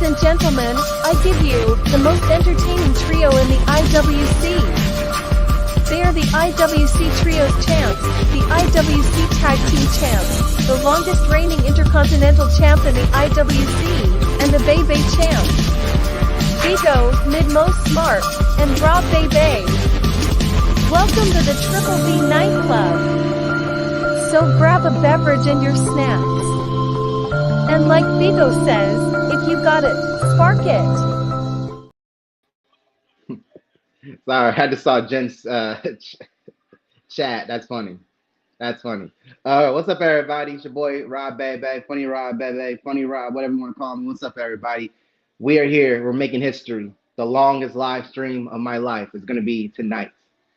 and gentlemen, I give you the most entertaining trio in the IWC. They are the IWC Trios Champs, the IWC Tag Team Champs, the longest reigning Intercontinental Champ in the IWC, and the Bebe Champ. Bigo, Mid-Most Smart, and Rob Bebe. Welcome to the Triple B Nightclub. So grab a beverage and your snacks. And like Bigo says, if you got it, spark it. Sorry, I just saw Jen's chat. That's funny. That's funny. What's up, everybody? It's your boy Rob Bebe, Funny Rob Bebe, Funny Rob, whatever you want to call me. What's up, everybody? We are here. We're making history. The longest live stream of my life is going to be tonight,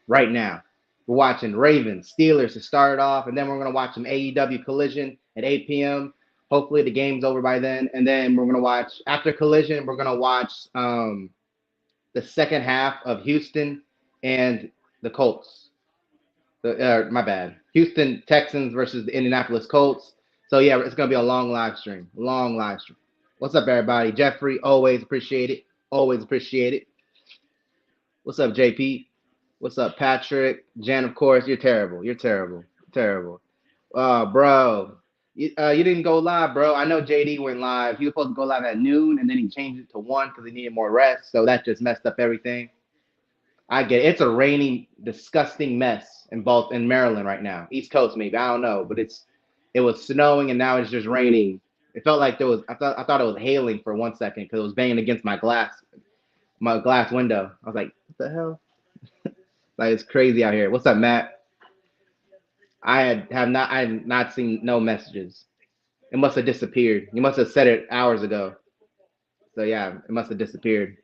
right now. We're watching Ravens, Steelers to start off, and then we're going to watch some AEW Collision at 8 p.m. Hopefully the game's over by then, and then we're going to watch, after Collision, we're going to watch the second half of Houston and the Colts. My bad. Houston Texans versus the Indianapolis Colts. So, yeah, it's going to be a long live stream. Long live stream. What's up, everybody? Jeffrey, always appreciate it. Always appreciate it. What's up, JP? What's up, Patrick? Jan, of course. You're terrible. You're terrible. Terrible. Bro. You didn't go live, bro. I know JD went live. He was supposed to go live at noon, and then he changed it to 1 because he needed more rest. So that just messed up everything. I get it. It's a rainy, disgusting mess in Maryland right now. East Coast, maybe. I don't know. But it was snowing, and now it's just raining. It felt like there was. I thought it was hailing for 1 second because it was banging against my glass window. I was like, what the hell? Like, it's crazy out here. What's up, Matt? I have not seen no messages. It must have disappeared. You must have said it hours ago. So yeah, it must have disappeared.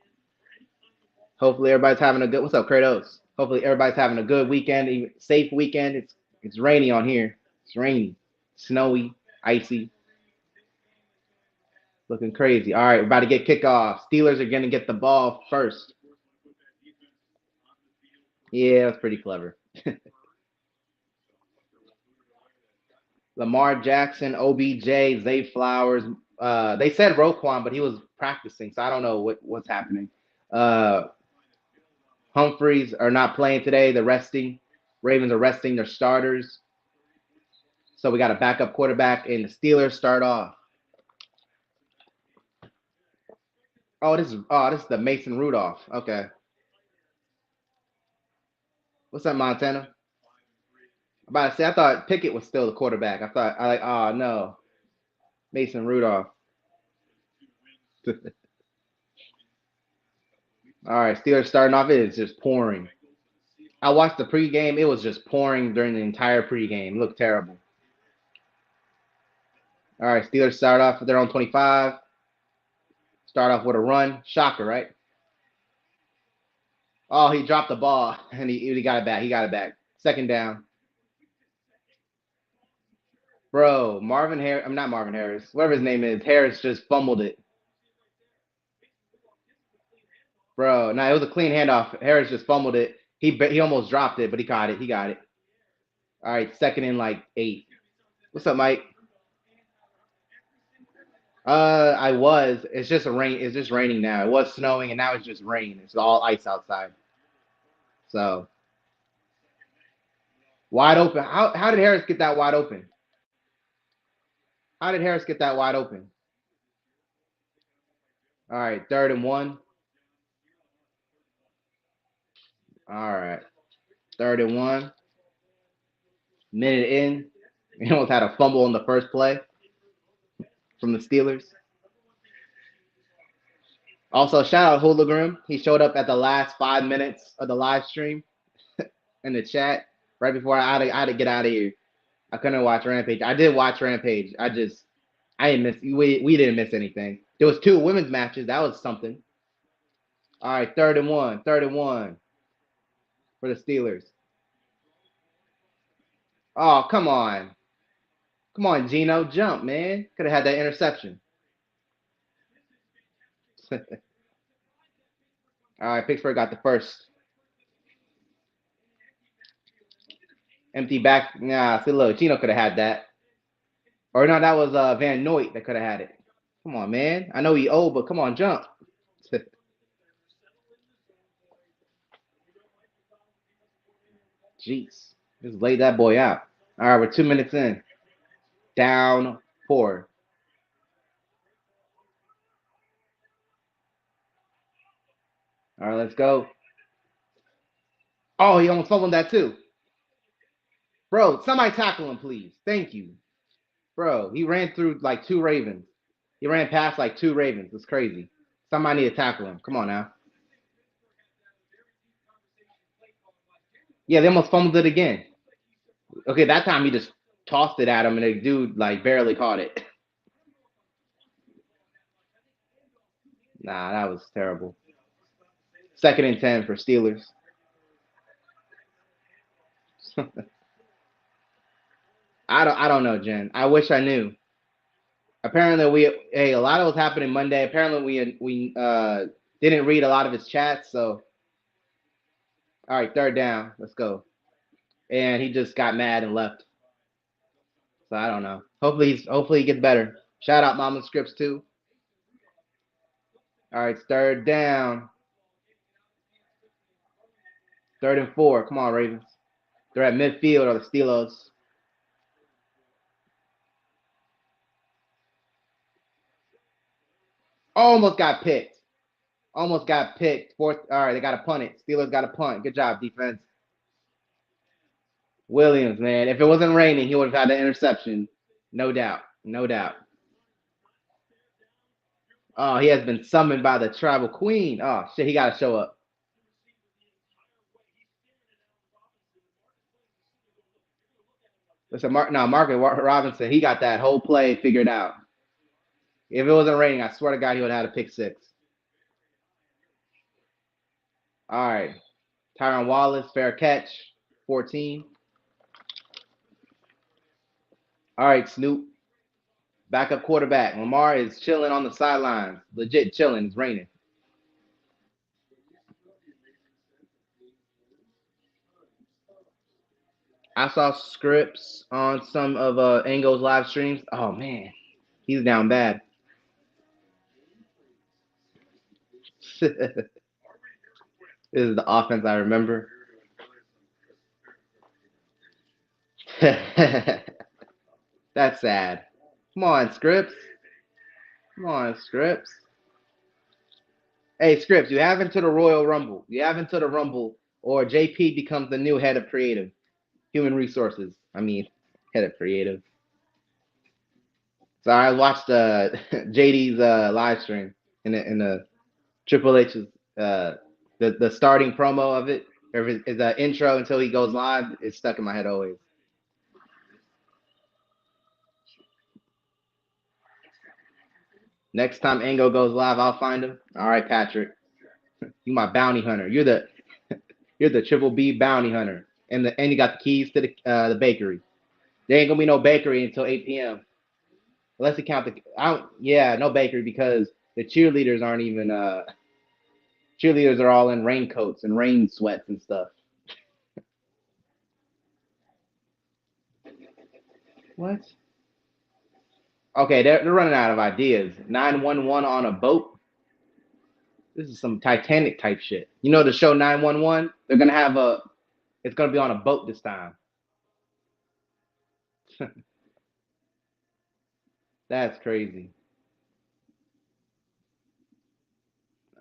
Hopefully everybody's having a good. What's up, Kratos? Hopefully everybody's having a good weekend, safe weekend. It's rainy on here. It's rainy, snowy, icy, looking crazy. All right, we're about to get kickoff. Steelers are gonna get the ball first. Yeah, that's pretty clever. Lamar Jackson, OBJ, Zay Flowers. They said Roquan, but he was practicing, so I don't know what's happening. Humphreys are not playing today. They're resting. Ravens are resting their starters. So we got a backup quarterback, and the Steelers start off. Oh, this is the Mason Rudolph. Okay. What's up, Montana? I'm about to say, I thought Pickett was still the quarterback. Oh no, Mason Rudolph. All right, Steelers starting off. It is just pouring. I watched the pregame. It was just pouring during the entire pregame. It looked terrible. All right, Steelers start off with their own 25. Start off with a run. Shocker, right? Oh, he dropped the ball, and he got it back. He got it back. Second down. Bro, Marvin Harris. I'm not Marvin Harris. Whatever his name is. Harris just fumbled it. Bro, no, it was a clean handoff. Harris just fumbled it. He almost dropped it, but he caught it. He got it. All right, second and like 8. What's up, Mike? I was. It's just rain. It's just raining now. It was snowing, and now it's just rain. It's all ice outside. So wide open. How did Harris get that wide open? How did Harris get that wide open? All right, 3rd and 1. All right, 3rd and 1. Minute in. He almost had a fumble on the first play from the Steelers. Also, shout out Hologram. He showed up at the last 5 minutes of the live stream in the chat right before I had to get out of here. I couldn't watch Rampage. I did watch Rampage. I didn't miss. We didn't miss anything. There was 2 women's matches. That was something. All right, 3rd and 1. 3rd and 1 for the Steelers. Oh, come on. Come on, Gino. Jump, man. Could have had that interception. All right, Pittsburgh got the first. Empty back. Nah, see, look, Gino could have had that. Or no, that was Van Noy that could have had it. Come on, man. I know he old, but come on, jump. Jeez. Just laid that boy out. All right, we're 2 minutes in. Down 4. All right, let's go. Oh, he almost fumbled that too. Bro, somebody tackle him, please. Thank you. Bro, he ran through like 2 Ravens. He ran past like 2 Ravens. It's crazy. Somebody need to tackle him. Come on now. Yeah, they almost fumbled it again. Okay, that time he just tossed it at him, and the dude like barely caught it. Nah, that was terrible. 2nd and 10 for Steelers. I don't know, Jen. I wish I knew. Apparently a lot of what's happening Monday. Apparently we didn't read a lot of his chats. So all right, 3rd down. Let's go. And he just got mad and left. So I don't know. Hopefully he gets better. Shout out Mama Scripts too. All right, 3rd down. 3rd and 4. Come on, Ravens. They're at midfield or the Steelers. Almost got picked. Almost got picked. 4th. All right, they got to punt it. Steelers got to punt. Good job, defense. Williams, man. If it wasn't raining, he would have had the interception. No doubt. No doubt. Oh, he has been summoned by the tribal queen. Oh, shit, he got to show up. Listen, Marcus Robinson, he got that whole play figured out. If it wasn't raining, I swear to God, he would have had a pick 6. All right. Tyron Wallace, fair catch, 14. All right, Snoop. Backup quarterback. Lamar is chilling on the sidelines. Legit chilling. It's raining. I saw scripts on some of Ango's live streams. Oh, man. He's down bad. This is the offense I remember. That's sad. Come on, Scripps. Come on, Scripps. Hey, Scripps, you have into the Royal Rumble. You have into the Rumble, or JP becomes the new head of creative, human resources. I mean, head of creative. So I watched JD's live stream in the Triple H's the starting promo of it, or his intro until he goes live. It's stuck in my head always. Next time Ango goes live, I'll find him. All right, Patrick, you my bounty hunter. You're the Triple B bounty hunter, and you got the keys to the bakery. There ain't gonna be no bakery until 8 p.m. Unless you count no bakery because the cheerleaders aren't even cheerleaders are all in raincoats and rain sweats and stuff. What? Okay, they're running out of ideas. 911 on a boat. This is some Titanic type shit. You know the show 911? They're gonna have it's gonna be on a boat this time. That's crazy.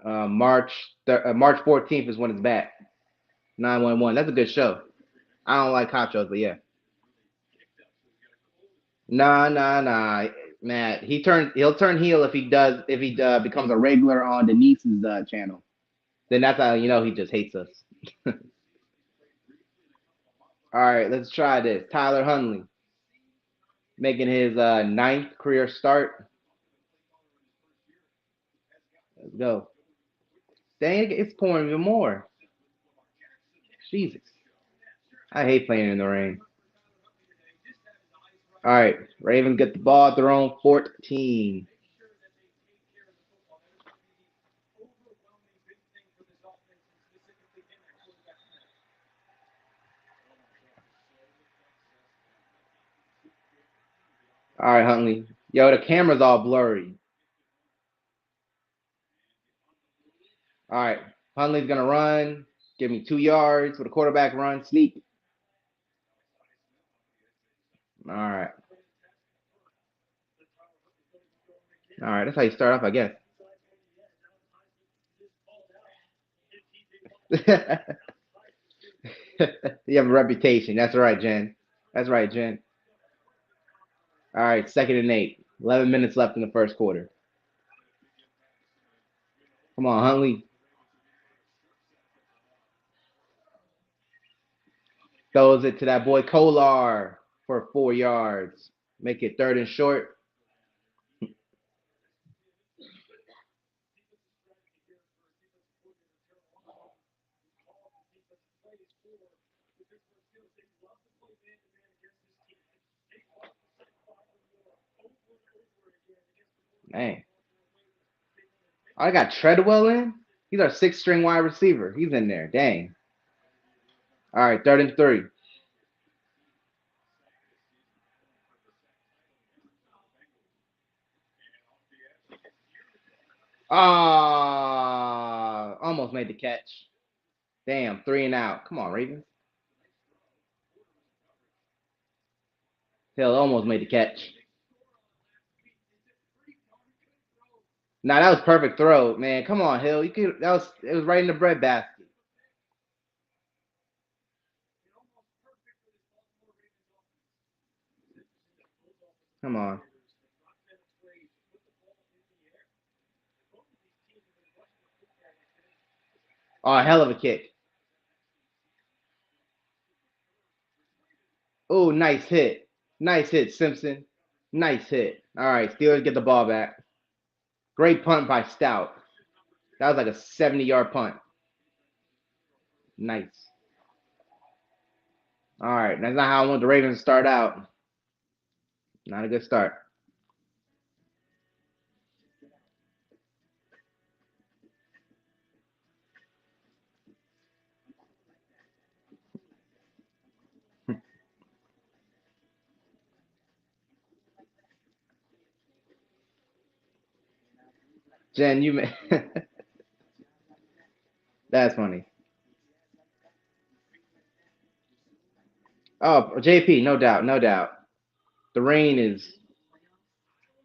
March 14th is when it's back. 911. That's a good show. I don't like cop shows, but yeah. Nah. Matt, he'll turn heel if he becomes a regular on Denise's channel. Then that's how you know he just hates us. All right, let's try this. Tyler Huntley making his 9th career start. Let's go. Dang, it's pouring even more. Jesus. I hate playing in the rain. All right, Ravens get the ball at their own 14. All right, Huntley. Yo, the camera's all blurry. All right. Hundley's going to run. Give me 2 yards with a quarterback run. Sneak. All right. All right. That's how you start off, I guess. You have a reputation. That's right, Jen. That's right, Jen. All right. 2nd and 8. 11 minutes left in the first quarter. Come on, Hundley. Throws it to that boy Kolar for 4 yards. Make it 3rd and short. Man. Oh, I got Treadwell in? He's our 6th-string wide receiver. He's in there. Dang. All right, 3rd and 3. Ah, almost made the catch. Damn, 3 and out. Come on, Ravens. Hill almost made the catch. Nah, that was perfect throw, man. Come on, Hill. It was right in the bread basket. Come on. Oh, hell of a kick. Oh, nice hit. Nice hit, Simpson. Nice hit. All right, Steelers get the ball back. Great punt by Stout. That was like a 70-yard punt. Nice. All right, that's not how I want the Ravens to start out. Not a good start. Jen, that's funny. Oh, JP, no doubt, no doubt. The rain is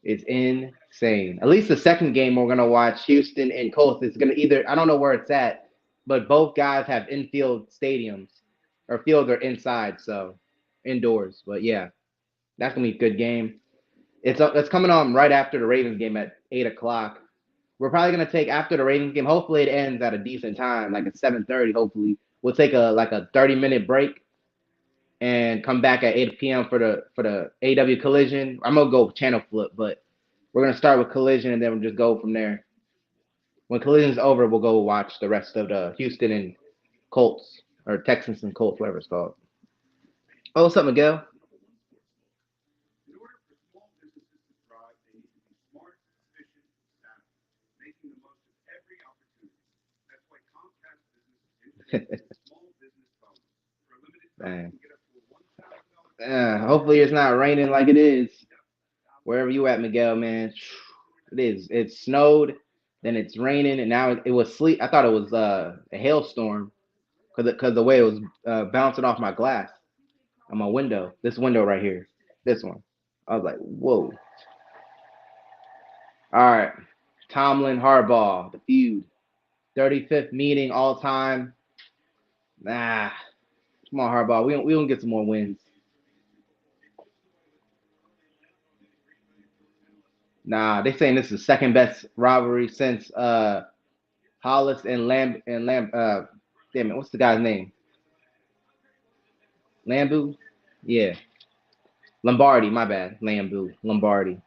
insane. At least the second game we're gonna watch, Houston and Colts, is gonna either, I don't know where it's at, but both guys have infield stadiums, or fields are inside, so indoors. But yeah, that's gonna be a good game. It's coming on right after the Ravens game at 8 o'clock. We're probably gonna take after the Ravens game. Hopefully, it ends at a decent time, like at 7:30. Hopefully, we'll take a 30-minute break and come back at 8 p.m. for the AW Collision. I'm gonna go channel flip, but we're gonna start with Collision and then we'll just go from there. When Collision's over, we'll go watch the rest of the Houston and Colts, or Texans and Colts, whatever it's called. Oh, what's up, Miguel? Man. Hopefully it's not raining like it is wherever you at, Miguel, man. It is. It snowed, then it's raining, and now it was sleet. I thought it was a hailstorm because the way it was bouncing off my glass on my window. This window right here. This one. I was like, whoa. All right. Tomlin, Harbaugh, the feud. 35th meeting all time. Nah. Come on, Harbaugh. We don't get some more wins. Nah, they saying this is the second best rivalry since Hollis and Lamb damn it, what's the guy's name? Lambu? Yeah. Lombardi, my bad. Lambu. Lombardi.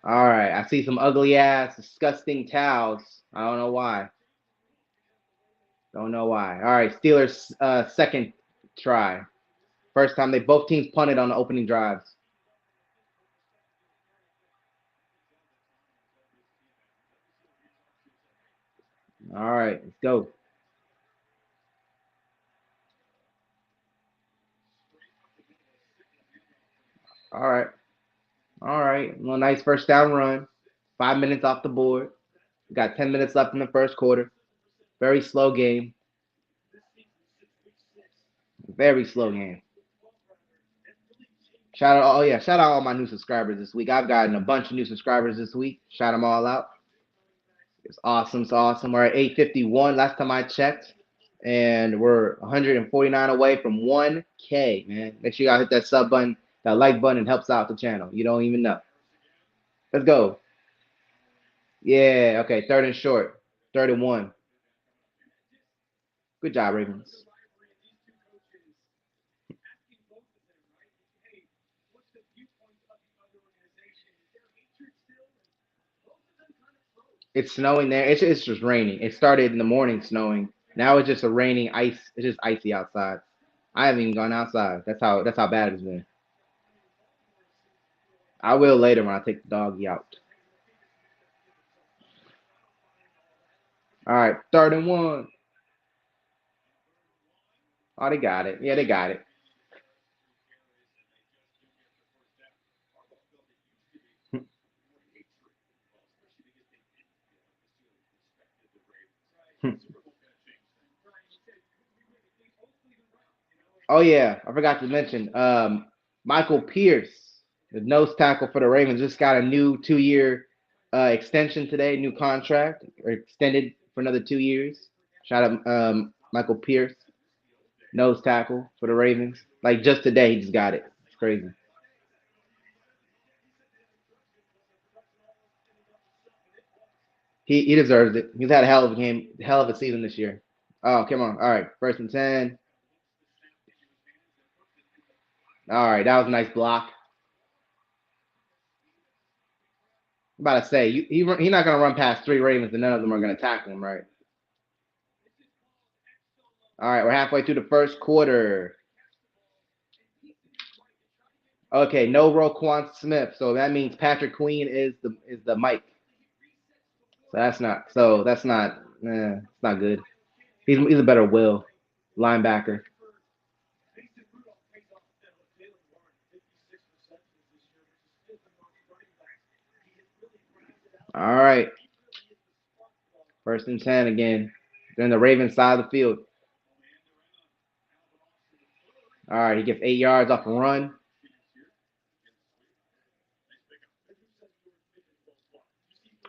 All right. I see some ugly ass, disgusting towels. I don't know why. Don't know why. All right. Steelers second try. First time they both teams punted on the opening drives. All right, let's go. All right. All right. right, well, nice first down run. 5 minutes off the board. We got 10 minutes left in the first quarter. Very slow game. Very slow game. Shout out, oh yeah, shout out all my new subscribers this week. I've gotten a bunch of new subscribers this week. Shout them all out. It's awesome. It's awesome. We're at 851 last time I checked. And we're 149 away from 1K, man. Make sure you all hit that sub button, that like button. It helps out the channel. You don't even know. Let's go. Yeah, okay. 3rd and short. 3rd and 1. Good job, Ravens. It's snowing there. It's just raining. It started in the morning snowing. Now it's just a raining ice. It's just icy outside. I haven't even gone outside. That's how bad it's been. I will later when I take the doggy out. All right, 3rd and 1. Oh, they got it. Yeah, they got it. Oh yeah, I forgot to mention. Michael Pierce, the nose tackle for the Ravens, just got a new 2-year extension today. New contract, or extended for another 2 years. Shout out Michael Pierce, nose tackle for the Ravens. Like just today, he just got it. It's crazy. He deserves it. He's had a hell of a game, hell of a season this year. Oh, come on. All right, 1st and 10. All right, that was a nice block. I'm about to say, he's not going to run past 3 Ravens and none of them are going to tackle him, right? All right, we're halfway through the first quarter. Okay, no Roquan Smith, so that means Patrick Queen is the Mike. It's not good. He's a better Will linebacker. All right, 1st and 10 again. They're in the Ravens side of the field. All right, he gets 8 yards off a run.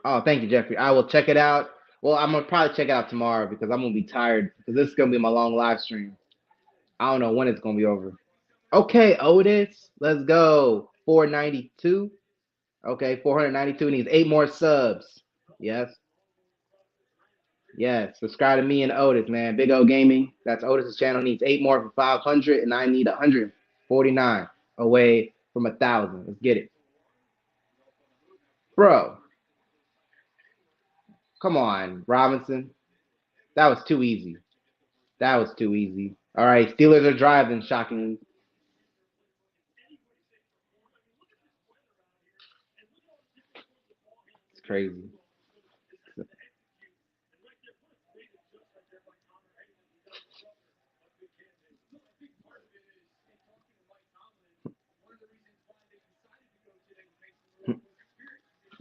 Oh, thank you, Jeffrey. I will check it out. Well, I'm gonna probably check it out tomorrow because I'm gonna be tired because this is gonna be my long live stream. I don't know when it's gonna be over. Okay, Otis, let's go. 492. Okay, 492 needs 8 more subs. Yes. Yes. Subscribe to me and Otis, man. Big O Gaming. That's Otis's channel. Needs 8 more for 500, and I need 149 away from 1,000. Let's get it. Bro. Come on, Robinson. That was too easy. That was too easy. All right, Steelers are driving, shockingly. It's crazy.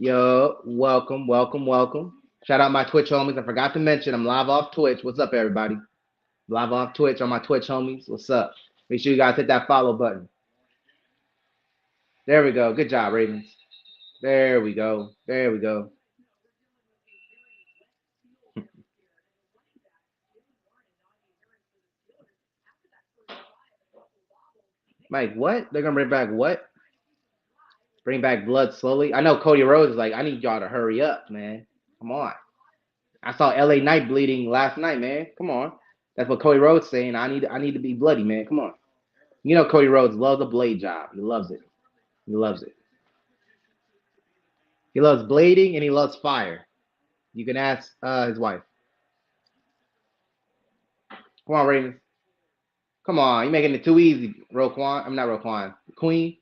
Yo, welcome, welcome, welcome. Shout out my Twitch homies. I forgot to mention I'm live off Twitch. What's up, everybody? Live off Twitch on my Twitch homies. What's up? Make sure you guys hit that follow button. There we go. Good job, Ravens. There we go. There we go. Mike, what? They're gonna bring back what? Bring back blood slowly. I know Cody Rhodes is like, I need y'all to hurry up, man. Come on. I saw LA Knight bleeding last night, man. Come on. That's what Cody Rhodes saying. I need to be bloody, man. Come on. You know Cody Rhodes loves the blade job. He loves it. He loves it. He loves blading and he loves fire. You can ask his wife. Come on, Ravens. Come on, you're making it too easy, Roquan. I'm not Roquan. Queen.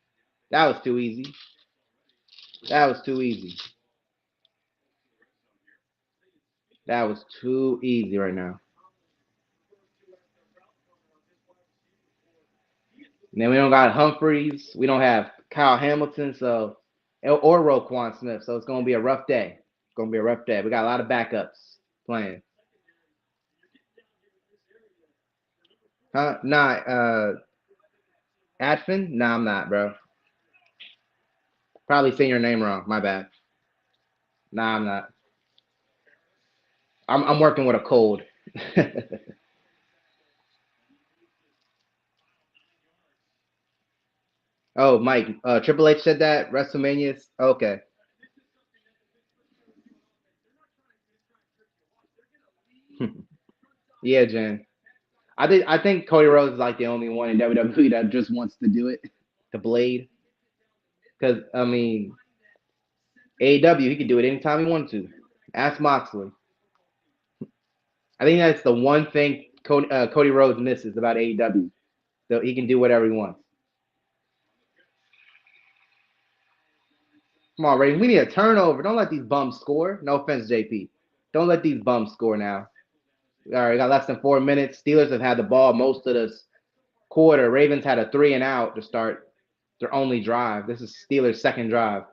That was too easy. That was too easy. That was too easy right now. And then we don't got Humphreys. We don't have Kyle Hamilton. So or Roquan Smith. So it's gonna be a rough day. It's gonna be a rough day. We got a lot of backups playing. Huh? Nah, Adfin? Nah, I'm not, bro. Probably saying your name wrong. My bad. Nah, I'm not. I'm working with a cold. Oh, Mike. Triple H said that WrestleMania's okay. Yeah, Jen. I think Cody Rhodes is like the only one in WWE that just wants to do it. The Blade. Because I mean, AEW, he could do it anytime he wanted to. Ask Moxley. I think that's the one thing Cody Rhodes misses about AEW. So he can do whatever he wants. Come on, Ray. We need a turnover. Don't let these bums score. No offense, JP. Don't let these bums score now. All right, got less than 4 minutes. Steelers have had the ball most of this quarter. Ravens had a 3 and out to start their only drive. This is Steelers' second drive.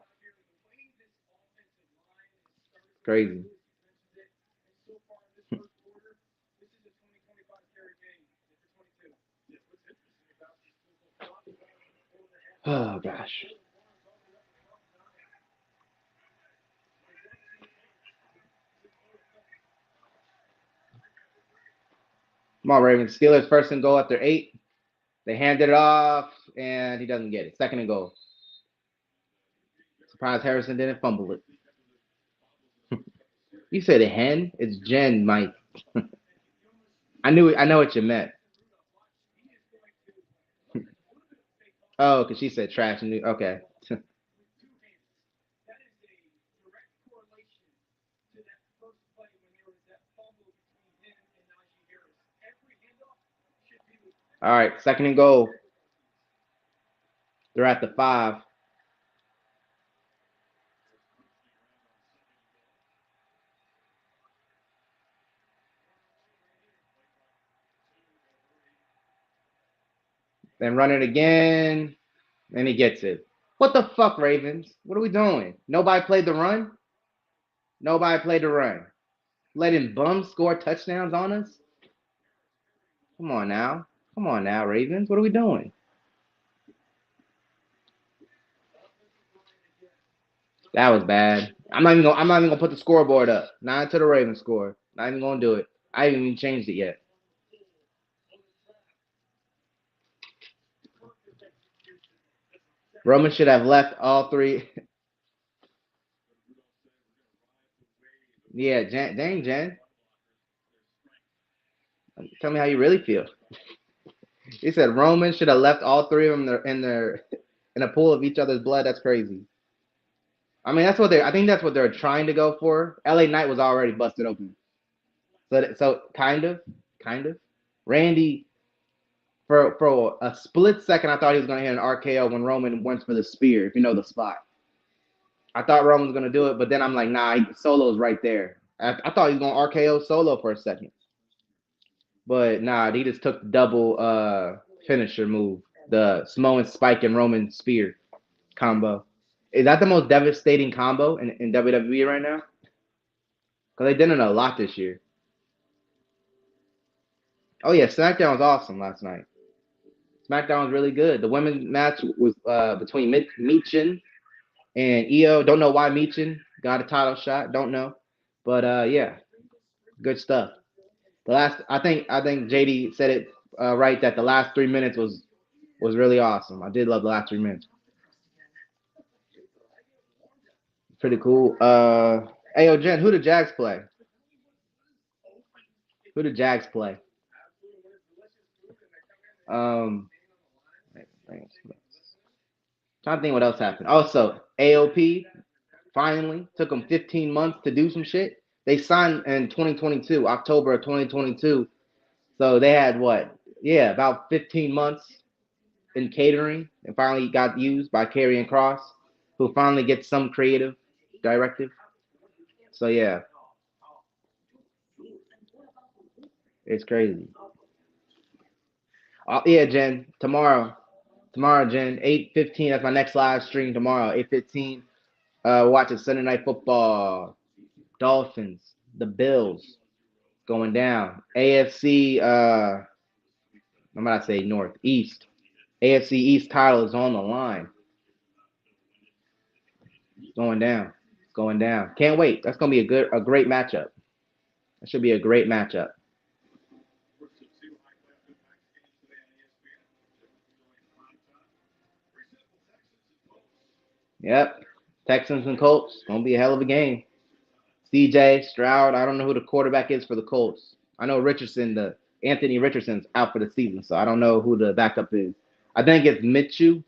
Crazy. Oh gosh. Come on, Ravens. Steelers first and goal after 8. They handed it off, and he doesn't get it. Second and goal. Surprised Harrison didn't fumble it. You said a hen? It's Jen, Mike. I know what you meant. Oh, because she said trash and okay. All right, second and goal. They're at the 5. Then run it again, and he gets it. What the fuck, Ravens? What are we doing? Nobody played the run? Nobody played the run. Letting bums score touchdowns on us? Come on now. Come on now, Ravens. What are we doing? That was bad. I'm not even gonna put the scoreboard up. Not until the Ravens score. Not even gonna do it. I haven't even changed it yet. Roman should have left all 3. Yeah, dang, Jen. Tell me how you really feel. He said Roman should have left all 3 of them in a pool of each other's blood. That's crazy. I mean, I think that's what they're trying to go for. LA Knight was already busted open. So kind of. Randy, for a split second, I thought he was going to hit an RKO when Roman went for the spear, if you know the spot. I thought Roman was going to do it, but then I'm like, nah, Solo's right there. I thought he was going to RKO Solo for a second. But nah, he just took the double finisher move, the Samoan Spike and Roman Spear combo. Is that the most devastating combo in WWE right now? Because they did it a lot this year. Oh yeah, SmackDown was awesome last night. SmackDown was really good. The women's match was between Michin and Io. Don't know why Michin got a title shot. Don't know, but yeah, good stuff. I think JD said it right that the last 3 minutes was really awesome. I did love the last 3 minutes. Pretty cool. Hey, yo, Jen, who the Jags play? Who the Jags play? Um, trying to think what else happened. Also, AOP finally took them 15 months to do some shit. They signed in 2022, October of 2022. So they had what? Yeah, about 15 months in catering and finally got used by Karrion Kross, who finally gets some creative directive. So yeah, it's crazy. Yeah, Jen, tomorrow, Jen, 8:15. That's my next live stream tomorrow, 8:15. Watching Sunday Night Football. Dolphins, the Bills going down. AFC, I'm going to say North, East. AFC East title is on the line. Going down. Going down. Can't wait. That's going to be a great matchup. That should be a great matchup. Yep. Texans and Colts. Gonna be a hell of a game. CJ Stroud. I don't know who the quarterback is for the Colts. I know Anthony Richardson's out for the season, so I don't know who the backup is. I think it's Mitchell.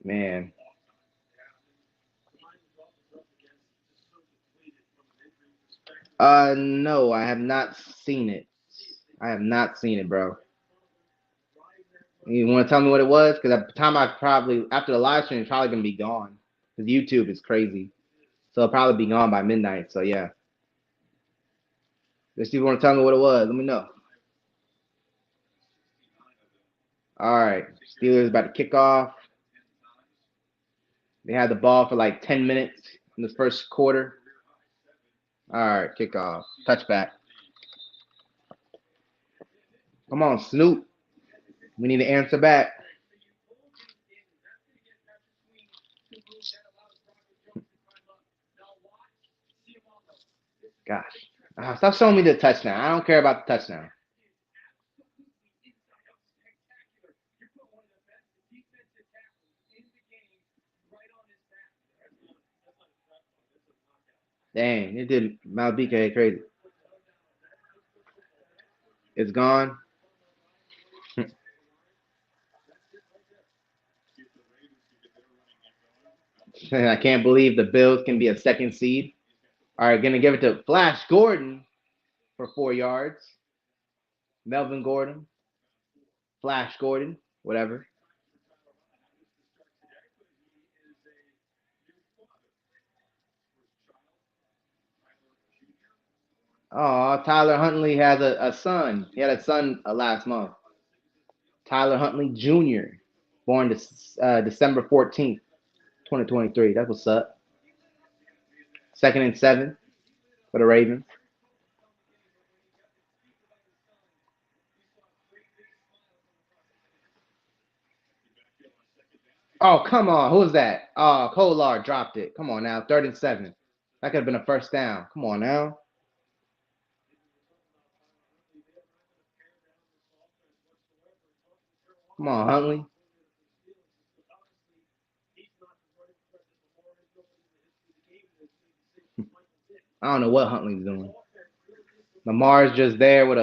Man. No, I have not seen it. I have not seen it, bro. You want to tell me what it was? Because at the time after the live stream, it's probably gonna be gone. Because YouTube is crazy, so it'll probably be gone by midnight. So yeah, if you want to tell me what it was, let me know. All right, Steelers about to kick off. They had the ball for like 10 minutes in the first quarter. All right, kickoff, touchback. Come on, Snoop. We need to answer back. Gosh. Stop showing me the touchdown. I don't care about the touchdown. Dang, it did Malbika crazy. It's gone. I can't believe the Bills can be a second seed. All right, gonna give it to Flash Gordon for 4 yards. Melvin Gordon, Flash Gordon, whatever. Oh, Tyler Huntley has a son. He had a son last month. Tyler Huntley Jr., born December 14th, 2023. That's what's up. 2nd and 7 for the Ravens. Oh, come on. Who was that? Oh, Kolar dropped it. Come on now. 3rd and 7. That could have been a first down. Come on now. Come on, Huntley. I don't know what Huntley's doing. Lamar's just there with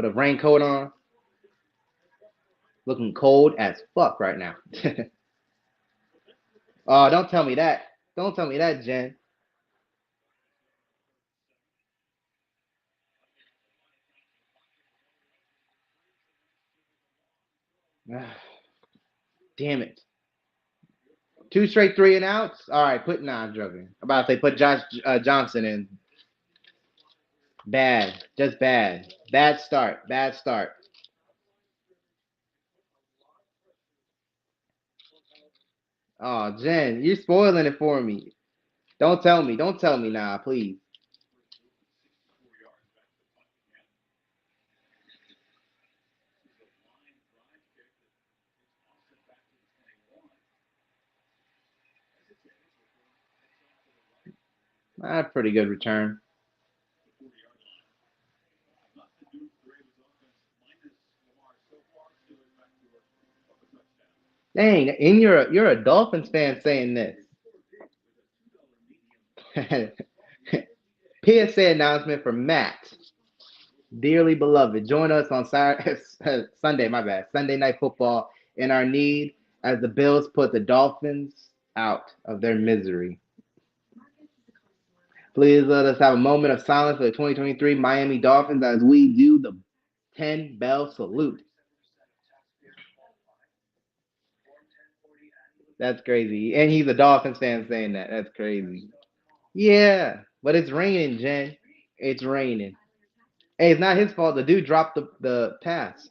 a raincoat on, looking cold as fuck right now. Oh, don't tell me that. Don't tell me that, Jen. Damn it. 2 straight 3 and outs. All right, I'm joking. I'm about to say put Josh Johnson in. Bad, just bad. Bad start. Bad start. Oh, Jen, you're spoiling it for me. Don't tell me. Don't tell me now, please. Pretty good return. Dang, and you're a Dolphins fan saying this. PSA announcement for Matt. Dearly beloved, join us on Sunday Night Football in our need as the Bills put the Dolphins out of their misery. Please let us have a moment of silence for the 2023 Miami Dolphins as we do the 10 bell salute. That's crazy. And he's a Dolphins fan saying that. That's crazy. Yeah, but it's raining, Jen. It's raining. Hey, it's not his fault. The dude dropped the pass.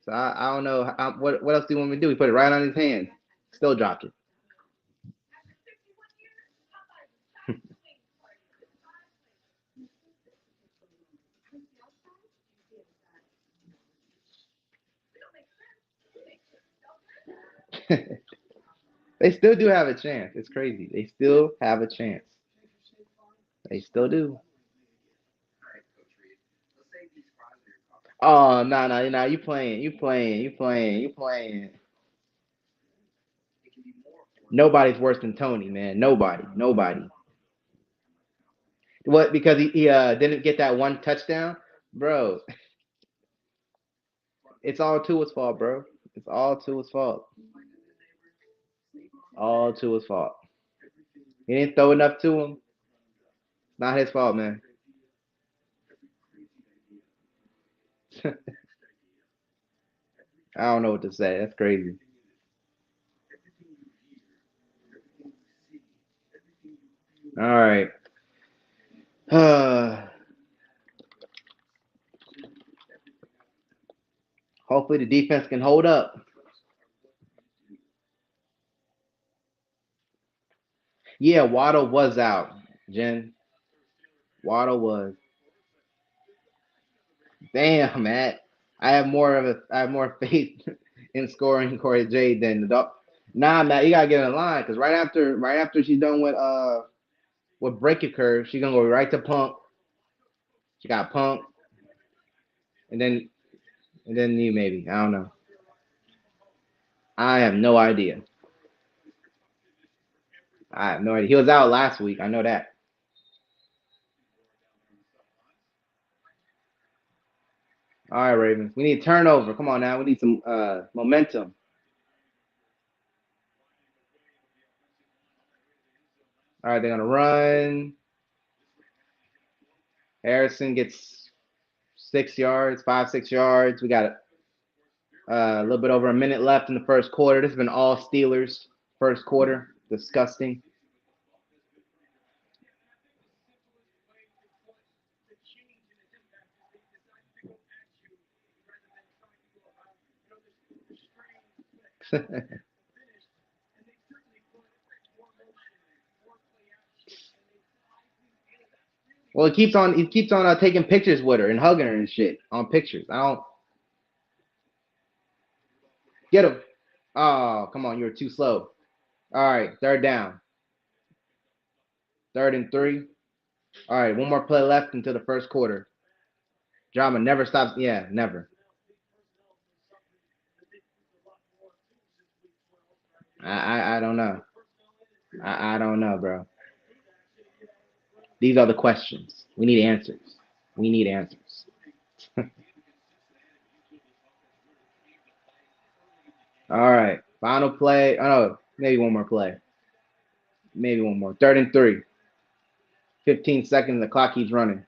So I don't know what else do you want me to do? He put it right on his hand. Still dropped it. They still do have a chance. It's crazy. They still have a chance. They still do. Oh no! You playing? You playing? You playing? You playing? Nobody's worse than Tony, man. Nobody. What? Because he didn't get that one touchdown, bro. It's all Tua's fault, bro. It's all Tua's fault. All Tua's fault. He didn't throw enough to him. Not his fault, man. I don't know what to say. That's crazy. All right. Hopefully the defense can hold up. Yeah, Waddle was out, Jen. Waddle was. Damn, Matt. I have more faith in scoring Corey J than the dog. Nah, Matt, you gotta get in line because right after she's done with break it curve, she's gonna go right to punk. She got punk, and then you maybe. I don't know. I have no idea. I have no idea. He was out last week. I know that. All right, Ravens. We need turnover. Come on now. We need some momentum. All right, they're gonna run. Harrison gets 6 yards, 5, 6 yards. We got a little bit over a minute left in the first quarter. This has been all Steelers first quarter. Disgusting. Well, he keeps on taking pictures with her and hugging her and shit on pictures. I don't get him. Oh, come on, you're too slow. All right, third down, 3rd and 3. All right, one more play left until the first quarter. Drama never stops. Yeah, never. I don't know. I don't know, bro. These are the questions. We need answers. We need answers. All right, final play. Oh no, maybe one more play. Maybe one more. 3rd and 3. 15 seconds. The clock keeps running.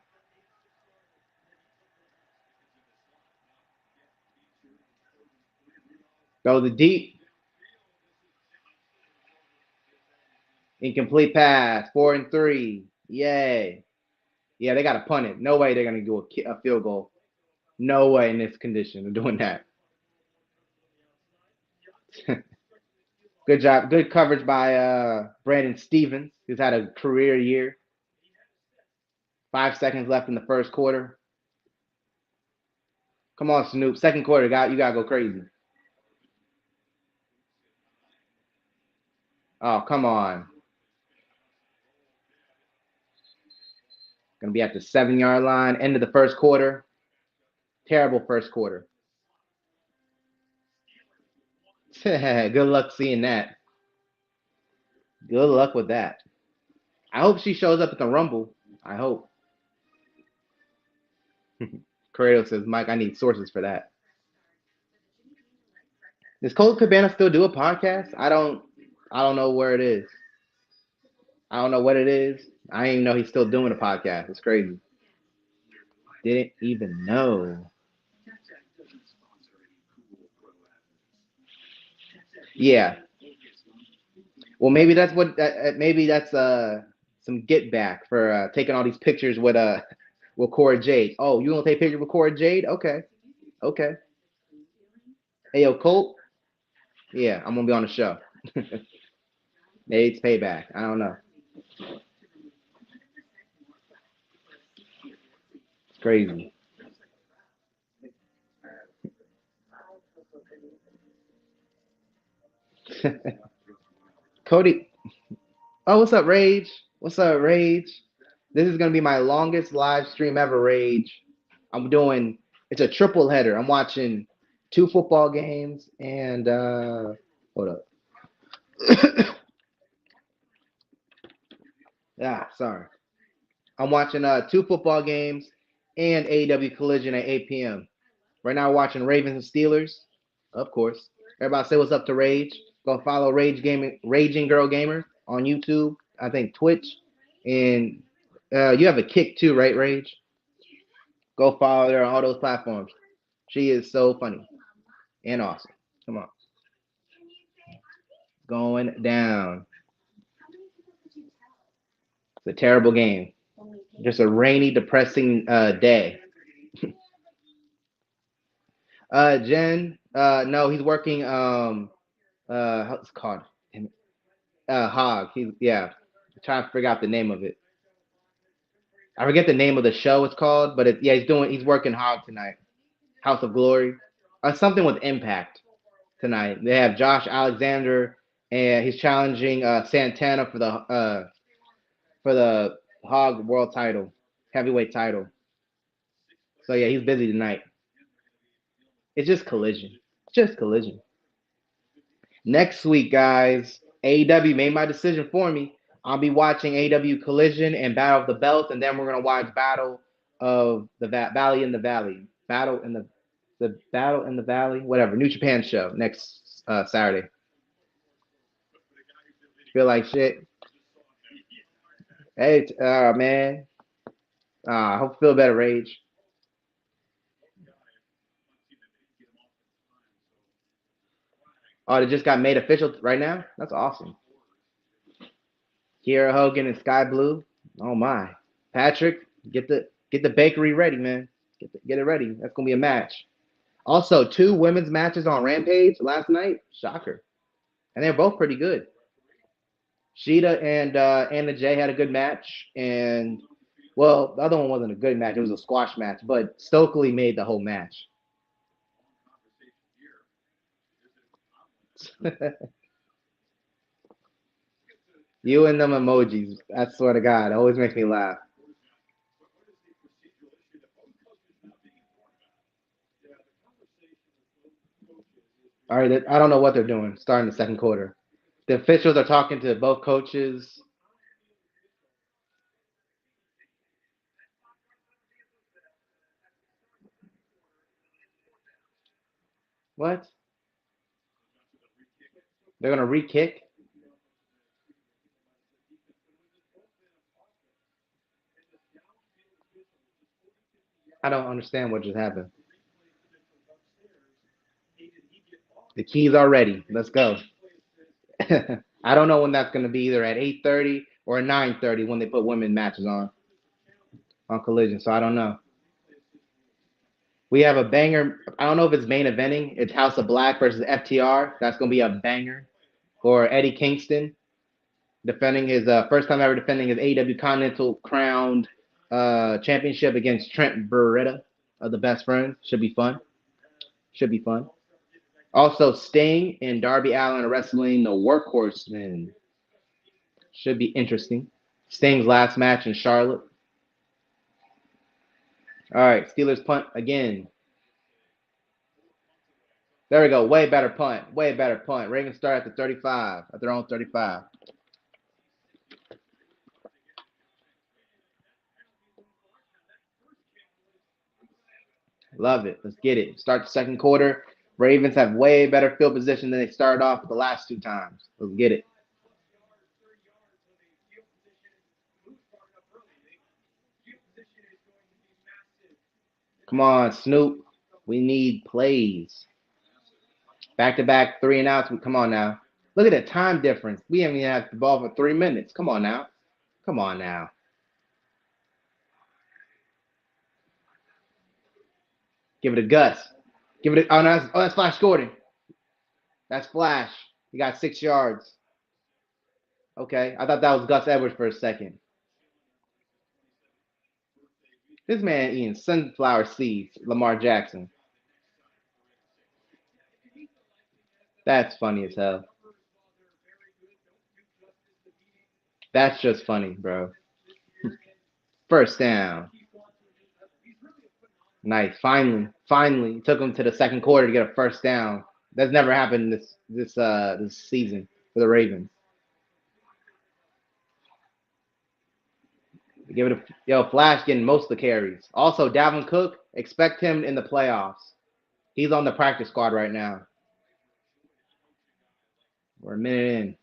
Go the deep. Incomplete pass. 4-3. Yay. Yeah, they got to punt it. No way they're going to do a field goal. No way in this condition of doing that. Good job. Good coverage by Brandon Stevens, who's had a career year. 5 seconds left in the first quarter. Come on, Snoop. Second quarter, you got to go crazy. Oh, come on. Going to be at the 7-yard line. End of the first quarter. Terrible first quarter. Good luck seeing that. Good luck with that. I hope she shows up at the Rumble. I hope. Corrado says, Mike, I need sources for that. Does Colt Cabana still do a podcast? I don't know where it is. I don't know what it is. I didn't even know he's still doing a podcast. It's crazy. Didn't even know. Yeah. Well, maybe that's what. Maybe that's some get back for taking all these pictures with Cora Jade. Oh, you gonna take pictures with Cora Jade? Okay. Okay. Hey, yo, Colt. Yeah, I'm gonna be on the show. Maybe it's payback. I don't know. It's crazy. Cody. Oh, what's up, Rage? What's up, Rage? This is gonna be my longest live stream ever, Rage. It's a triple header. I'm watching 2 football games and hold up. Sorry. I'm watching 2 football games and AEW Collision at 8 p.m. Right now, we're watching Ravens and Steelers, of course. Everybody say what's up to Rage. Go follow Raging Girl Gamer on YouTube. I think Twitch, and you have a Kick too, right, Rage? Go follow her on all those platforms. She is so funny and awesome. Come on, going down. It's a terrible game. Just a rainy, depressing day. Jen, no, he's working. What's it called? Hog. I'm trying to figure out the name of it. I forget the name of the show it's called, but he's working Hog tonight. House of Glory. Something with Impact tonight. They have Josh Alexander, and he's challenging Santana for the Hog World Title, heavyweight title. So yeah, he's busy tonight. It's just Collision. Next week, guys, AEW made my decision for me. I'll be watching AEW Collision and Battle of the Belt, and then we're gonna watch Battle of the Valley in the Valley, Battle in the Valley, whatever, New Japan show next Saturday. Feel like shit. Hey, man. I hope you feel better, Rage. Oh, it just got made official right now? That's awesome. Kiera Hogan and Sky Blue. Oh my. Patrick, get the bakery ready, man. Get it ready. That's gonna be a match. Also, 2 women's matches on Rampage last night. Shocker. And they're both pretty good. Sheeta and Anna Jay had a good match, and well, the other one wasn't a good match. It was a squash match, but Stokely made the whole match. You and them emojis, I swear to God, it always makes me laugh. All right, I don't know what they're doing starting the second quarter. The officials are talking to both coaches. What? They're going to re-kick? I don't understand what just happened. The keys are ready. Let's go. I don't know when that's going to be, either at 8:30 or 9:30 when they put women matches on Collision, so I don't know. We have a banger. I don't know if it's main eventing. It's House of Black versus FTR. That's going to be a banger. Or Eddie Kingston defending his first time ever defending his AEW Continental Crown championship against Trent Beretta of the Best Friends. Should be fun. Also, Sting and Darby Allin wrestling the Workhorsemen. Should be interesting. Sting's last match in Charlotte. All right, Steelers punt again. There we go. Way better punt. Ravens start at the 35, at their own 35. Love it. Let's get it. Start the second quarter. Ravens have way better field position than they started off the last 2 times. Let's get it. Come on, Snoop. We need plays. Back-to-back 3-and-outs. Come on now. Look at the time difference. We haven't even had the ball for 3 minutes. Come on now. Come on now. Give it a Gus. Give it a, oh, no, that's Flash Gordon. That's Flash. He got 6 yards. Okay. I thought that was Gus Edwards for a second. This man eating sunflower seeds, Lamar Jackson. That's funny as hell. That's just funny, bro. First down. Nice. Finally took him to the second quarter to get a first down. That's never happened this season for the Ravens. Give it a Flash getting most of the carries. Also, Dalvin Cook, expect him in the playoffs. He's on the practice squad right now. We're a minute in.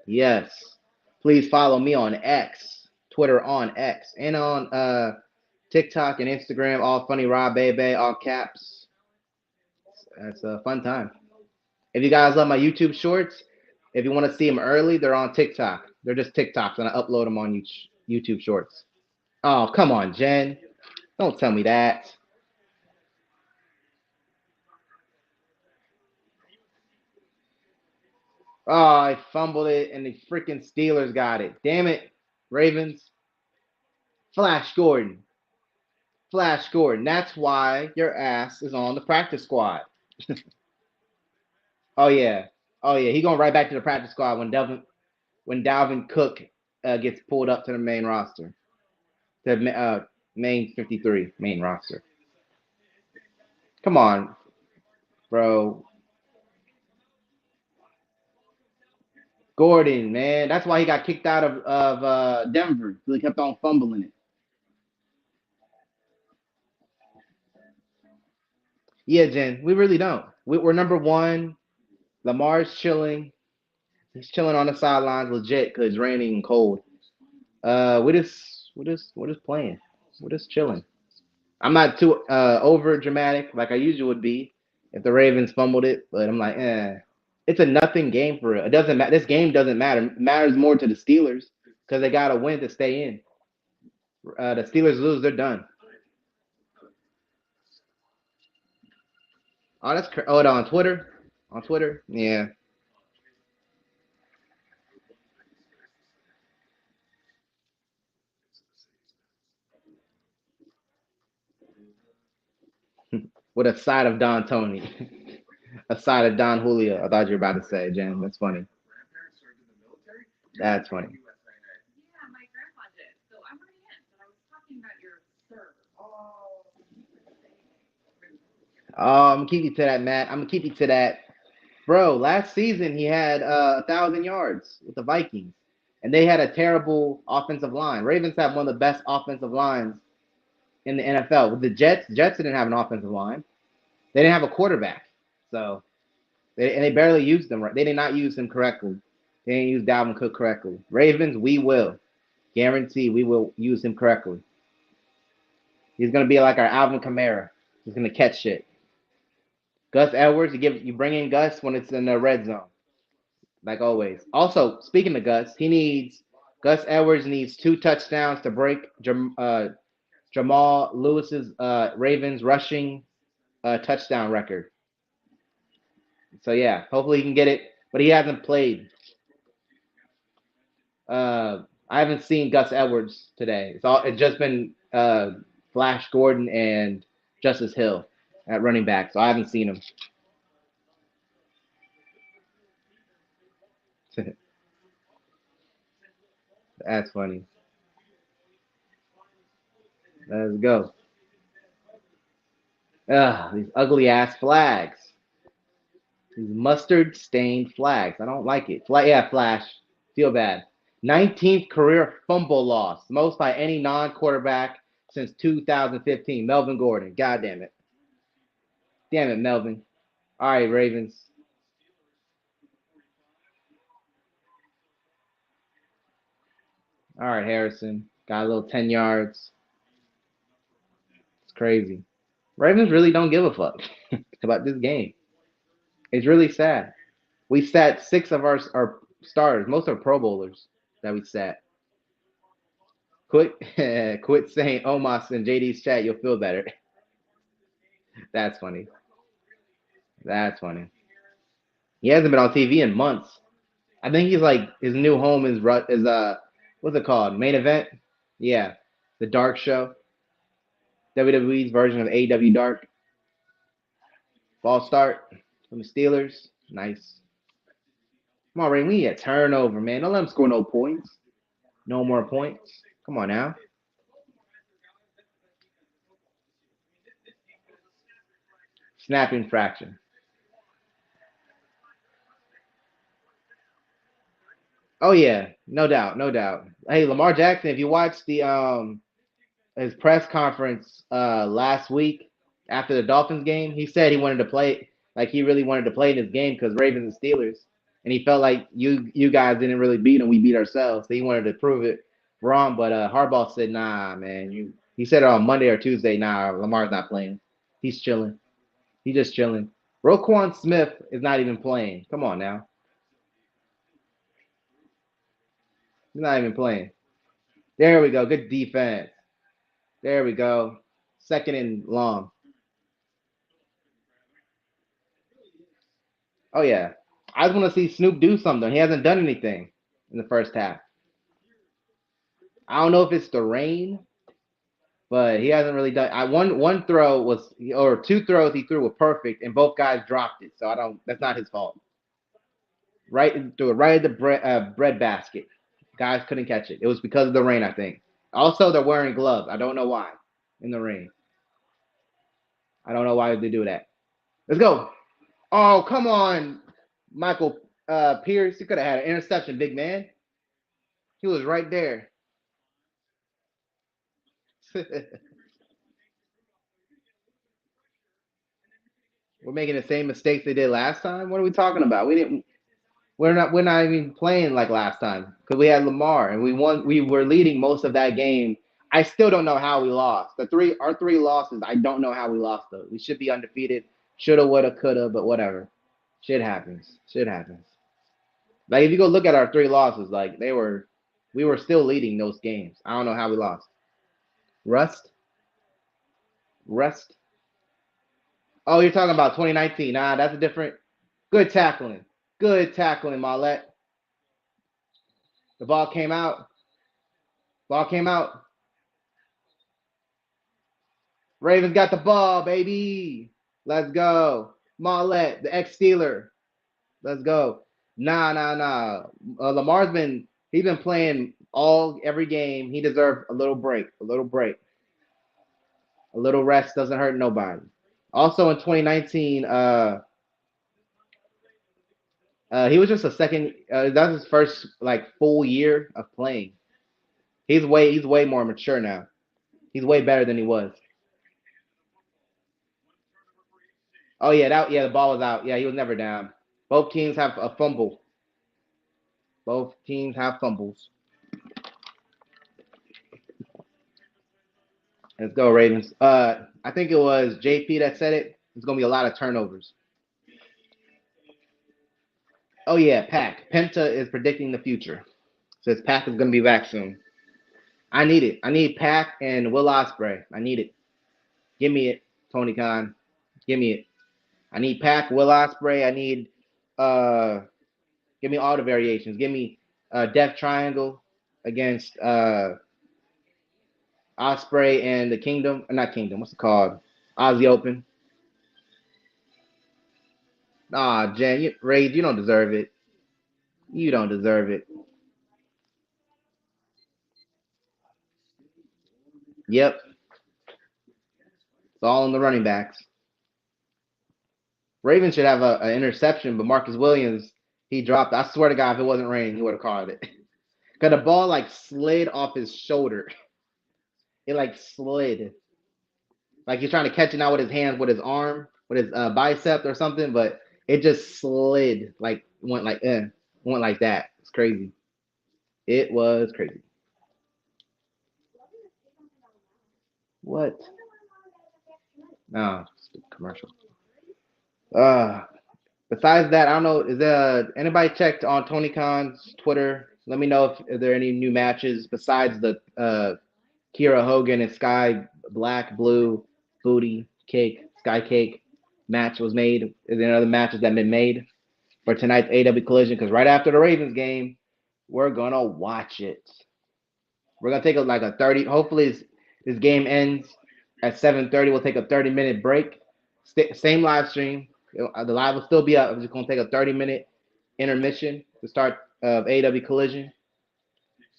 Yes. Please follow me on X, Twitter on X, and on TikTok and Instagram, all funny Rob Baby, all caps. That's a fun time. If you guys love my YouTube shorts, if you want to see them early, they're on TikTok. They're just TikToks, and I upload them on YouTube shorts. Oh, come on, Jen. Don't tell me that. Oh, I fumbled it, and the freaking Steelers got it. Damn it, Ravens. Flash Gordon. Flash Gordon. That's why your ass is on the practice squad. Oh, yeah. Oh, yeah. He going right back to the practice squad when Dalvin Cook gets pulled up to the main roster. The main 53, main roster. Come on, bro. Gordon, man. That's why he got kicked out of Denver. He kept on fumbling it. Yeah, Jen, we really don't. We're number one. Lamar's chilling. He's chilling on the sidelines, legit, because it's raining and cold. We're just playing. We're just chilling. I'm not too over dramatic like I usually would be if the Ravens fumbled it, but I'm like, it's a nothing game for real. It doesn't matter. This game doesn't matter. It matters more to the Steelers because they got to win to stay in. The Steelers lose, they're done. Oh, that's on Twitter. On Twitter, yeah. With a side of Don Tony, a side of Don Julio. I thought you were about to say, Jen. That's funny. That's funny. I'm gonna keep you to that, Matt. I'm gonna keep you to that, bro. Last season he had 1,000 yards with the Vikings, and they had a terrible offensive line. Ravens have one of the best offensive lines in the NFL. With the Jets didn't have an offensive line. They didn't have a quarterback, so they barely used them right. They did not use him correctly. They didn't use Dalvin Cook correctly. Ravens, we will guarantee we will use him correctly. He's gonna be like our Alvin Kamara. He's gonna catch shit. Gus Edwards, you bring in Gus when it's in the red zone, like always. Also, speaking of Gus Edwards needs 2 touchdowns to break Jamal Lewis's Ravens rushing touchdown record. So yeah, hopefully he can get it, but he hasn't played. I haven't seen Gus Edwards today. It's just been Flash Gordon and Justice Hill at running back, so I haven't seen him. That's funny. Let's go. These ugly ass flags. These mustard stained flags. I don't like it. Flash. Feel bad. 19th career fumble loss, most by any non-quarterback since 2015. Melvin Gordon. God damn it. Damn it, Melvin. All right, Ravens. All right, Harrison. Got a little 10 yards. It's crazy. Ravens really don't give a fuck about this game. It's really sad. We sat 6 of our starters. Most are Pro Bowlers. that we set. Quit saying Omos in JD's chat. You'll feel better. That's funny. That's funny. He hasn't been on TV in months. I think he's like his new home is what's it called? Main Event? Yeah, the Dark Show. WWE's version of AEW Dark. Ball start from the Steelers. Nice. Come on, Ray. We need a turnover, man. Don't let him score no points. No more points. Come on now. Snap infraction. Oh yeah, no doubt, no doubt. Hey, Lamar Jackson, if you watched the his press conference last week after the Dolphins game, he said he wanted to play, like he really wanted to play in this game because Ravens and Steelers, and he felt like you guys didn't really beat him, we beat ourselves. So he wanted to prove it wrong, but Harbaugh said, "Nah, man, He said it on Monday or Tuesday. Nah, Lamar's not playing. He's chilling. He's just chilling. Roquan Smith is not even playing. Come on now, he's not even playing. There we go. Good defense. There we go. Second and long. Oh yeah. I just want to see Snoop do something. He hasn't done anything in the first half. I don't know if it's the rain, but he hasn't really done. One throw was, or two throws he threw were perfect, and both guys dropped it. So I don't. That's not his fault. Threw it right at the bread basket. Guys couldn't catch it. It was because of the rain, I think. Also, they're wearing gloves. I don't know why in the rain. I don't know why they do that. Let's go. Oh, come on, Michael Pierce. He could have had an interception, big man. He was right there. We're making the same mistakes they did last time. What are we talking about? We're not even playing like last time because we had Lamar and we won. We were leading most of that game. I still don't know how we lost. Our three losses. I don't know how we lost those. We should be undefeated. Shoulda, woulda, coulda, but whatever. Shit happens. Shit happens. Like if you go look at our three losses, like we were still leading those games. I don't know how we lost. Rust. Oh, you're talking about 2019. Nah, that's a different. Good tackling. Good tackling, Marlette. The ball came out. Ravens got the ball, baby. Let's go. Marlette, the ex-Steeler. Let's go. Nah. Lamar's he's been playing every game. He deserves a little break. A little rest doesn't hurt nobody. Also in 2019, he was just a second. That's his first like full year of playing. He's way more mature now. He's way better than he was. Oh yeah, the ball was out. Yeah, he was never down. Both teams have a fumble. Both teams have fumbles. Let's go, Ravens. I think it was JP that said it. There's gonna be a lot of turnovers. Oh yeah, Pack. Penta is predicting the future. Says Pack is gonna be back soon. I need it. I need Pack and Will Ospreay. I need it. Give me it, Tony Khan. Give me it. I need Pack, Will Ospreay. I need give me all the variations. Give me Death Triangle against Ospreay and the Kingdom. Not Kingdom. What's it called? Aussie Open. Nah, Jen, Raid, you don't deserve it. You don't deserve it. Yep. It's all in the running backs. Ravens should have an interception, but Marcus Williams, he dropped. I swear to God, if it wasn't raining, he would have caught it. Because the ball like slid off his shoulder. It like slid. Like he's trying to catch it now with his hand, with his arm, with his bicep or something, but it just slid. Like went like that. It's crazy. It was crazy. What? No, commercial. Besides that, I don't know. Is there anybody checked on Tony Khan's Twitter Let me know if there are any new matches besides the Kira Hogan and Sky Black Blue Booty Cake Sky Cake match was made. Is there any other matches that have been made for tonight's AW Collision? Because right after the Ravens game, we're gonna watch it. We're gonna take like a 30. Hopefully, this game ends at 7:30. We'll take a 30-minute break. Same live stream. The live will still be up. I'm just gonna take a 30-minute intermission to start AW Collision,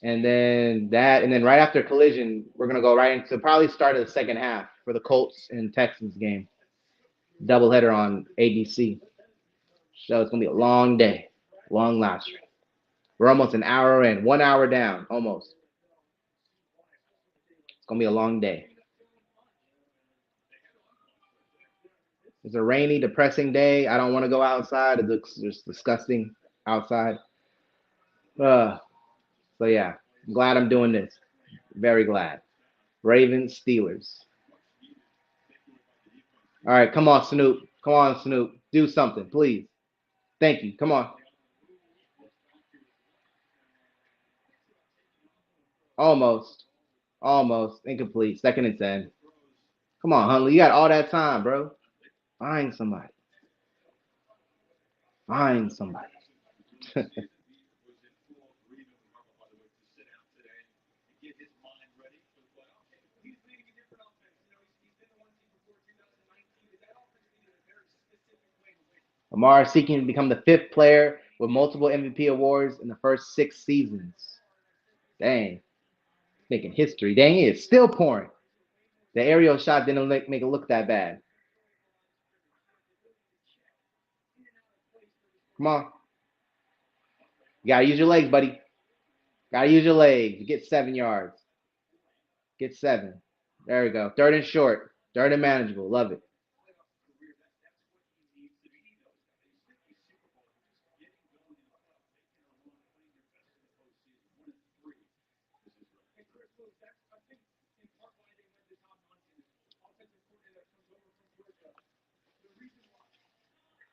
and then right after Collision, we're gonna go right into probably start of the second half for the Colts and Texans game, doubleheader on ABC. So it's gonna be a long day, long live stream. We're almost an hour in, 1 hour down, almost. It's gonna be a long day. It's a rainy, depressing day. I don't want to go outside. It looks just disgusting outside. So yeah, I'm glad I'm doing this. Very glad. Ravens, Steelers. All right, come on, Snoop. Come on, Snoop. Do something, please. Thank you. Come on. Almost. Almost. Incomplete. Second and 10. Come on, Huntley. You got all that time, bro. Find somebody. Find somebody. Lamar seeking to become the 5th player with multiple MVP awards in the first 6 seasons. Dang. Making history. Dang, it is still pouring. The aerial shot didn't make it look that bad. Come on. You gotta use your legs, buddy. Gotta use your legs. Get 7 yards. Get 7. There we go. 3rd and short. 3rd and manageable. Love it.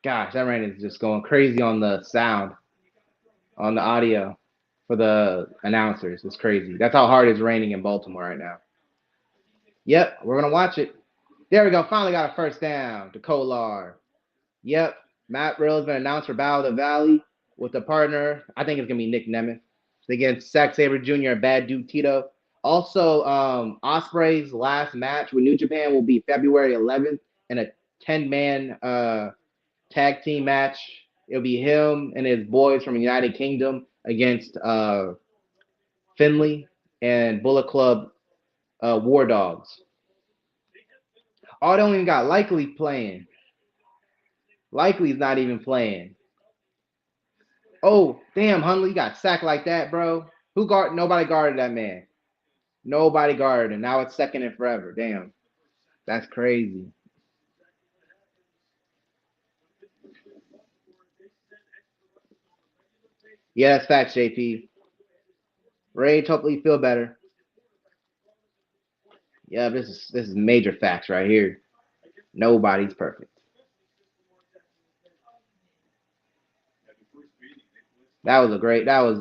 Gosh, that rain is just going crazy on the sound, on the audio for the announcers. It's crazy. That's how hard it's raining in Baltimore right now. Yep, we're going to watch it. There we go. Finally got a first down to Kolar. Yep, Matt Rill's been announced for Battle of the Valley with a partner. I think it's going to be Nick Nemeth against Zack Sabre Jr. and Bad Dude Tito. Also, Ospreay's last match with New Japan will be February 11th in a 10-man tag team match. It'll be him and his boys from the United Kingdom against Finley and Bullet Club War Dogs. Oh, they don't even got Likely playing. Likely's not even playing. Oh, damn, Huntley got sacked like that, bro. Nobody guarded that man. Nobody guarded him. Now it's 2nd and forever. Damn. That's crazy. Yeah, that's facts, JP. Rage, hopefully you feel better. Yeah, this is major facts right here. Nobody's perfect. That was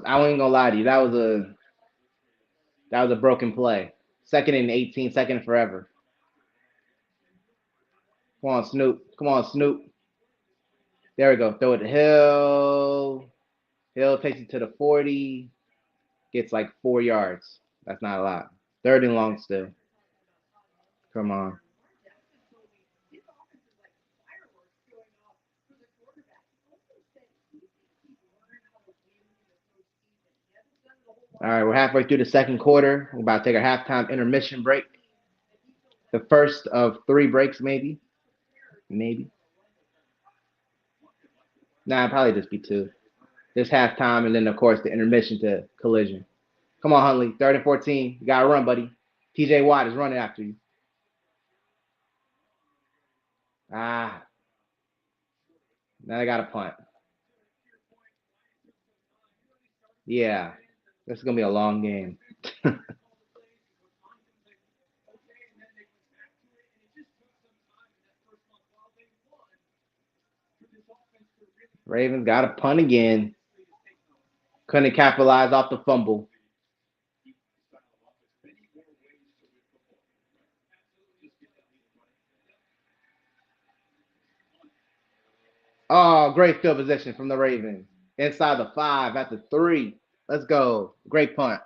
I wasn't gonna lie to you. That was a broken play. 2nd and 18, 2nd and forever. Come on, Snoop. Come on, Snoop. There we go. Throw it to Hill. Hill takes it to the 40. Gets like 4 yards. That's not a lot. 3rd and long still. Come on. All right, we're halfway through the 2nd quarter. We're about to take a halftime intermission break. The first of 3 breaks, maybe. Nah, probably just be 2. This halftime, and then of course the intermission to Collision. Come on, Huntley. 3rd and 14. You gotta run, buddy. TJ Watt is running after you. Now I got a punt. Yeah, this is gonna be a long game. Ravens got a punt again. Couldn't capitalize off the fumble. Oh, great field position from the Ravens. Inside the 5 at the 3. Let's go. Great punt.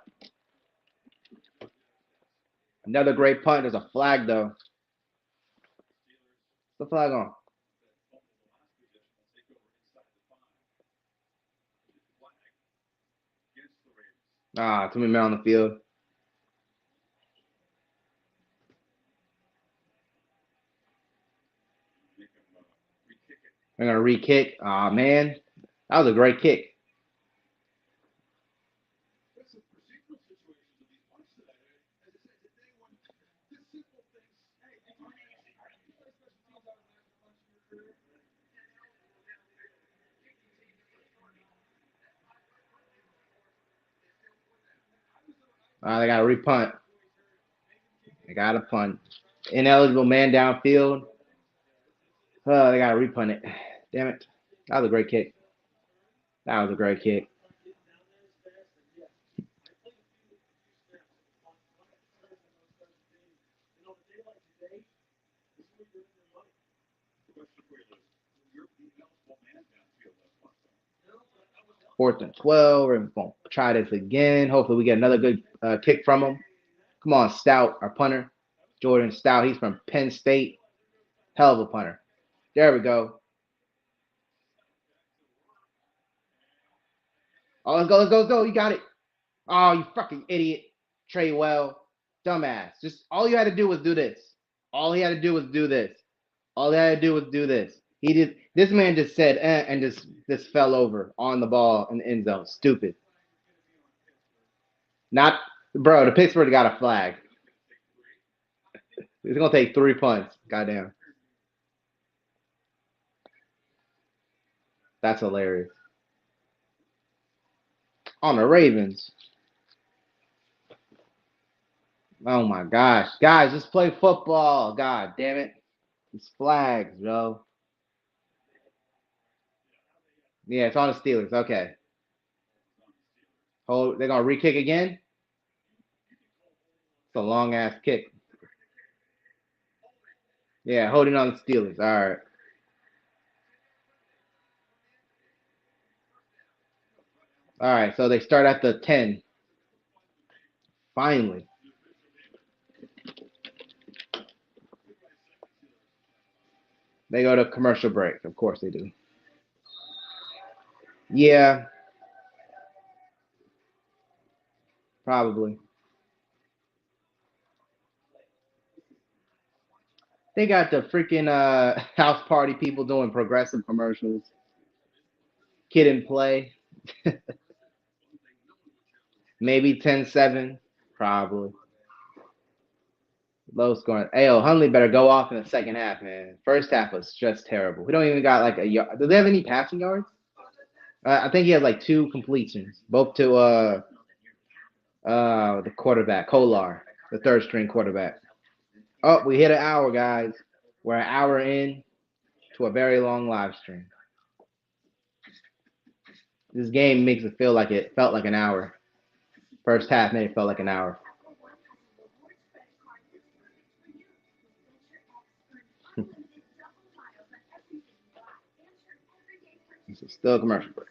Another great punt. There's a flag, though. What's the flag on? Too many men on the field. They're going to re-kick. Man. That was a great kick. They got to re-punt. They got to punt. Ineligible man downfield. They got to re-punt it. Damn it. That was a great kick. That was a great kick. Fourth and 12. We're going to try this again. Hopefully we get another good kick from him. Come on, Stout, our punter. Jordan Stout. He's from Penn State. Hell of a punter. There we go. Oh, let's go, let's go, let's go. You got it. Oh, you fucking idiot. Trey Well. Dumbass. Just all you had to do was do this. All he had to do was do this. All he had to do was do this. He did. This man just said and just fell over on the ball in the end zone. Stupid. Not, bro. The Pittsburgh got a flag. He's gonna take 3 punts. Goddamn. That's hilarious. On the Ravens. Oh my gosh, guys, just play football. God damn it. These flags, bro. Yeah, it's on the Steelers. Okay. Hold. They're gonna re-kick again. It's a long ass kick. Yeah, holding on the Steelers. All right. All right. So they start at the 10. Finally. They go to commercial break. Of course they do. Yeah. Probably. They got the freaking house party people doing progressive commercials. Kid and play. Maybe 10-7. Probably. Low scoring. Ayo, Hundley better go off in the second half, man. First half was just terrible. We don't even got like a yard. Do they have any passing yards? I think he has like 2 completions, both to the quarterback, Kolar, the third string quarterback. Oh, we hit an hour, guys. We're an hour in to a very long live stream. This game makes it feel like it felt like an hour. First half made it felt like an hour. This is still a commercial break.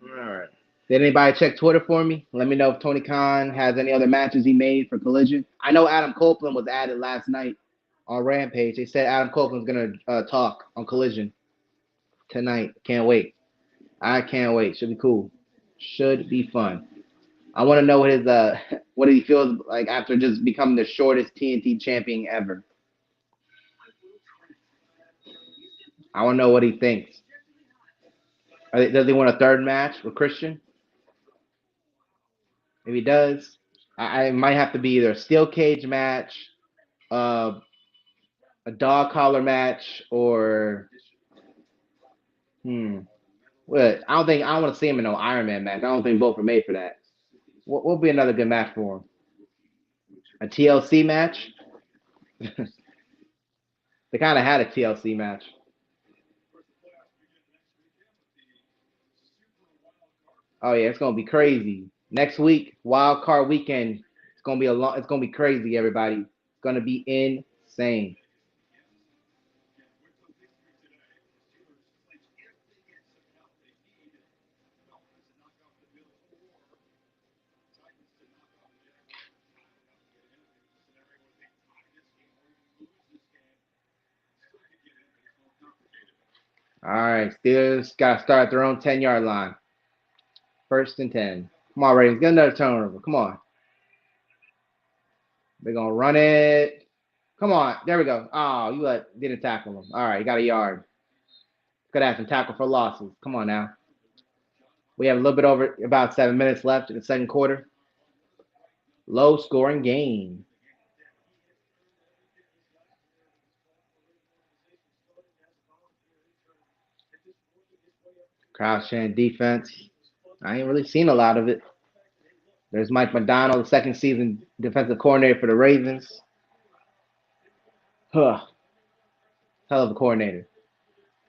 All right. Did anybody check Twitter for me? Let me know if Tony Khan has any other matches he made for Collision. I know Adam Copeland was added last night on Rampage. They said Adam Copeland's going to talk on Collision tonight. Can't wait. I can't wait. Should be cool. Should be fun. I want to know what his what he feels like after just becoming the shortest TNT champion ever. I want to know what he thinks. Does he want a third match with Christian? If he does, I might have to be either a steel cage match, a dog collar match, or what? I don't want to see him in no Iron Man match. I don't think both are made for that. What will be another good match for him? A TLC match? They kind of had a TLC match. Oh yeah, it's gonna be crazy. Next week, wild card weekend. It's gonna be It's gonna be crazy, everybody. It's gonna be insane. All right, Steelers gotta start at their own 10-yard line. 1st and 10. Come on, Ravens, get another turnover. Come on. They're gonna run it. Come on, there we go. Oh, you didn't tackle him. All right, you got a yard. Could have some tackle for losses. Come on now. We have a little bit over about 7 minutes left in the second quarter. Low scoring game. Crouch and defense. I ain't really seen a lot of it. There's Mike McDonald, the second season defensive coordinator for the Ravens. Huh. Hell of a coordinator.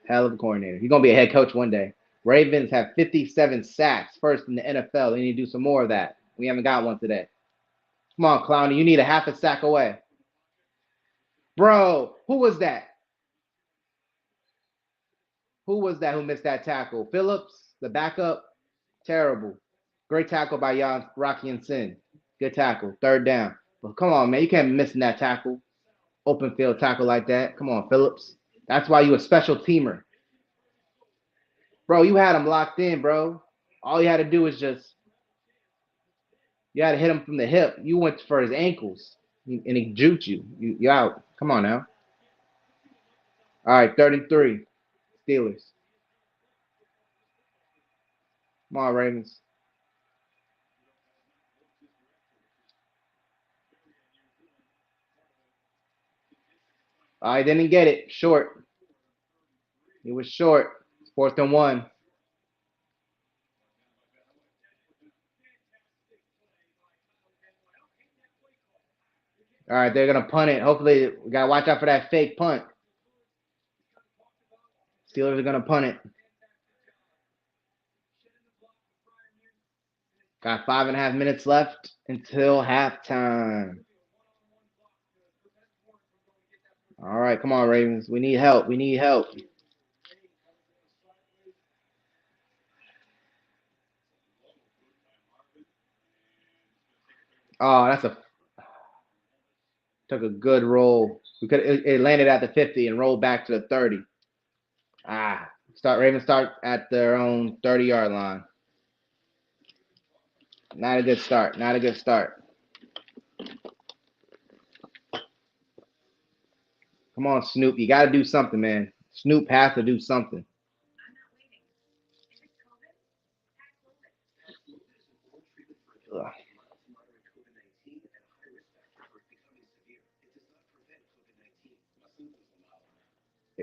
Hell of a coordinator. He's going to be a head coach one day. Ravens have 57 sacks, first in the NFL. They need to do some more of that. We haven't got one today. Come on, Clowney. You need a half a sack away. Bro, who was that? Who was that who missed that tackle? Phillips, the backup? Terrible. Great tackle by Jan Rocky and Sin. Good tackle. 3rd down. But come on, man. You can't be missing that tackle. Open field tackle like that. Come on, Phillips. That's why you a special teamer. Bro, you had him locked in, bro. All you had to do was you had to hit him from the hip. You went for his ankles, and he juked you. You out. Come on now. All right, 33. Steelers. Come on, Ravens. I didn't get it. Short. He was short. 4th and 1. All right, they're going to punt it. Hopefully, we got to watch out for that fake punt. Steelers are going to punt it. Got 5.5 minutes left until halftime. All right, come on, Ravens. We need help. We need help. Oh, took a good roll. It landed at the 50 and rolled back to the 30. Ravens start at their own 30-yard line. Not a good start. Not a good start. Come on, Snoop. You got to do something, man. Snoop has to do something. Ugh.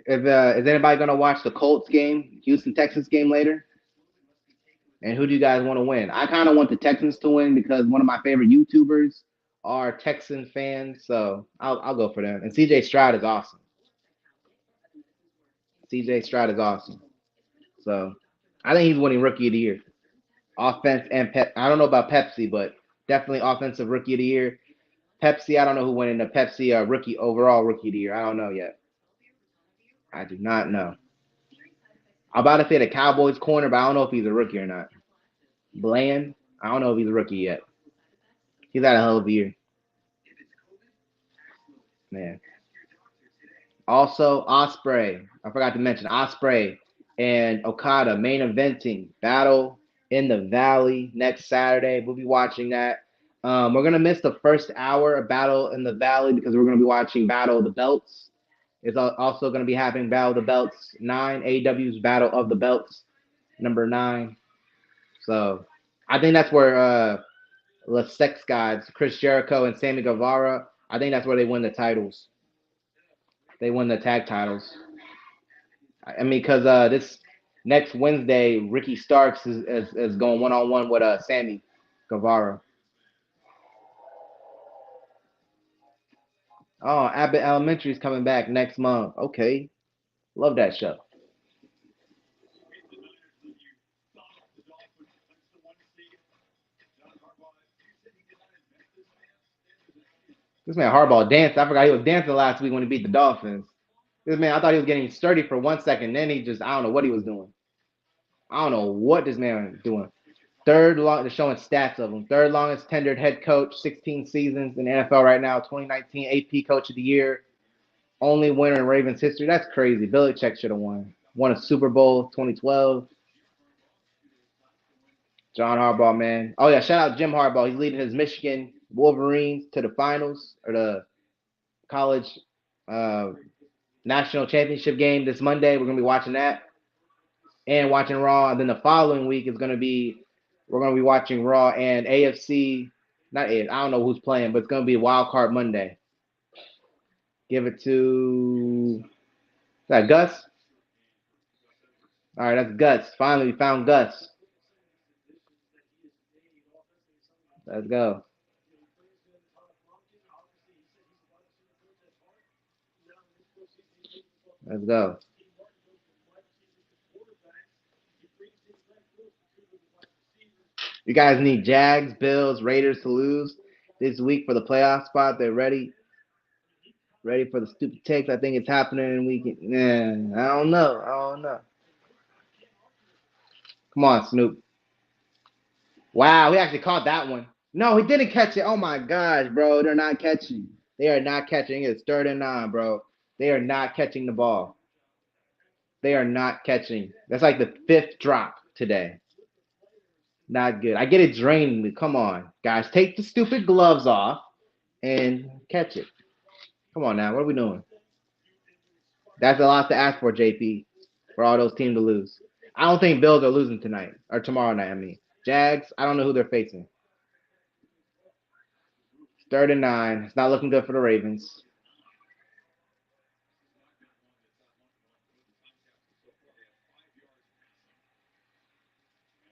Is anybody going to watch the Colts game, Houston Texans game later? And who do you guys want to win? I kind of want the Texans to win because one of my favorite YouTubers are Texan fans, so I'll go for them. And CJ Stroud is awesome. CJ Stroud is awesome. So I think he's winning Rookie of the Year. Offense and I don't know about Pepsi, but definitely offensive Rookie of the Year. Pepsi, I don't know who won in the Pepsi overall Rookie of the Year. I don't know yet. I do not know. I'm about to say the Cowboys corner, but I don't know if he's a rookie or not. Bland, I don't know if he's a rookie yet. He's had a hell of a year. Man. Also, Osprey. I forgot to mention Osprey and Okada main eventing Battle in the Valley next Saturday. We'll be watching that. We're gonna miss the first hour of Battle in the Valley because we're gonna be watching Battle of the Belts. It's also gonna be happening Battle of the Belts 9, AEW's Battle of the Belts number 9. So I think that's where the Sex Gods, Chris Jericho and Sammy Guevara, I think that's where they win the titles. They win the tag titles. I mean, because this next Wednesday, Ricky Starks is going one-on-one with Sammy Guevara. Oh, Abbott Elementary is coming back next month. Okay. Love that show. This man Harbaugh danced. I forgot he was dancing last week when he beat the Dolphins. This man, I thought he was getting sturdy for 1 second. Then he just, I don't know what he was doing. I don't know what this man was doing. They're showing stats of him. Third longest tenured head coach, 16 seasons in the NFL right now. 2019 AP Coach of the Year. Only winner in Ravens history. That's crazy. Belichick should have won. Won a Super Bowl 2012. John Harbaugh, man. Oh, yeah, shout out Jim Harbaugh. He's leading his Michigan Wolverines to the finals, or the college national championship game this Monday. We're going to be watching that and watching Raw. And then the following week is going to be, we're going to be watching Raw and AFC. Not AFC, I don't know who's playing, but it's going to be Wild Card Monday. Give it to, is that Gus? All right, that's Gus. Finally, we found Gus. Let's go. Let's go. You guys need Jags, Bills, Raiders to lose this week for the playoff spot. They're ready. Ready for the stupid takes. I think it's happening in week. Nah, I don't know. Come on, Snoop. Wow, he actually caught that one. No, he didn't catch it. Oh my gosh, bro. They're not catching. They are not catching. It's 3rd and 9, bro. They are not catching the ball. They are not catching. That's like the 5th drop today. Not good. I get it draining me. Come on, guys. Take the stupid gloves off and catch it. Come on now. What are we doing? That's a lot to ask for, JP, for all those teams to lose. I don't think Bills are losing tonight or tomorrow night. I mean, Jags, I don't know who they're facing. 3rd and 9. It's not looking good for the Ravens.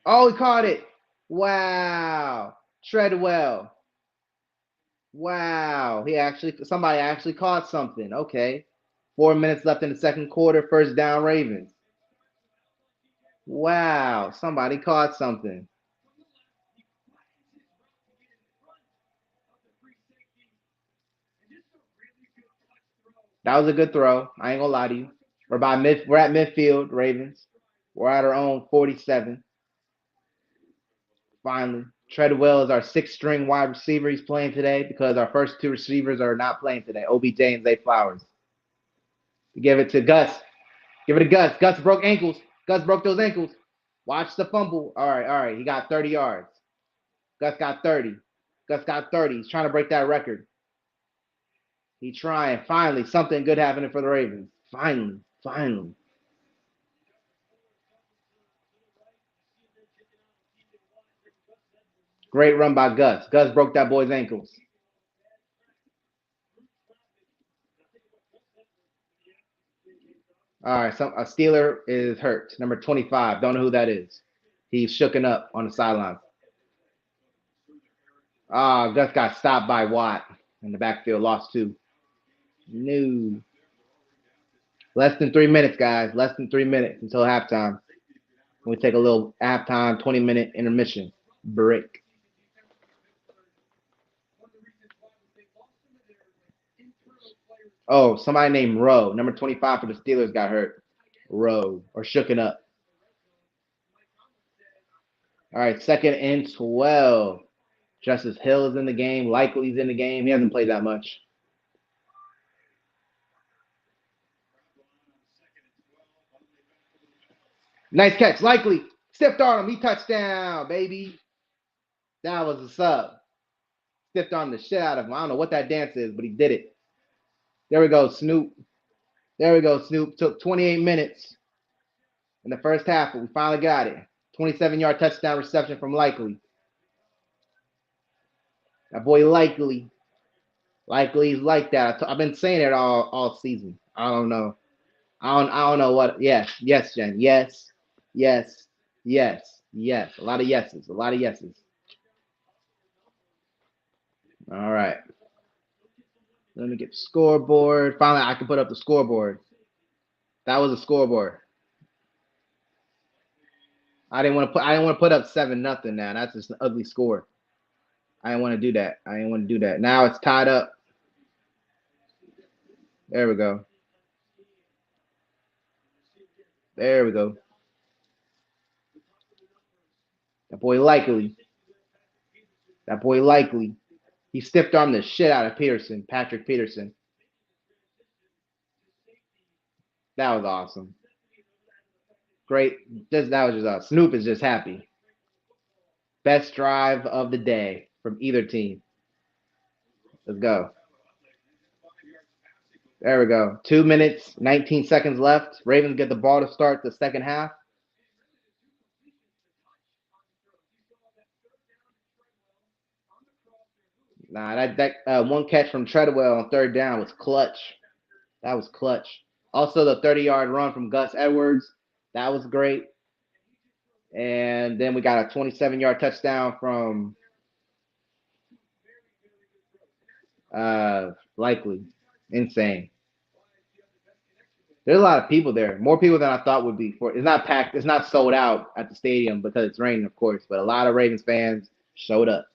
Oh, he caught it. Wow. Treadwell. Wow. Somebody actually caught something. Okay. 4 minutes left in the second quarter. First down, Ravens. Wow. Somebody caught something. That was a good throw. I ain't gonna lie to you. We're at midfield, Ravens. We're at our own 47. Finally. Treadwell is our 6th-string wide receiver. He's playing today because our first 2 receivers are not playing today. OBJ and Zay Flowers. Give it to Gus. Give it to Gus. Gus broke ankles. Gus broke those ankles. Watch the fumble. All right. He got 30 yards. Gus got 30. He's trying to break that record. He's trying. Finally, something good happening for the Ravens. Finally. Great run by Gus. Gus broke that boy's ankles. All right, a Steeler is hurt. Number 25. Don't know who that is. He's shooken up on the sideline. Gus got stopped by Watt in the backfield. Lost 2. No. Less than 3 minutes, guys. Less than 3 minutes until halftime. We take a little halftime 20-minute intermission break. Oh, somebody named Rowe. Number 25 for the Steelers got hurt. Rowe, or shooken up. All right, 2nd and 12. Justice Hill is in the game. Likely's in the game. He hasn't played that much. Nice catch. Likely. Stiffed on him. He touchdown, baby. That was a sub. Stiffed on the shit out of him. I don't know what that dance is, but he did it. There we go, Snoop. Took 28 minutes in the first half, but we finally got it. 27-yard touchdown reception from Likely. That boy Likely. Likely's like that. I've been saying it all season. I don't know. I don't know what. Yes, Jen. Yes. A lot of yeses. All right. Let me get the scoreboard. Finally, I can put up the scoreboard. That was a scoreboard. I didn't want to put up 7-0 now. That's just an ugly score. I didn't want to do that. Now it's tied up There we go. There we go. That boy likely. That boy likely. He stiffed armed the shit out of Peterson, Patrick Peterson. That was awesome. Great. That was just Snoop is just happy. Best drive of the day from either team. Let's go. There we go. 2 minutes, 19 seconds left. Ravens get the ball to start the second half. Nah, that one catch from Treadwell on third down was clutch. That was clutch. Also, the 30-yard run from Gus Edwards. That was great. And then we got a 27-yard touchdown from Likely. Insane. There's a lot of people there. More people than I thought would be. It's not packed. It's not sold out at the stadium because it's raining, of course. But a lot of Ravens fans showed up.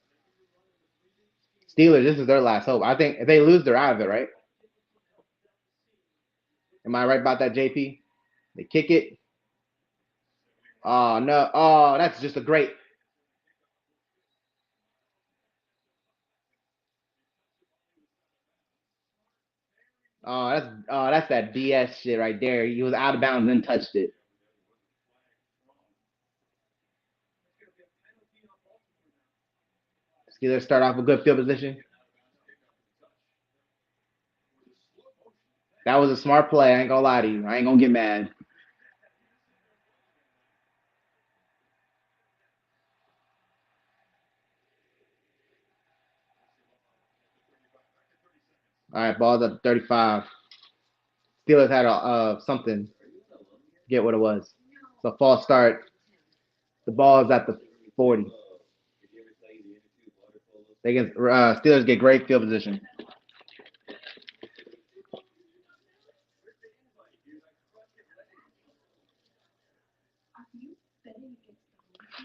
Steelers, this is their last hope. I think if they lose, they're out of it, right? Am I right about that, JP? They kick it. Oh, no. Oh, that's just a great. That's that BS shit right there. He was out of bounds and touched it. Steelers start off a good field position. That was a smart play. I ain't gonna lie to you. I ain't gonna get mad. All right, ball's up 35. Steelers had a something. Get what it was. So false start. The ball is at the 40. They get Steelers get great field position.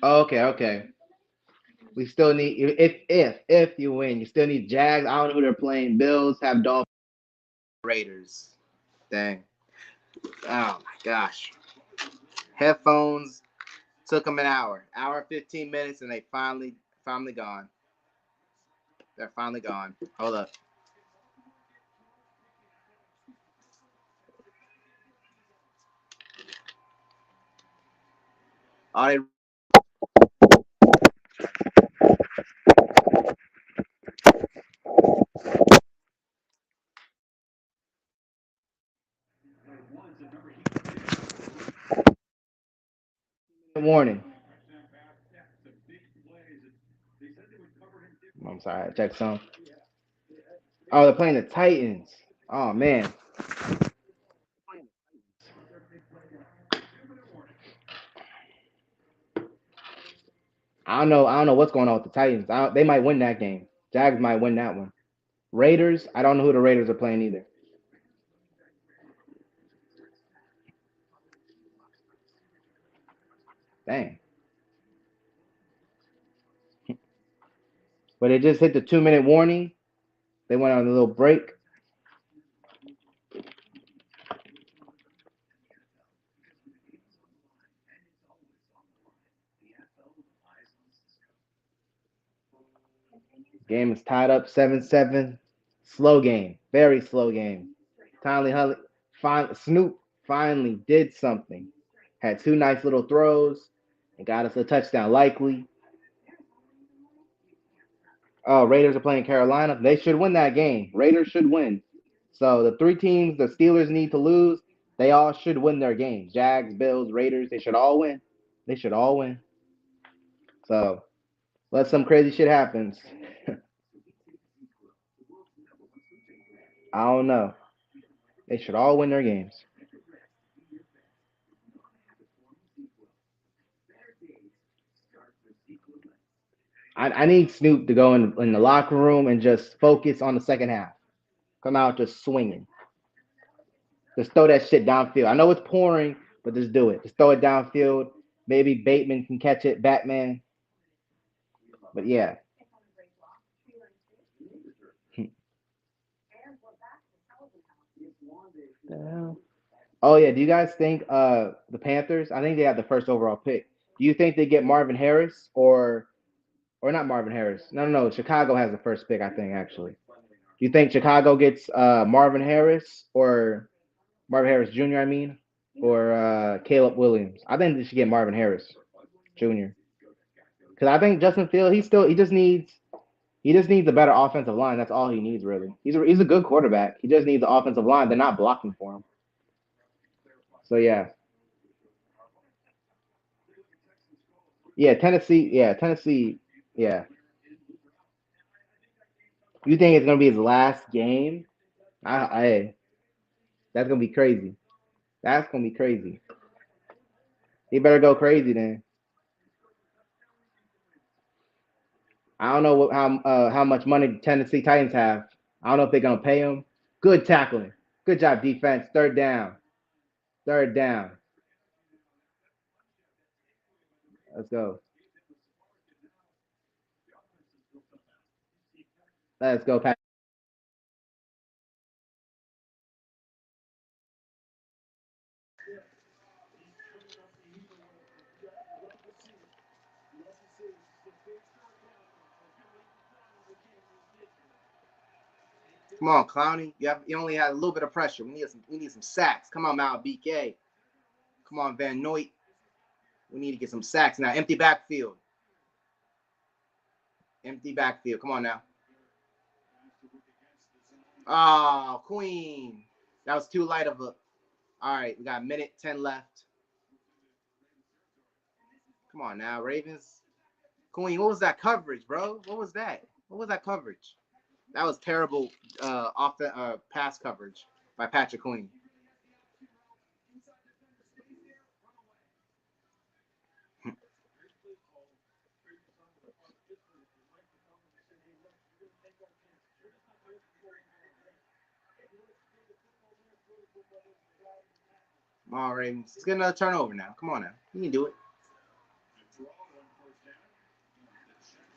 Okay. We still need if you win, you still need Jags. I don't know who they're playing. Bills have Dolphins, Raiders. Dang. Oh my gosh. Headphones took them an hour, 15 minutes, and they finally gone. They're finally gone. Hold up. All they warning. I'm sorry, I checked some. Oh, they're playing the Titans. Oh man. I don't know what's going on with the Titans. They might win that game. Jags might win that one. Raiders, I don't know who the Raiders are playing either. Dang. But it just hit the 2-minute warning. They went on a little break. Game is tied up 7-7. Slow game. Very slow game. Snoop finally did something. Had two nice little throws and got us a touchdown. Likely. Oh, Raiders are playing Carolina. They should win that game. Raiders should win. So the three teams the Steelers need to lose, they all should win their games. Jags, Bills, Raiders, they should all win. They should all win. So unless some crazy shit happens, I don't know. They should all win their games. I need Snoop to go in the locker room and just focus on the second half. Come out just swinging. Just throw that shit downfield. I know it's pouring, but just do it. Just throw it downfield. Maybe Bateman can catch it, Batman. But yeah. The hell? Oh yeah, do you guys think the Panthers? I think they have the first overall pick. Do you think they get Marvin Harris or not Marvin Harris? No. Chicago has the first pick, I think actually. Do you think Chicago gets Marvin Harris or Marvin Harris Jr. I mean, or Caleb Williams? I think they should get Marvin Harris Jr. Because I think Justin Fields he just needs a better offensive line. That's all he needs really. He's a good quarterback. He just needs the offensive line. They're not blocking for him. So yeah. Yeah, Tennessee. Yeah, Tennessee. Yeah. You think it's gonna be his last game? I that's gonna be crazy. That's gonna be crazy. He better go crazy then. I don't know how much money the Tennessee Titans have. I don't know if they're gonna pay him. Good tackling. Good job, defense. Third down. Third down. Let's go. Let's go, Pat. Come on, Clowney. You only had a little bit of pressure. We need some sacks. Come on, Mal BK. Come on, Van Noy. We need to get some sacks now. Empty backfield. Empty backfield. Come on now. Oh, Queen. That was too light of a. All right, we got a minute 10 left. Come on now, Ravens. Queen, what was that coverage, bro? What was that? What was that coverage? That was terrible pass coverage by Patrick Queen. Come on, Ravens. Let's get another turnover now. Come on now. You can do it.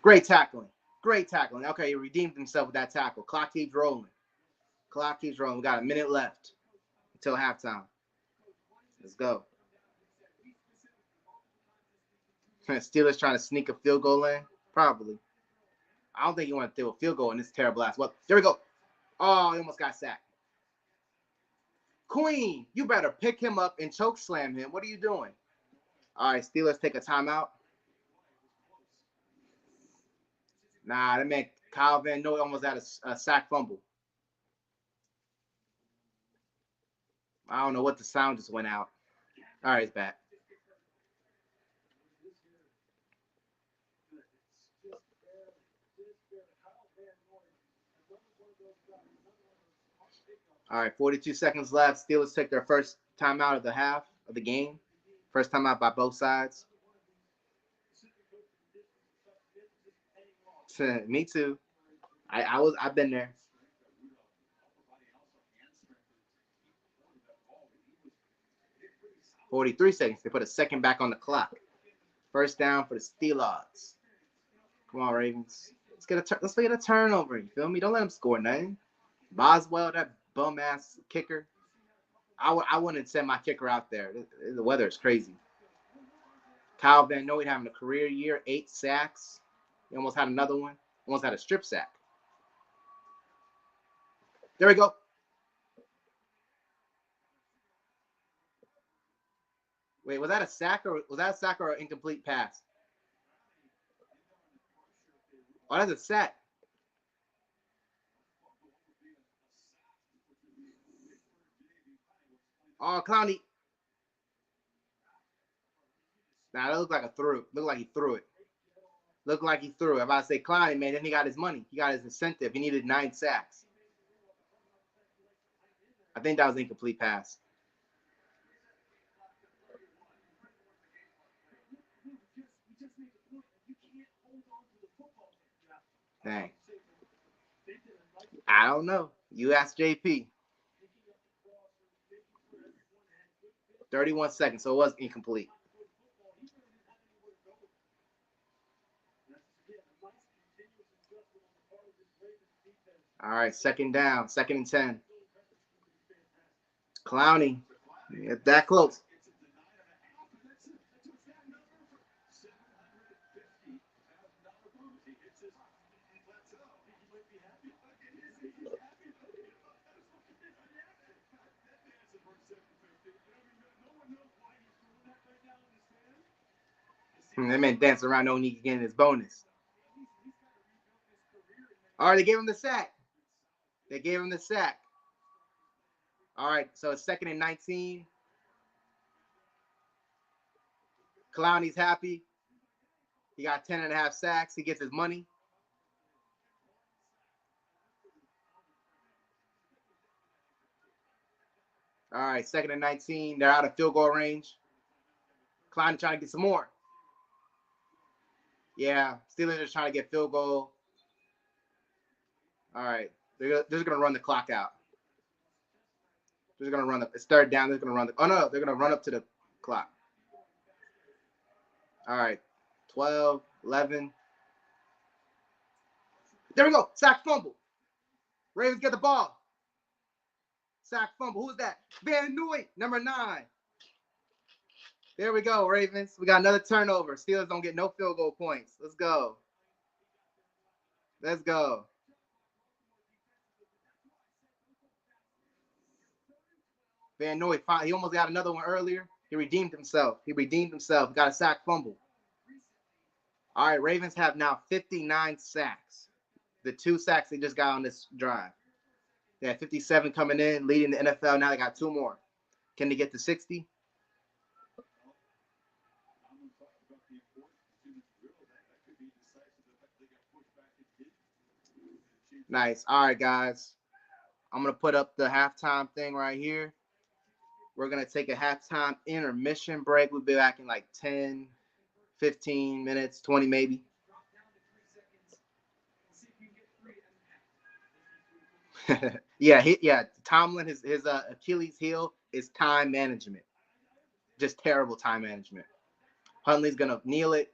Great tackling. Great tackling. Okay, he redeemed himself with that tackle. Clock keeps rolling. Clock keeps rolling. We got a minute left until halftime. Let's go. Steelers trying to sneak a field goal in? Probably. I don't think you want to throw a field goal in this terrible ass. Well, there we go. Oh, he almost got sacked. Queen, you better pick him up and choke slam him. What are you doing? All right, Steelers take a timeout. Nah, that man Kyle Van Noy almost had a sack fumble. I don't know what the sound just went out. All right, it's back. All right, 42 seconds left. Steelers take their first timeout of the half of the game. First timeout by both sides. Me too. I've been there. 43 seconds. They put a second back on the clock. First down for the Steelers. Come on, Ravens. Let's get a turnover. You feel me? Don't let them score nothing. Boswell, that bum ass kicker. I wouldn't send my kicker out there. The weather is crazy. Kyle Van Noy having a career year, 8 sacks. He almost had another one. Almost had a strip sack. There we go. Wait, was that a sack or an incomplete pass? Oh, that's a sack. Oh, Clowney. Nah, that looked like a throw. Looked like he threw it. Looked like he threw it. I'm about to say Clowney, man. Then he got his money. He got his incentive. He needed 9 sacks. I think that was an incomplete pass. Dang. I don't know. You ask JP. 31 seconds, so it was incomplete. All right, second down, second and 10. Clowney. It's that close. That man dancing around knowing he can get his bonus. All right, they gave him the sack. They gave him the sack. All right, so it's 2nd and 19. Clowney's happy. He got 10.5 sacks. He gets his money. All right, 2nd and 19. They're out of field goal range. Clowney trying to get some more. Yeah, Steelers are trying to get field goal. All right, they're just going to run the clock out. They're going to run it's 3rd down. They're going to run oh, no, they're going to run up to the clock. All right, 12, 11. There we go. Sack fumble. Ravens get the ball. Sack fumble. Who's that? Van Noy, number 9. There we go, Ravens. We got another turnover. Steelers don't get no field goal points. Let's go. Let's go. Van Noy, he almost got another one earlier. He redeemed himself. Got a sack fumble. All right, Ravens have now 59 sacks. The 2 sacks they just got on this drive. They had 57 coming in, leading the NFL. Now they got 2 more. Can they get to 60? Nice. All right, guys. I'm going to put up the halftime thing right here. We're going to take a halftime intermission break. We'll be back in like 10, 15 minutes, 20 maybe. yeah. Tomlin, his Achilles heel is time management. Just terrible time management. Huntley's going to kneel it.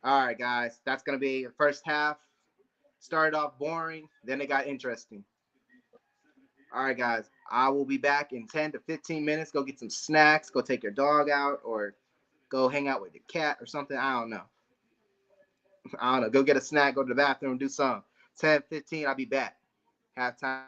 All right, guys. That's going to be the first half. Started off boring. Then it got interesting. All right, guys. I will be back in 10 to 15 minutes. Go get some snacks. Go take your dog out or go hang out with your cat or something. I don't know. Go get a snack. Go to the bathroom. Do something. 10, 15. I'll be back. Halftime.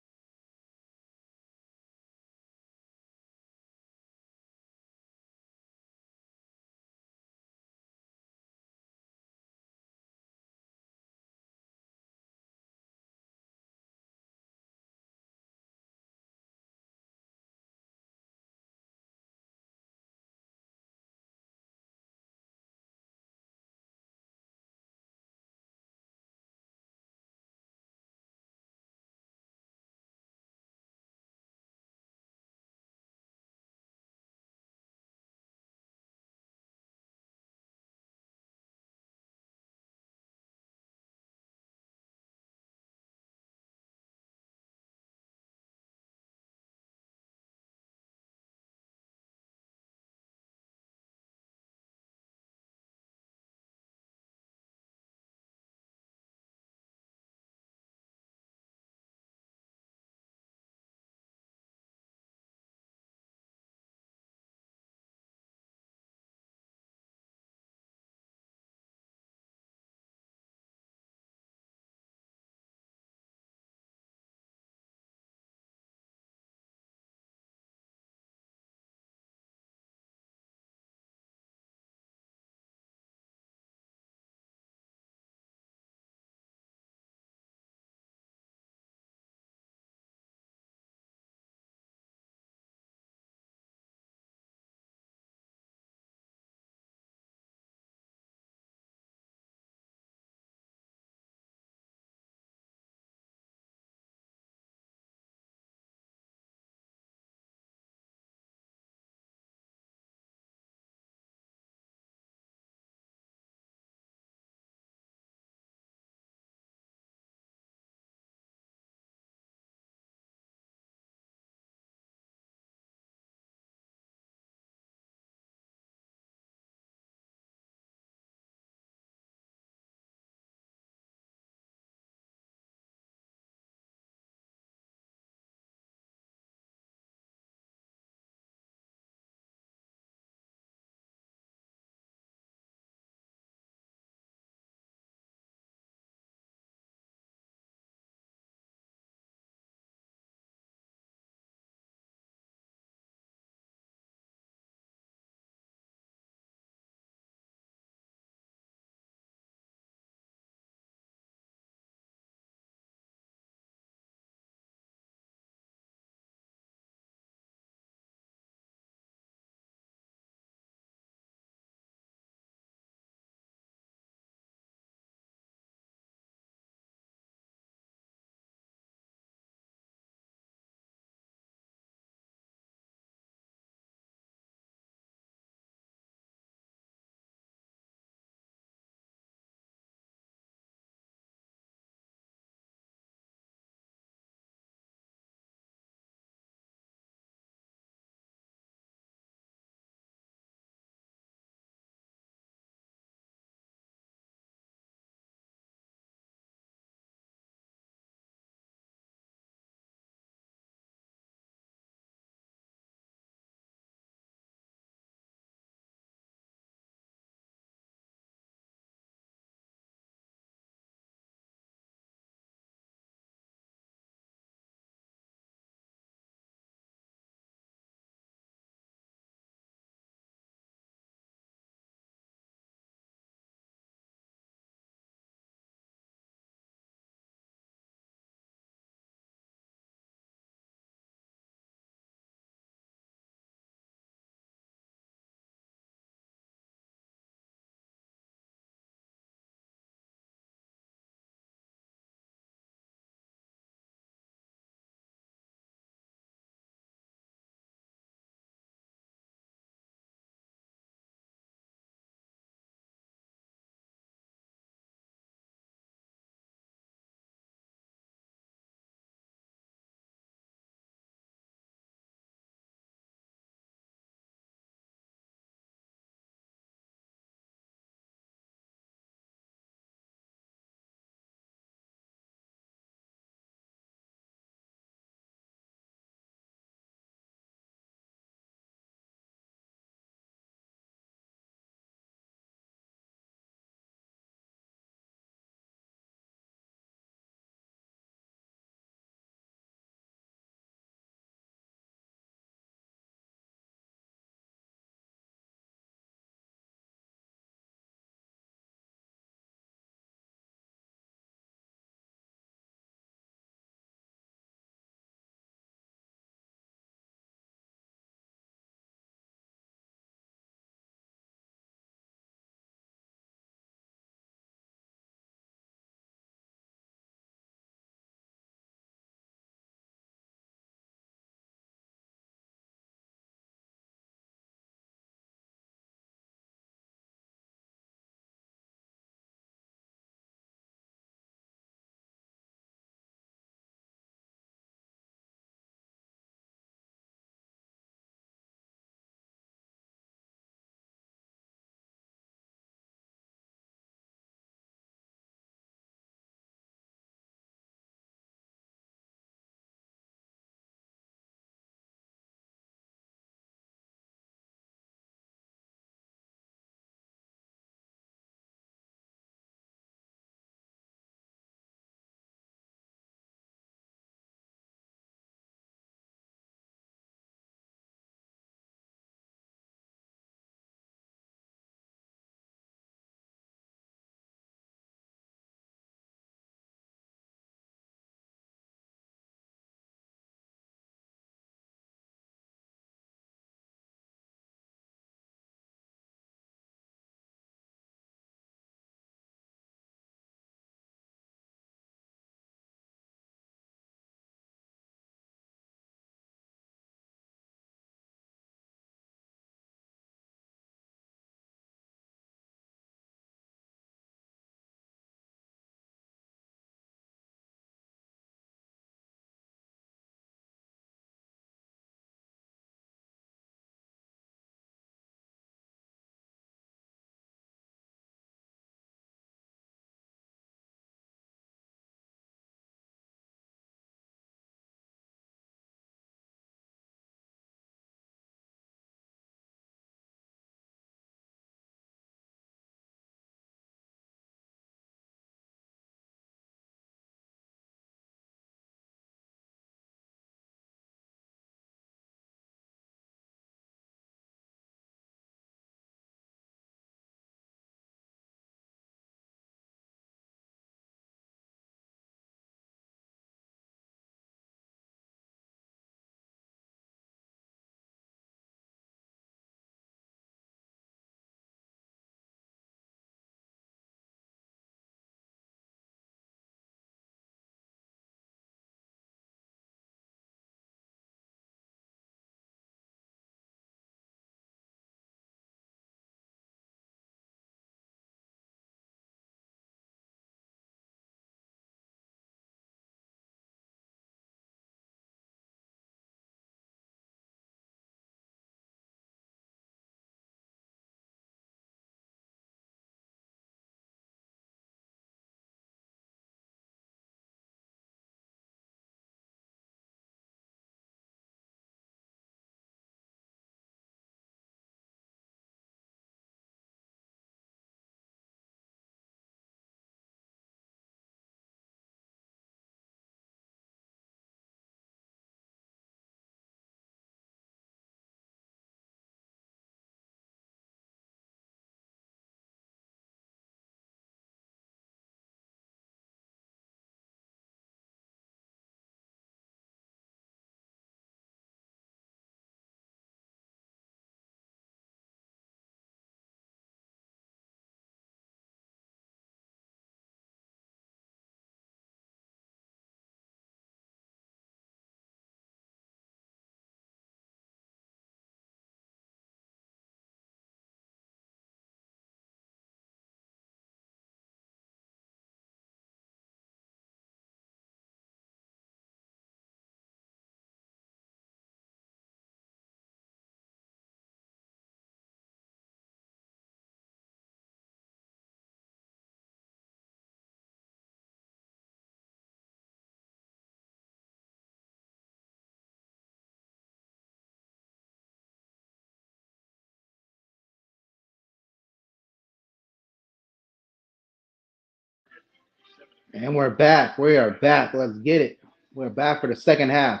And we're back. We are back. Let's get it. We're back for the second half.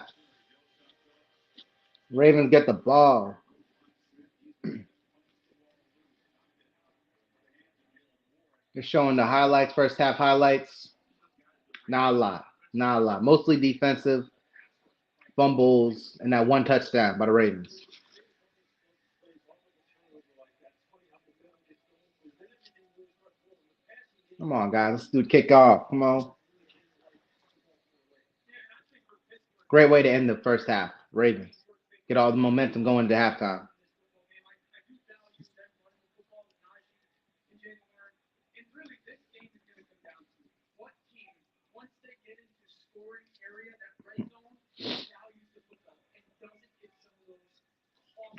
Ravens get the ball. They're showing the highlights, first half highlights. Not a lot. Not a lot. Mostly defensive, fumbles, and that one touchdown by the Ravens. Come on, guys. Let's do kickoff. Come on. Great way to end the first half. Ravens. Get all the momentum going to halftime.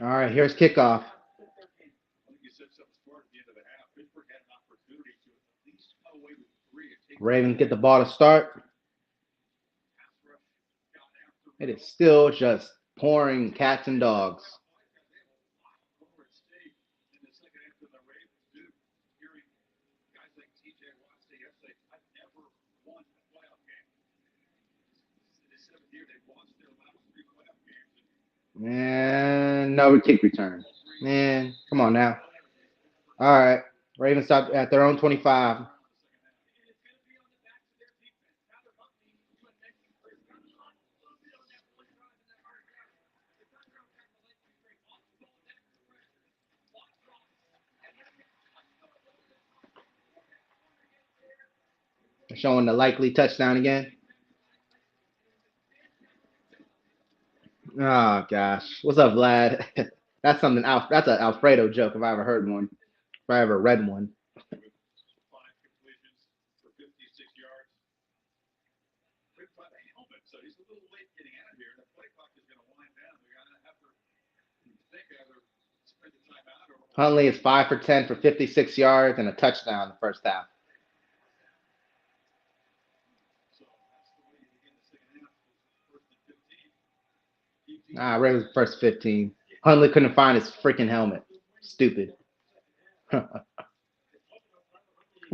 All right, here's kickoff. Ravens get the ball to start. It is still just pouring cats and dogs. And no kick return. Man, come on now. All right. Ravens stop at their own 25. Showing the likely touchdown again. Oh gosh. What's up, Vlad? That's something that's an Alfredo joke if I ever heard one. If I ever read one. Huntley is 5 for 10 for 56 yards and a touchdown in the first half. Ravens first 15. Huntley couldn't find his freaking helmet. Stupid. Come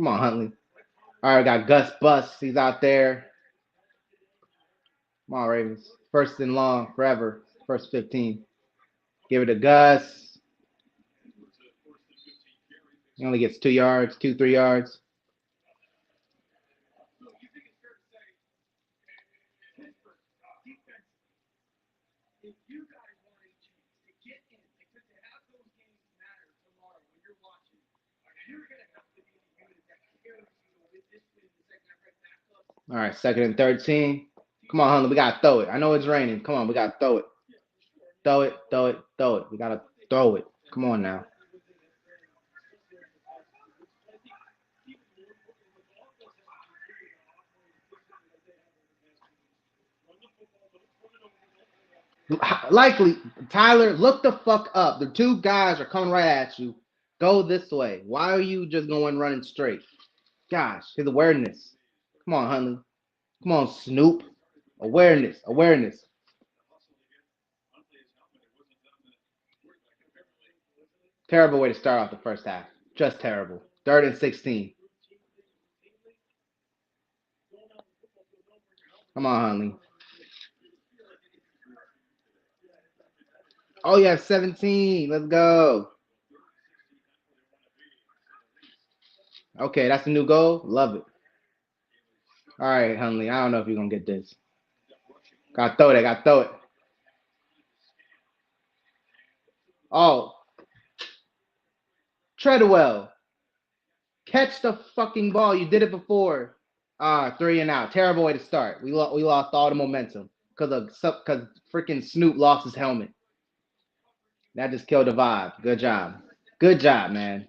on, Huntley. All right, we got Gus Bus. He's out there. Come on, Ravens. First and long forever. First 15. Give it to Gus. He only gets 2 yards, 3 yards. All right, second and 13. Come on, Huntley. We got to throw it. I know it's raining. Come on, we got to throw it. Throw it, throw it, throw it. We got to throw it. Come on now. Likely, Tyler, look the fuck up. The two guys are coming right at you. Go this way. Why are you just going running straight? Gosh, his awareness. Come on, Huntley. Come on, Snoop. Awareness, awareness. Terrible way to start off the first half. Just terrible. 3rd and 16. Come on, Huntley. Oh, you have 17. Let's go. Okay, that's the new goal. Love it. All right, Huntley. I don't know if you're going to get this. Got to throw it. Got to throw it. Oh. Treadwell. Catch the fucking ball. You did it before. 3 and out. Terrible way to start. We lost all the momentum because freaking Snoop lost his helmet. That just killed the vibe. Good job. Good job, man.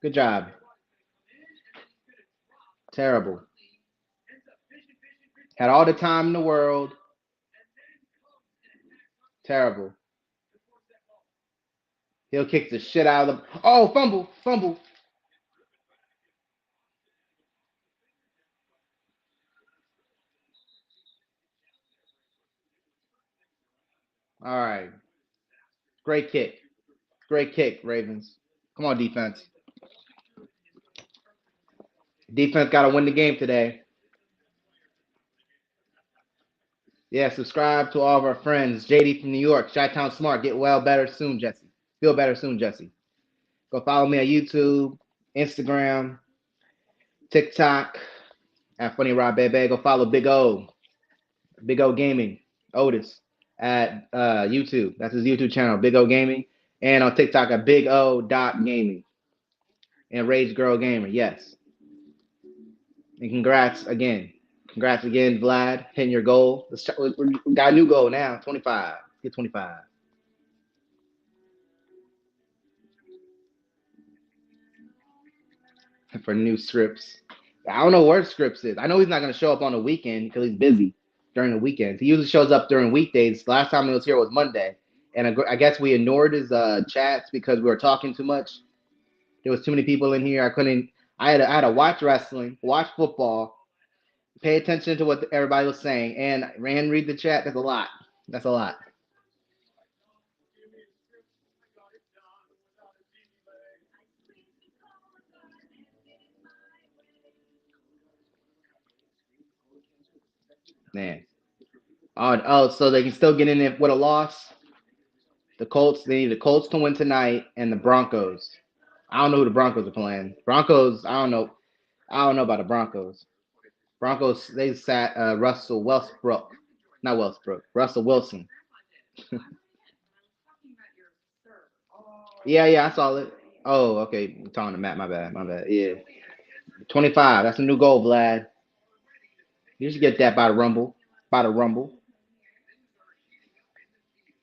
Good job. Terrible. Had all the time in the world. Terrible. He'll kick the shit out of them. Oh, fumble, fumble. All right. Great kick. Great kick, Ravens. Come on, defense. Defense got to win the game today. Yeah, subscribe to all of our friends. JD from New York, Chi-Town Smart. Get well better soon, Jesse. Feel better soon, Jesse. Go follow me on YouTube, Instagram, TikTok at Funny Rob Bebe. Go follow Big O Gaming, Otis at YouTube. That's his YouTube channel, Big O Gaming. And on TikTok at Big O Gaming. And Rage Girl Gamer, yes. And congrats again. Congrats again, Vlad, hitting your goal. We got a new goal now, 25. Get 25. For new scripts. I don't know where Scripps is. I know he's not going to show up on the weekend because he's busy during the weekends. He usually shows up during weekdays. Last time he was here was Monday. And I guess we ignored his chats because we were talking too much. There was too many people in here. I had to watch wrestling, watch football, pay attention to what everybody was saying, and read the chat. That's a lot. That's a lot. Man. Oh, so they can still get in it with a loss. The Colts, they need the Colts to win tonight and the Broncos. I don't know who the Broncos are playing. Broncos, I don't know. I don't know about the Broncos. Broncos, they sat Russell Westbrook. Not Westbrook. Russell Wilson. Yeah, I saw it. Oh, okay. I'm talking to Matt. My bad. Yeah. 25. That's a new goal, Vlad. You should get that by the Rumble. By the Rumble.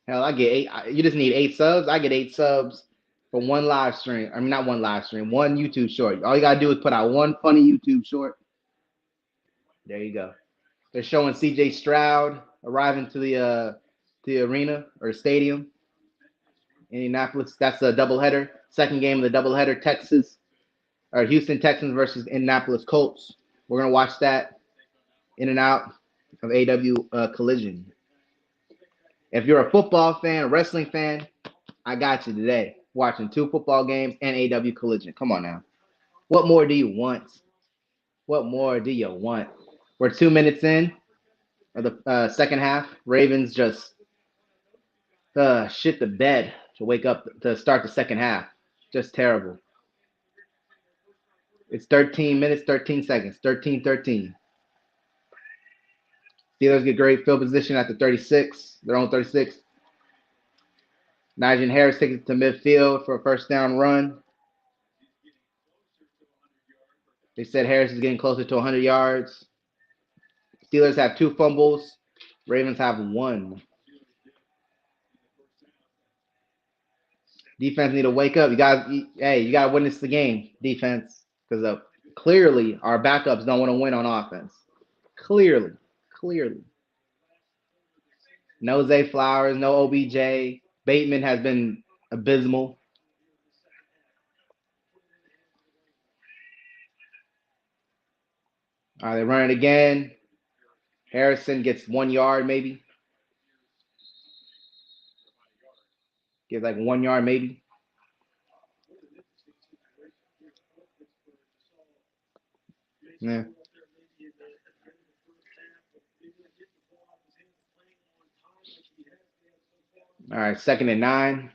Hell, I get 8. You just need 8 subs. I get 8 subs for one live stream. I mean, not one live stream, one YouTube short. All you gotta do is put out one funny YouTube short. There you go. They're showing CJ Stroud arriving to the arena or stadium, Indianapolis. That's a doubleheader. Second game of the doubleheader, Houston Texans versus Indianapolis Colts. We're gonna watch that in and out of AW Collision. If you're a football fan, a wrestling fan, I got you today. Watching 2 football games and AW Collision. Come on now. What more do you want? What more do you want? We're 2 minutes in of the second half. Ravens just shit the bed to wake up to start the second half. Just terrible. It's 13 minutes, 13 seconds. 13-13. Steelers get great field position at the 36. Their own 36. Najee Harris takes it to midfield for a first down run. They said Harris is getting closer to 100 yards. Steelers have 2 fumbles. Ravens have 1. Defense need to wake up. You got to witness the game, defense, because clearly our backups don't want to win on offense. Clearly. No Zay Flowers, no OBJ. Bateman has been abysmal. All right, they run it again. Harrison gets 1 yard, maybe. Gets like 1 yard, maybe. Yeah. All right, 2nd and 9.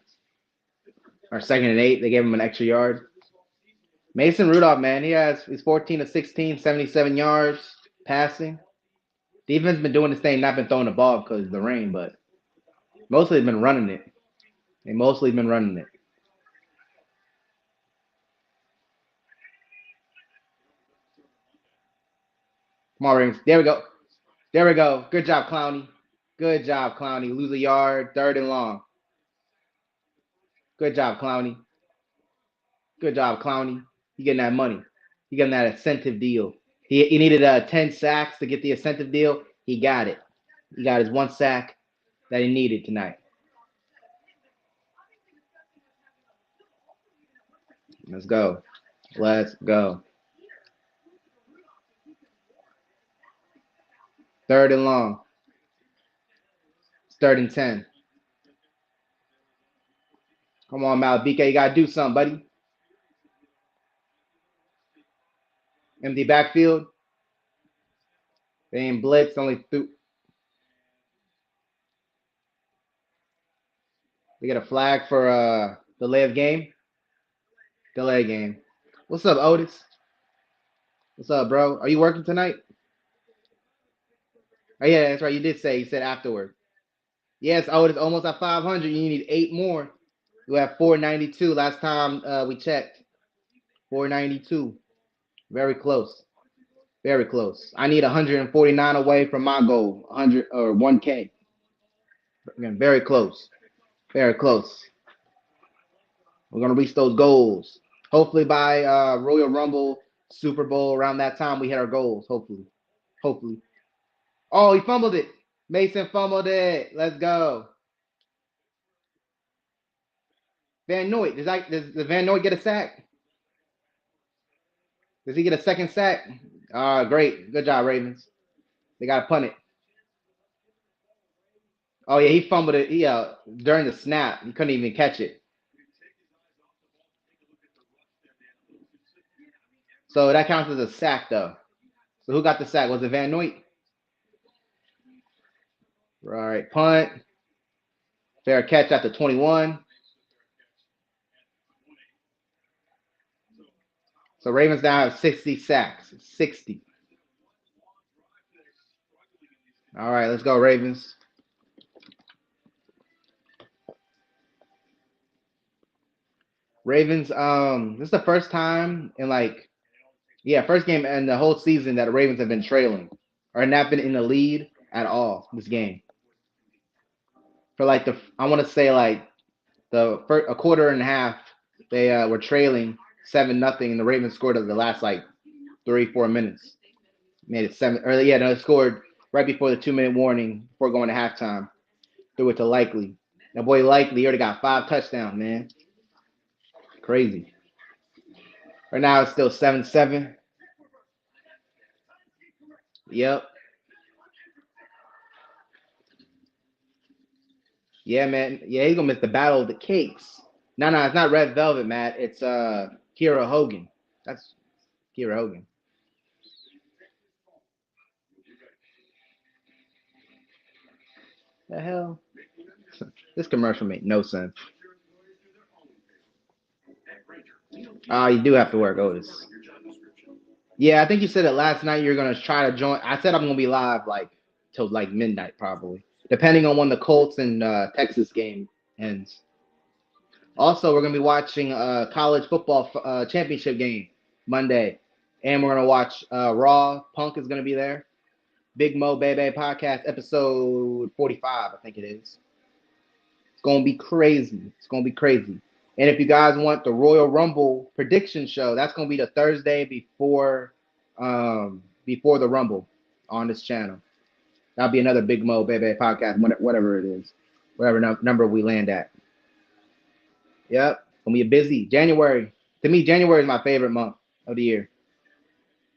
Or 2nd and 8. They gave him an extra yard. Mason Rudolph, man, he's 14 to 16, 77 yards passing. Defense been doing this thing, not been throwing the ball because of the rain, but mostly been running it. They mostly been running it. Come on, Rings. There we go. Good job, Clowney. Lose a yard, 3rd and long. Good job, Clowney. You getting that money. You getting that incentive deal. He needed 10 sacks to get the incentive deal. He got it. He got his 1 sack that he needed tonight. Let's go. 3rd and long. It's 3rd and 10. Come on, BK, you got to do something, buddy. Empty backfield. They ain't blitz, only through. We got a flag for delay of game. Delay game. What's up, Otis? What's up, bro? Are you working tonight? Oh yeah, that's right. You did say. You said afterward. Yes, Otis, almost at 500. You need 8 more. You have 492 last time we checked. 492. Very close. Very close. I need 149 away from my goal. 100 or 1K. Again, very close. Very close. We're gonna reach those goals. Hopefully by Royal Rumble, Super Bowl, around that time we hit our goals. Hopefully. Hopefully. Oh, he fumbled it. Mason fumbled it. Let's go. Van Noy. Does Van Noy get a sack? Does he get a second sack? Great. Good job, Ravens. They got to punt it. Oh, yeah, he fumbled it during the snap. He couldn't even catch it. So that counts as a sack, though. So who got the sack? Was it Van Noy? All right, punt. Fair catch after 21. So Ravens now have 60 sacks. 60. All right, let's go, Ravens. Ravens, this is the first time in first game in the whole season that the Ravens have been trailing or not been in the lead at all this game. For I want to say a quarter and a half, they were trailing 7-0, and the Ravens scored in the last 3-4 minutes. Made it 7 early. Yeah, no, it scored right before the 2-minute warning before going to halftime. Threw it to Likely. That boy Likely already got 5 touchdowns, man. Crazy. Right now it's still 7-7. Yep. Yeah, man. Yeah, he's gonna miss the battle of the cakes. No, it's not Red Velvet, Matt. It's Kira Hogan. That's Kira Hogan. The hell? This commercial made no sense. You do have to work, Otis. Yeah, I think you said it last night. You're gonna try to join. I said I'm gonna be live till midnight probably, depending on when the Colts and Texas game ends. Also, we're gonna be watching college football championship game Monday, and we're gonna watch Raw. Punk is gonna be there. Big Mo Bebe podcast episode 45, I think it is. It's gonna be crazy. It's gonna be crazy. And if you guys want the Royal Rumble prediction show, that's gonna be the Thursday before the Rumble on this channel. That'll be another Big Mo Bebe podcast, whatever it is, whatever number we land at. Yep, gonna be busy January. To me, January is my favorite month of the year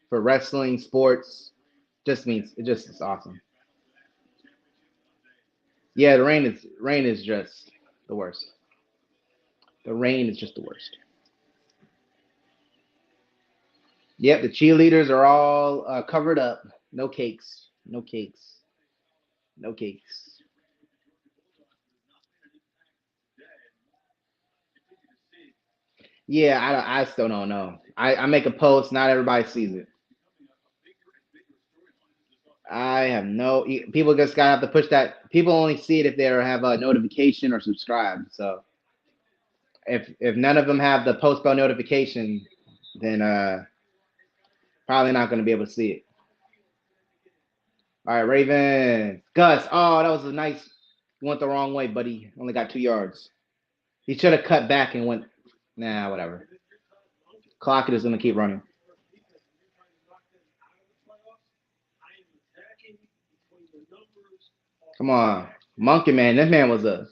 for wrestling, sports. It's awesome. Yeah, the rain is just the worst. The rain is just the worst. Yep, the cheerleaders are all covered up. No cakes. No cakes. No cakes. Yeah, I still don't know. I make a post, not everybody sees it. I have no. People just gotta have to push that. People only see it if they have a notification or subscribe. So if none of them have the post bell notification, then probably not gonna be able to see it. All right, Raven. Gus. Oh, that was a nice. Went the wrong way, buddy. Only got 2 yards. He should have cut back and went. Nah, whatever. Clock is gonna keep running. Come on, Monkey Man. This man was I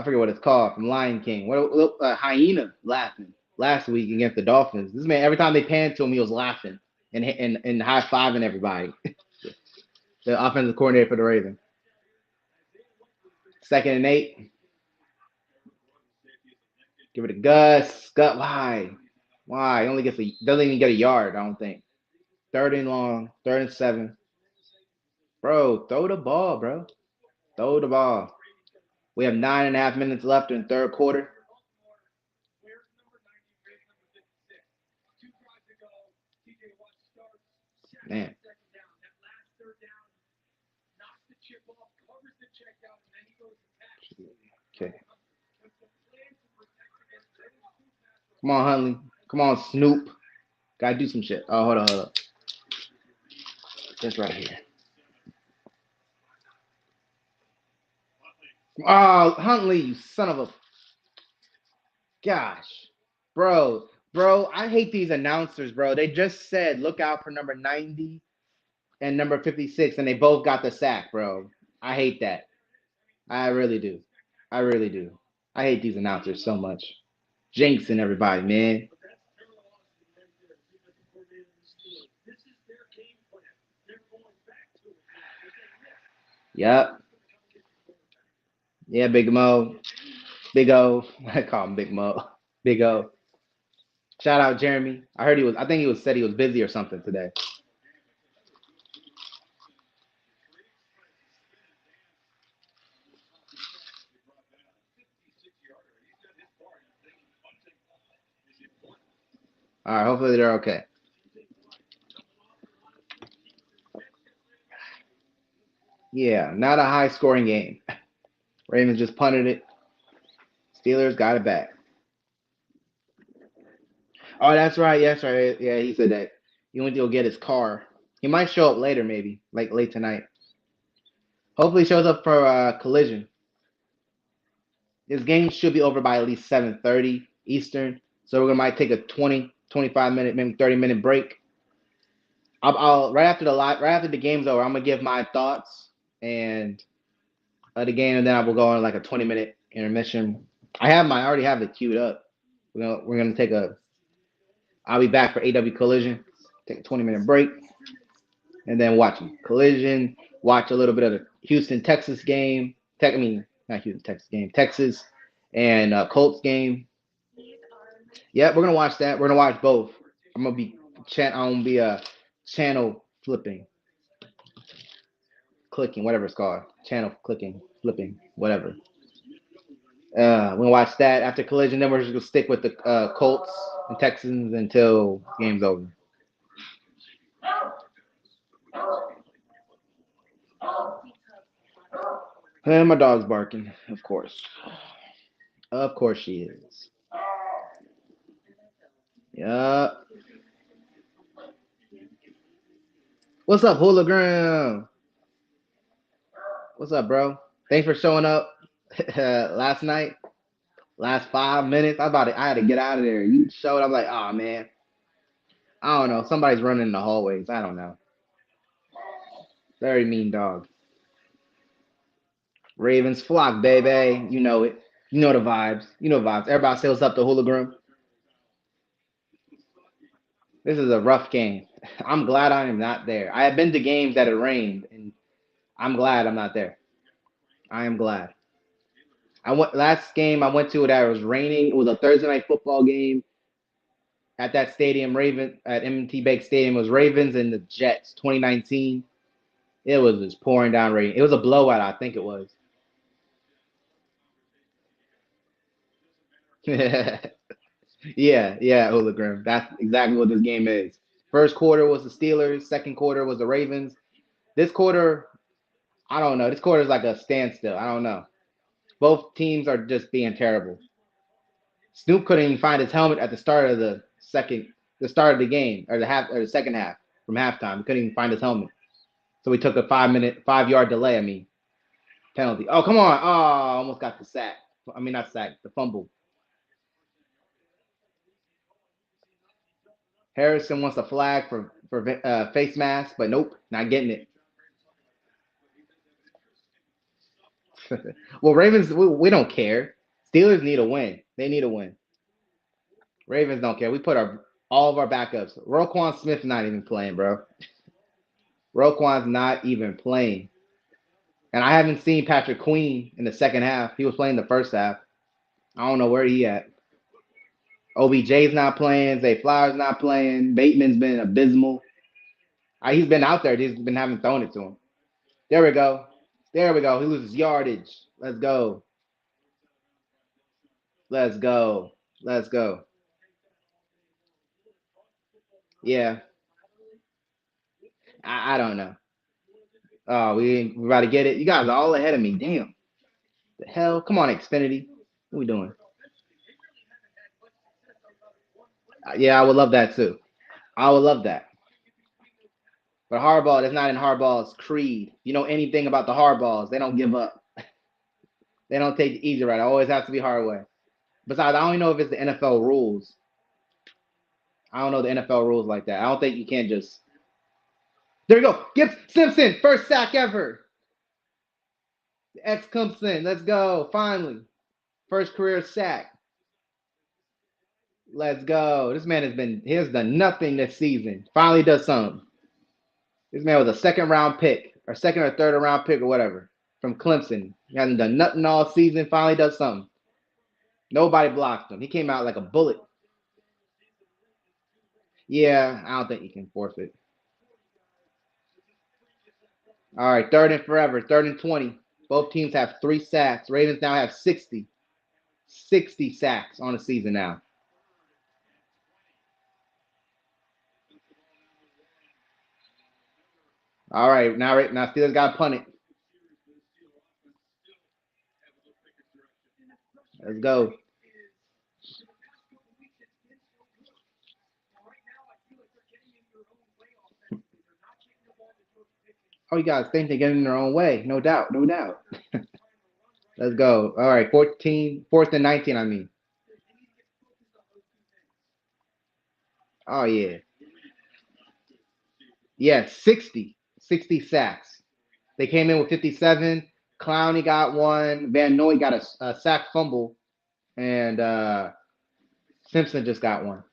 forget what it's called from Lion King. What a hyena laughing last week against the Dolphins. This man, every time they panned to him, he was laughing and high fiving everybody. The offensive coordinator for the Ravens. 2nd and 8. Give it to Gus. Why? Why? He only doesn't even get a yard, I don't think. 3rd and long, 3rd and 7. Bro, throw the ball, bro. Throw the ball. We have 9.5 minutes left in the third quarter. Man. Okay. Come on, Huntley. Come on, Snoop. Gotta do some shit. Oh, hold on. Just right here. Oh, Huntley, you son of a... Gosh. Bro, I hate these announcers, bro. They just said, look out for number 90 and number 56, and they both got the sack, bro. I hate that. I really do. I really do. I hate these announcers so much. Jinxing everybody, man. Yep. Yeah, Big Mo. Big O. I call him Big Mo. Big O. Shout out Jeremy. I think he said he was busy or something today. All right, hopefully they're okay. Yeah, not a high scoring game. Ravens just punted it. Steelers got it back. Oh, that's right. Yes, right. Yeah, he said that he went to go get his car. He might show up later, maybe, like late tonight. Hopefully, he shows up for collision. This game should be over by at least 7:30 Eastern. So we're gonna might take a 20, 25 minute, maybe 30-minute break. I'll right after the game's over, I'm gonna give my thoughts and the game, and then I will go on like a 20-minute intermission. I already have it queued up. We're gonna take a. I'll be back for AW Collision. Take a 20-minute break, and then watch Collision. Watch a little bit of the Houston Texas game. Not Houston Texas game. Texas and Colts game. Yeah, we're gonna watch that. We're gonna watch both. I'm gonna be channel flipping, clicking, whatever it's called. Channel clicking, flipping, whatever. We're gonna watch that after Collision. Then we're just gonna stick with the Colts and Texans until game's over. And my dog's barking, of course. Of course she is. Yeah. What's up, hologram? What's up, bro? Thanks for showing up last night. Last 5 minutes. I had to get out of there. You showed up like, oh man. I don't know. Somebody's running in the hallways. I don't know. Very mean dog. Ravens flock, baby. You know it. You know the vibes. You know vibes. Everybody say what's up to hologram. This is a rough game. I'm glad I am not there. I have been to games that it rained, and I'm glad I'm not there. I am glad. Last game I went to that was raining. It was a Thursday night football game at that stadium, at M&T Bank Stadium. It was Ravens and the Jets, 2019. It was just pouring down rain. It was a blowout, I think it was. Yeah, hologram. That's exactly what this game is. First quarter was the Steelers. Second quarter was the Ravens. This quarter, I don't know. This quarter is like a standstill. I don't know. Both teams are just being terrible. Snoop couldn't even find his helmet at the start of the game, or the second half from halftime. He couldn't even find his helmet. So we took a 5-yard delay, penalty. Oh, come on. Oh, almost got the sack. Not sack, the fumble. Harrison wants a flag for face mask, but nope, not getting it. Well, Ravens, we don't care. Steelers need a win. They need a win. Ravens don't care. We put all of our backups. Roquan Smith not even playing, bro. Roquan's not even playing. And I haven't seen Patrick Queen in the second half. He was playing the first half. I don't know where he at. OBJ's not playing. Zay Flowers not playing. Bateman's been abysmal. He's been out there. He's been thrown it to him. There we go. He loses yardage. Let's go. Let's go. Let's go. Yeah. I don't know. Oh, we about to get it. You guys are all ahead of me. Damn. The hell? Come on, Xfinity. What we doing? Yeah, I would love that too. I would love that. But hardball, that's not in hardball's creed. You know anything about the hardballs? They don't give up. They don't take the easy route. It always has to be hard way. Besides, I don't even know if it's the NFL rules. I don't know the NFL rules like that. I don't think you can't just. There we go. Gibbs Simpson, first sack ever. The X comes in. Let's go. Finally. First career sack. Let's go. This man has done nothing this season. Finally does something. This man was a second round pick or second or third round pick or whatever from Clemson. He hasn't done nothing all season. Finally does something. Nobody blocked him. He came out like a bullet. Yeah, I don't think he can forfeit. All right, third and forever, third and 20. Both teams have 3 sacks. Ravens now have 60 sacks on the season now. All right, now Steelers got to punt it. Let's go. Oh, you guys think they're getting in their own way. No doubt, no doubt. Let's go. All right, 4th and 19, I mean. Oh, yeah. Yeah, 60 sacks. They came in with 57. Clowney got one. Van Noy got a sack fumble. And Simpson just got one.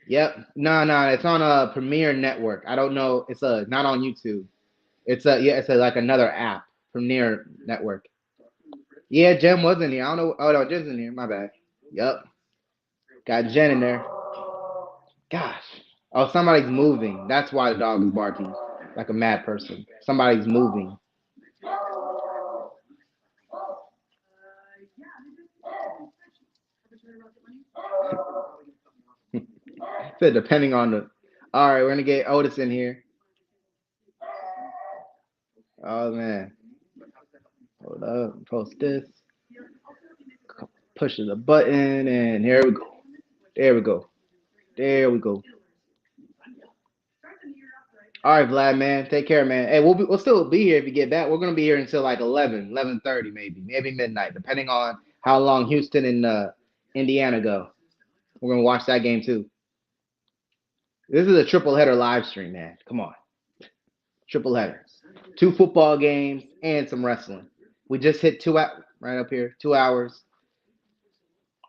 Yep. No, it's on a Premier Network. I don't know. It's not on YouTube. It's like another app, Premier Network. Yeah, Jen was in here. I don't know. Oh no, Jen's in here. My bad. Yep. Got Jen in there. Gosh. Oh, somebody's moving. That's why the dog is barking like a mad person. Somebody's moving. Said depending on the. All right, we're gonna get Otis in here. Oh man. Hold up. Post this. Pushes a button, and here we go. There we go. There we go. All right, Vlad, man. Take care, man. Hey, we'll still be here if you get back. We're gonna be here until like 11:30 maybe midnight, depending on how long Houston and Indiana go. We're gonna watch that game too. This is a triple header live stream, man. Come on, triple header, 2 football games and some wrestling. We just hit 2 right up here, 2 hours.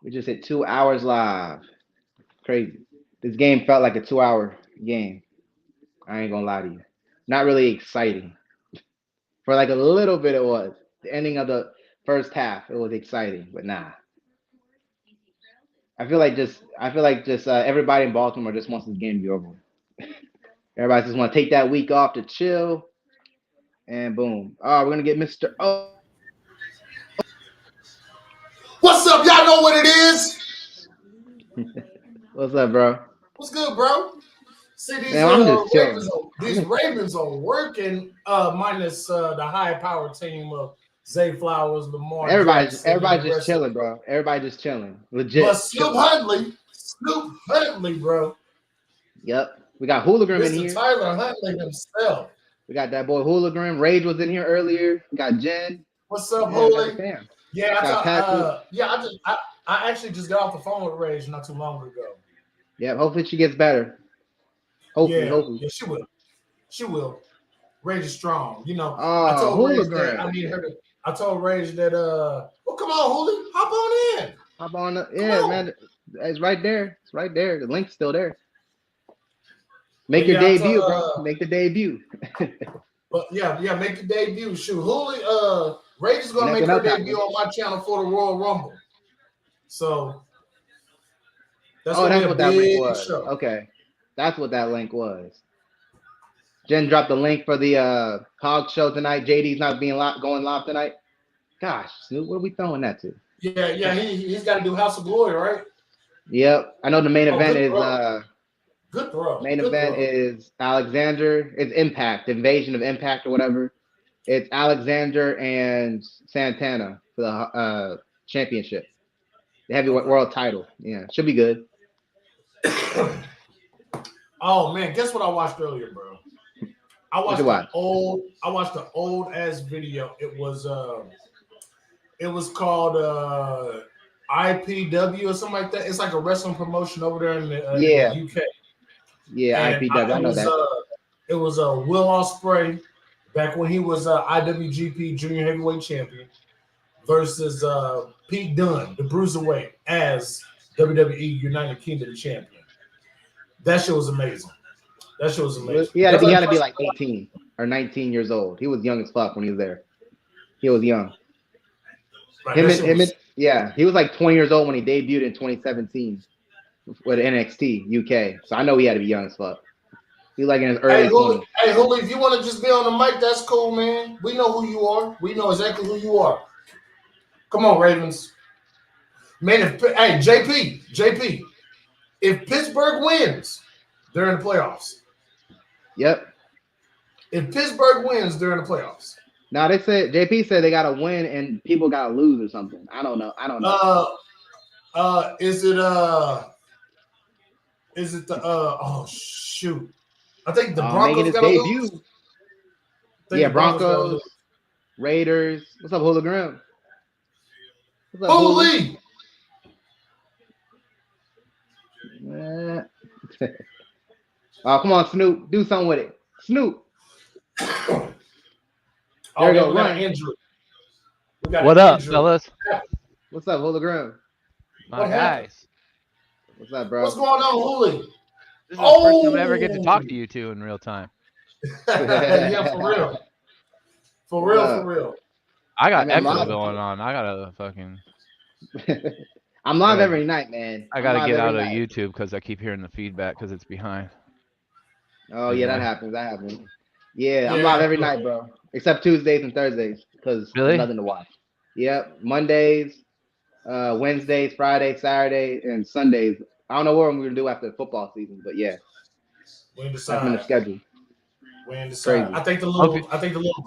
We just hit 2 hours live. Crazy. This game felt like a 2-hour game. I ain't gonna lie to you. Not really exciting. For like a little bit it was. The ending of the first half, it was exciting, but nah. I feel like just everybody in Baltimore just wants this game to be over. Everybody just want to take that week off to chill, and boom. Oh, we're gonna get Mr. O. What's up? Y'all know what it is. What's up, bro? What's good, bro? See these Ravens are working minus the high power team of Zay Flowers, Lamar. Everybody's just chilling, bro. Everybody just chilling. Legit. But Snoop Huntley, bro. Yep. We got Hooligan in here. Tyler Huntley himself. We got that boy Hooligan. Rage was in here earlier. We got Jen. What's up, Hooli? Yeah, I actually just got off the phone with Rage not too long ago. Yeah, hopefully she gets better. Hopefully. Yeah, she will. She will. Rage is strong. You know, I told Rage that I need her to. I told Rage that well, come on, Hooli, hop on in. Hop on man. It's right there. It's right there. The link's still there. Make your debut, bro. Make the debut. But yeah, make the debut. Shoot, Hooli, Rage is gonna make her debut on my channel for the Royal Rumble. So that's what that link was. Show. Okay. That's what that link was. Jen dropped the link for the Hog show tonight. JD's not going live tonight. Gosh, Snoop, what are we throwing that to? Yeah. He's got to do House of Glory, right? Yep. I know the main event is good throw. Main event is Alexander. It's Impact, Invasion of Impact or whatever. It's Alexander and Santana for the championship, the heavyweight world title. Yeah, should be good. Oh man, guess what I watched earlier, bro? I watched the old ass video. It was called IPW or something like that. It's like a wrestling promotion over there in the UK. Yeah, and IPW. I know that. It was Will Ospreay back when he was IWGP Junior Heavyweight Champion versus Pete Dunne, the Bruiserweight, as WWE United Kingdom Champion. That shit was amazing. He had to be like 18 or 19 years old. He was young as fuck when he was there. He was young. He was like 20 years old when he debuted in 2017 with NXT UK. So I know he had to be young as fuck. He was like in his early 20s. Hey, Julio, if you want to just be on the mic, that's cool, man. We know who you are. We know exactly who you are. Come on, Ravens. Man, JP, if Pittsburgh wins, they're in the playoffs. Yep. If Pittsburgh wins, they're in the playoffs. Now they said JP said they gotta win and people gotta lose or something. I don't know. Is it the oh shoot. I think the Broncos making his debut. Yeah, Broncos, Raiders. What's up, Hologram? Holy! Oh, come on, Snoop. Do something with it. Snoop. There we go. Ryan. What up, fellas? What's up, Hologram? My guys. What's up, bro? What's going on, Holy? This is the first time I ever get to talk to you two in real time. Yeah, for real. For real. I got echo going on. I gotta fucking. I'm live every night, man. I gotta get out of YouTube because I keep hearing the feedback because it's behind. Oh yeah, that happens. Yeah, I'm live every night, bro. Except Tuesdays and Thursdays because there's nothing to watch. Yep, Mondays, Wednesdays, Fridays, Saturdays, and Sundays. I don't know what we're gonna do after the football season, but yeah, we ain't decided. That's in the schedule. We ain't decided. I think the little. Do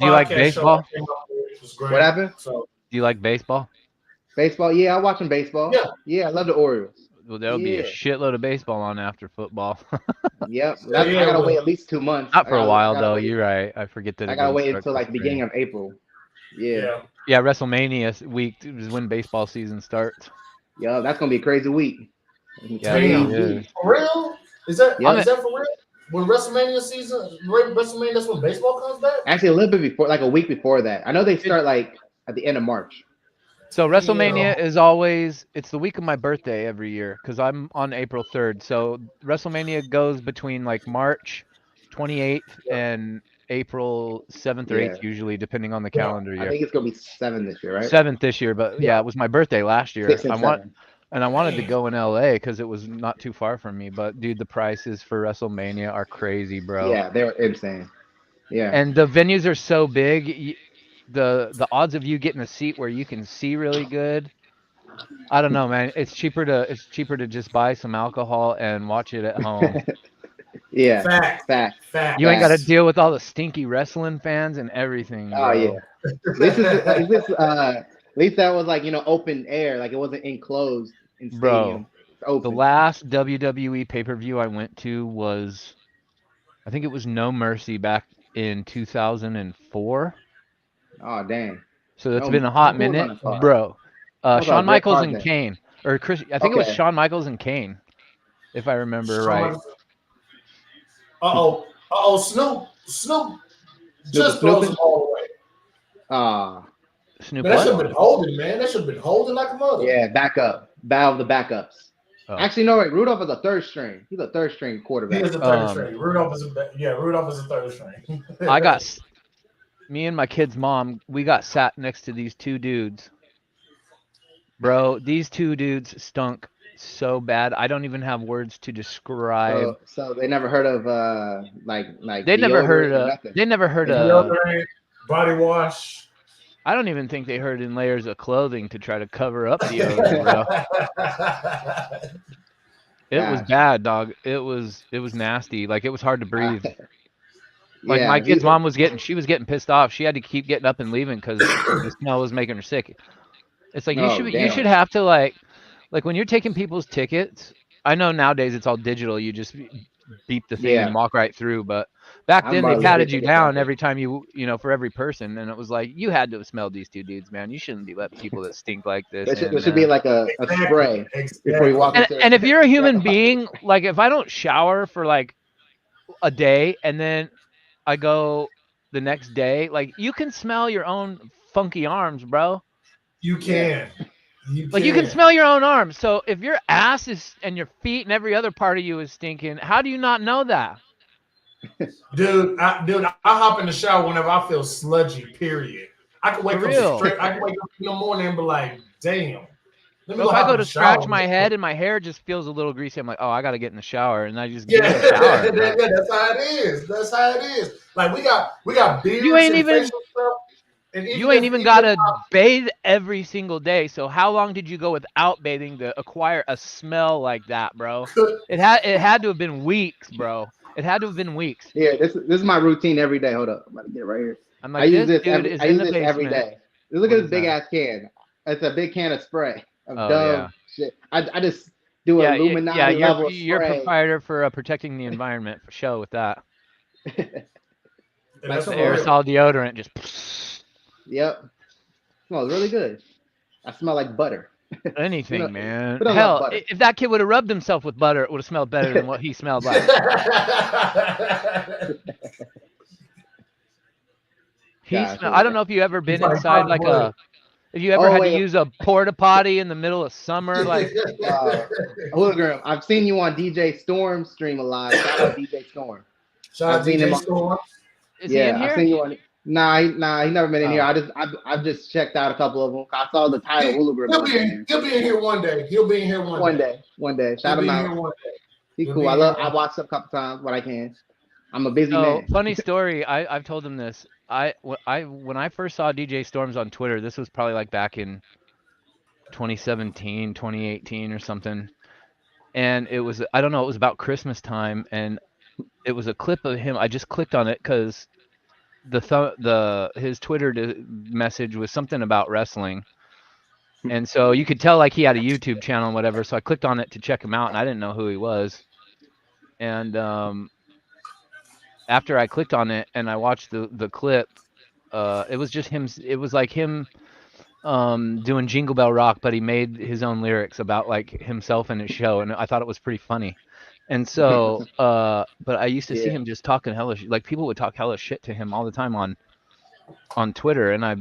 you like baseball? What happened? So, do you like baseball? Baseball, yeah, I'm watching baseball. Yeah, I love the Orioles. Well, there'll be a shitload of baseball on after football. Yep, I gotta wait at least 2 months. Not for a while though. You're right. I forget that. I gotta wait until like the beginning of April. Yeah. WrestleMania week is when baseball season starts. Yeah, that's gonna be a crazy week. Yeah. For real? Is that for real? When WrestleMania season, that's when baseball comes back? Actually, a little bit before, like a week before that. I know they start like at the end of March. So WrestleMania is always, it's the week of my birthday every year because I'm on April 3rd. So WrestleMania goes between like March 28th and April 7th or 8th usually, depending on the calendar year. I think it's going to be 7 this year, right? 7th this year, but yeah, it was my birthday last year. I wanted to go in LA because it was not too far from me. But dude, the prices for WrestleMania are crazy, bro. Yeah, they're insane. Yeah. And the venues are so big. The odds of you getting a seat where you can see really good, I don't know, man. It's cheaper to just buy some alcohol and watch it at home. Yeah. Fact. You ain't got to deal with all the stinky wrestling fans and everything. Bro. Oh yeah. At least that was like, open air, like it wasn't enclosed in stadium. Bro, the last WWE pay-per-view I went to was, I think it was No Mercy back in 2004. Oh dang! So that's been a hot minute, bro. Shawn Michaels and Kane, or Chris. I think it was Shawn Michaels and Kane, if I remember right. Snoop just throws them all away. Snoop. That should have been holding, man. That should have been holding like a mother. Yeah, backup. Battle of the backups. Oh. Actually, no, wait. Rudolph is a third string. He's a third string quarterback. He is a third string. Rudolph is a third string. Me and my kid's mom, we got sat next to these two dudes. Bro, these two dudes stunk so bad. I don't even have words to describe. So they never heard of They never heard of body wash. I don't even think they heard in layers of clothing to try to cover up the odor, bro. It was Gosh. bad, dog. It was nasty. Like it was hard to breathe. Like Yeah, my kid's mom was getting pissed off. She had to keep getting up and leaving because the smell was making her sick. It's like you Oh, you should damn. have to like when you're taking people's tickets. I know nowadays it's all digital. You just beep the thing Yeah. and walk right through. But back I'm then they about to patted take you tickets down after. every time you know for every person, and it was like you had to have smelled these two dudes, man. You shouldn't be letting people that stink like this. There should be like a spray before you walk into. And if you're a human being, like if I don't shower for like a day and then I go the next day, like you can smell your own funky arms, bro. You can. Like you can smell your own arms. So if your ass is and your feet and every other part of you is stinking, how do you not know that? Dude, I hop in the shower whenever I feel sludgy, period. I can wake up straight. I can wake up in the morning and be like, damn. If I go to scratch my head and my hair just feels a little greasy, I'm like, oh, I got to get in the shower. And I just get in the shower. Yeah, that's how it is. That's how it is. Like we got beards you ain't and even, facial stuff. And you ain't even got to bathe every single day. So how long did you go without bathing to acquire a smell like that, bro? It had to have been weeks, bro. It had to have been weeks. Yeah, this is my routine every day. Hold up, I'm about to get right here. I'm like, I use this dude every day. Look at this big ass can. It's a big can of spray of Dove shit. I just do a Illuminati level spray. You're proprietor for protecting the environment for show with that. That's the aerosol deodorant just. Yep, smells really good. I smell like butter. Anything, man. Put on Hell, butter. if that kid would have rubbed himself with butter, it would have smelled better than what he smelled like. I don't know if you ever been inside like a. If you ever had to use a porta potty in the middle of summer, like. Hologram, I've seen you on DJ Storm stream a lot. Shout out DJ Storm. Shout out DJ Storm. Is he in here? I've seen you on. Nah, he never been in here. I've just checked out a couple of them. I saw the title Hologram. He'll be in here one day. He'll be in here one day. One day. Shout him out. He's cool. I watched him a couple times when I can. I'm a busy man. Funny story. I've told him this. When I first saw DJ Storms on Twitter, this was probably like back in 2017, 2018 or something. And it was, I don't know, it was about Christmas time, and it was a clip of him. I just clicked on it because his Twitter message was something about wrestling. And so you could tell like he had a YouTube channel and whatever. So I clicked on it to check him out, and I didn't know who he was. And after I clicked on it and I watched the clip, it was just him. It was like him doing Jingle Bell Rock, but he made his own lyrics about like himself and his show, and I thought it was pretty funny. And so, but I used to see him just talking hella like people would talk hella shit to him all the time on Twitter, and I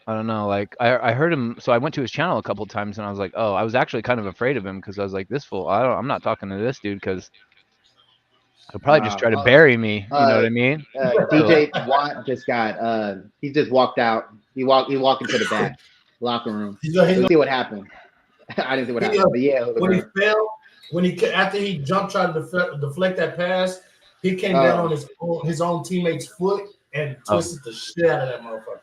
don't know, like I heard him, so I went to his channel a couple of times, and I was like, oh, I was actually kind of afraid of him because I was like, this fool, I'm not talking to this dude because he'll probably just try to bury me. You know what I mean? DJ Watt just got he just walked out. He walked into the back locker room. Let's see what happened. I didn't see what happened, but yeah. When he fell, after he jumped, tried to deflect that pass, he came down on his own teammate's foot and twisted the shit out of that motherfucker.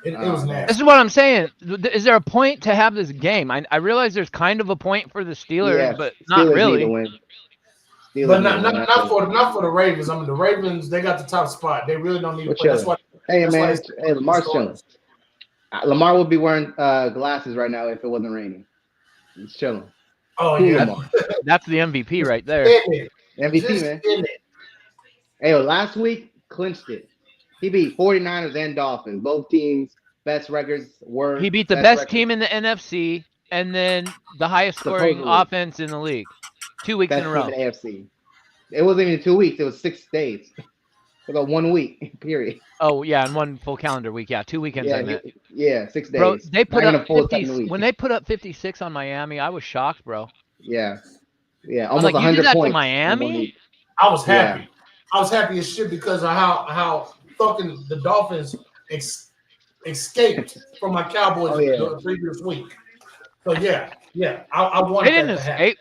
It was nasty. This is what I'm saying. Is there a point to have this game? I realize there's kind of a point for the Steelers, but not really. But not for the Ravens. I mean, the Ravens, they got the top spot. They really don't need to play. That's why. Hey, man. Hey, Lamar's chilling. Lamar would be wearing glasses right now if it wasn't raining. He's chilling. Oh, yeah. That's the MVP right there. MVP, man. Hey, last week, clinched it. He beat 49ers and Dolphins. Both teams, best records were. He beat the best team in the NFC and then the highest scoring offense in the league. 2 weeks in a row. AFC. It wasn't even 2 weeks. It was 6 days. About 1 week, period. Oh, yeah, and one full calendar week. Yeah, 2 weekends. Yeah, 6 days. Bro, they put up 50, when they put up 56 on Miami, I was shocked, bro. Yeah. Yeah, almost 100 you did that points. To Miami? I was happy. Yeah. I was happy as shit because of how fucking the Dolphins escaped from my Cowboys the previous week. So, yeah, I wanted they didn't escape.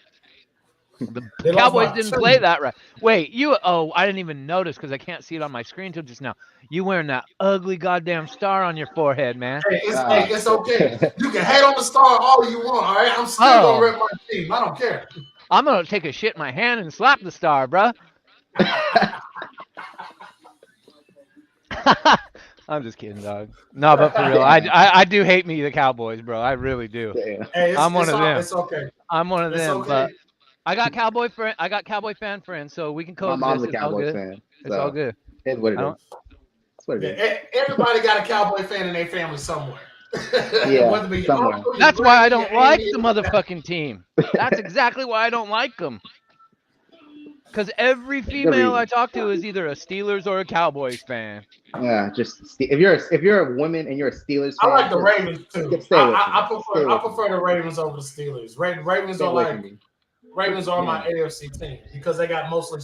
The They lost Cowboys by didn't 2. play that right. Wait, I didn't even notice because I can't see it on my screen till just now. You wearing that ugly goddamn star on your forehead, man. Hey, it's okay. You can hate on the star all you want, all right? I'm still Oh. gonna rep my team. I don't care. I'm gonna take a shit in my hand and slap the star, bruh. I'm just kidding, dog. No, but for real, I do hate me the Cowboys, bro. I really do. Damn. Hey, I'm one of them. It's okay. I'm one of It's them, okay. but I got Cowboy fan friends, so we can My coexist. mom's a It's all Cowboys good. fan. It's all good. It's what it I is. don't- That's what it is. Everybody got a Cowboy fan in their family somewhere. Yeah, Whether it be your somewhere. uncle, your That's why I granny, don't your like auntie. the motherfucking team. That's exactly why I don't like them. Because every female I talk to is either a Steelers or a Cowboys fan. Yeah, just if you're a woman and you're a Steelers fan, I like the Ravens too. stay with me. I Stay with prefer the Ravens over the Steelers. Ravens Stay are away like from me. Ravens are my Yeah. AFC team because they got mostly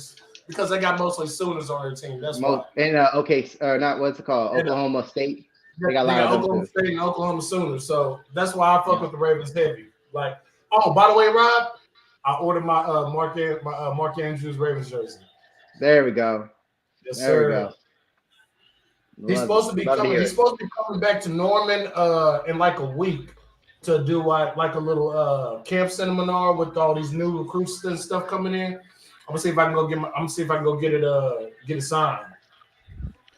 Sooners on their team. That's why. And not what's it called? Oklahoma State. They got a lot of them Oklahoma too. State and Oklahoma Sooners. So that's why I fuck with the Ravens heavy. Like, oh, by the way, Rob, I ordered my Mark Andrews Ravens jersey. There we go. Yes, There sir. we go. He's supposed to be coming back to Norman in like a week to do like a little camp seminar with all these new recruits and stuff coming in. I'm gonna see if I can go get it signed.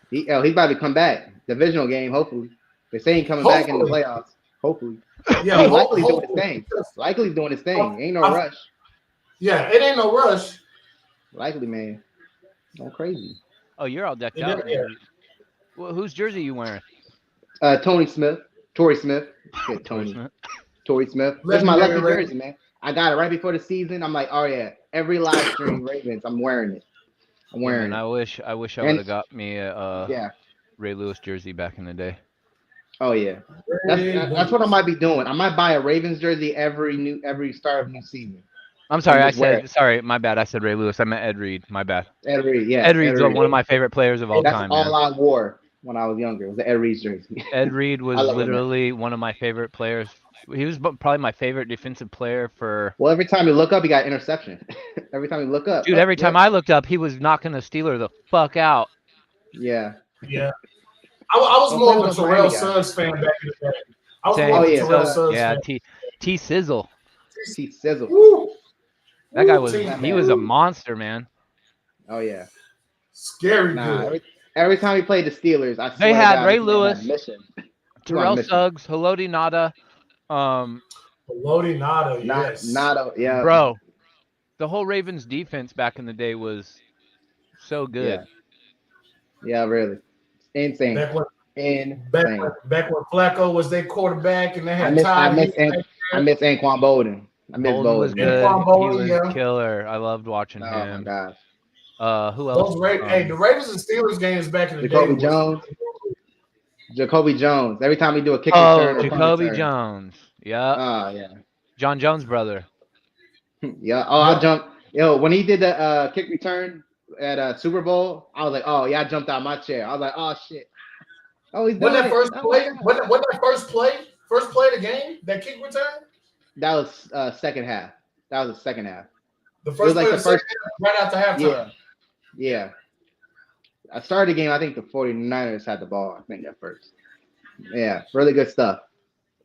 He's about to come back. Divisional game, hopefully. They say he's coming back in the playoffs. Hopefully. Yeah, likely doing his thing. Likely doing his thing. Ain't no rush. Yeah, it ain't no rush. Likely, man. Go crazy. Oh, you're all decked out. Yeah. Well, whose jersey you wearing? Tory Smith. Shit, Tony. Smith. Tory Smith. That's my lucky Legendary jersey, man. I got it right before the season. I'm like, oh yeah, every live stream Ravens, I'm wearing it. I'm wearing it. I wish I would have got me a Ray Lewis jersey back in the day. Oh yeah. That's what I might be doing. I might buy a Ravens jersey every start of new season. I'm sorry, sorry, my bad. I said Ray Lewis. I meant Ed Reed. My bad. Ed Reed, yeah. Ed Reed's one of my favorite players of all That's time. all I wore when I was younger. It was the Ed Reed jersey. Ed Reed was literally one of my favorite players. He was probably my favorite defensive player for. Well, every time you look up, he got interception. Every time you look up, dude. Every time I looked up, he was knocking the Steeler the fuck out. Yeah. Yeah. I was more of a Terrell Suggs fan back in the day. I was more of a Terrell Suggs fan. T Sizzle. T Sizzle. That guy was a monster, man. Oh yeah. Scary good. Every time he played the Steelers, they had Ray Lewis, Terrell Suggs, Haloti Ngata. Haloti Ngata, yes. Ngata, yeah. Bro, the whole Ravens defense back in the day was so good. Yeah, really. Insane. Back when Flacco was their quarterback and they had I miss Anquan Bolden. I miss Bolden was good. He was killer. I loved watching him. Oh my gosh. Who else? The Ravens and Steelers games back in the Jacoby day. Jacoby Jones. Every time we do a kick return. Oh, Jacoby Jones. Yeah. Oh yeah. John Jones' brother. Yeah. Oh, I jumped. When he did the kick return at Super Bowl, I was like, oh yeah, I jumped out of my chair. I was like, oh shit. Oh, he's doing that first play? What that first play? First play of the game? That kick return? That was second half. That was the second half. The first play of the second half, right after halftime. Yeah. I started the game. I think the 49ers had the ball. I think at first. Yeah, really good stuff.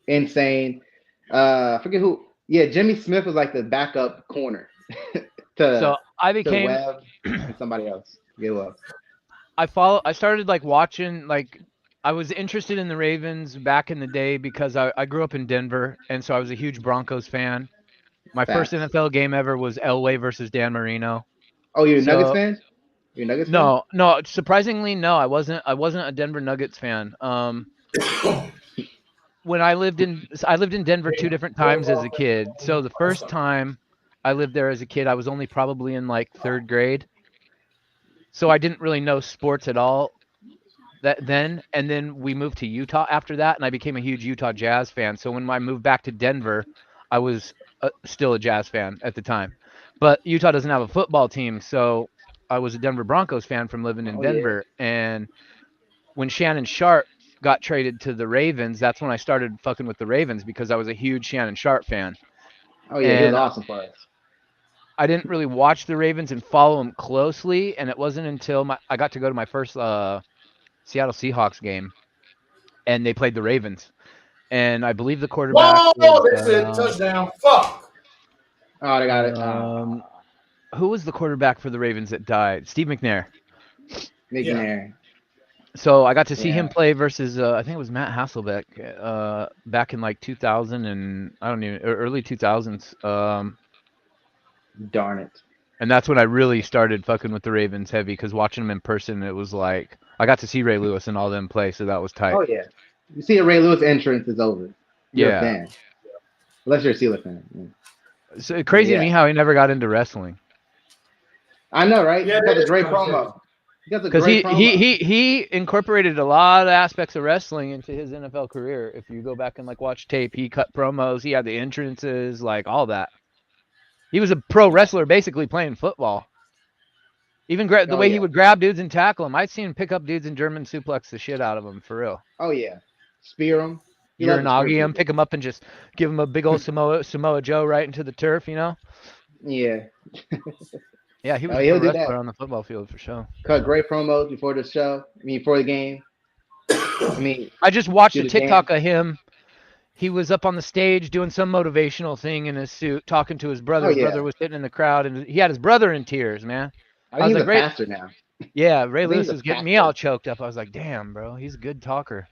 Insane. I forget who. Yeah, Jimmy Smith was like the backup corner. So I became Webb and somebody else. Get up. I started like watching I was interested in the Ravens back in the day because I grew up in Denver, and so I was a huge Broncos fan. My first NFL game ever was Elway versus Dan Marino. Oh, you're a Nuggets fan? You're a Nuggets fan? No. Surprisingly, no. I wasn't a Denver Nuggets fan. When I lived in Denver 2 different times as a kid. So the first time I lived there as a kid, I was only probably in like 3rd grade. So I didn't really know sports at all then. And then we moved to Utah after that, and I became a huge Utah Jazz fan. So when I moved back to Denver, I was still a Jazz fan at the time. But Utah doesn't have a football team, so I was a Denver Broncos fan from living in Denver. Yeah. And when Shannon Sharp got traded to the Ravens, that's when I started fucking with the Ravens because I was a huge Shannon Sharp fan. Oh, yeah, he was awesome for us. I didn't really watch the Ravens and follow them closely, and it wasn't until I got to go to my first Seattle Seahawks game, and they played the Ravens, and I believe the quarterback Whoa! That's it. was, Touchdown. Fuck. Oh, they got it. who was the quarterback for the Ravens that died? Steve McNair. McNair. So I got to see Yeah. him play versus I think it was Matt Hasselbeck back in like 2000 and I don't even early 2000s. Darn it. And that's when I really started fucking with the Ravens heavy because watching them in person, it was like I got to see Ray Lewis and all them play, so that was tight. Oh yeah. You see a Ray Lewis entrance is over. You're Yeah. a fan. Unless you're a Steelers fan. Yeah. So crazy to me how he never got into wrestling. I know, right? Yeah, He got a great promo. Because he incorporated a lot of aspects of wrestling into his NFL career. If you go back and like watch tape, he cut promos, he had the entrances, like all that. He was a pro wrestler basically playing football. Even the way he would grab dudes and tackle them. I'd seen him pick up dudes and German suplex the shit out of them, for real. Oh, yeah. Spear them. Uranagi him, pick him up and just give him a big old Samoa Joe right into the turf, you know? Yeah. Yeah, he was a pro wrestler on the football field for sure. Cut great promos before the show. Before the game. I just watched a TikTok of him. He was up on the stage doing some motivational thing in his suit, talking to his brother. His brother was sitting in the crowd, and he had his brother in tears, man. I was like, a pastor now. Yeah, Ray Lewis was getting me all choked up. I was like, damn, bro, he's a good talker.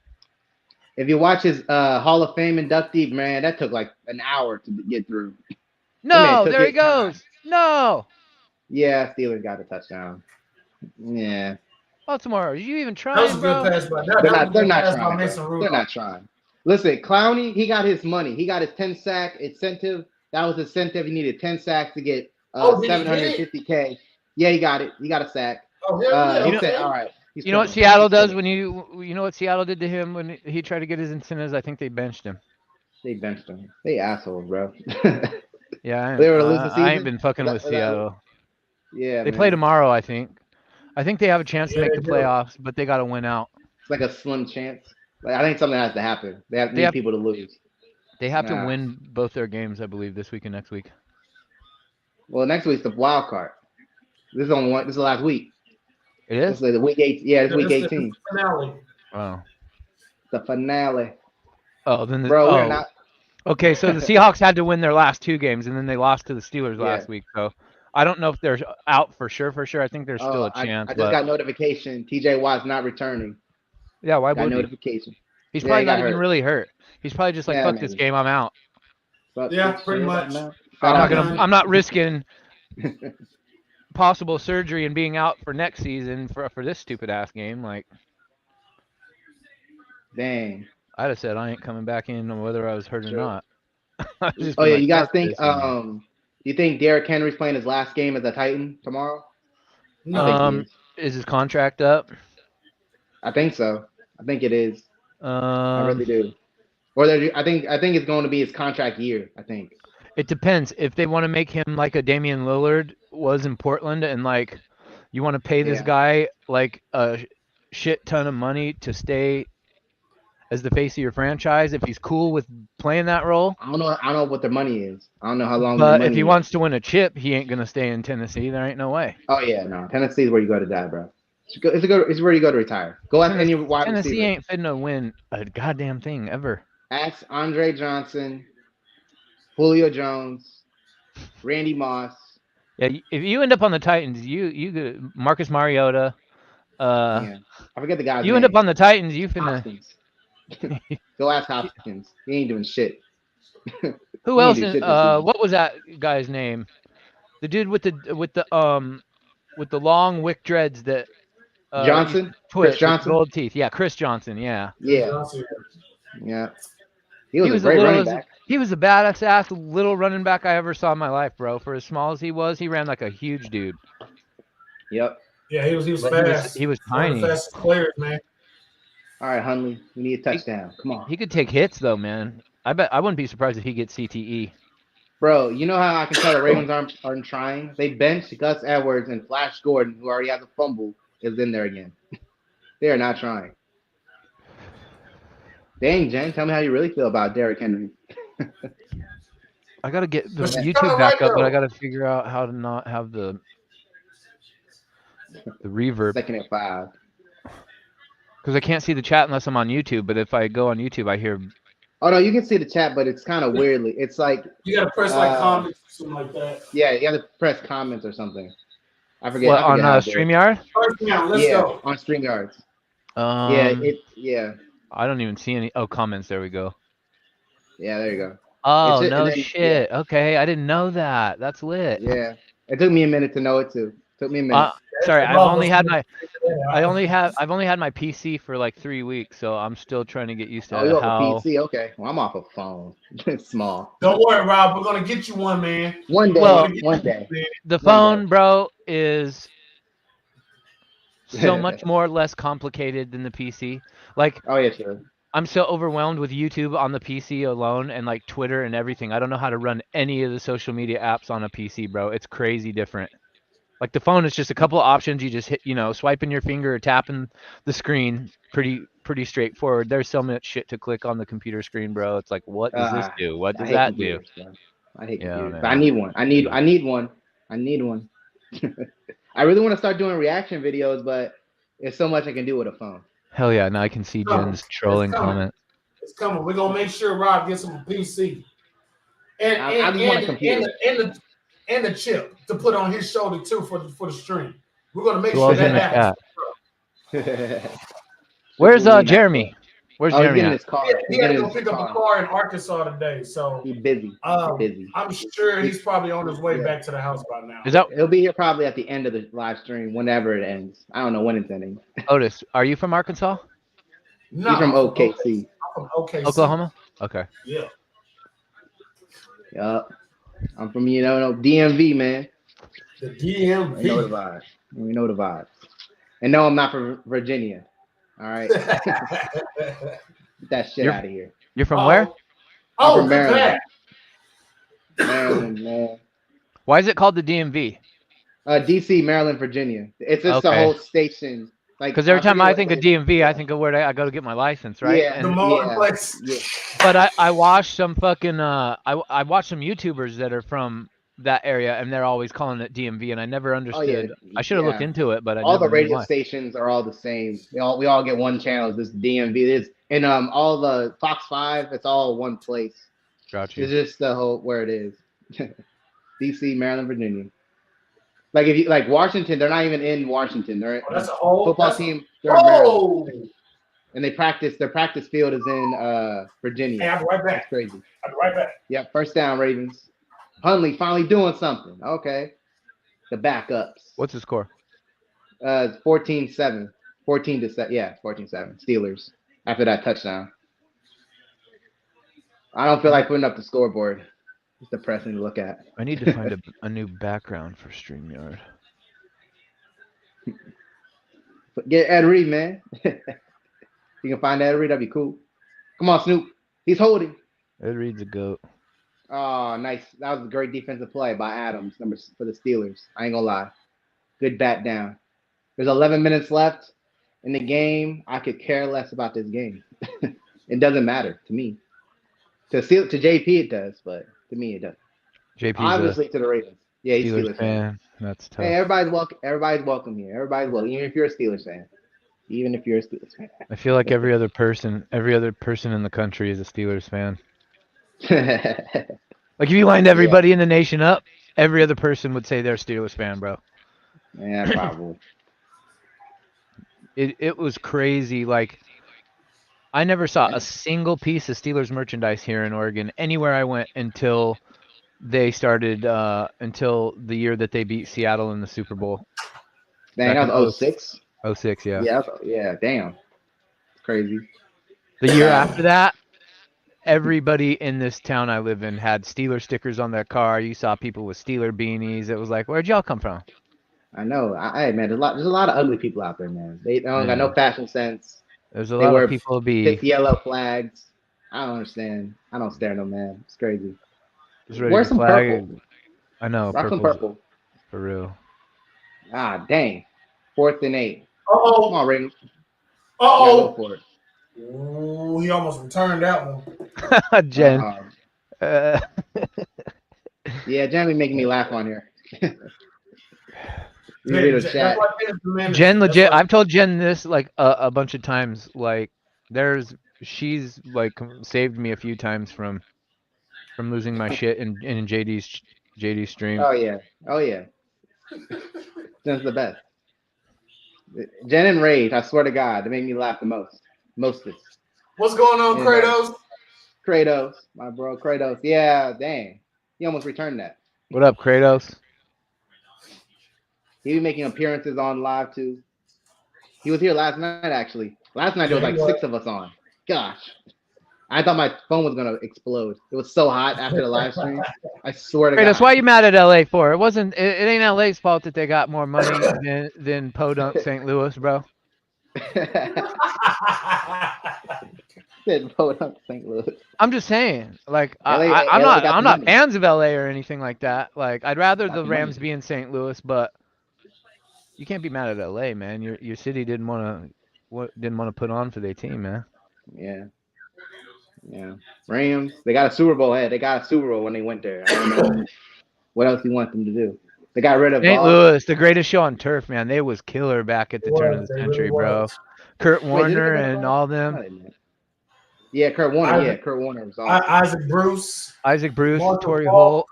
If you watch his Hall of Fame inductee, man, that took like an hour to get through. No, there he goes. No. Yeah, Steelers got a touchdown. Yeah. Baltimore, are you even trying, That was a bro? good pass, but they're not trying. They're not trying. Listen, Clowney, he got his money. He got his 10-sack incentive. That was incentive. He needed 10 sacks to get $750K. Yeah, he got it. He got a sack. Oh, yeah, he said, all right. You know what Seattle does when you know what Seattle did to him when he tried to get his incentives? I think they benched him. They benched him. They assholes, bro. Yeah, they were losing season. I ain't been fucking with Seattle. Yeah, they play tomorrow, I think. I think they have a chance to make the playoffs, but they got to win out. It's like a slim chance. Like, I think something has to happen. They have people to lose. They have to win both their games, I believe, this week and next week. Well, next week's the wild card. This is on one. This is the last week. It is the week 8. Yeah, it's week 18. The finale. Oh. The finale. Oh, then we're not. Okay, so the Seahawks had to win their last 2 games, and then they lost to the Steelers last week. So I don't know if they're out for sure. I think there's still a chance. I just got notification. TJ Watt's not returning. Yeah, why would notification? He's probably not even really hurt. He's probably just like, fuck this game, I'm out. Pretty much. I'm not risking possible surgery and being out for next season for this stupid ass game. Like, dang. I'd have said I ain't coming back in whether I was hurt or not. You guys think you think Derrick Henry's playing his last game as a Titan tomorrow? Is his contract up? I think so. I think it is. I really do. Or I think it's going to be his contract year. I think it depends. If they want to make him like a Damian Lillard was in Portland, and like you want to pay this guy like a shit ton of money to stay as the face of your franchise, if he's cool with playing that role. I don't know what the money is. I don't know how long. But if he wants to win a chip, he ain't gonna stay in Tennessee. There ain't no way. Oh yeah, no. Tennessee is where you go to die, bro. It's where you go to retire. Go ask any wide receiver. Tennessee ain't finna win a goddamn thing ever. Ask Andre Johnson, Julio Jones, Randy Moss. Yeah, if you end up on the Titans, you Marcus Mariota. I forget the guy's name. You end up on the Titans, you finna. Hopkins. Go ask Hopkins. He ain't doing shit. Who else? What was that guy's name? The dude with the long wick dreads that. Johnson. Chris Johnson. Gold teeth. Yeah, Chris Johnson. Yeah. Yeah. Yeah. He was a great running back. He was the baddest ass little running back I ever saw in my life, bro. For as small as he was, he ran like a huge dude. Yep. Yeah, he was fast. He was tiny. One of the fastest players, man. All right, Hundley, we need a touchdown. Come on. He could take hits though, man. I wouldn't be surprised if he gets CTE. Bro, you know how I can tell the Ravens aren't trying? They benched Gus Edwards and Flash Gordon, who already has a fumble, is in there again. They are not trying. Dang, Jen, tell me how you really feel about Derrick Henry. I gotta get the But she's YouTube coming back right up, but I though. gotta figure out how to not have the reverb Second and 5. because I can't see the chat unless I'm on YouTube. But if I go on YouTube, I hear. Oh no, you can see the chat, but it's kind of weirdly. It's like You gotta press like comments or something like that. yeah, you have to press comments or something. I forget. What I on forget how to do it. StreamYard? First down, let's go. On StreamYards. Yeah, I don't even see any. Oh, comments. There we go. Yeah, there you go. Oh, And no then, shit. Okay, I didn't know that. That's lit. Yeah. It took me a minute to know it too. Took me a minute. Sorry, That's I've above only us. had I've only had my PC for like 3 weeks, so I'm still trying to get used to Oh, you off how. a PC? Okay. Well, I'm off a phone. It's small. Don't worry, Rob. We're gonna get you one, man. One day. Well, one day. The One phone, day. bro, is so much more less complicated than the PC. Like, Oh yeah, sure. I'm so overwhelmed with YouTube on the PC alone and like Twitter and everything. I don't know how to run any of the social media apps on a PC, bro. It's crazy different. Like the phone is just a couple of options. You just hit, swiping your finger or tapping the screen. Pretty straightforward. There's so much shit to click on the computer screen, bro. It's like, what does this do? What does that do? I hate Yeah, computers. man. But I need one. I need one. I really want to start doing reaction videos, but there's so much I can do with a phone. Hell yeah! Now I can see Jen's trolling comment. It's coming. We're gonna make sure Rob gets him a PC. I just want a computer. And the chip to put on his shoulder too for the stream. We're gonna make Who sure else in that the happens. chat? Where's Jeremy? Where's Jeremy He's in at? his car. He had to go pick up a car in Arkansas today, so He's busy. Busy. I'm sure he's probably on his way back to the house by now. Is that He'll be here probably at the end of the live stream, whenever it ends. I don't know when it's ending. Otis? Are you from Arkansas? No, He's from I'm OKC. I'm from OKC. Oklahoma? Okay. Yeah. Yup. I'm from DMV, man. The We know the DMV. vibes. We know the vibes. And no, I'm not from Virginia. All right. Get that shit out of here. You're from where? Oh, from good Maryland. pass. Maryland, man. Why is it called the DMV? DC, Maryland, Virginia. It's just a Okay. whole station. Like, Because every time forget I what think it of is. DMV, I think of where I go to get my license, right? Yeah. The And, motor place. Yeah. but I watched some fucking I watched some YouTubers that are from that area, and they're always calling it DMV, and I never understood. I should have looked into it, but I all never the radio knew why. stations are all the same. We all get one channel. This DMV. This and all the Fox 5. It's all one place. Got It's you. just the whole where it is. DC, Maryland, Virginia. Like if you like Washington, they're not even in Washington. They're Oh, that's a whole football that's team. They're in Maryland, Oh, and they practice. Their practice field is in Virginia. hey, I'll be right That's back. crazy. I'll be right back. Yeah, first down, Ravens. Hundley finally doing something. Okay, the backups. What's the score? 14-7. 14-7. Yeah, 14-7. Steelers after that touchdown. I don't feel like putting up the scoreboard. It's depressing to look at. I need to find a new background for StreamYard. But get Ed Reed, man. You can find Ed Reed, that'd be cool. Come on, Snoop. He's holding. Ed Reed's a goat. Oh, nice. That was a great defensive play by Adams, for the Steelers. I ain't gonna lie. Good bat down. There's 11 minutes left in the game. I could care less about this game. It doesn't matter to me. To JP it does, but to me it doesn't. JP's Obviously to the Ravens. Yeah, he's Steelers Steelers fan. fan. That's tough. Hey, everybody's welcome. Everybody's welcome here. Everybody's welcome. Even if you're a Steelers fan. Even if you're a Steelers fan. I feel like every other person in the country is a Steelers fan. Like if you lined everybody in the nation up, every other person would say they're a Steelers fan, bro. Yeah, probably. It was crazy. Like I never saw a single piece of Steelers merchandise here in Oregon anywhere I went until they started until the year that they beat Seattle in the Super Bowl. Dang, that was 06? 06, yeah. Yeah, damn. It's crazy. The year after that, everybody in this town I live in had Steeler stickers on their car. You saw people with Steeler beanies. It was like, where'd y'all come from? I know. Hey, man, there's a lot of ugly people out there, man. They don't got no fashion sense. There's a lot of people thick yellow flags. I don't understand. I don't stare no man. It's crazy. Wear some purple. I know. Rock some purple. For real. Ah, dang. 4th and 8. Oh, Come on, Ring. oh. Go for it. Ooh, he almost returned that one. Jen. Yeah, Jen be making me laugh on here. You Man, read a that's chat. why Dennis the man is- Jen that's legit. why- I've told Jen this like a bunch of times. Like she's like saved me a few times from losing my shit in JD's stream. Oh yeah. Oh yeah. Jen's the best. Jen and Rage, I swear to God, they make me laugh the most. Mostest. What's going on, And, Kratos? Kratos, my bro, Kratos. Yeah, dang. He almost returned that. What up, Kratos? He be making appearances on live too. He was here last night, actually. Last night there was Yeah, like he was. 6 of us on. Gosh. I thought my phone was gonna explode. It was so hot after the live stream. I swear to Kratos, God. why you mad at LA for? It wasn't. It ain't LA's fault that they got more money than Podunk St. Louis, bro. Said vote up St. Louis. I'm just saying. Like LA I'm got the not money. fans of LA or anything like that. Like I'd rather Got the the Rams money. be in St. Louis, but you can't be mad at LA, man. Your city didn't want to put on for their team, man. Yeah. Yeah. Rams. They got a Super Bowl. Hey, they got a Super Bowl when they went there. I don't know what else you want them to do. They got rid of St. all. Louis, the greatest show on turf, man. They was killer back at the It turn of was, the they century, really bro. was. Kurt Wait, did Warner they get rid of and all? all No, them. they didn't. Yeah, Kurt Warner. Isaac- Yeah, Kurt Warner was on. Isaac Bruce, Isaac Bruce, Marshall Torrey Falk, Holt,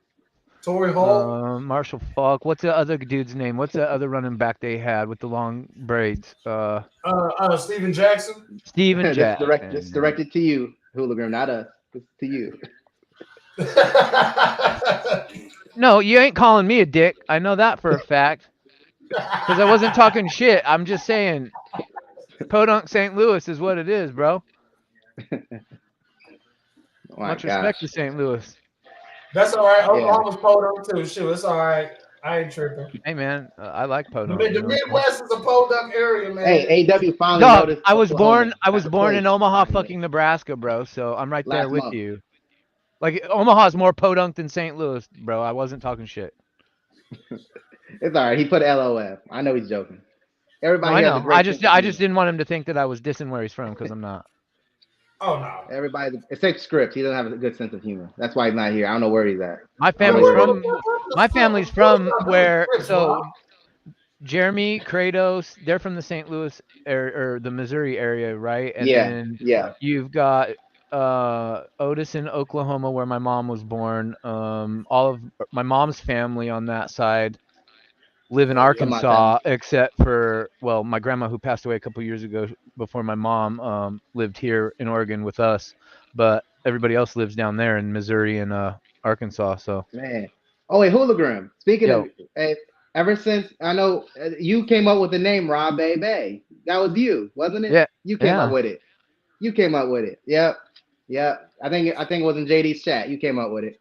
Torrey Holt. Marshall Falk. What's the other dude's name? What's the other running back they had with the long braids? Steven Jackson. Steven This Jackson. directed to you, Hooligan, not us. It's to you. No, you ain't calling me a dick. I know that for a fact. Because I wasn't talking shit. I'm just saying, Podunk St. Louis is what it is, bro. Oh my Much respect to gosh. St. Louis. That's all right. Yeah. Oklahoma's Podunk too. Shoot, it's all right. I ain't tripping. Hey, man, I like The, Podunk. the Midwest is a Podunk area, man. Hey, AW finally Dog, noticed. I was Oklahoma born has a place in Omaha, behind it. fucking Nebraska, bro. So I'm right there Last with month. you. Like Omaha's more podunk than St. Louis, bro. I wasn't talking shit. It's all right. He put LOF. I know he's joking. No, Everybody I here has a know. great I sense just of humor. didn't want him to think that I was dissing where he's from because I'm not. Oh no. Everybody, it's like script. He doesn't have a good sense of humor. That's why he's not here. I don't know where he's at. My family's from where. So Jeremy, Kratos, they're from the St. Louis or the Missouri area, right? And Yeah, then yeah. you've got Otis in Oklahoma, where my mom was born. All of my mom's family on that side live in Arkansas, except for my grandma who passed away a couple years ago before my mom lived here in Oregon with us, but everybody else lives down there in Missouri and Arkansas. So Man. Oh wait, Hooligram. Speaking Yo. of, ever since I know you came up with the name Rob Bay. That was you, wasn't it? Yeah. You came Yeah. up with it. You came up with it. Yep. Yep. I think it was in JD's chat. You came up with it.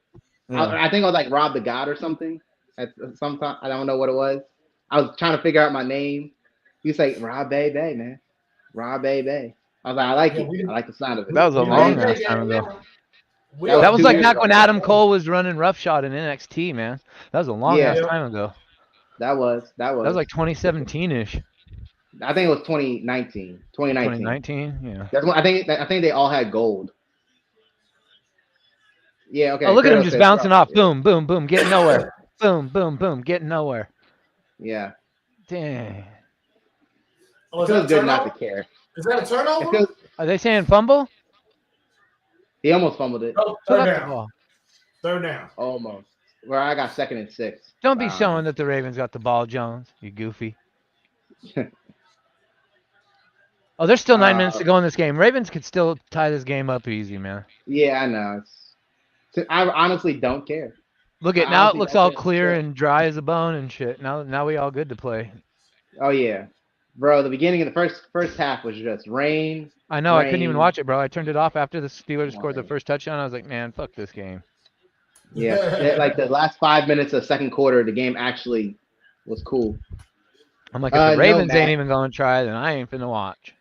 yeah. I think it was like Rob the God or something. At some time, I don't know what it was. I was trying to figure out my name. You say Rob Bay, man. Rob Bay. I was like, I like Yeah, it. I like the sound of it. That was a We long made ass that time game, ago. man. That was 2 like years back ago. when Adam Cole was running roughshod in NXT, man. That was a long ass Yeah. time ago. That was. That was like 2017-ish. I think it was 2019. 2019, yeah. That's when I think they all had gold. Yeah, okay. Oh, look at him Kratos just says bouncing Rob. off. Boom, boom, boom, getting nowhere. Boom, boom, boom, getting nowhere. Yeah. Dang. Oh, It is feels that a good not to turnover? care. Is that a It turnover? feels, Are they saying fumble? he almost fumbled it. Oh, Put third up the down. ball. Third down. Almost. Where I got 2nd and 6. Don't be showing that the Ravens got the ball, Jones. You goofy. Oh, there's still 9 minutes to go in this game. Ravens could still tie this game up easy, man. Yeah, I know. I honestly don't care. Look at I now. It honestly looks don't all care. clear and dry as a bone and shit. Now we all good to play. Oh yeah, bro. The beginning of the first half was just rain. I know. I couldn't even rain. watch it, bro. I turned it off after the Steelers scored the Rain. first touchdown. I was like, man, fuck this game. Yeah, like the last 5 minutes of second quarter, the game actually was cool. I'm like, if No, the Ravens Matt. ain't even going to try, then I ain't finna watch.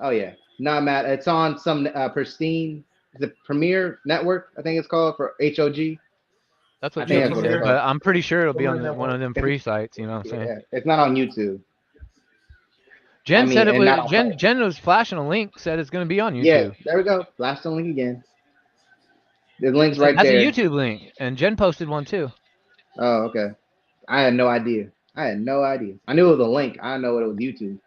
Oh yeah, nah, Matt. It's on some pristine, the Premier Network, I think it's called, for HOG. That's I what think Jimmy that's what said, it's but called. I'm pretty sure it'll be on Premier one of them Network. free sites. You know what I'm saying? Yeah, it's not on YouTube. Jen I mean, said it and was. not on Fight. Jen was flashing a link. Said it's going to be on YouTube. Yeah, there we go. Blast the link again. The link's right That's there. a YouTube link, and Jen posted one too. Oh, okay. I had no idea. I had no idea. I knew it was a link. I didn't know it was YouTube.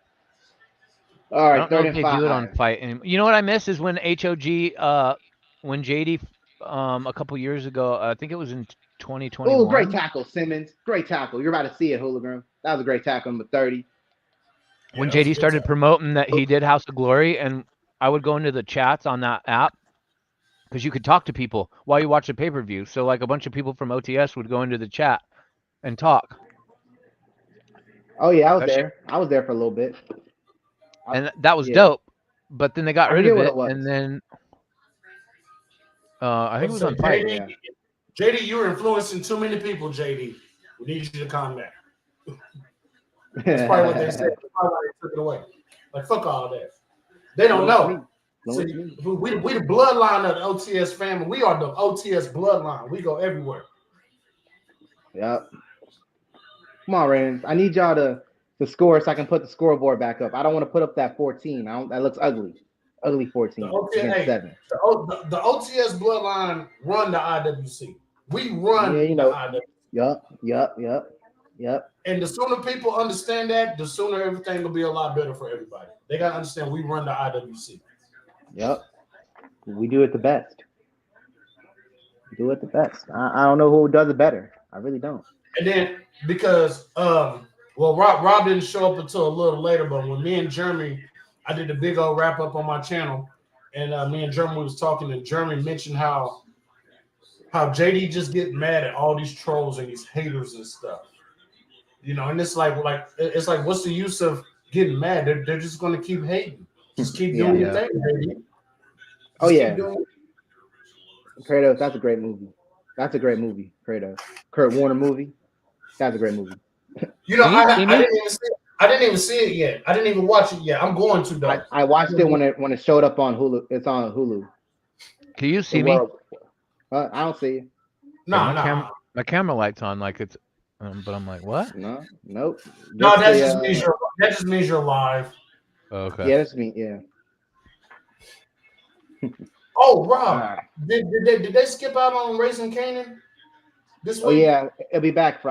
All I right, don't know third if and they do it on 5. Fight anymore. You know what I miss is when HOG, when JD, a couple years ago, I think it was in Oh, great 2021. tackle, Simmons. Great tackle. You're about to see it, Hooligan. That was a great tackle, number 30. When that was a JD good started time. promoting that he did House of Glory, and I would go into the chats on that app because you could talk to people while you watch the pay-per-view. So like a bunch of people from OTS would go into the chat and talk. Oh yeah, I was That shit, there. I was there for a little bit. and that was Yeah, dope. But then they got I rid forget of what it, it was. and then I think it was Let's on say, Fight. Yeah. JD, you're influencing too many people, JD. We need you to calm down. That's probably what they said. That's probably why they took it away. Like, fuck all that. They don't know. See, we the bloodline of the OTS family. We are the OTS bloodline. We go everywhere. Yep. Come on, Ravens. I need y'all to score so I can put the scoreboard back up. I don't want to put up that 14. That looks ugly. Ugly 14 against 7. The OTS bloodline run the IWC. We run Yeah, you the know. IWC. Yep. And the sooner people understand that, the sooner everything will be a lot better for everybody. They got to understand we run the IWC. Yep. We do it the best. We do it the best. I don't know who does it better. I really don't. And then because well, Rob didn't show up until a little later, but when me and Jeremy, I did a big old wrap up on my channel, and me and Jeremy was talking, and Jeremy mentioned how JD just get mad at all these trolls and these haters and stuff. You know, and it's like what's the use of getting mad? They're just gonna keep hating. Just keep doing your thing, baby. Oh yeah. Kratos, that's a great movie. That's a great movie, Kratos. Kurt Warner movie. That's a great movie. You know, I didn't even see it yet. I didn't even watch it yet. I'm going to though. I watched it when it showed up on Hulu. It's on Hulu. Can you see me? I don't see you. No. My camera light's on like it's, but I'm like, what? No, nope. No, that just means you're live. Okay. Yeah, that's me. Yeah. Oh, Rob, did they skip out on Raising Canaan this week? Oh yeah, it'll be back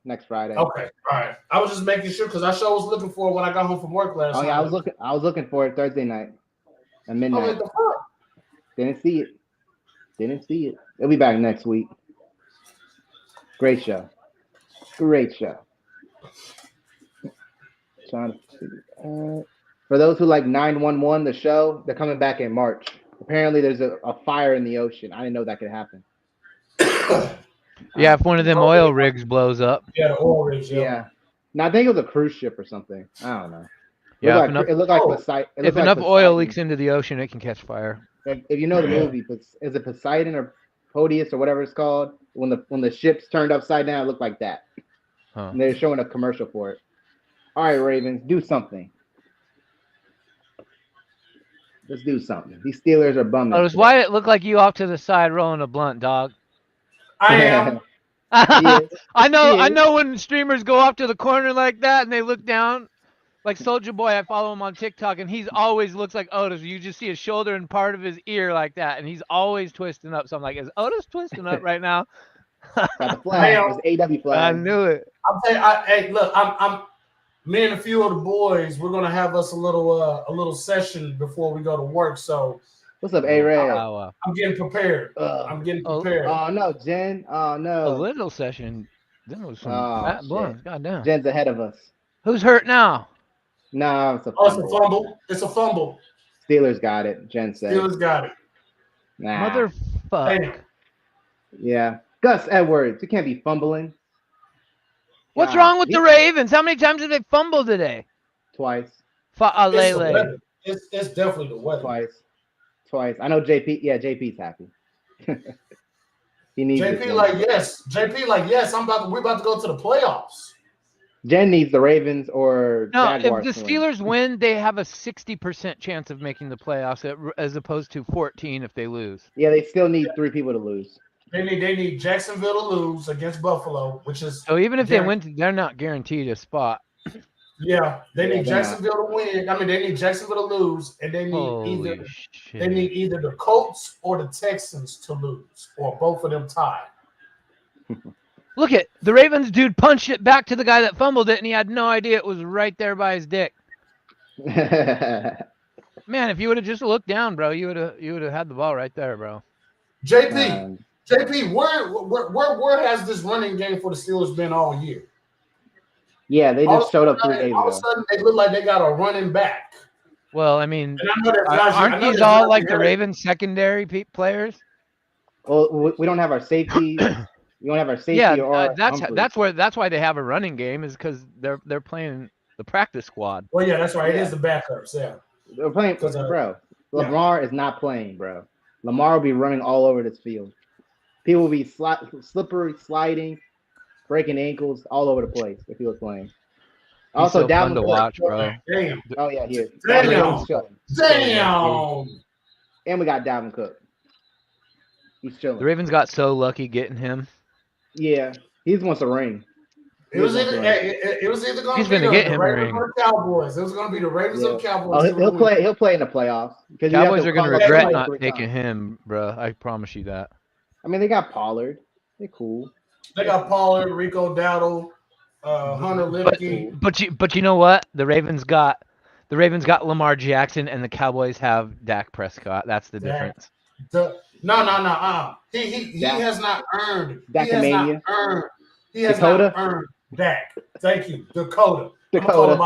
next Friday. Okay, all right. I was just making sure because I sure was looking for it when I got home from work last night. Oh yeah, I was looking for it Thursday night at midnight. What the fuck? Didn't see it. It'll be back next week. Great show. For those who like 911, the show, they're coming back in March. Apparently, there's a fire in the ocean. I didn't know that could happen. Yeah, if one of them oil rigs blows up. Yeah, the oil rigs. Yeah. Now I think it was a cruise ship or something. I don't know. Yeah, it looked like Poseidon. If enough oil leaks into the ocean, it can catch fire. If you know the movie, is it Poseidon or Proteus or whatever it's called? When the ship's turned upside down, it looked like that. Huh. And they're showing a commercial for it. All right, Ravens, do something. Let's do something. These Steelers are bumming. Oh, does Wyatt look like you off to the side rolling a blunt, dog? I am. I know when streamers go off to the corner like that and they look down. Like Soulja Boy, I follow him on TikTok, and he's always looks like Otis. You just see his shoulder and part of his ear like that, and he's always twisting up. So I'm like, is Otis twisting up right now? Got the flag. It's AW flag. I knew it. I'm saying, hey, look, I'm me and a few of the boys. We're gonna have us a little session before we go to work. So what's up, A-Ray? Wow. I'm getting prepared. I'm getting prepared. Oh no, Jen. Oh no. A little session. Then it was some fat blunts. Goddamn. Jen's ahead of us. Who's hurt now? No, it's a fumble. It's a fumble. Steelers got it. Jen said. Steelers got it. Nah. Motherfuck. Hey. Yeah. Gus Edwards. You can't be fumbling. What's wrong with the Ravens? How many times have they fumbled today? Twice. It's definitely the weather. Twice. I know JP. Yeah, JP's happy. He needs JP like yes. We're about to go to the playoffs. Jen needs the Ravens or Jaguars. If the Steelers win, they have a 60% chance of making the playoffs as opposed to 14 if they lose. Yeah, they still need 3 people to lose. They need Jacksonville to lose against Buffalo, which is so even if they win, they're not guaranteed a spot. Yeah, they need Jacksonville to win. I mean, they need Jacksonville to lose, and they need either the Colts or the Texans to lose, or both of them tie. Look at the Ravens dude punched it back to the guy that fumbled it, and he had no idea it was right there by his dick. Man, if you would have just looked down, bro, you would have had the ball right there, bro. JP, where has this running game for the Steelers been all year? Yeah, they just showed up 3 days ago. All of a sudden, they look like they got a running back. Well, I mean, aren't aren't these all like the Ravens secondary players? Well, we don't have our safety. We don't have our safety. Yeah, that's why they have a running game, is because they're playing the practice squad. Well, yeah, that's right. It is the backups. Yeah, they're playing, bro. Lamar is not playing, bro. Lamar will be running all over this field. People will be slippery, sliding, breaking ankles all over the place if he was playing. He's Also, so fun to watch, bro. Damn. Oh yeah, here. Damn. And we got Dalvin Cook. He's chilling. The Ravens got so lucky getting him. Yeah, he wants a ring. It was either going to be the Ravens or the Cowboys. It was going to be the Ravens or the Cowboys. He'll play in the playoffs. Cowboys are going to regret not taking him, bro. I promise you that. I mean, they got Pollard. They're cool. They got Pollard, Rico Dowdle, Hunter Lipke. But you know what? The Ravens got Lamar Jackson, and the Cowboys have Dak Prescott. That's the difference. No. He has not earned. He has not earned Dak. Thank you, Dakota. I'm calling him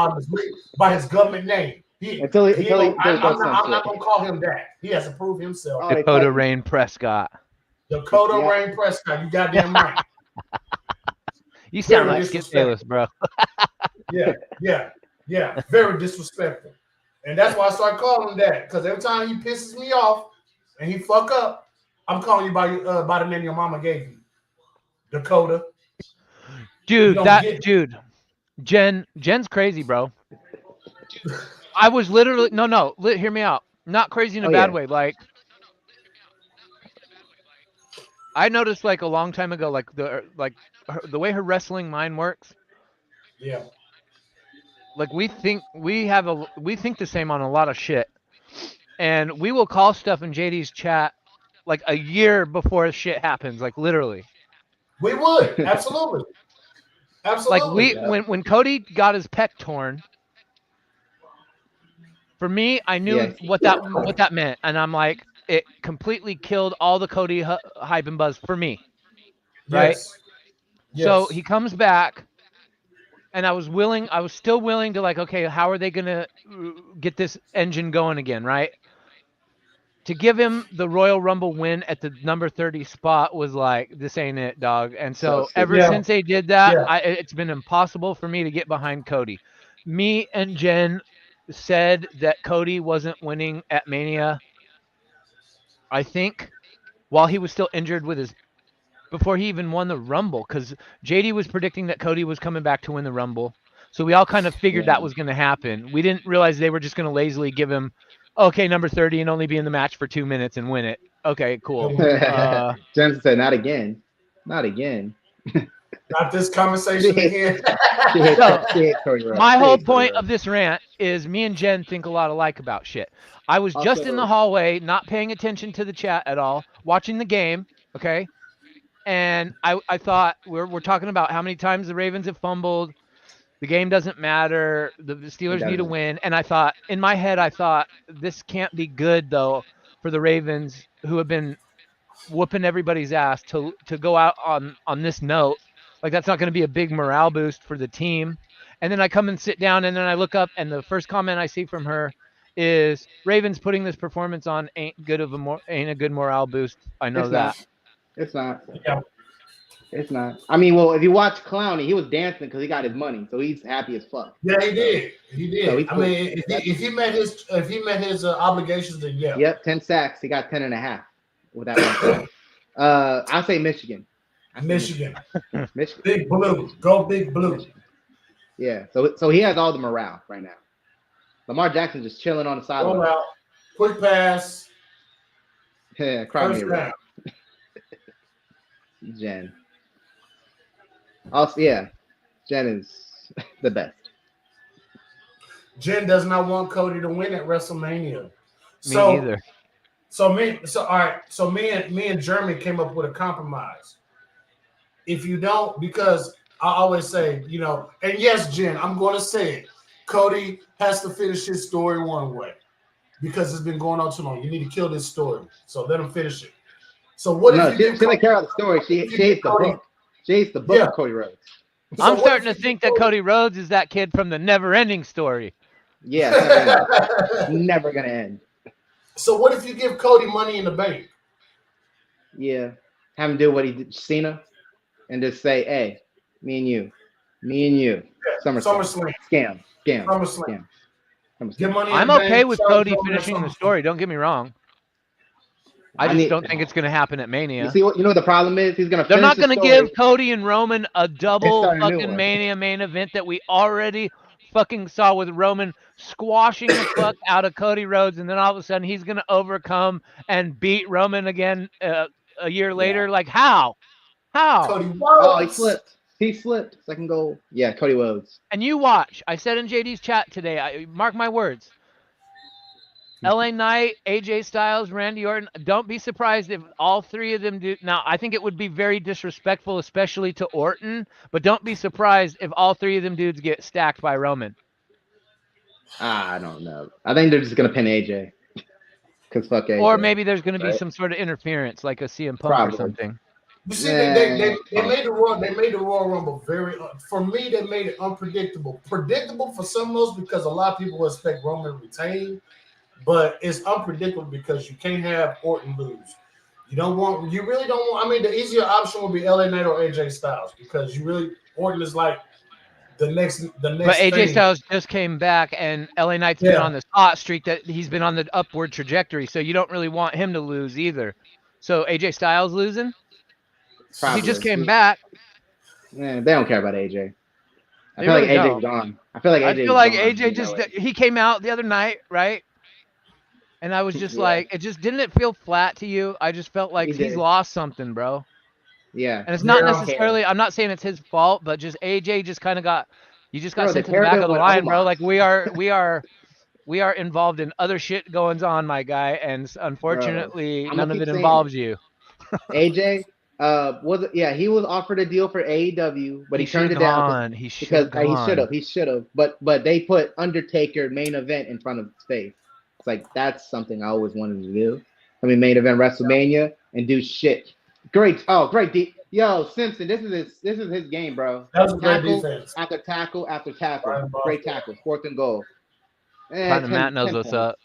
by his government name. I'm not gonna call him Dak. He has to prove himself. Dakota Rain Prescott. Dakota Rain Prescott. You goddamn right. You sound like Skip Bayless, bro. Yeah. Very disrespectful. And that's why I started calling him that. Because every time he pisses me off and he fuck up, I'm calling you by the name your mama gave you. Dakota. Dude, Jen's crazy, bro. I was literally hear me out. Not crazy in a bad way. Like, I noticed like a long time ago, like the way her wrestling mind works. Yeah. Like we think the same on a lot of shit, and we will call stuff in JD's chat like a year before shit happens. Like literally. We would absolutely. Like when Cody got his pec torn. For me, I knew what that meant, and I'm like, it completely killed all the Cody hype and buzz for me, right? Yes. So he comes back, and I was still willing to like, okay, how are they gonna get this engine going again, right? To give him the Royal Rumble win at the number 30 spot was like, this ain't it, dog. And so ever since they did that, it's been impossible for me to get behind Cody. Me and Jen said that Cody wasn't winning at Mania, I think, while he was still injured before he even won the Rumble, because JD was predicting that Cody was coming back to win the Rumble. So we all kind of figured that was going to happen. We didn't realize they were just going to lazily give him, okay, number 30 and only be in the match for 2 minutes and win it. Okay, cool. Jensen said, not again. Not again. Not this conversation again. My whole point of this rant is me and Jen think a lot alike about shit. I was just in the hallway, not paying attention to the chat at all, watching the game, okay? And I thought, we're talking about how many times the Ravens have fumbled. The game doesn't matter. The Steelers need to win. And I thought, in my head, this can't be good, though, for the Ravens, who have been whooping everybody's ass, to go out on this note. Like, that's not going to be a big morale boost for the team. And then I come and sit down, and then I look up, and the first comment I see from her is, Ravens putting this performance on ain't a good morale boost. I know that. It's not. Yeah. It's not. I mean, well, if you watch Clowney, he was dancing because he got his money, so he's happy as fuck. Yeah, he did. He did. So I mean, if he met his obligations, then yeah. Yep, 10 sacks. He got 10.5 with that one. I'll say Michigan. Michigan. Big Blue. Go Big Blue. Yeah. So he has all the morale right now. Lamar Jackson just chilling on the sideline. Quick pass. Yeah, cry me around. Jen. Also, Jen is the best. Jen does not want Cody to win at WrestleMania. Me neither. So me and Jeremy came up with a compromise. if you don't, because I always say, you know, and yes, Jen, I'm going to say it. Cody has to finish his story one way because it's been going on too long. You need to kill this story. So let him finish it. So what if No, you she give doesn't Cody, care about the story. She hates the book. She hates the book Yeah. of Cody Rhodes. So I'm what starting if to you think give that Cody Rhodes is that kid from the Never-Ending Story. Yeah, it's never ending. Never gonna end. So what if you give Cody Money in the Bank? Yeah, have him do what he did, Cena, and just say, "Hey, me and you, SummerSlam. scam, SummerSlam. Give SummerSlam." Money in I'm the okay Bank. with Charlotte Cody Roman at finishing the SummerSlam. story. Don't get me wrong. I just don't think it's going to happen at You Mania. see what you know? What the problem is he's gonna. They're finish not the going to story give Cody and Roman a and double start a new fucking one. Mania main event that we already fucking saw with Roman squashing the fuck out of Cody Rhodes, and then all of a sudden he's going to overcome and beat Roman again a year later. Like, how? How? Cody Oh, he Rhodes. slipped. He slipped. Second goal. Yeah, Cody Rhodes. And you watch. I said in JD's chat today, mark my words. LA Knight, AJ Styles, Randy Orton. Don't be surprised if all three of them do. Now, I think it would be very disrespectful, especially to Orton, but don't be surprised if all three of them dudes get stacked by Roman. I don't know. I think they're just gonna pin AJ. Cause fuck AJ. Or maybe there's going to be right? some sort of interference, like a CM Punk Probably. or something. You see, they Nah, made the Royal Rumble very. For me, they made it unpredictable. Predictable for some of those because a lot of people expect Roman to retain, but it's unpredictable because you can't have Orton lose. You really don't want. I mean, the easier option would be LA Knight or AJ Styles because Orton is like the next. But AJ thing. Styles just came back, and LA Knight's been on this hot streak that he's been on the upward trajectory, so you don't really want him to lose either. So AJ Styles losing? probably. He just came back. Yeah, they don't care about AJ. I They feel really like AJ don't. was gone. I feel like AJ just he came out the other night, right? And I was just Yeah. like, didn't it feel flat to you? I just felt like he's lost something, bro. Yeah. And it's not necessarily, I'm not saying it's his fault, but just AJ just kind of got sent to the back of the line, bro. Like we are involved in other shit goings on, my guy, and unfortunately none of it involves you. AJ he was offered a deal for AEW, but he turned it down because he should have. But they put Undertaker main event in front of his face. It's like that's something I always wanted to do. I mean, main event WrestleMania and do shit. Great. Oh, great. Yo, Simpson, this is his game, bro. That was a great defense. After tackle after tackle. Great tackle. 4th and goal. Matt knows what's up.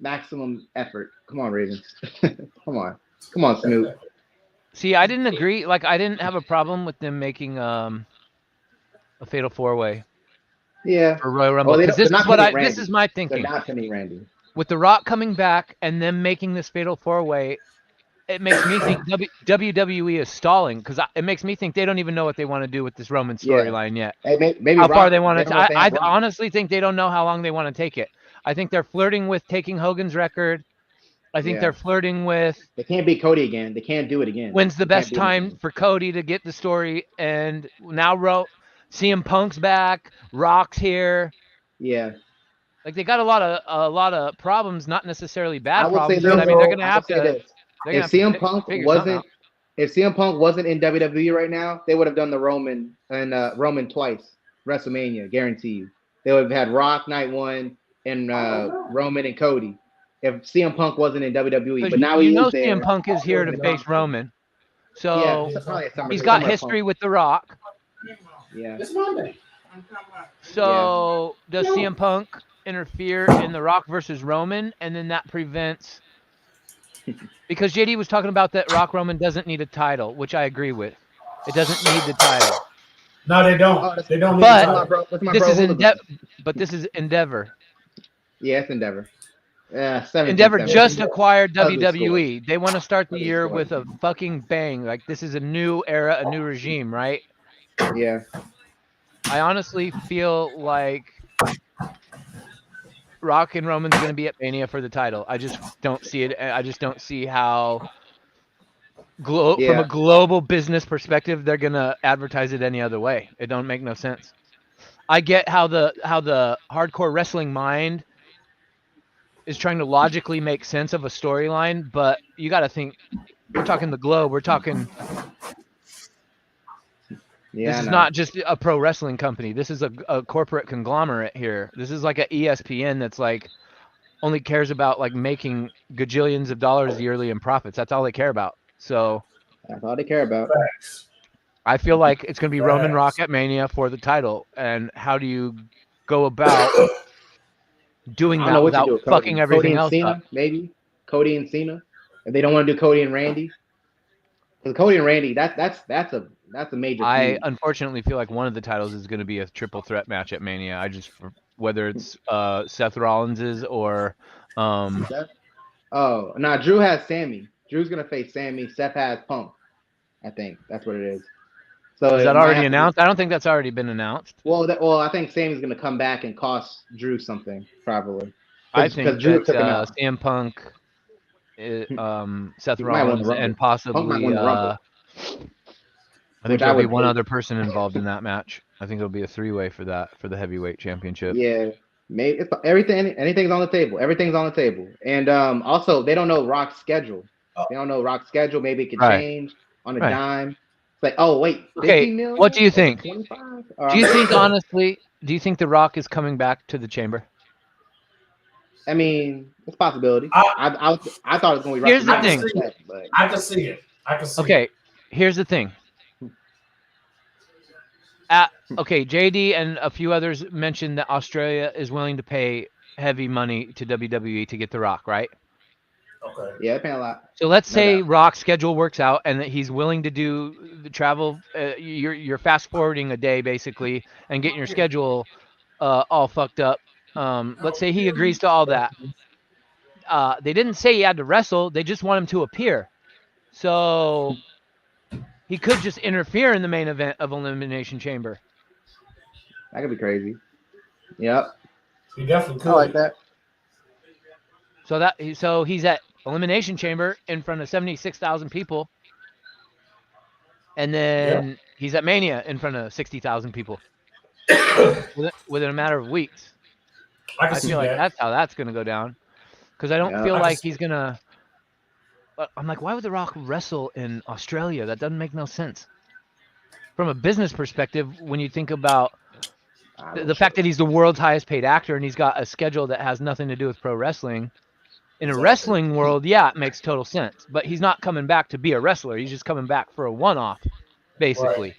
Maximum effort. Come on, Ravens. Come on, Snoop. See, I didn't agree. Like, I didn't have a problem with them making a fatal 4-way. Yeah. For Royal Rumble. This is my thinking. They're not pinning Randy. With The Rock coming back and them making this fatal 4-way, it makes me think WWE is stalling because it makes me think they don't even know what they want to do with this Roman storyline yet. Hey, maybe how far they want to. I honestly think they don't know how long they want to take it. I think they're flirting with taking Hogan's record. I think they're flirting with. They can't beat Cody again. They can't do it again. When's the best time for Cody to get the story? And now CM Punk's back. Rock's here. Yeah. Like they got a lot of problems, not necessarily bad problems. But I mean, they're gonna have to. If CM Punk wasn't in WWE right now, they would have done the Roman twice, WrestleMania, guarantee you. They would have had Rock night 1 and Roman and Cody. If CM Punk wasn't in WWE, but now CM Punk is here to face Roman, so he's got history with The Rock. Yeah, it's Monday. So does CM Punk interfere in The Rock versus Roman, and then that prevents? Because JD was talking about that Rock Roman doesn't need a title, which I agree with. It doesn't need the title. No, they don't. They don't need the title. But this is Endeavor. Yeah, it's Endeavor. Endeavor just acquired WWE. They want to start the year with a fucking bang. Like this is a new era, a new regime, right? Yeah. I honestly feel like Rock and Roman's going to be at Mania for the title. I just don't see it. I just don't see how, from a global business perspective, they're going to advertise it any other way. It don't make no sense. I get how the hardcore wrestling mind is trying to logically make sense of a storyline, but you got to think, we're talking the globe. We're talking Yeah, This I is know. not just a pro wrestling company. This is a corporate conglomerate here. This is like a ESPN that's like only cares about like making gajillions of dollars yearly in profits. That's all they care about. So That's all they care about. Facts. I feel like it's going to be Roman Rock at Mania for the title. And how do you go about doing I don't know that what you without do with fucking Cody. everything Cody and else Cena, up? maybe. Cody and Cena. If they don't want to do Cody and Randy, because Cody and Randy, that's a major I feud. unfortunately feel like one of the titles is going to be a triple threat match at Mania. I just whether it's Seth Rollins's or Seth? Oh, nah, Drew has Sammy. Drew's gonna face Sammy. Seth has Punk. I think that's what it is. So is it that might already have to announced? I don't think that's already been announced. well, I think Sammy's gonna come back and cost Drew something probably. I Because think Drew that took him out. CM Punk, Seth He might win the Rollins, Rumble. and Punk might possibly win the Rumble, I think which I there'll be would one hate. other person involved in that match. I think it'll be a three-way for the heavyweight championship. Yeah, maybe it's anything's on the table. Everything's on the table. And also they don't know Rock's schedule. They don't know Rock's schedule. Maybe it can Right. change on a Right. dime. It's like, oh wait, Okay, 50 million? what do you Or think? 25? Do you think honestly? Do you think The Rock is coming back to the Chamber? I mean, it's a possibility. I thought it was gonna be Here's the WrestleMania thing. instead, but I can see it. I can see it. Okay, here's the thing. Okay, JD and a few others mentioned that Australia is willing to pay heavy money to WWE to get The Rock, right? Okay. yeah, they're paying a lot. So let's No say doubt. Rock's schedule works out and that he's willing to do the travel. You're fast forwarding a day basically and getting your schedule all fucked up. Let's say he agrees to all that. They didn't say he had to wrestle. They just want him to appear. So he could just interfere in the main event of Elimination Chamber. That could be crazy. Yep. He definitely could. I like that. So he's at Elimination Chamber in front of 76,000 people. And then he's at Mania in front of 60,000 people within a matter of weeks. I feel like that's how that's going to go down. Because I don't feel like he's going to... I'm like, why would The Rock wrestle in Australia? That doesn't make no sense. From a business perspective, when you think about the fact that he's the world's highest paid actor and he's got a schedule that has nothing to do with pro wrestling, in a wrestling world, yeah, it makes total sense. But he's not coming back to be a wrestler. He's just coming back for a one-off, basically. Right.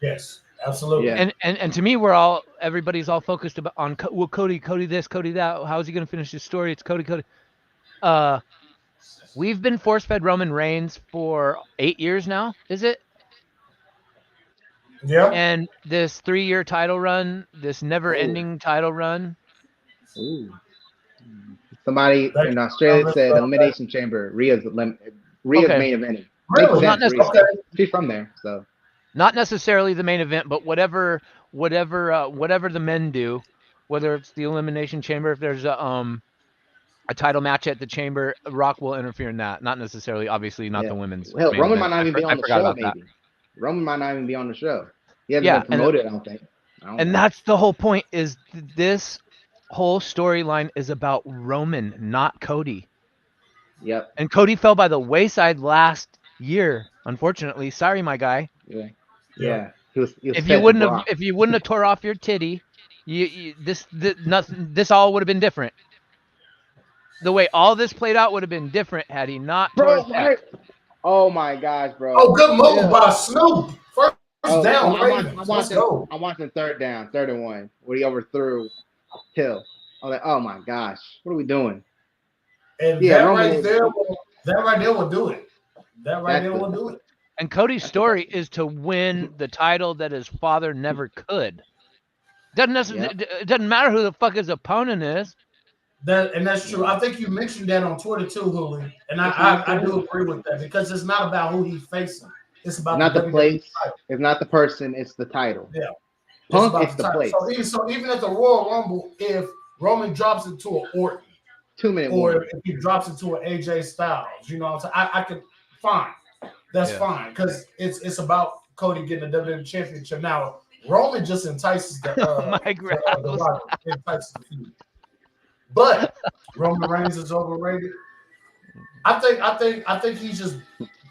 Yes, absolutely. Yeah. And to me, everybody's all focused on Cody this, Cody that. How's he going to finish his story? It's Cody. We've been force-fed Roman Reigns for 8 years now, is it? Yeah. And this 3-year title run, this never-ending title run. Ooh. Somebody in Australia said Elimination Chamber. Rhea's main eventing. Really? Not necessarily. She's from there, so. Not necessarily the main event, but whatever the men do, whether it's the Elimination Chamber, if there's a title match at the Chamber, Rock will interfere in that. Not necessarily, obviously, not the women's. Hell, main Roman event. might not even be on the show, maybe. That. Roman might not even be on the show. He hasn't been promoted, I don't think. And that's the whole point, is this whole storyline is about Roman, not Cody. Yep. And Cody fell by the wayside last year, unfortunately. Sorry, my guy. Yeah. He was if you wouldn't have tore off your titty, this all would have been different. The way all this played out would have been different had he not. Oh my gosh, bro! Oh, good move by Snoop. First down. I'm watching third down, 3rd and 1, where he overthrew Hill. I was like, oh my gosh, what are we doing? And that right there will do it. That right there will do it. And Cody's story is to win the title that his father never could. It doesn't matter who the fuck his opponent is. That's true. I think you mentioned that on Twitter too, Huli. And I do agree with that, because it's not about who he's facing. It's about not the place. It's not the person. It's the title. Yeah. Punk is the place. So even at the Royal Rumble, if Roman drops into an Orton, 2 minute or if he drops into an AJ Styles, you know what I'm saying? I could fine. That's fine, because it's about Cody getting the WWE Championship. Now Roman just entices the feud. But Roman Reigns is overrated. I think he's just,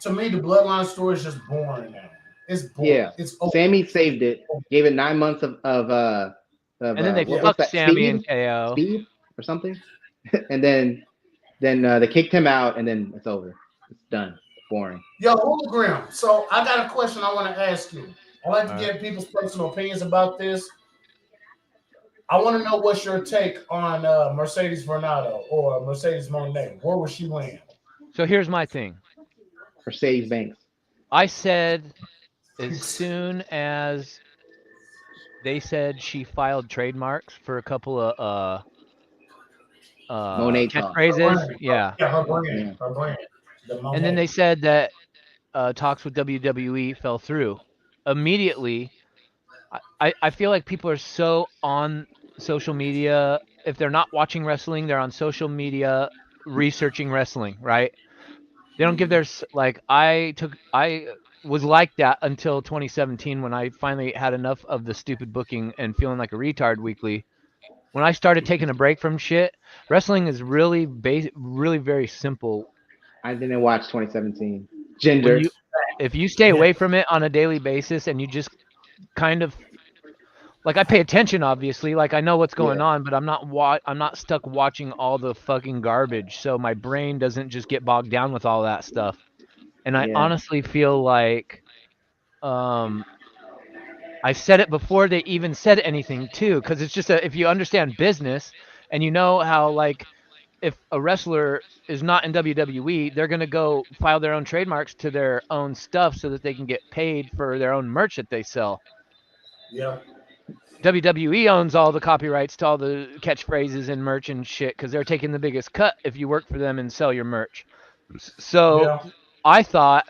to me, the bloodline story is just boring now. It's boring. Yeah. It's over. Sammy saved it. Gave it 9 months of And then they what's fucked that? Sammy and KO. Speed or something. And then they kicked him out, and then it's over. It's done. Boring. Yo, hologram. So I got a question I want to ask you. I like to get people's personal opinions about this. I want to know what's your take on Mercedes Vernado or Mercedes Monet. Where would she land? So here's my thing. Mercedes Banks. I said as soon as they said she filed trademarks for a couple of Monet catchphrases. Yeah, her brand. Her brand. And then they said that talks with WWE fell through. Immediately, I feel like people are so on social media. If they're not watching wrestling, they're on social media researching wrestling, right? They don't give their, like, I was like that until 2017 when I finally had enough of the stupid booking and feeling like a retard weekly. When I started taking a break from shit, wrestling is really really very simple. I didn't watch 2017. Ginger. If you stay away from it on a daily basis and you just kind of, like, I pay attention, obviously, like I know what's going on, but I'm not stuck watching all the fucking garbage, so my brain doesn't just get bogged down with all that stuff. And I honestly feel like I said it before they even said anything too, because it's just if you understand business and you know how, like, if a wrestler is not in WWE, they're going to go file their own trademarks to their own stuff so that they can get paid for their own merch that they sell. Yeah. WWE owns all the copyrights to all the catchphrases and merch and shit because they're taking the biggest cut if you work for them and sell your merch. So I thought,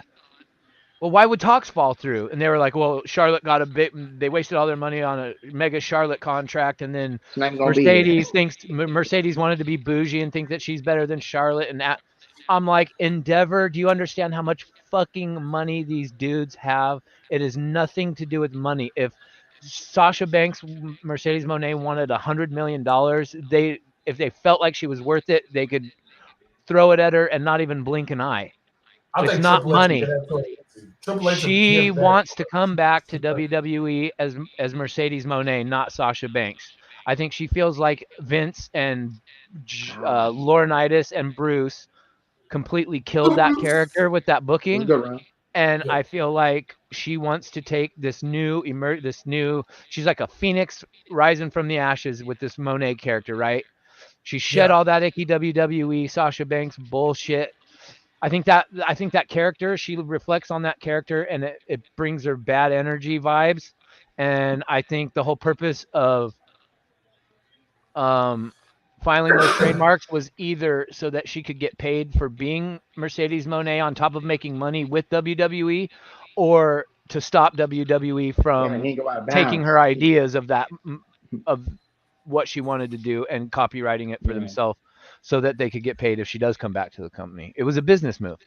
well, why would talks fall through? And they were like, well, Charlotte got a bit, they wasted all their money on a mega Charlotte contract. And then Mercedes wanted to be bougie and think that she's better than Charlotte. And that, I'm like, Endeavor, do you understand how much fucking money these dudes have? It is nothing to do with money. If Sasha Banks, Mercedes Monet wanted $100 million, if they felt like she was worth it, they could throw it at her and not even blink an eye. It's not money. She wants to come back to WWE as Mercedes Monet, not Sasha Banks. I think she feels like Vince and Laurinaitis and Bruce completely killed that character with that booking. And I feel like she wants to take this new, she's like a phoenix rising from the ashes with this Monet character, right? She shed all that icky WWE Sasha Banks bullshit. I think that character, she reflects on that character, and it brings her bad energy vibes. And I think the whole purpose of filing those trademarks was either so that she could get paid for being Mercedes Monet on top of making money with WWE, or to stop WWE from taking her ideas of what she wanted to do and copywriting it for themselves, so that they could get paid if she does come back to the company. It was a business move.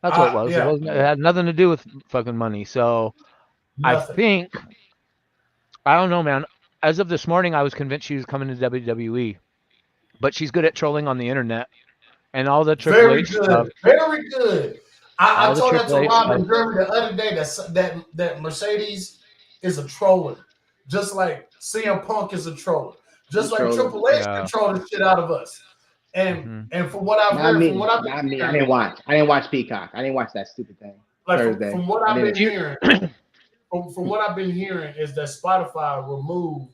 That's what it was. It had nothing to do with fucking money. So I think, I don't know, man. As of this morning, I was convinced she was coming to WWE, but she's good at trolling on the internet and all the Triple H stuff. Very good. I told that to Rob and Jeremy the other day that Mercedes is a troller, just like CM Punk is a troller. Just like Triple H controlled the shit out of us. And from what I've heard, I didn't watch Peacock. I didn't watch that stupid thing. Like from what I've been hearing, from what I've been hearing is that Spotify removed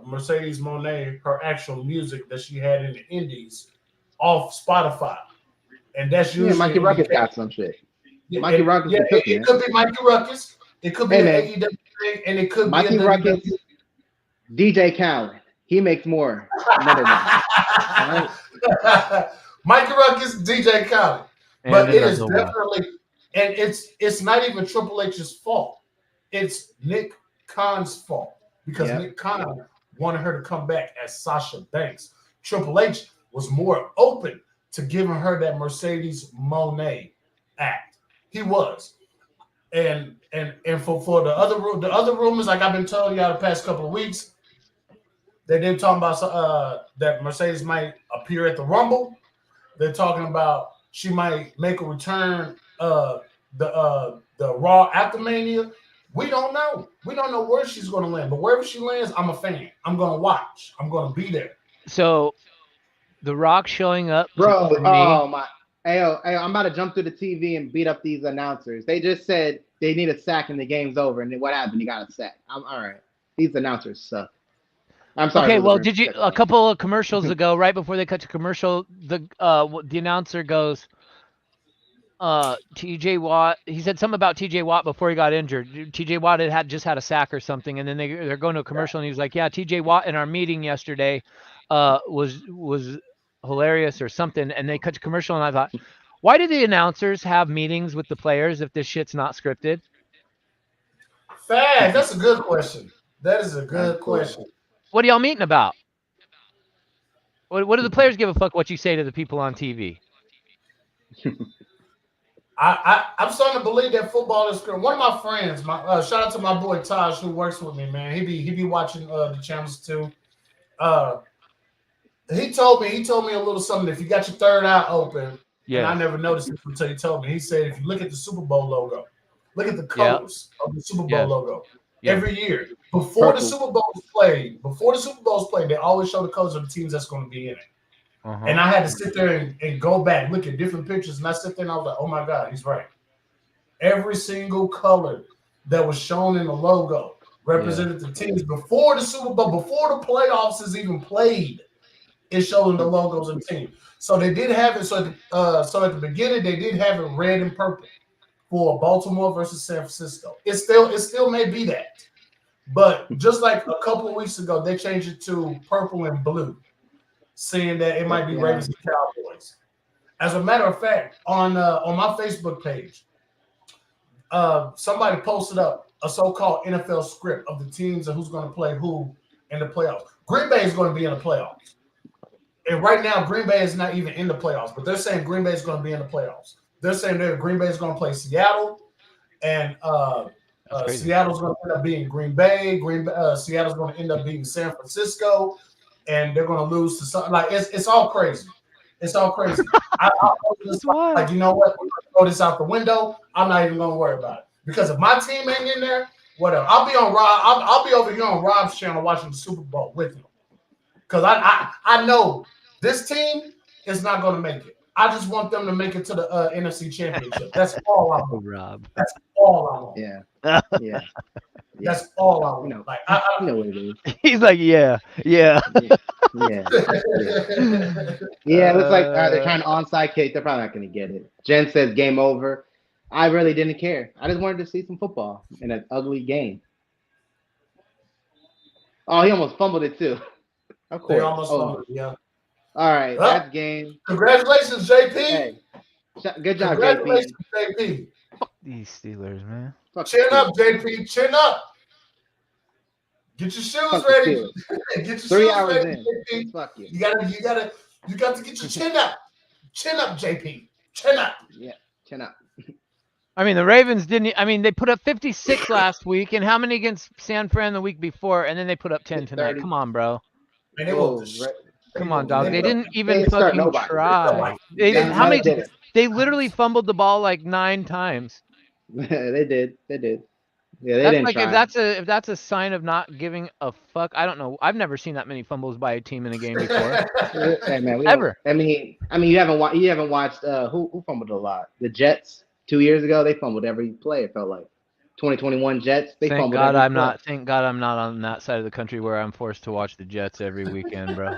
Mercedes Monet, her actual music that she had in the indies, off Spotify. And that's usually Mikey Ruckus got some shit. Mikey Ruckus. It could be Mikey Ruckus. It could be an AEW thing, and it could Mikey be Ruckus. DJ Khaled, he makes more. Another one. Right? Mikey Ruckus, DJ Khaled, but it is definitely, and it's not even Triple H's fault. It's Nick Khan's fault because Nick Khan wanted her to come back as Sasha Banks. Triple H was more open to giving her that Mercedes Monet act. He was, and for the other rumors, like I've been telling y'all the past couple of weeks. They did talk about that Mercedes might appear at the Rumble. They're talking about she might make a return the Raw after Mania, we don't know. We don't know where she's going to land. But wherever she lands, I'm a fan. I'm going to watch. I'm going to be there. So, The Rock showing up, Bro, for me, oh my. Hey, I'm about to jump through the TV and beat up these announcers. They just said they need a sack and the game's over. And then what happened? You got a sack. I'm all right. These announcers suck. I'm sorry. okay, well, Hooligans. did you a couple of commercials ago, right before they cut to commercial, the announcer goes, TJ Watt, he said something about TJ Watt before he got injured. TJ Watt had just had a sack or something, and then they're going to a commercial, and he was like, yeah, TJ Watt in our meeting yesterday was hilarious or something, and they cut to commercial, and I thought, why do the announcers have meetings with the players if this shit's not scripted? Fact. That's a good question. That is a good question. What are y'all meeting about? What do the players give a fuck what you say to the people on TV? I'm starting to believe that football is good. One of my friends, shout out to my boy Taj, who works with me, man. He be watching the channels too. He told me a little something. If you got your third eye open, and I never noticed it until he told me. He said, if you look at the Super Bowl logo, look at the colors of the Super Bowl logo. Every year, before the Super Bowl's played, they always show the colors of the teams that's going to be in it. And I had to sit there and go back, look at different pictures, and I sit there and I was like, oh my God, he's right. Every single color that was shown in the logo represented the teams before the Super Bowl, before the playoffs is even played. It's showing the logos of the team. So they did have it. So at the beginning, they did have it red and purple for Baltimore versus San Francisco. It still may be that. But just like a couple of weeks ago, they changed it to purple and blue, saying that it might be Ravens and Cowboys. As a matter of fact, on my Facebook page, somebody posted up a so-called NFL script of the teams and who's going to play who in the playoffs. Green Bay is going to be in the playoffs. And right now, Green Bay is not even in the playoffs, but they're saying Green Bay is going to be in the playoffs. They're saying that Green Bay is going to play Seattle, and Seattle's going to end up being Green Bay. Seattle's going to end up being San Francisco, and they're going to lose to something. Like it's all crazy. It's all crazy. Like, you know what? We're going to throw this out the window. I'm not even going to worry about it because if my team ain't in there, whatever. I'll be on Rob. I'll be over here on Rob's channel watching the Super Bowl with him because I know this team is not going to make it. I just want them to make it to the NFC Championship. That's all I want. Rob. That's all I want. Yeah. That's all I want. Like I know what it is. He's like, yeah. Yeah. It looks like they're trying to onside kick. They're probably not going to get it. Jen says game over. I really didn't care. I just wanted to see some football in an ugly game. Oh, he almost fumbled it too. Of course. They almost fumbled it, yeah. All right, that's game. Congratulations, JP. Hey, good job, Congratulations, JP. Fuck these Steelers, man. Chin up, JP. Chin up. Get your shoes ready. Get your 3 shoes hours ready, in. JP. Fuck you. You got to get your chin up. Chin up, JP. Chin up. Yeah, chin up. I mean, the Ravens didn't. I mean, they put up 56 last week, and how many against San Fran the week before? And then they put up 10 tonight. 30. Come on, bro. Man, Come on, dog. They didn't even didn't start fucking nobody. try. How many? They literally fumbled the ball like 9 times. They did. Yeah, they That's didn't like try. if that's a sign of not giving a fuck. I don't know. I've never seen that many fumbles by a team in a game before. Hey, man, Ever. I mean, you haven't watched who fumbled a lot? The Jets 2 years ago, they fumbled every play. It felt like 2021 Jets. They Thank fumbled. God every I'm play. not. Thank God I'm not on that side of the country where I'm forced to watch the Jets every weekend, bro.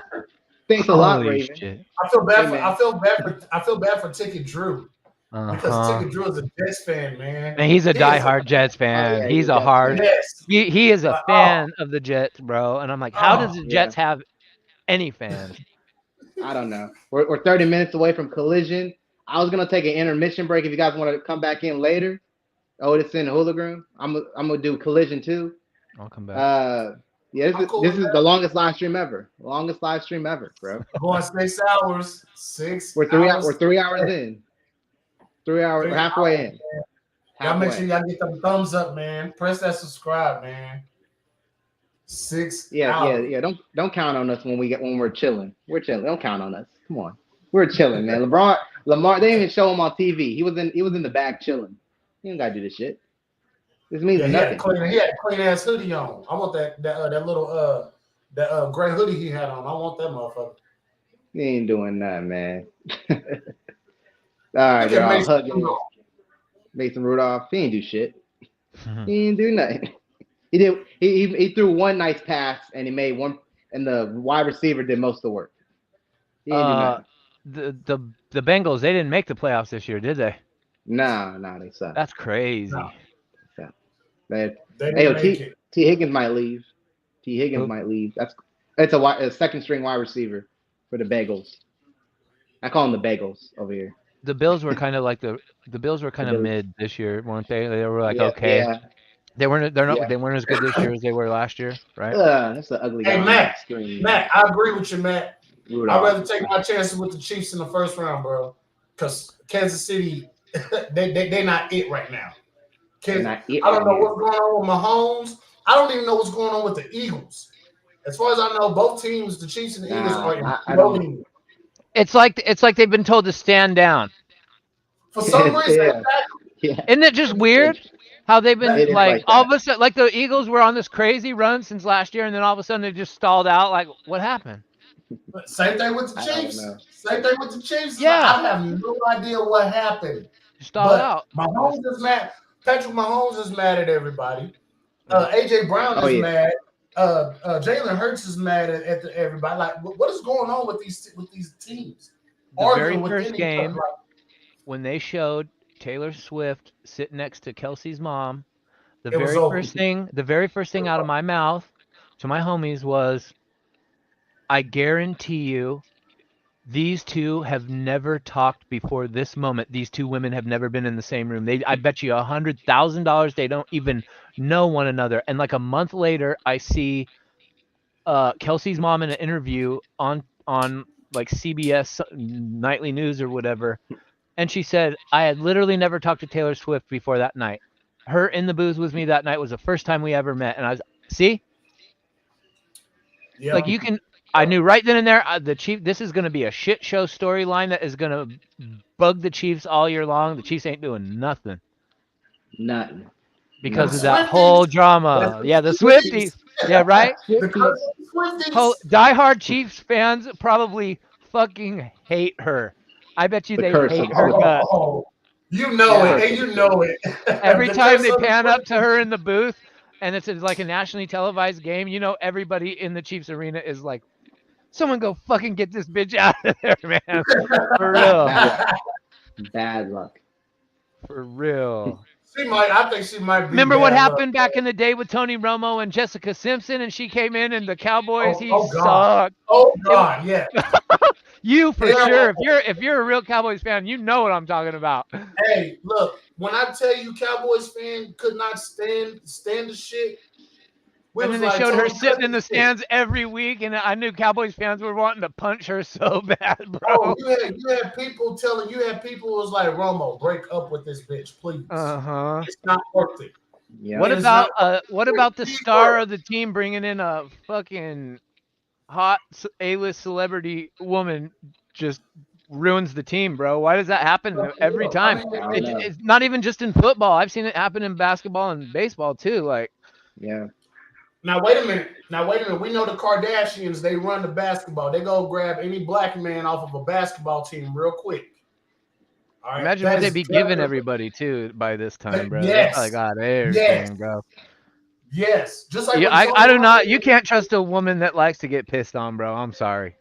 Thanks a lot, Holy Raven. shit. I feel bad for Ticket Drew. Because Ticket Drew is a Jets fan, man. And he's a diehard Jets fan. Oh, yeah, he's a hard. Yes. He is a fan of the Jets, bro. And I'm like, how does the Jets have any fans? I don't know. We're 30 minutes away from collision. I was gonna take an intermission break if you guys want to come back in later. Otis and Hooligan. I'm gonna do collision too. I'll come back. Yeah, this is the longest live stream ever. Longest live stream ever, bro. Going 6 hours. 6 We're 3 hours. We're 3 hours in. 3 hours. We're halfway in. Y'all make sure y'all get them thumbs up, man. Press that subscribe, man. 6 hours. Yeah. Don't count on us when we're chilling. We're chilling. Don't count on us. Come on. We're chilling, man. Lamar, they didn't even show him on TV. He was in the back chilling. You don't gotta do this shit. This means Yeah, he nothing. had clean ass hoodie on. I want that little gray hoodie he had on. I want that motherfucker. He ain't doing nothing, man. All right, Look they're at all Mason hugging. Rudolph. Mason Rudolph, he ain't do shit. He didn't do nothing. He did. He threw one nice pass and he made one, and the wide receiver did most of the work. He didn't do nothing. The Bengals, they didn't make the playoffs this year, did they? Nah, they suck. That's crazy. No. They didn't make it. T Higgins might leave. T Higgins might leave. It's a second string wide receiver for the Bengals. I call them the Bagels over here. The Bills were kind of like the Bills were kind of mid this year, weren't they? They were like okay. Yeah. They weren't as good this year as they were last year, right? That's an ugly guy. Hey, Matt, I agree with you, Matt. Rudolph. I'd rather take my chances with the Chiefs in the first round, bro. Because Kansas City, they're not it right now. I don't know what's going on with Mahomes. I don't even know what's going on with the Eagles. As far as I know, both teams, the Chiefs and the Eagles, are imploding. It's like they've been told to stand down. For some reason, Isn't it just weird how they've been like all of a sudden, like the Eagles were on this crazy run since last year, and then all of a sudden they just stalled out. Like, what happened? Same thing with the Chiefs. Same thing with the Chiefs. Yeah, I have no idea what happened. Stalled out. Mahomes is mad. Patrick Mahomes is mad at everybody. AJ Brown is mad. Jalen Hurts is mad at everybody. Like, what is going on with these teams? The very first game, when they showed Taylor Swift sitting next to Kelsey's mom, the very first thing out of my mouth to my homies was, I guarantee you, these two have never talked before this moment. These two women have never been in the same room. I bet you $100,000 they don't even know one another. And like a month later, I see Kelsey's mom in an interview on like CBS Nightly News or whatever. And she said, I had literally never talked to Taylor Swift before that night. Her in the booth with me that night was the first time we ever met. And I was, see? Yeah. Like you can... I knew right then and there, this is going to be a shit show storyline that is going to bug the Chiefs all year long. The Chiefs ain't doing nothing. Nothing. Because of that whole drama. Yeah, the Swifties. Yeah, right? Diehard Chiefs fans probably fucking hate her. I bet you they hate her guts. You know it, and you know it. Every time they pan up to her in the booth, and it's like a nationally televised game, you know everybody in the Chiefs arena is like, someone go fucking get this bitch out of there, man. For real. Bad luck. For real. I think she might be. Remember what happened back in the day with Tony Romo and Jessica Simpson, and she came in and the Cowboys, sucked. Oh God, yeah. You for sure. If you're a real Cowboys fan, you know what I'm talking about. Hey, look, when I tell you Cowboys fan could not stand the shit. And then they showed her sitting in the stands every week, and I knew Cowboys fans were wanting to punch her so bad, bro. Oh, you had people who was like, Romo, break up with this bitch, please. It's not worth it. Yeah. What about the star of the team bringing in a fucking hot A-list celebrity woman just ruins the team, bro? Why does that happen every time? It's not even just in football. I've seen it happen in basketball and baseball too. Like, yeah. Now wait a minute. We know the Kardashians. They run the basketball. They go grab any black man off of a basketball team real quick. All right? Imagine what they'd be giving everybody too by this time, bro. Yes. They got everything, bro. Yes. Just like I do not. You can't trust a woman that likes to get pissed on, bro. I'm sorry.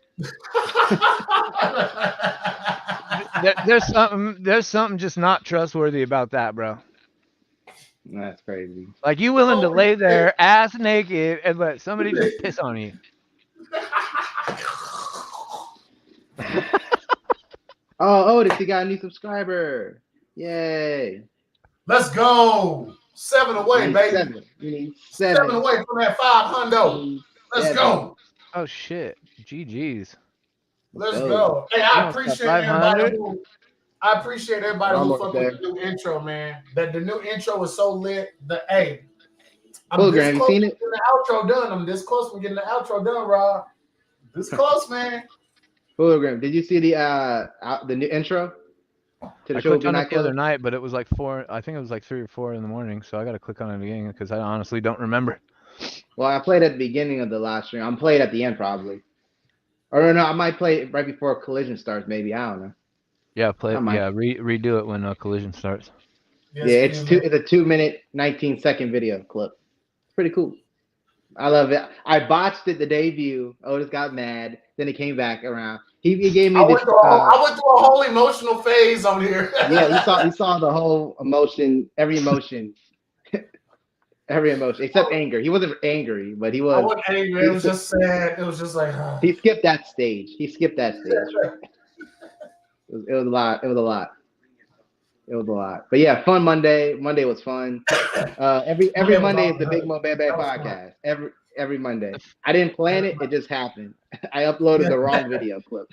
There's something just not trustworthy about that, bro. That's crazy. Like, you willing to lay there ass naked and let somebody just piss on you? Otis, you got a new subscriber. Yay. Let's go. 7 away, baby. You need 7 away from that 500. Let's go. Oh, shit. GG's. Let's go. Hey, I appreciate everybody who fucked with the new intro, man. The new intro was so lit. I'm this close to getting the outro done. I'm this close from getting the outro done, Rob. This close, man. Hologram, did you see the new intro? To the I show will clicked be on it night the other club. night, but it was like 4. I think it was like 3 or 4 in the morning. So I got to click on it again because I honestly don't remember. Well, I played at the beginning of the live stream. I'm played at the end probably. Or no, I might play right before collision starts. Maybe I don't know. Yeah, I might. redo it when collision starts. Yeah, Yes, please, man. it's a 2 minute 19-second video clip. It's pretty cool. I love it. I botched it the debut. Otis got mad. Then it came back around. He gave me this. I went through a whole emotional phase on here. Yeah, he saw the whole emotion, every emotion, every emotion except anger. He wasn't angry, but he I was. wasn't angry. It was just sad. It was just like. He skipped that stage. He skipped that stage. It was a lot. It was a lot. It was a lot. But yeah, fun Monday. Monday was fun. Every Monday is the Big Mo Bad podcast. Every Monday. I didn't plan it. It just happened. I uploaded the wrong video clip.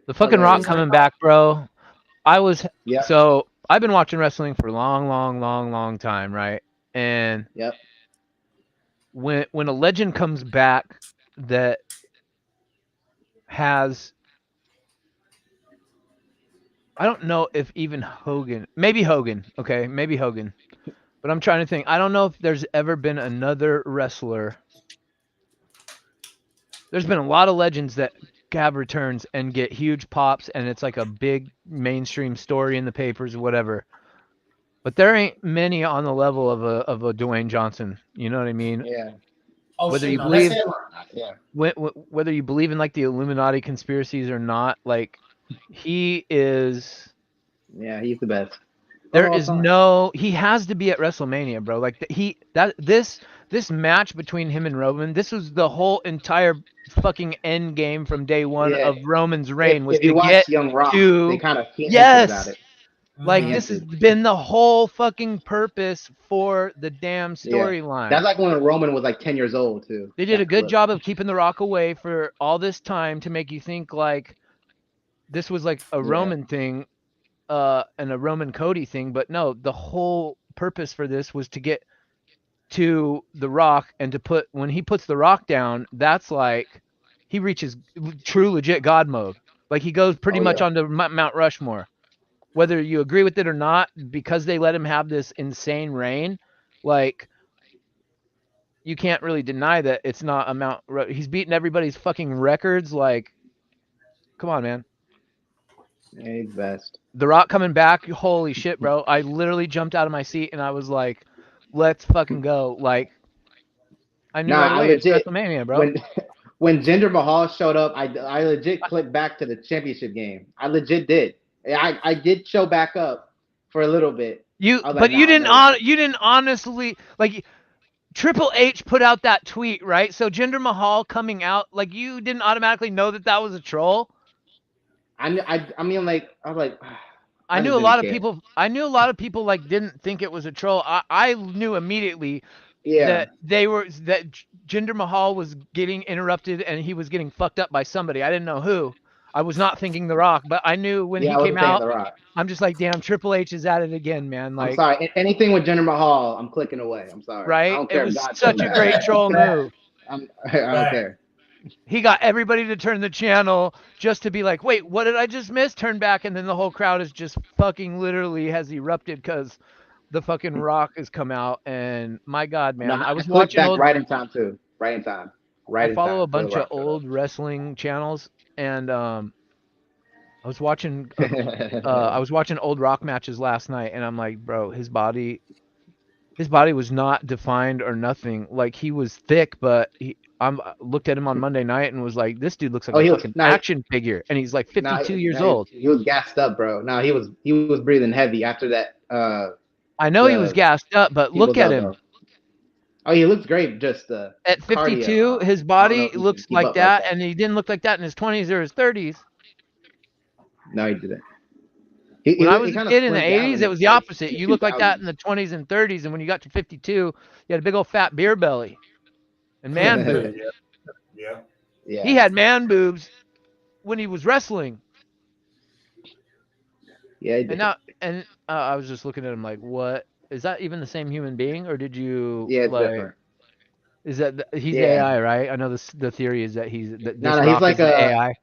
The fucking Rock Hilarious. coming back, bro. Yep. So I've been watching wrestling for a long time, right? And Yep. when a legend comes back that has, I don't know if even Hogan, maybe Hogan, okay, maybe Hogan, but I'm trying to think. I don't know if there's ever been another wrestler. There's been a lot of legends that have returns and get huge pops, and it's like a big mainstream story in the papers or whatever. But there ain't many on the level of a Dwayne Johnson. You know what I mean? Yeah. Oh, Whether shit, you no, that's believe, Yeah. whether you believe in like the Illuminati conspiracies or not, like he is. Yeah. He's the best. There Of all is time. no. He has to be at WrestleMania, bro. Like this match between him and Roman. This was the whole entire fucking end game from day one Yeah. of Roman's reign was If you to watch get Young Rock, they to. kind of hinted about Yes. it. Like He this has hinted. been the whole fucking purpose for the damn Yeah. storyline. That's like when Roman was like 10 years old too. They did a That good clip. job of keeping The Rock away for all this time to make you think like this was like a Yeah. Roman thing, and a Roman Cody thing, but no, the whole purpose for this was to get to The Rock and to put when he puts The Rock down, that's like he reaches true legit God mode. Like he goes pretty Oh much yeah. onto Mount Rushmore. Whether you agree with it or not, because they let him have this insane reign, like you can't really deny that it's not a Mount. He's beating everybody's fucking records. Like, come on, man. Yeah, he's best. The Rock coming back, holy shit, bro! I literally jumped out of my seat and I was like, "Let's fucking go!" Like, I knew right Nah, I away it's legit WrestleMania, bro. when Jinder Mahal showed up, I legit clicked back to the championship game. I legit did. I did show back up for a little bit. I was like, But you nah, didn't no. you didn't honestly like. Triple H put out that tweet, right? So Jinder Mahal coming out, like you didn't automatically know that that was a troll. I mean, like I was like, I knew just a lot didn't of care. people. I knew a lot of people like didn't think it was a troll. I knew immediately Yeah, that Jinder Mahal was getting interrupted and he was getting fucked up by somebody. I didn't know who. I was not thinking The Rock, but I knew when yeah, he I came wasn't thinking out. The Rock. I'm just like, damn, Triple H is at it again, man. I'm Like, sorry. Anything with Jinder Mahal, I'm clicking away. I'm sorry. I right? don't It care if was God such says a that. great troll move. I don't care. He got everybody to turn the channel just to be like, wait, what did I just miss? Turn back, and then the whole crowd is just fucking literally has erupted because the fucking Rock has come out. And my God, No, man, I I was clicked watching back old. right in time too. Right in time. I Right in follow time a before The bunch of Rock showed old wrestling channels, and I was watching I up. was watching old Rock matches last night, and I'm like, bro, his body was not defined or nothing. Like he was thick, but I looked at him on Monday night and was like, this dude looks like Oh, a he was fucking no, action figure, and he's like no, 52 years no, old. he was gassed up, bro. No, he was breathing heavy after that. I know he was The gassed up, but look people's at him. elbow. Oh, he looks great. Just the At cardio. 52, his I don't know body if he can looks keep like up like that, that. and he didn't look like that in his 20s or his 30s. No, he didn't. When I was He a kind of kid in the slimmed down 80s, in it the was the like opposite. You looked like that 2000s. in the 20s and 30s, and when you got to 52, you had a big old fat beer belly and man boobs. Yeah. Yeah. He had man boobs when he was wrestling. Yeah, he did. I was just looking at him like, what? Is that even the same human being, or did you Yeah, it's like? different. Is that he's Yeah. AI, right? I know the theory is that No, this he's Rock like is the AI.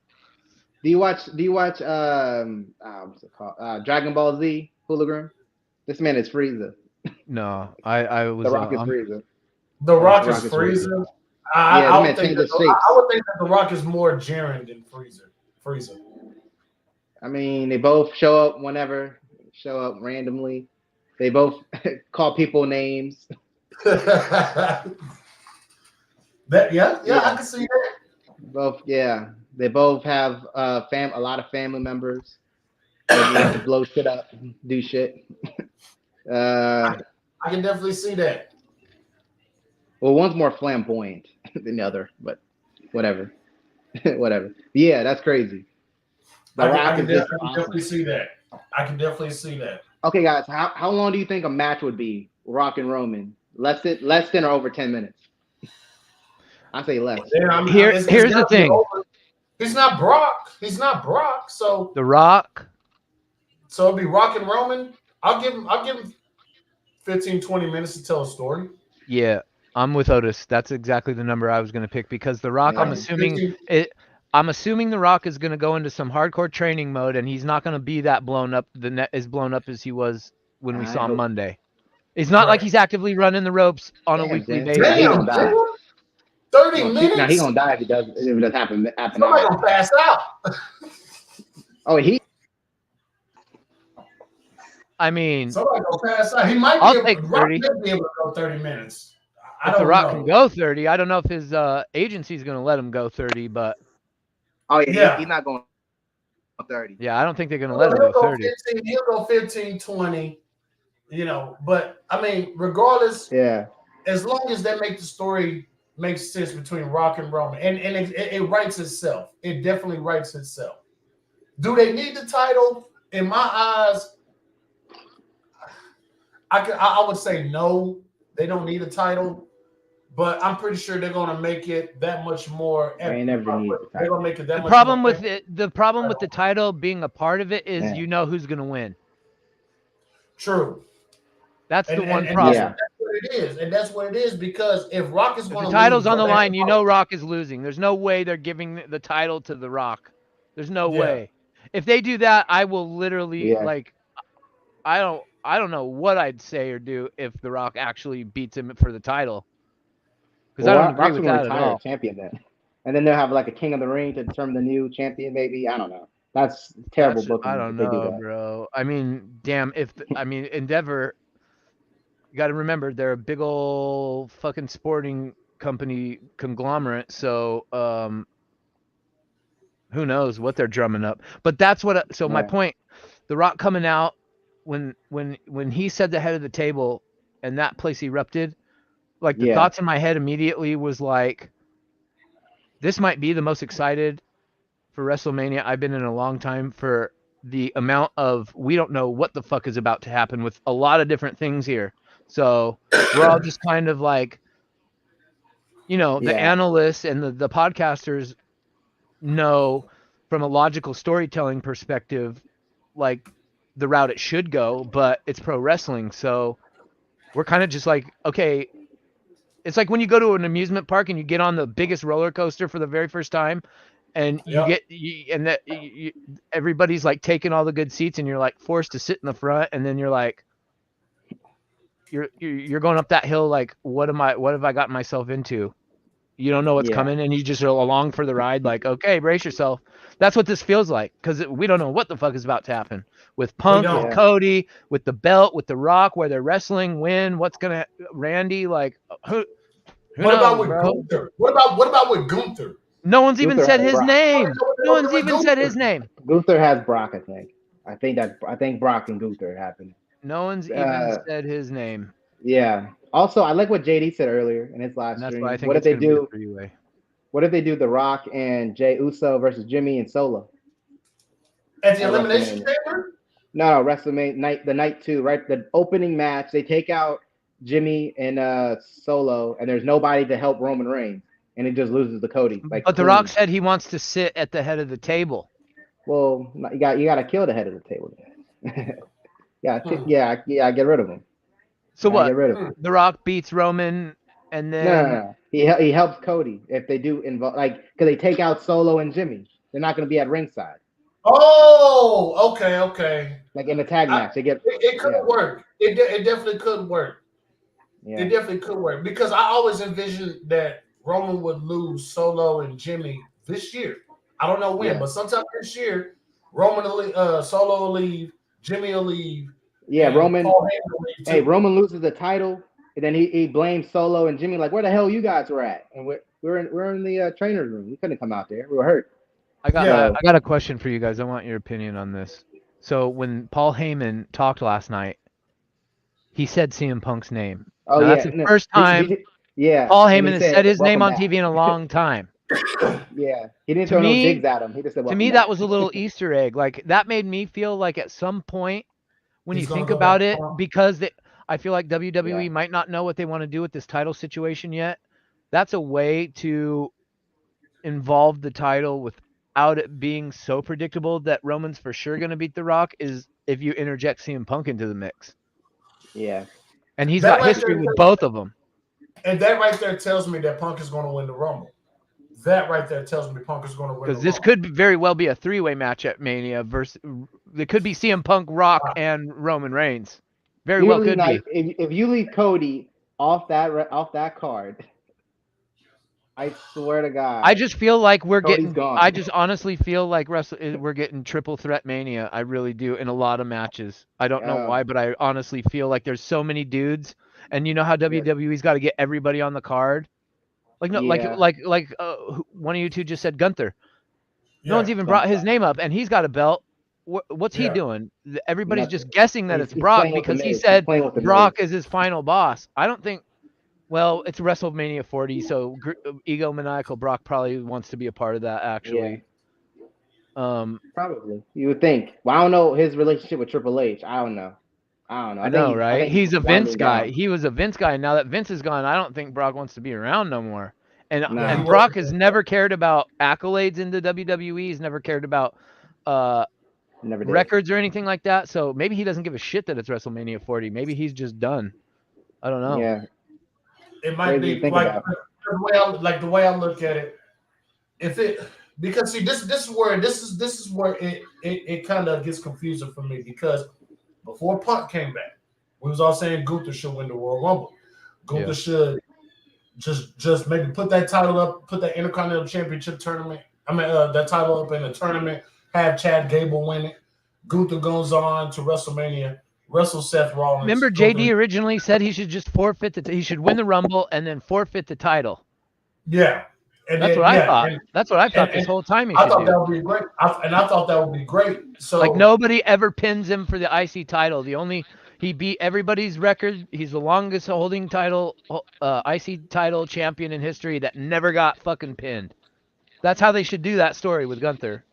Do you watch what's it called? Dragon Ball Z Hologram? This man is Frieza. No, I The was Rock is Frieza. The Rock is Rock is Frieza. Yeah, I this would man think changed that his shapes. I would think that The Rock is more Jiren than Frieza. I mean, they both show up whenever, show up randomly. They both call people names. Yeah, Yeah. I can see that. Both, yeah. They both have a lot of family members. They like to blow shit up, do shit. I can definitely see that. Well, one's more flamboyant than the other, but whatever. Whatever. Yeah, that's crazy. The Rock I can is just definitely see that. I can definitely see that. Okay, guys, how long do you think a match would be? Rock and Roman, less than or over 10 minutes? I say less. Yeah, Here's the thing. He's not Brock. He's not Brock. So The Rock. So it'll be Rock and Roman. I'll give him 15, 20 minutes to tell a story. Yeah, I'm with Otis. That's exactly the number I was going to pick because The Rock. Yeah. I'm assuming The Rock is going to go into some hardcore training mode, and he's not going to be that blown up. The net is blown up as he was when we saw him Monday. It's not like he's actively running the ropes on a weekly basis. Damn, 30 minutes. Now he's gonna die if it does happen. Somebody gonna pass out. Oh, I mean, somebody gonna pass out. He might I'll be able, take 30. be able to go 30 minutes. If The Rock can go 30, I don't know if his agency's going to let him go 30, but he's not going 30. Yeah, I don't think they're going to let him go 30. 15, he'll go 15, 20. You know, but I mean, regardless, as long as they make the story make sense between Rock and Roman, and it writes itself. It definitely writes itself. Do they need the title? In my eyes, I would say no. They don't need a title, but I'm pretty sure they're gonna make it that much more. They never need the title. They're gonna make it that much. The problem with the title being a part of it is you know who's gonna win. True. That's the one problem. That's what it is, and that's what it is because if Rock is going to the title's on the line, you know Rock is losing. There's no way they're giving the title to The Rock. There's no way. If they do that, I will literally I don't know what I'd say or do if The Rock actually beats him for the title. Because I don't agree with that at all. Champion then, and then they'll have like a King of the Ring to determine the new champion. Maybe I don't know. That's terrible booking. I don't know, bro. I mean, damn. Endeavor. You got to remember, they're a big old fucking sporting company conglomerate. So, who knows what they're drumming up? But that's what. So my point, The Rock coming out when he said the head of the table, and that place erupted. Like the thoughts in my head immediately was like, this might be the most excited for WrestleMania I've been in a long time for the amount of we don't know what the fuck is about to happen with a lot of different things here. So we're all just kind of like, you know, the analysts and the podcasters know from a logical storytelling perspective, like the route it should go, but it's pro wrestling. So we're kind of just like, okay, it's like when you go to an amusement park and you get on the biggest roller coaster for the very first time and everybody's like taking all the good seats and you're like forced to sit in the front. And then you're like, you're going up that hill like, what have I gotten myself into? You don't know what's coming, and you just are along for the ride. Like, okay, brace yourself. That's what this feels like because we don't know what the fuck is about to happen with Punk, with Cody, with the belt, with The Rock, where they're wrestling. What knows, about with Gunther? What about with Gunther? No one's even said his name. No one's even said his name. Gunther has Brock, I think Brock and Gunther happened. No one's even said his name. Yeah. Also, I like what JD said earlier in his live stream. What if they do? What if they do The Rock and Jey Uso versus Jimmy and Solo? At the Elimination Chamber? No, WrestleMania night, the night 2, right? The opening match. They take out Jimmy and Solo, and there's nobody to help Roman Reigns, and it just loses to Cody. But The Rock said he wants to sit at the head of the table. Well, you got to kill the head of the table. Get rid of him. So what? Get rid of him. The Rock beats Roman, and then no. He helps Cody if they do involve, like, because they take out Solo and Jimmy. they're not going to be at ringside. Oh, okay. Like in the tag match, they get. It could work. It definitely could work. Yeah. It definitely could work because I always envisioned that Roman would lose Solo and Jimmy this year. I don't know when, but sometime this year, Roman will Solo will leave, Jimmy will leave. Yeah, Roman. Hey, Roman loses the title, and then he blames Solo and Jimmy, like, where the hell you guys were at? And we're in the trainer's room. We couldn't come out there. We were hurt. I got a question for you guys. I want your opinion on this. So when Paul Heyman talked last night, he said CM Punk's name. Oh, now, that's the first time Paul Heyman has said his name on TV in a long time. Yeah, he didn't throw no digs at him. He just said, to me, that was a little Easter egg. Like, that made me feel like at some point, when you think about it, because I feel like WWE might not know what they want to do with this title situation yet. That's a way to involve the title without it being so predictable that Roman's for sure going to beat The Rock, is if you interject CM Punk into the mix. Yeah. And he's got history with both of them. And that right there tells me that Punk is going to win the Rumble. That right there tells me Punk is going to win. Because this could very well be a three-way match at Mania versus. It could be CM Punk, Rock, and Roman Reigns. Very well could be. If you leave Cody off that card, I swear to God. I just feel like we're Cody's getting. gone. I just honestly feel like we're getting triple threat Mania. I really do in a lot of matches. I don't know why, but I honestly feel like there's so many dudes, and you know how WWE's got to get everybody on the card. Like one of you two just said Gunther. No one's even brought his name up, and he's got a belt. What's he doing? Everybody's just guessing that it's Brock because he said Brock is his final boss. I don't think. Well, it's WrestleMania 40, so egomaniacal Brock probably wants to be a part of that. Actually, probably you would think. Well, I don't know his relationship with Triple H. I don't know. I know, right? He's a Vince guy. He was a Vince guy. Now that Vince is gone, I don't think Brock wants to be around no more. And Brock has never cared about accolades in the WWE. He's never cared about records or anything like that. So maybe he doesn't give a shit that it's WrestleMania 40. Maybe he's just done. I don't know. Yeah. It might be like the way I look at it. Because see, this is where it kind of gets confusing for me because before Punk came back, we was all saying Gunther should win the Royal Rumble. Gunther should just maybe put that title up, put that Intercontinental Championship tournament. That title up in a tournament. Have Chad Gable win it. Gunther goes on to WrestleMania. Wrestle Seth Rollins. Remember, JD originally said he should just forfeit he should win the Rumble and then forfeit the title. Yeah. That's what I thought. That's what I thought this whole time he should do. I thought that would be great. I thought that would be great. So like nobody ever pins him for the IC title. He beat everybody's record. He's the longest holding title IC title champion in history that never got fucking pinned. That's how they should do that story with Gunther.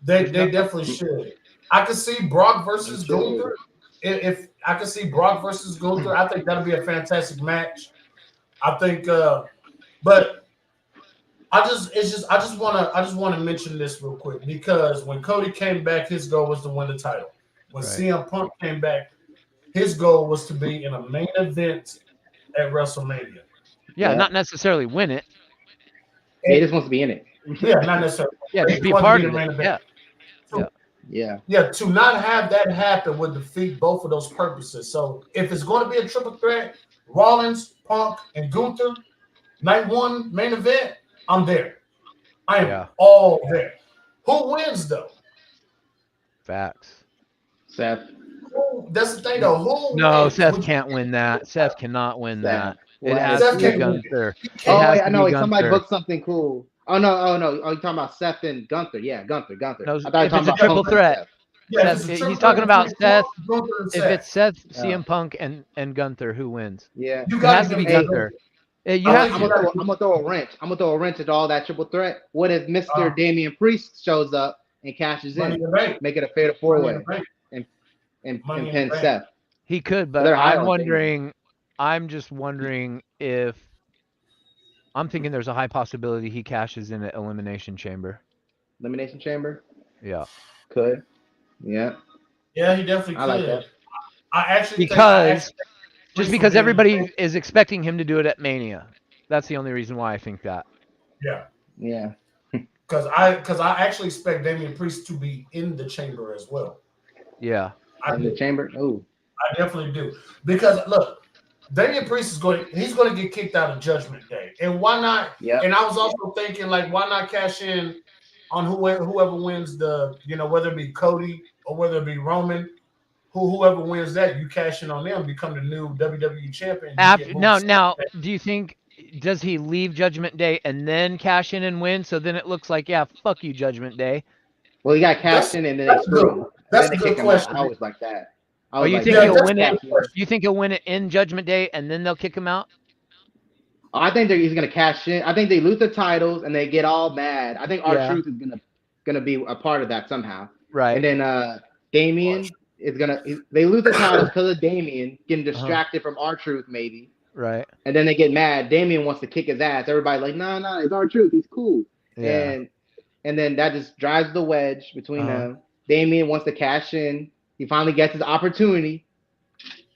They definitely should. I could see Brock versus Gunther. If I could see Brock versus Gunther, I think that'd be a fantastic match. I think, but I just want to mention this real quick because when Cody came back, his goal was to win the title. When CM Punk came back, his goal was to be in a main event at WrestleMania. Yeah, not necessarily win it. He just wants to be in it. Yeah, not necessarily. Yeah, just be part of it. Yeah, to not have that happen would defeat both of those purposes. So if it's going to be a triple threat, Rollins, Punk, and Gunther, night one main event, I'm there. I am all there. Who wins though? Facts. Seth. That's the thing though. No, wins? Seth can't win that. Seth cannot win that. It has Seth to be Gunther. Oh, wait, I know. Somebody booked something cool. Oh no! Oh, you're talking about Seth and Gunther. Yeah, Gunther. No, if it's a triple threat. Yeah, he's talking about Seth. If it's Seth, CM Punk, and Gunther, who wins? Yeah, it has to be Gunther. I'm gonna throw a wrench. I'm gonna throw a wrench at all that triple threat. What if Mr. Damian Priest shows up and cashes in, make it a fatal four-way, and pin Seth? He could, but I'm just wondering if. I'm thinking there's a high possibility he cashes in at Elimination Chamber. Elimination Chamber? Yeah. Could. Yeah. Yeah, he definitely could. I like that. I actually because everybody is expecting him to do it at Mania. That's the only reason why I think that. Yeah. Yeah. Because I actually expect Damian Priest to be in the chamber as well. Yeah. In the chamber? Oh. I definitely do. Because look, Damian Priest he's going to get kicked out of Judgment Day. And why not? Yeah. And I was also thinking, like, why not cash in on whoever wins the, whether it be Cody or whether it be Roman, whoever wins that, you cash in on them, become the new WWE champion. Now, do you think, does he leave Judgment Day and then cash in and win? So then it looks like, yeah, fuck you, Judgment Day. Well, he got cashed in and then they screw him. That's then a they good kick question. him out. I was like that. You think he'll win it? You think he'll win it in Judgment Day and then they'll kick him out? I think he's gonna cash in. I think they lose the titles and they get all mad. I think R-Truth is gonna be a part of that somehow. Right. And then Damian is gonna. They lose the titles because of Damian getting distracted from R-Truth maybe. Right. And then they get mad. Damian wants to kick his ass. Everybody like, nah, it's R-Truth. He's cool. Yeah. And then that just drives the wedge between them. Damian wants to cash in. He finally gets his opportunity,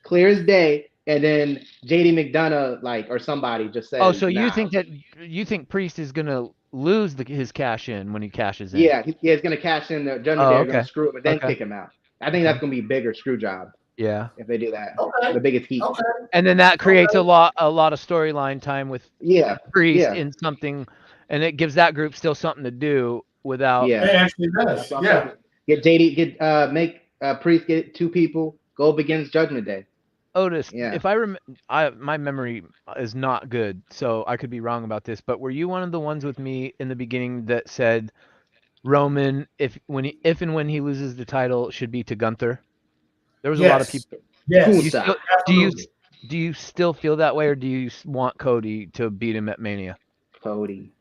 clear as day, and then JD McDonough, or somebody just says. Oh, so you think Priest is gonna lose his cash in when he cashes in? Yeah, he's gonna cash in. The Judgment Day are gonna screw him and then kick him out. I think that's gonna be a bigger screw job. Yeah. If they do that, the biggest heat. Okay. And then that creates a lot of storyline time with Priest in something, and it gives that group still something to do without. Yeah, it actually does. Yeah. Make Priest get 2 people, go up against Judgment Day. Otis, if I remember, my memory is not good, so I could be wrong about this. But were you one of the ones with me in the beginning that said Roman, if and when he loses the title, should be to Gunther? There was a lot of people. Yes. Do you still feel that way, or do you want Cody to beat him at Mania? Cody.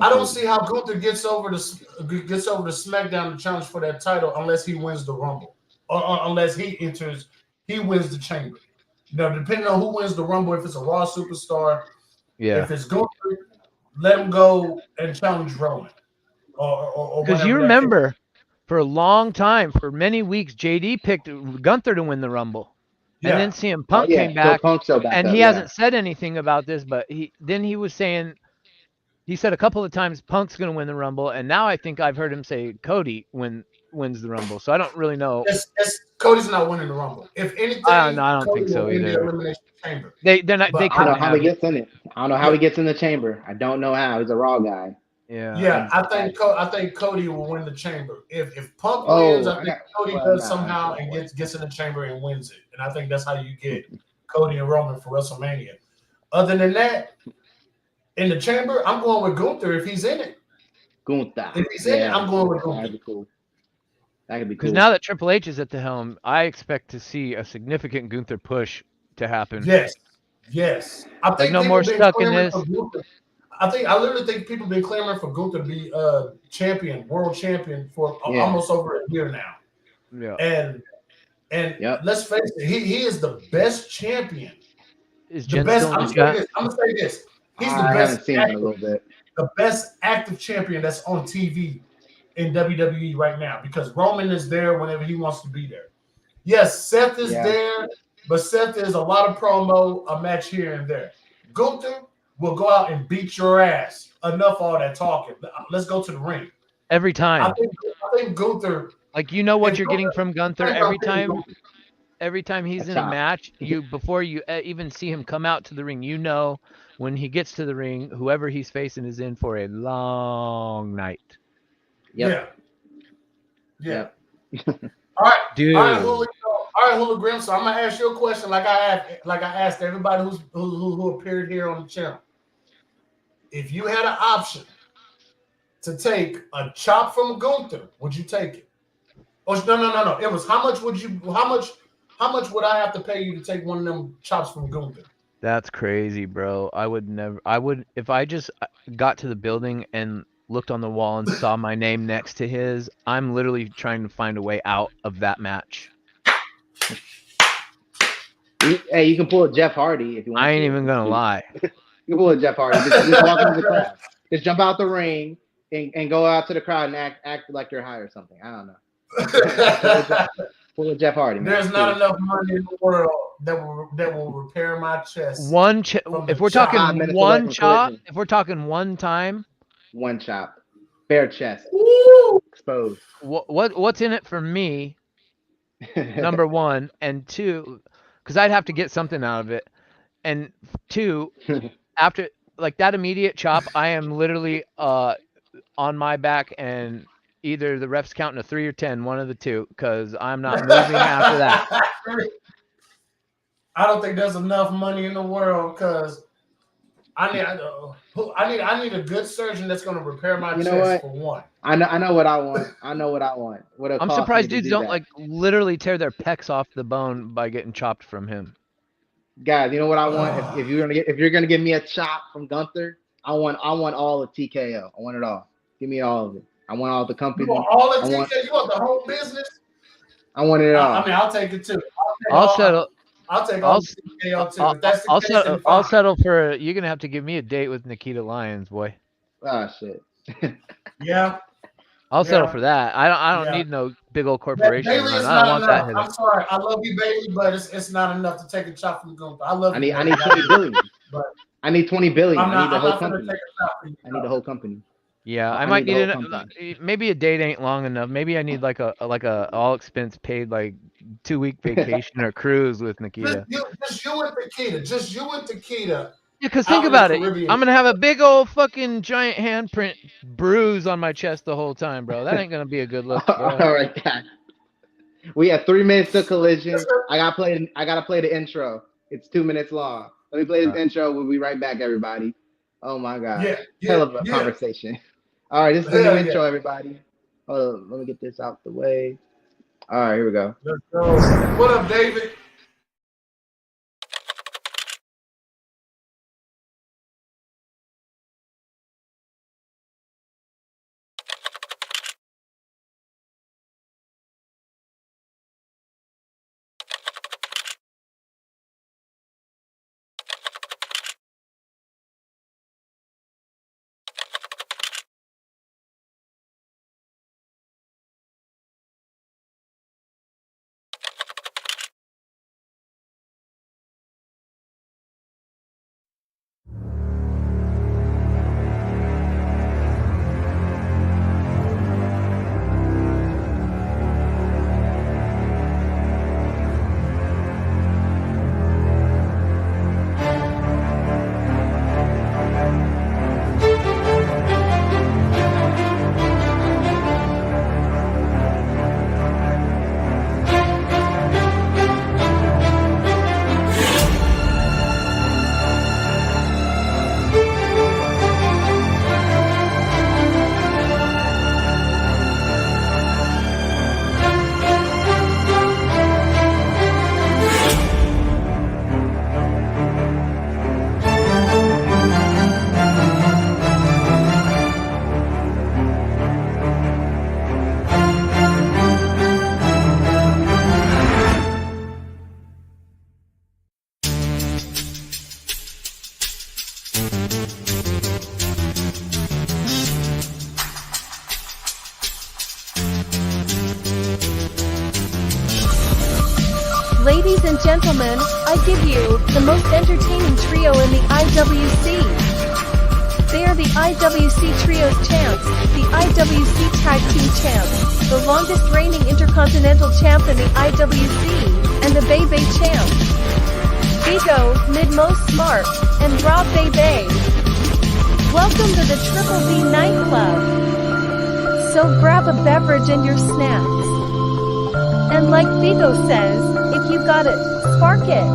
I don't see how Gunther gets over the SmackDown to challenge for that title unless he wins the Rumble, or unless he wins the Chamber. Depending on who wins the Rumble, if it's a Raw superstar, if it's Gunther, let him go and challenge Roman. Because you remember, for a long time, for many weeks, JD picked Gunther to win the Rumble. And then CM Punk came back, and he hasn't said anything about this, but he was saying. He said a couple of times Punk's going to win the Rumble, and now I think I've heard him say Cody wins the Rumble. So I don't really know. Cody's not winning the Rumble. If anything, I don't think so either. The Elimination Chamber. I don't know how he gets in it. I don't know how he gets in the chamber. I don't know how. He's a Raw guy. Yeah. I think Cody will win the chamber. If Punk wins, I think Cody does somehow and gets in the chamber and wins it. And I think that's how you get Cody and Roman for WrestleMania. Other than that. In the chamber, I'm going with Gunther if he's in it. If he's in it, I'm going with Gunther. That'd be cool. That could be cool. Because now that Triple H is at the helm, I expect to see a significant Gunther push to happen. Yes. I think no more stuck in this. I literally think people have been clamoring for Gunther to be world champion for almost over a year now. Yeah. And let's face it, he is the best champion. I'm gonna say this. He's the best. Haven't seen him in a little bit. The best active champion that's on TV in WWE right now, because Roman is there whenever he wants to be there. Yes, Seth is there, but Seth is a lot of promo, a match here and there. Gunther will go out and beat your ass. Enough all that talking. Let's go to the ring. Every time. I think Gunther. Like, you know what you're getting from Gunther every time. Every time he's in a match, before you even see him come out to the ring, you know when he gets to the ring, whoever he's facing is in for a long night. Yeah. All right, dude. All right, Hula Grim. So I'm gonna ask you a question, like I asked everybody who appeared here on the channel. If you had an option to take a chop from Gunther, would you take it? Oh no. It was how much would I have to pay you to take one of them chops from Gunther? That's crazy, bro. I would if I just got to the building and looked on the wall and saw my name next to his, I'm literally trying to find a way out of that match. Hey, you can pull a Jeff Hardy if you want. I ain't even gonna lie. You can pull a Jeff Hardy. Just walk into the crowd. Just jump out the ring and go out to the crowd and act like you're high or something. I don't know. Pull a Jeff Hardy. Man. There's not enough money in the world that will repair my chest. If we're talking one chop, if we're talking one time, one chop. bare chest, Woo! exposed. What's in it for me? Number one, and two, because I'd have to get something out of it, and two, after like that immediate chop, I am literally on my back, and either the ref's counting a 3 or 10, one of the two, because I'm not moving after that. I don't think there's enough money in the world because I need a good surgeon that's going to repair my You know chest what? for one. I know what I want. I know what I want. What it I'm costs me surprised to dudes do don't that. like literally tear their pecs off the bone by getting chopped from him. Guys, you know what I want? If you're gonna give me a chop from Gunther, I want all of TKO. I want it all. Give me all of it. I want all the company. You want all the I TKO? want, You want the whole business? I want it all. I mean, I'll take it too. I'll settle. I'll take all the TKO too. If that's the I'll case, settle. then I'll fine. settle for. You're gonna have to give me a date with Nikita Lyons, boy. Oh shit. Yeah. I'll settle for that. I don't Yeah. need no big old corporation. Bailey Man. is I don't not want that. enough. I'm sorry. I love you, Bailey, but it's not enough to take a chop from Gunther. I love you. I need 20 billion. But I need 20 billion. I need the I'm whole not gonna company. take a chop from you. I need the whole company. Yeah, I I might need the need whole it. Maybe a date ain't long enough. Maybe I need like a all expense paid like 2-week vacation or cruise with Nikita. Just you and Nikita. Just you and Nikita. Yeah, because out think in the about it. Caribbean. I'm gonna have a big old fucking giant handprint bruise on my chest the whole time, bro. That ain't gonna be a good look, bro. All right, guys. We have 3 minutes to collision. I gotta play the intro. It's 2 minutes long. Let me play this intro. We'll be right back, everybody. Oh my god. Hell of a conversation. All right, this is the new intro, everybody. Hold on, let me get this out the way. All right, here we go. Let's go. What up, David? Ladies and gentlemen, I give you the most entertaining trio in the IWC. They are the IWC Trios Champs, the IWC Tag Team Champs, the longest reigning Intercontinental Champ in the IWC, and the Bay Bay Champ. Bigo, Mid-Most Smart, and Rob Bay Bay. Welcome to the Triple B nightclub. So grab a beverage and your snacks. And like Bigo says, if you got it, spark it.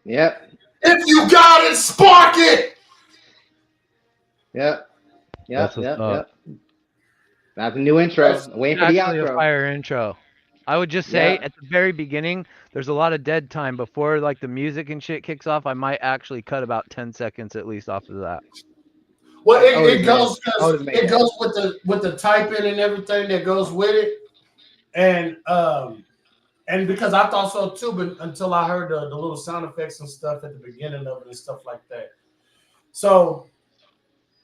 Yep. If you got it, spark it. Yep. That's That's a new intro. Waiting for the actually outro. a fire intro. I would just say at the very beginning, there's a lot of dead time before like the music and shit kicks off. I might actually cut about 10 seconds at least off of that. Well, it goes with the typing and everything that goes with it, and because I thought so too, but until I heard the little sound effects and stuff at the beginning of it and stuff like that. So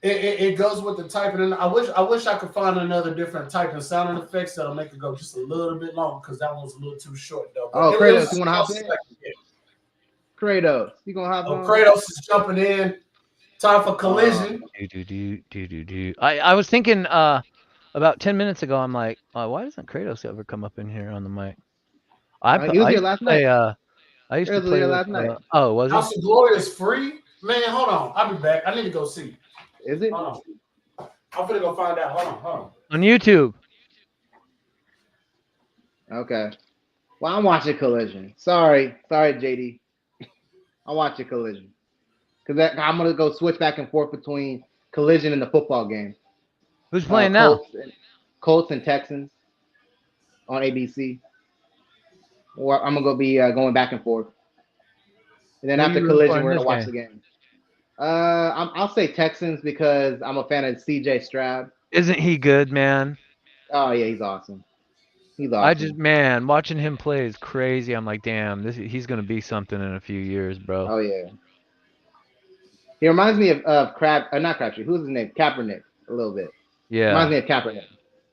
it goes with the typing, and I wish I could find another different type of sound effects that'll make it go just a little bit long because that one's a little too short though. Oh, Kratos, you want to hop in? Kratos, you gonna hop on? Kratos is jumping in. Time for collision. I was thinking about 10 minutes ago. I'm like, why doesn't Kratos ever come up in here on the mic? He was I here used to last play. night. I used He to was play here with. last night. Oh, was House it? of Glory is free? Man, hold on. I'll be back. I need to go see. Is it? Hold on. I'm finna go find out. Hold on. On YouTube. Okay. Well, I'm watching Collision. Sorry, JD. I'm watching Collision because I'm gonna go switch back and forth between Collision and the football game. Who's playing now? Colts and Texans on ABC. Or I'm gonna go be going back and forth. And then Who are after you rooting for Collision, in we're gonna this watch game? the game. I'll say Texans because I'm a fan of CJ Stroud. Isn't he good, man? Oh yeah, he's awesome. He's awesome. Man, watching him play is crazy. I'm like, damn, he's gonna be something in a few years, bro. Oh yeah. He reminds me of not Crabtree. Who's his name? Kaepernick a little bit. Yeah. Reminds me of Kaepernick.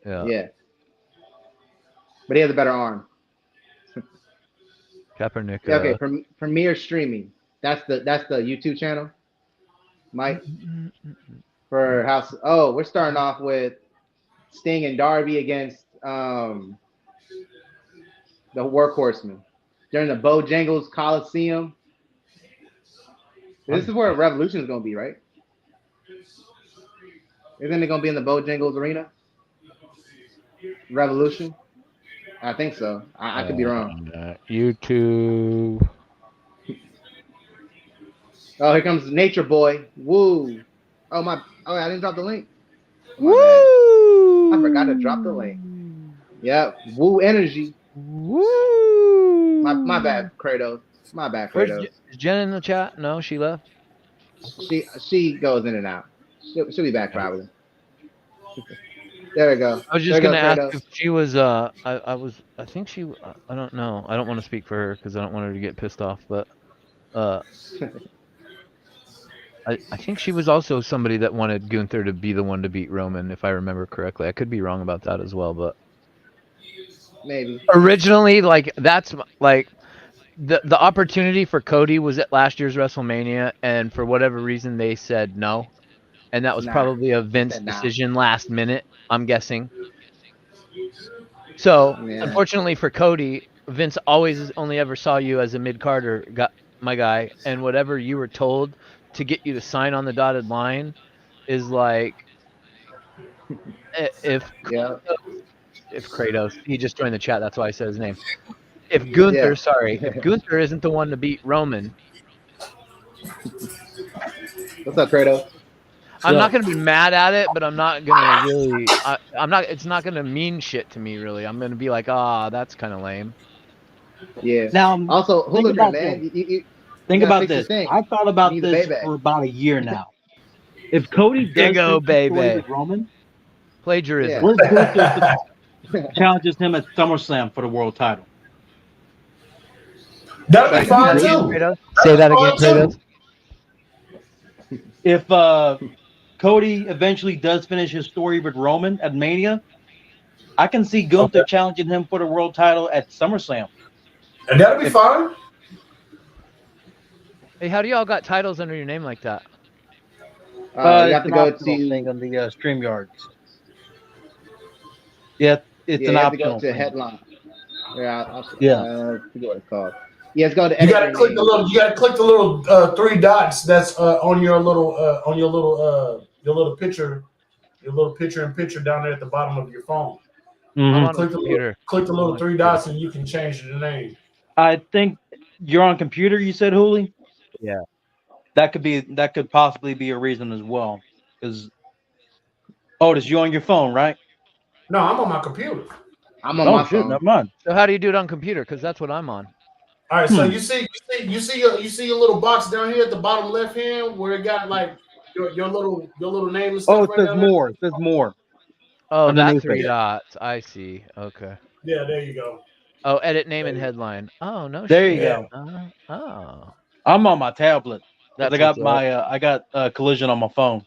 Yeah. Yeah. But he has a better arm. Kaepernick. Yeah, okay, Premier Streaming. That's the YouTube channel. Mike. For house. Oh, we're starting off with Sting and Darby against the Workhorsemen during the Bojangles Coliseum. This is where Revolution is going to be, right? Isn't it going to be in the Bojangles Arena? Revolution? I think so. I could be wrong. YouTube. Oh, here comes Nature Boy. Woo. Oh, I didn't drop the link. Woo! I forgot to drop the link. Yeah. Woo Energy. Woo! My bad, Kratos. My bad, Kratos. Is Jen in the chat? No, she left. She goes in and out. She'll be back probably. There we go. I was just gonna ask if she was. I think she. I don't know. I don't want to speak for her because I don't want her to get pissed off. But I think she was also somebody that wanted Gunther to be the one to beat Roman, if I remember correctly. I could be wrong about that as well, but maybe originally, like that's like the opportunity for Cody was at last year's WrestleMania, and for whatever reason they said no, and that was probably a Vince decision last minute, I'm guessing. So unfortunately for Cody, Vince always only ever saw you as a mid-carder, my guy, and whatever you were told to get you to sign on the dotted line is like if Kratos, he just joined the chat, that's why I said his name. If Gunther, if Gunther isn't the one to beat Roman. What's up, Kratos? I'm not going to be mad at it, but I'm not going to really, it's not going to mean shit to me, really. I'm going to be like, that's kind of lame. Yeah. Now, also, Hooligan, man. Think about this. I've thought about this for about a year now. If Cody does with Roman, plagiarism. What if Gunther challenges him at SummerSlam for the world title? That'd be fine too. Say that again, Kratos. If Cody eventually does finish his story with Roman at Mania, I can see Gunther challenging him for the world title at SummerSlam. And that'll be fine. Hey, how do y'all got titles under your name like that? You have to go to thing on the StreamYards. Yeah, it's an optional. To headline. Yeah, yeah. Forget what it's called. Yeah, it's going to. You gotta click the little. You gotta click the little 3 dots that's on your little picture, your little picture in picture down there at the bottom of your phone. Mm-hmm. Click the little 3 dots and you can change the name. I think you're on computer. You said, Hooli? Yeah. That could possibly be a reason as well. Because Otis, you on your phone, right? No, I'm on my computer. I'm on my phone. Never mind. So how do you do it on computer? Because that's what I'm on. All right, so you see your little box down here at the bottom left hand where it got like your little name and stuff. Oh, it says more. It says more. Oh, that's 3 dots. I see. Okay. Yeah, there you go. Oh, edit name and headline. Oh no. There you go. I'm on my tablet. I got Collision on my phone.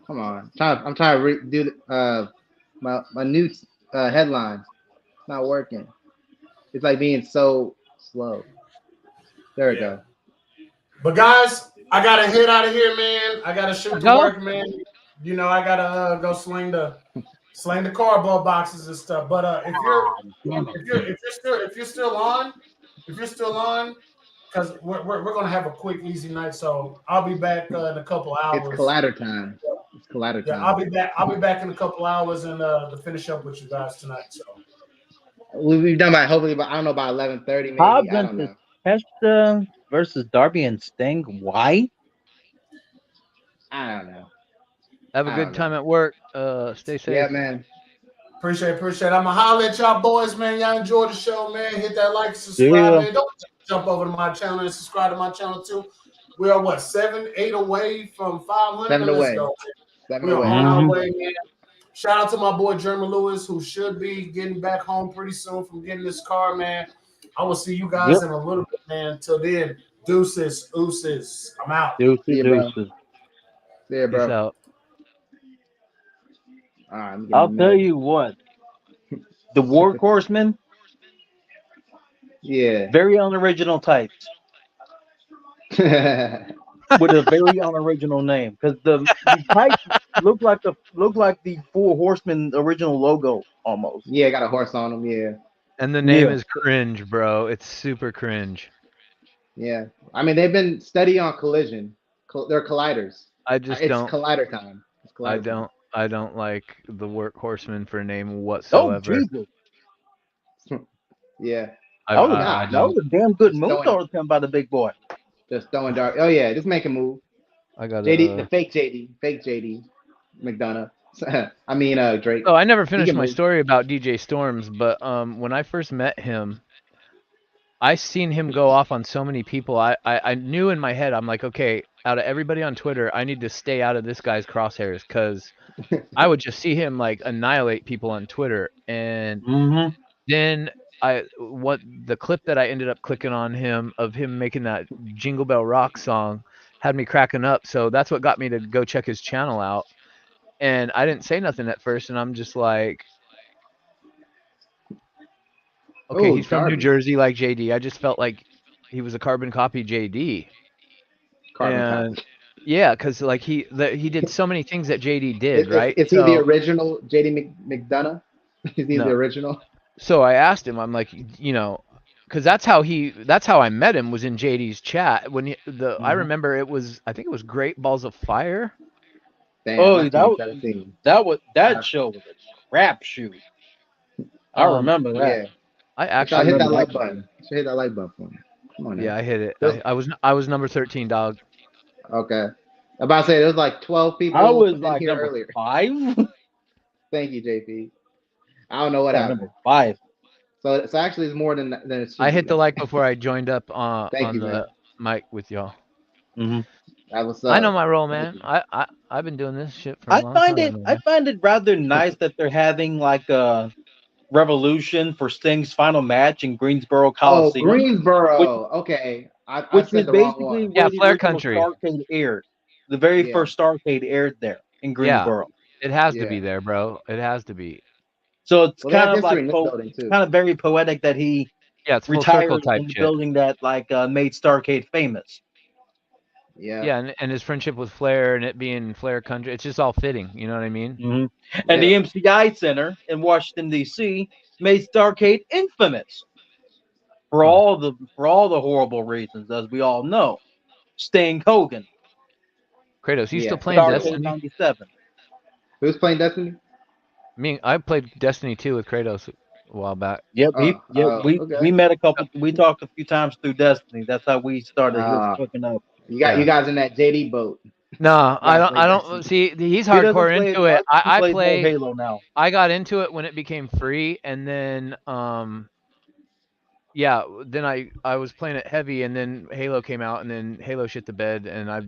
Come on, I'm trying to do my new headline. It's not working. It's like being so slow. There we go. But guys, I gotta head out of here, man. I gotta shoot to Go. work, man. You know, I gotta go sling the cardboard boxes and stuff. But if you're still on, because we're gonna have a quick, easy night. So I'll be back in a couple hours. It's collider time. It's collider time. Yeah, I'll be back. I'll be back in a couple hours and to finish up with you guys tonight. So we've done by hopefully, but I don't know, by 11:30 maybe. I don't know. Pesta versus Darby and Sting. Why? I don't know. Have a good time at work. Stay safe. Yeah, man. Appreciate it. I'm gonna holler at y'all boys, man. Y'all enjoy the show, man. Hit that like, subscribe, man. Don't jump over to my channel and subscribe to my channel too. We are what 7, 8 away from 500. 7 away. Go. 7 We're away. on our way, man. Shout out to my boy Jeremy Lewis, who should be getting back home pretty soon from getting this car, man. I will see you guys in a little bit, man. Till then, deuces, ooses. I'm out. Deuces. See ya, bro. Peace out. All right, I'll tell you what. The Workhorsemen. Yeah. Very unoriginal types. With a very unoriginal name, because the types look like the Four Horsemen original logo almost. Yeah, got a horse on them. Yeah. And the name is cringe, bro. It's super cringe. Yeah. I mean, they've been steady on Collision. They're colliders. It's collider time. It's collider time. I don't like the Workhorseman for a name whatsoever. Oh, Jesus. Yeah. That was a damn good move by the big boy. Just throwing dark. Oh yeah, just make a move. I got JD, the fake JD McDonough. I mean Drake. Oh, I never finished my story about DJ Storms, but when I first met him, I seen him go off on so many people. I knew in my head, I'm like, okay, out of everybody on Twitter, I need to stay out of this guy's crosshairs, because I would just see him like annihilate people on Twitter. And then the clip that I ended up clicking on him of him making that Jingle Bell Rock song had me cracking up. So that's what got me to go check his channel out. And I didn't say nothing at first, and I'm just like, okay, he's from New Jersey like JD. I just felt like he was a carbon copy JD. Copy. Yeah, because like he did so many things that JD did, right? Is he the original JD McDonough? Is he the original? So I asked him, I'm like, because that's how I met him, was in JD's chat. When I remember I think it was Great Balls of Fire. Damn, that show was a crapshoot. I remember that. Yeah. I actually hit that like button. Hit that like button for me. Come on. Yeah, I hit it. I was number 13, dog. Okay. I'm about to say there was like 12 people. I was like here number earlier. 5. Thank you, JP. I don't know what happened. Number 5. So actually it's more than it I hit the like before I joined up on the mic with y'all. That was I know my role, man. I've been doing this shit for a long time. I find it rather nice that they're having like a revolution for Sting's final match in Greensboro Coliseum. Oh, Greensboro. Okay. Which is basically where Flair Country Starrcade aired. The very first Starrcade aired there in Greensboro. It has to be there, bro. It has to be. So it's kind of like very poetic that he retired in the building that made Starrcade famous. Yeah, and his friendship with Flair and it being Flair Country, it's just all fitting. You know what I mean? And the MCI Center in Washington D.C. made Starrcade infamous for all the horrible reasons, as we all know. Sting Hogan. Kratos, you still playing Destiny? 97. Who's playing Destiny? I played Destiny 2 with Kratos a while back. Yep, we met we talked a few times through Destiny. That's how we started hooking up. You guys in that JD boat. No, I don't see. He's hardcore into it. I play Halo now. I got into it when it became free, and then then I was playing it heavy, and then Halo came out, and then Halo shit the bed, and I've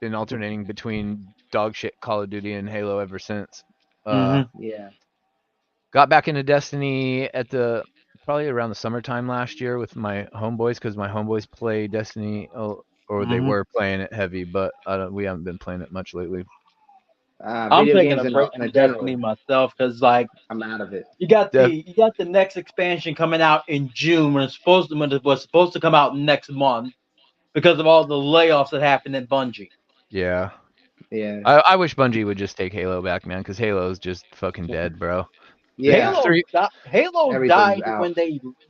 been alternating between dog shit Call of Duty and Halo ever since. Got back into Destiny at probably around the summertime last year with my homeboys, because my homeboys play Destiny. Or they were playing it heavy, but we haven't been playing it much lately. I'm taking a break from Destiny myself because, I'm out of it. You got the next expansion coming out in June when it was supposed to come out next month, because of all the layoffs that happened in Bungie. Yeah. Yeah. I wish Bungie would just take Halo back, man, because Halo's just fucking dead, bro. Yeah. Halo Everything's died out.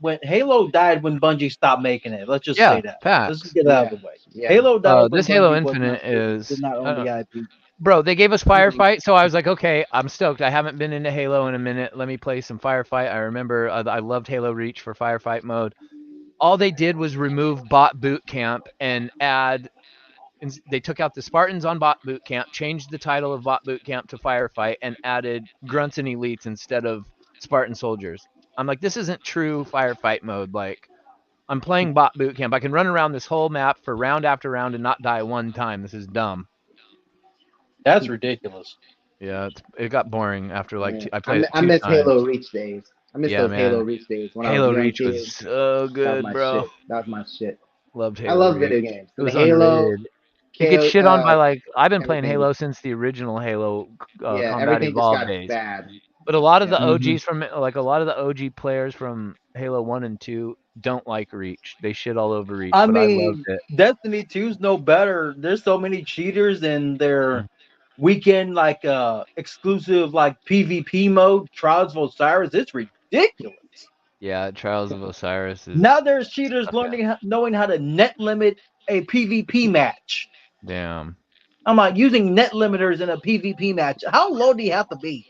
when Halo died when Bungie stopped making it. Let's just say that. Let's facts. get it out of the way. Yeah. Halo died when This Halo Bungie Infinite did not own the IP. Bro, they gave us Firefight, so I was like, okay, I'm stoked. I haven't been into Halo in a minute. Let me play some Firefight. I remember I loved Halo Reach for Firefight mode. All they did was remove Bot Boot Camp and add. And they took out the Spartans on Bot Boot Camp, changed the title of Bot Boot Camp to Firefight, and added Grunts and Elites instead of Spartan Soldiers. I'm like, this isn't true Firefight mode. Like, I'm playing Bot Boot Camp. I can run around this whole map for round after round and not die one time. This is dumb. That's ridiculous. Yeah, it got boring after like Yeah. I played. I miss Halo Reach days. I miss those man. Halo Reach days when Halo I was a young Reach kid. was so good, bro. Shit. That was my shit. Loved Halo. I love Reach. video games. It was Halo. underrated. You get shit on by like I've been playing Halo since the original Halo Combat everything Evolved just got days. bad. But a lot of the OGs from like a lot of the OG players from Halo 1 and 2 don't like Reach. They shit all over Reach. I but mean, I loved it. Destiny 2's no better. There's so many cheaters in their weekend like exclusive like PvP mode, Trials of Osiris. It's ridiculous. Yeah, Trials of Osiris is now there's cheaters knowing how to net limit a PvP match. Damn. I'm like using net limiters in a PvP match. How low do you have to be?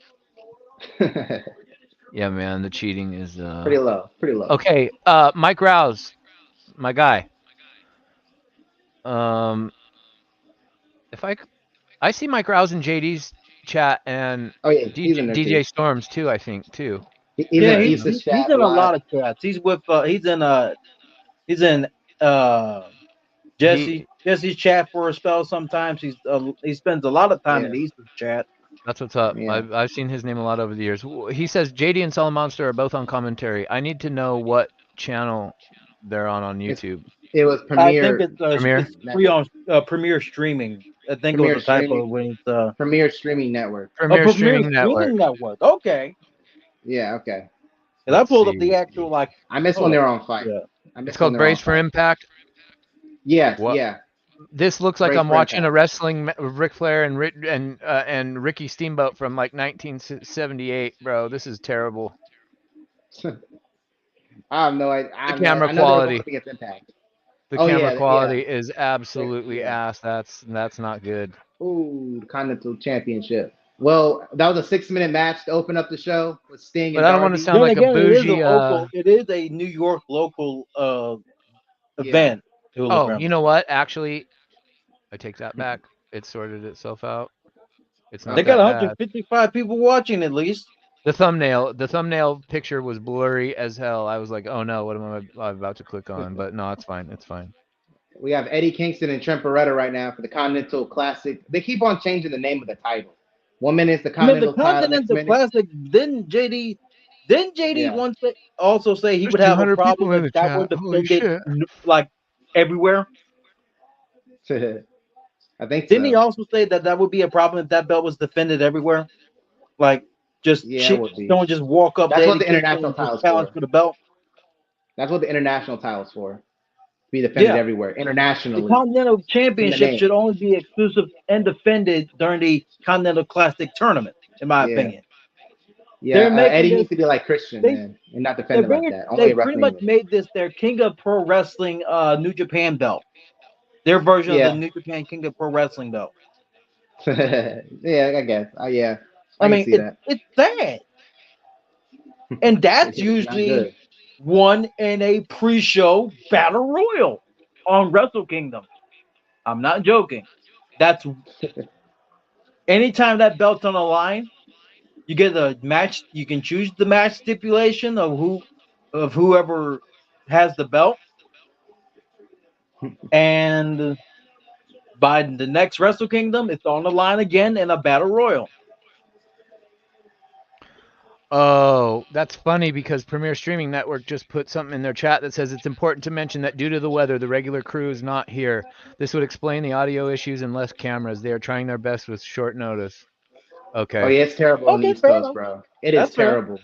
Yeah, man, the cheating is pretty low. Pretty low. Okay, Mike Rouse, my guy. If I see Mike Rouse in JD's chat and DJ Storms too, I think too. He's in a lot of chats. He's with he's in Jesse's chat for a spell. Sometimes he spends a lot of time in Easter's chat. That's what's up. Yeah. I've seen his name a lot over the years. He says JD and Solid Monster are both on commentary. I need to know what channel they're on YouTube. It was Premiere. I think it's free on Premiere Streaming. I think Premier it was a typo when it's Premiere Streaming Network. Premiere Streaming Network. Okay. Yeah. Okay. And I pulled up the actual like. I missed when they were on Fight. Yeah. It's called Brace for Impact. Yeah. Yeah. This looks like I'm watching a wrestling Ric Flair and Ricky Steamboat from like 1978, bro. This is terrible. I have no idea. The camera quality. The camera quality is absolutely ass. That's not good. Ooh, the Continental Championship. Well, that was a 6-minute match to open up the show with Sting. But I don't want to sound like a bougie. It is a New York local event. Oh, you know what? Actually, I take that back. It sorted itself out. It's not. They got 155 people watching at least. The thumbnail picture was blurry as hell. I was like, oh no, what am I about to click on? But no, it's fine. It's fine. We have Eddie Kingston and Trent Beretta right now for the Continental Classic. They keep on changing the name of the title. 1 minute is the Continental Classic. Didn't JD once also say he would have a problem if that were defended like everywhere? I think. Didn't he also say that would be a problem if that belt was defended everywhere? Like just don't just walk up. That's what the international title's for the belt. That's what the international title's for. Be defended everywhere internationally. The Continental Championship should only be exclusive and defended during the Continental Classic tournament, in my opinion. Yeah, Eddie needs to be like Christian, man, and not defend it like that. They pretty much made this their King of Pro Wrestling New Japan belt. Their version of the New Japan King of Pro Wrestling belt. Yeah, I guess. Yeah. I mean, it's sad. And that's usually won in a pre-show battle royal on Wrestle Kingdom. I'm not joking. That's anytime that belt's on the line, you get a match. You can choose the match stipulation of whoever has the belt, and by the next Wrestle Kingdom, it's on the line again in a battle royal. Oh, that's funny because Premier Streaming Network just put something in their chat that says it's important to mention that due to the weather, the regular crew is not here. This would explain the audio issues and less cameras. They are trying their best with short notice. Okay. Oh, yeah, it's terrible on the East Coast, bro. It is terrible.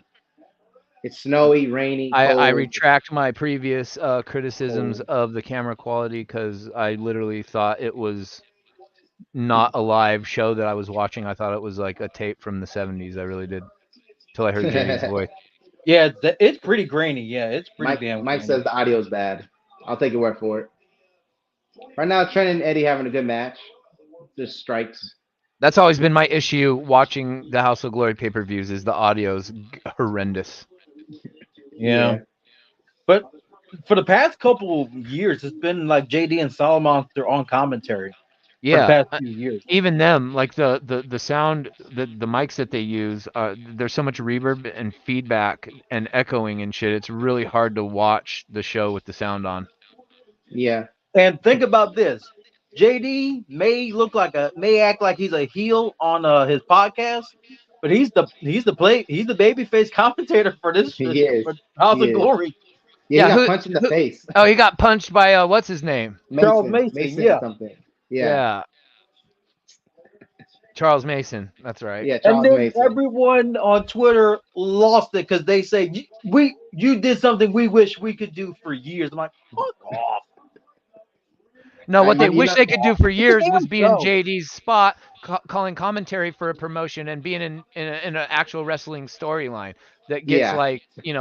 It's snowy, rainy, cold. I retract my previous criticisms Cold. of the camera quality because I literally thought it was not a live show that I was watching. I thought it was like a tape from the 70s. I really did. Till I heard JD's voice. Yeah, it's pretty grainy. Yeah, it's pretty damn Mike grainy. says the audio's bad. I'll take your word for it. Right now, Trent and Eddie having a good match. Just strikes. That's always been my issue watching the House of Glory pay-per-views is the audio's horrendous. Yeah. But for the past couple of years, it's been like JD and Solomon on commentary. Yeah, for the past few years. Even them, like the sound, the mics that they use, there's so much reverb and feedback and echoing and shit. It's really hard to watch the show with the sound on. Yeah. And think about this: JD may act like he's a heel on his podcast, but he's the babyface commentator for this He is. for House of Glory. Yeah, he got punched in the face. Oh, he got punched by what's his name? Charles Mason. Yeah. Something. Yeah. Charles Mason. That's right. Yeah, Charles and then Mason. everyone on Twitter lost it because they say you did something we wish we could do for years. I'm like, fuck off. No, what they wish they could do for years was be in JD's spot, calling commentary for a promotion and being in an actual wrestling storyline that gets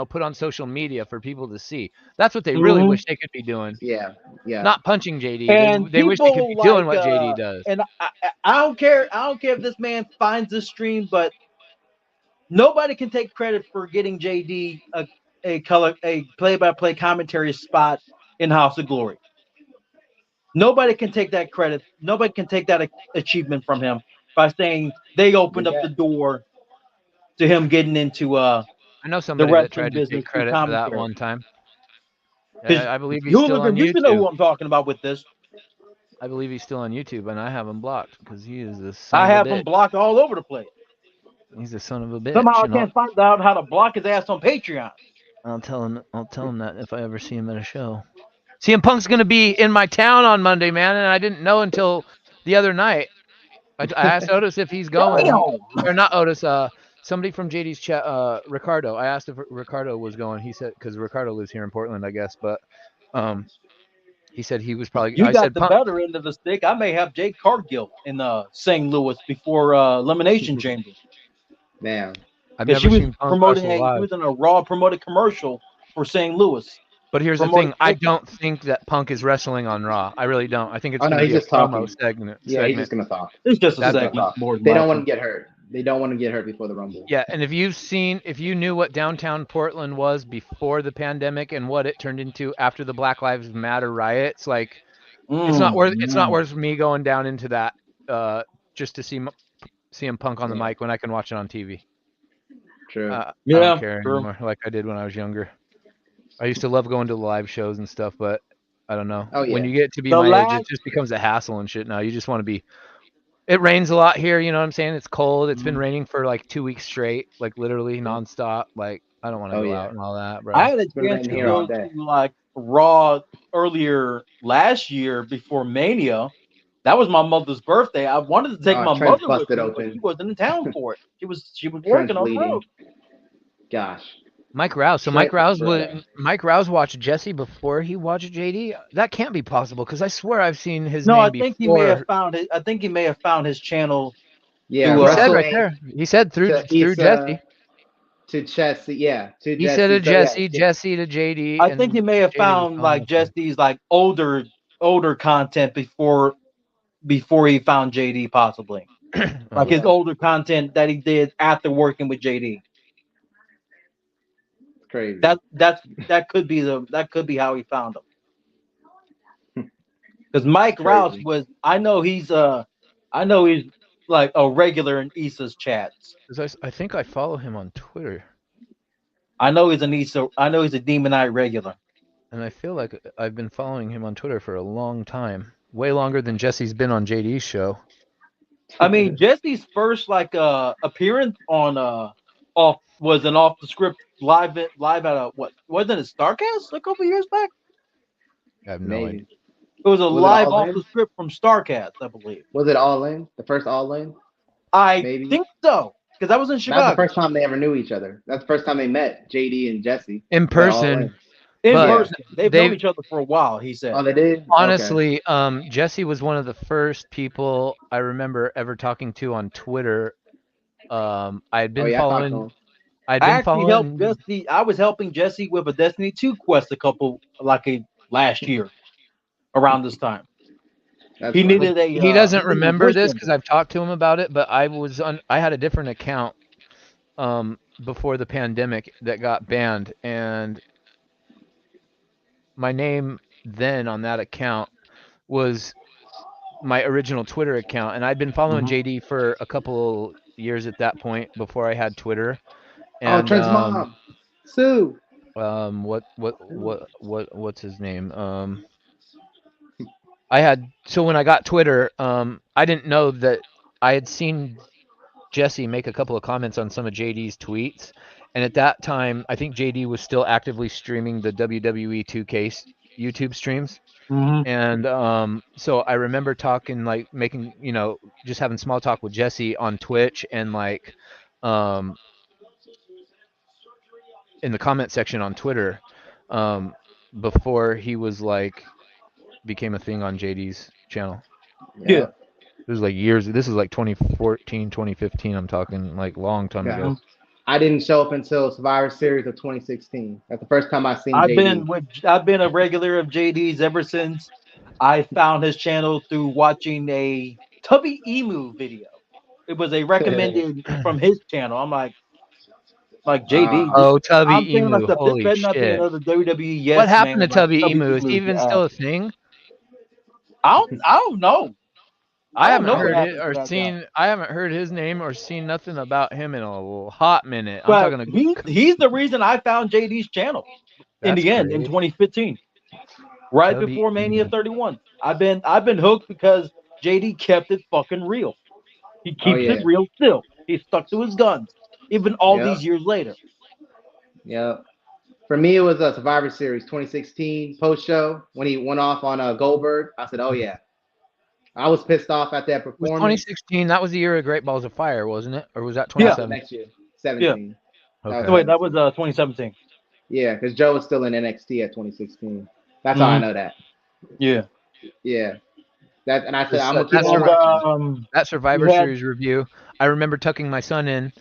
put on social media for people to see. That's what they really wish they could be doing. Yeah. Not punching JD. And they wish they could be doing what JD does. And I don't care. I don't care if this man finds this stream, but nobody can take credit for getting JD a play-by-play commentary spot in House of Glory. Nobody can take that credit. Nobody can take that achievement from him by saying they opened up the door to him getting into I know somebody that tried to take credit for that one time. I believe he's still on YouTube. You know who I'm talking about with this. I believe he's still on YouTube, and I have him blocked because he is the I have him blocked all over the place. He's a son of a bitch. Somehow I can't find out how to block his ass on Patreon. I'll tell him that if I ever see him at a show. CM Punk's going to be in my town on Monday, man, and I didn't know until the other night. I asked Otis if he's going. Or not Otis, somebody from JD's chat, Ricardo. I asked if Ricardo was going. He said, because Ricardo lives here in Portland, I guess, but he said he was probably. You got the better end of the stick. I may have Jake Cargill in St. Louis before Elimination Chamber. Man. I've never seen Punk promoting he was in a Raw promoted commercial for St. Louis. But here's the thing: I don't think that Punk is wrestling on Raw. I really don't. I think it's he's just a promo talking. segment. Yeah, he's just gonna talk. It's just a segment. They don't want to get hurt. They don't want to get hurt before the Rumble. Yeah, and if you knew what downtown Portland was before the pandemic and what it turned into after the Black Lives Matter riots, like it's not worth me going down into that just to see CM Punk on the mic when I can watch it on TV. True. I don't care anymore like I did when I was younger. I used to love going to the live shows and stuff, but I don't know. When you get to be my age, it just becomes a hassle and shit now. You just want to be... It rains a lot here, you know what I'm saying? It's cold. It's been raining for like 2 weeks straight, like literally nonstop. Like, I don't want to go out and all that, bro. I had a chance to go to like Raw earlier last year before Mania. That was my mother's birthday. I wanted to take my mother with me, but she wasn't in town for it. She was working on the road. Gosh. Mike Rouse. So Mike Rouse watched Jesse before he watched JD. That can't be possible because I swear I've seen his name before. He may have found it. I think he may have found his channel. Yeah, he said right there. He said through Jesse. To Jesse, yeah. He said to Jesse, Jesse to JD. I think he may have found like Jesse's like older content before he found JD possibly. Like his older content that he did after working with JD. Crazy. That could be how he found him. Because Mike Rouse was, I know he's like a regular in Issa's chats. I think I follow him on Twitter. I know he's a Demon Eye regular. And I feel like I've been following him on Twitter for a long time, way longer than Jesse's been on JD's show. I mean, Jesse's first appearance on was an off the script live at what wasn't it Starcast a couple years back? I have no idea. It was live off the script from Starcast, I believe. Was it All In? The first All In? I think so. because I was in That's the Chicago first time they ever knew each other. That's the first time they met, JD and Jesse. in At All In. person. in But person. They've known they each other for a while. He said. Oh, they did? Okay. honestly, Jesse was one of the first people I remember ever talking to on Twitter. I had Oh, been yeah, I talked to following. him. I'd I been actually helped following. Jesse. I was helping Jesse with a Destiny 2 quest last year around this time. That's He funny. needed a. He doesn't needed a remember voice this symbol. because I've talked to him about it, but I had a different account before the pandemic that got banned, and my name then on that account was my original Twitter account, and I'd been following JD for a couple years at that point before I had Twitter. Oh, And Trent's mom. Sue. what's his name? So when I got Twitter, I didn't know that I had seen Jesse make a couple of comments on some of JD's tweets, and at that time, I think JD was still actively streaming the WWE 2K YouTube streams. And so I remember talking, like making, just having small talk with Jesse on Twitch and like in the comment section on Twitter before he was like became a thing on JD's channel. Yeah. It was like years. This is like 2014, 2015. I'm talking like long time Yeah. ago. I didn't show up until Survivor Series of 2016. That's the first time I seen I've JD. been a regular of JD's ever since I found his channel through watching a Tubby Emu video. It was a recommended from his channel. I'm like JD. Oh, I'm Tubby saying Emu. myself, this Holy better not be shit. another WWE yes What happened man to like Tubby Tubby Emu? Is he Emu. even still a thing? I don't know. I don't haven't know what heard it happened to or that guy. seen. I haven't heard his name or seen nothing about him in a hot minute. I'm But talking. he's the reason I found JD's channel in That's the end in great. 2015, right Tubby before Mania Emu. 31. I've been hooked because JD kept it fucking real. He Oh, keeps yeah. it real still. He stuck to his guns, even all Yep. these years later. Yep. For me, it was a Survivor Series 2016 post show when he went off on Goldberg. I said, "Oh yeah." I was pissed off at that It was performance. 2016. That was the year of Great Balls of Fire, wasn't it? Or was that Yeah. 2017? Next year, 17. Okay. was So wait, that 17. was 2017. Yeah, because Joe was still in NXT at 2016. That's how I know that. Yeah. Yeah. That, and I said, I'm gonna That keep on watching. That Survivor we had- Series review, I remember tucking my son in.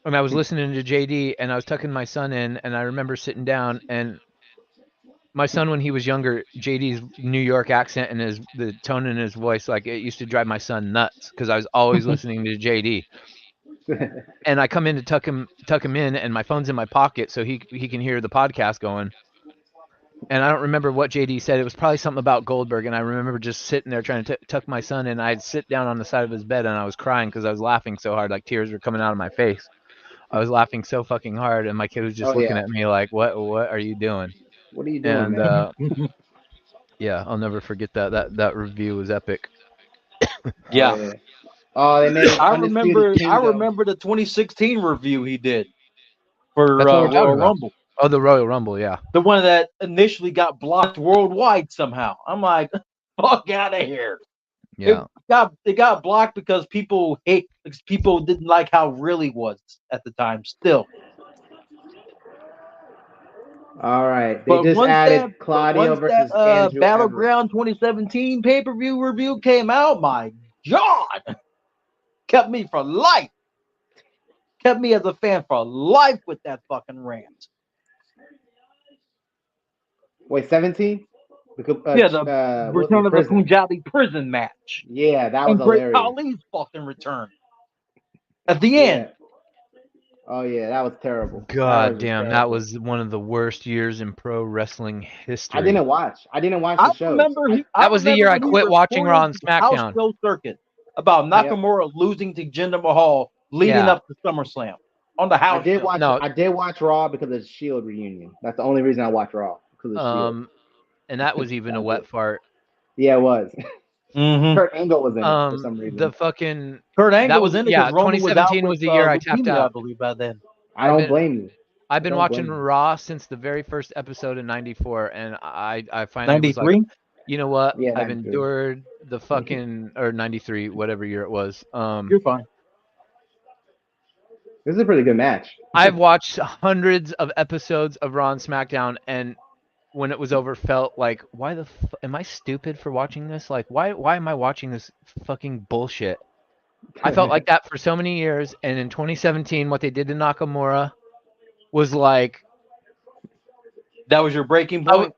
When I was listening to JD and I was tucking my son in, and I remember sitting down, and my son, when he was younger, JD's New York accent and the tone in his voice, like it used to drive my son nuts because I was always listening to JD. And I come in to tuck him in, and my phone's in my pocket so he can hear the podcast going. And I don't remember what JD said. It was probably something about Goldberg, and I remember just sitting there trying to tuck my son in. I'd sit down on the side of his bed, and I was crying because I was laughing so hard, like tears were coming out of my face. I was laughing so fucking hard, and my kid was just looking at me like, "What are you doing?" What are you doing, And man? yeah, I'll never forget that. That review was epic. Yeah. Oh, they made I Undisputed Kingdom. remember the 2016 review he did for That's what we're talking Royal about. Rumble. Oh, the Royal Rumble, yeah. The one that initially got blocked worldwide somehow. I'm like, fuck out of here. Yeah. It got blocked because people didn't like how real he was at the time still. All right. They But just once added Claudio versus Andrew Battleground 2017 pay-per-view review came out, my God, kept me for life. Kept me as a fan for life with that fucking rant. Wait, 17? The return of the Punjabi prison match. Yeah, that was and Great hilarious. Khali's fucking return at the end. Oh yeah, that was terrible. God damn, that was one of the worst years in pro wrestling history. I didn't watch the show. That was the year I quit watching Raw and SmackDown. House show circuit about Nakamura losing to Jinder Mahal leading up to SummerSlam on the house. I did watch Raw because of the Shield reunion. That's the only reason I watched Raw, because of Shield. And that was even a wet fart. Yeah, it was. Mm-hmm. Kurt Angle was in it for some reason. The fucking Kurt Angle was in it. Yeah, 2017 was the year I tapped out. I believe by then. I don't blame you. I've been watching Raw since the very first episode in '94, and I finally 93. was like, you know what? Yeah, I've endured the fucking or '93, whatever year it was. You're fine. This is a pretty good match. I've watched hundreds of episodes of Raw and SmackDown, and when it was over, felt like, why the am I stupid for watching this? Like, why am I watching this fucking bullshit? I felt like that for so many years, and in 2017, what they did to Nakamura was like, That was your breaking point.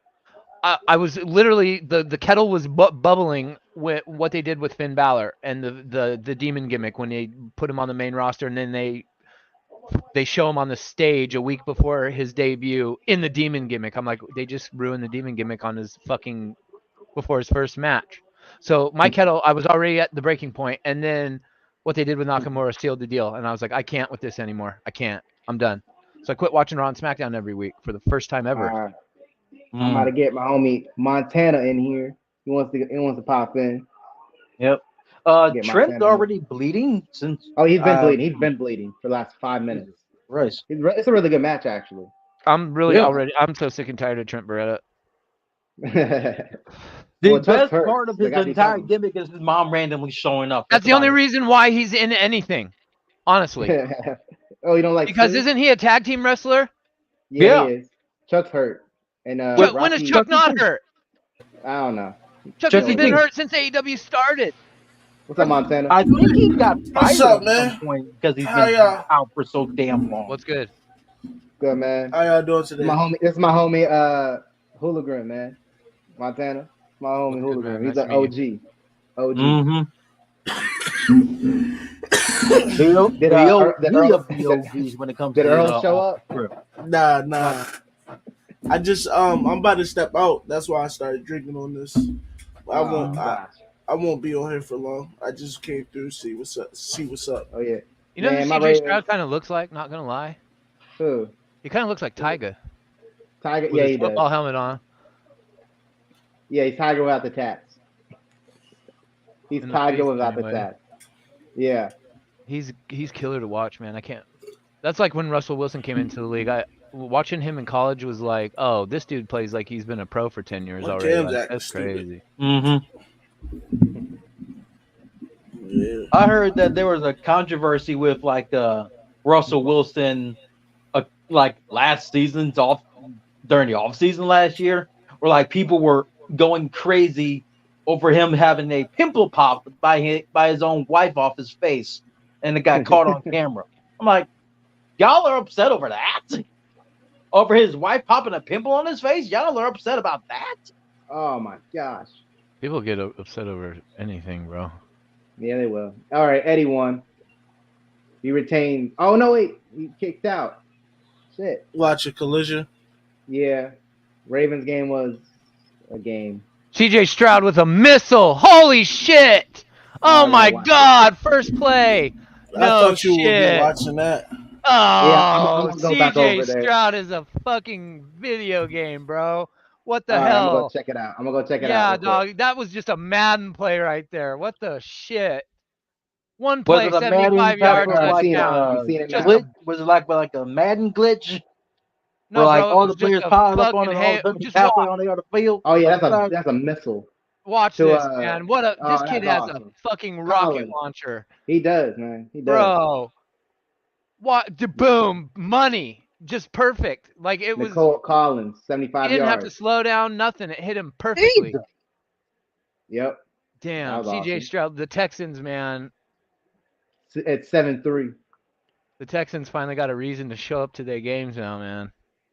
I was literally the kettle was bubbling with what they did with Finn Balor and the demon gimmick when they put him on the main roster, and then they show him on the stage a week before his debut in the demon gimmick. I'm like, they just ruined the demon gimmick on his fucking before his first match. So my kettle, I was already at the breaking point, and then what they did with Nakamura sealed the deal, and I was like, I can't with this anymore. I can't. I'm done. So I quit watching Raw and SmackDown every week for the first time ever. I'm about to get my homie Montana in here. He wants to pop in. Yep. Trent's already bleeding since. Oh, he's been bleeding. He's been bleeding for the last 5 minutes. Right. It's a really good match, actually. I'm really I'm so sick and tired of Trent Beretta. The best part of his entire gimmick is his mom randomly showing up. That's the only reason why he's in anything, honestly. Oh, you don't like? Because isn't he a tag team wrestler? Yeah, he is. Chuck's hurt. And when is Chuck not hurt? I don't know. Chuck has been hurt since AEW started. What's up, Montana? I think he got What's up, man? Because he's been out for so damn long. What's good? Good, man. How y'all doing today? This is my homie Hooligan, man. Montana. My homie Hooligan. He's an OG. OG. Did Earl show up? Nah. I just I'm about to step out. That's why I started drinking on this. I won't be on here for long. I just came through see what's up. Oh yeah. You know who CJ Stroud kind of looks like? Not gonna lie. Who? He kind of looks like Tyga. Tyga, with his football helmet on. Yeah, he's Tiger without the tats. He's Tiger without the tats. Yeah. He's killer to watch, man. I can't. That's like when Russell Wilson came into the league. Watching him in college was like, oh, this dude plays like he's been a pro for 10 years already. Like, that's crazy. Yeah. I heard that there was a controversy with Russell Wilson, like last season's during the off season last year, where like people were going crazy over him having a pimple pop by his own wife off his face, and it got caught on camera. I'm like, y'all are upset over that? Over his wife popping a pimple on his face? Y'all are upset about that? Oh my gosh. People get upset over anything, bro. Yeah, they will. All right, Eddie won. He retained. Oh no, wait, he kicked out. Shit. Watch a collision. Yeah, Ravens game was a game. CJ Stroud with a missile. Holy shit! Oh my god! First play. I thought you would be watching that. Oh, yeah, CJ Stroud is a fucking video game, bro. What the hell? I'm gonna go check it out. Yeah, dog. That was just a Madden play right there. What the shit? One play, 75 yards. Was it like a Madden glitch? No, like bro, all the players piled up on halfway on the other field. Oh yeah, that's a missile. Watch this, man. This kid has a fucking rocket launcher. He does, man. He does. Bro. What? Boom. Money. Just perfect. Like it was. Nicole Collins, 75 yards. He didn't have to slow down, nothing. It hit him perfectly. Yep. Damn. CJ Stroud, the Texans, man. It's 7-3. The Texans finally got a reason to show up to their games now, man.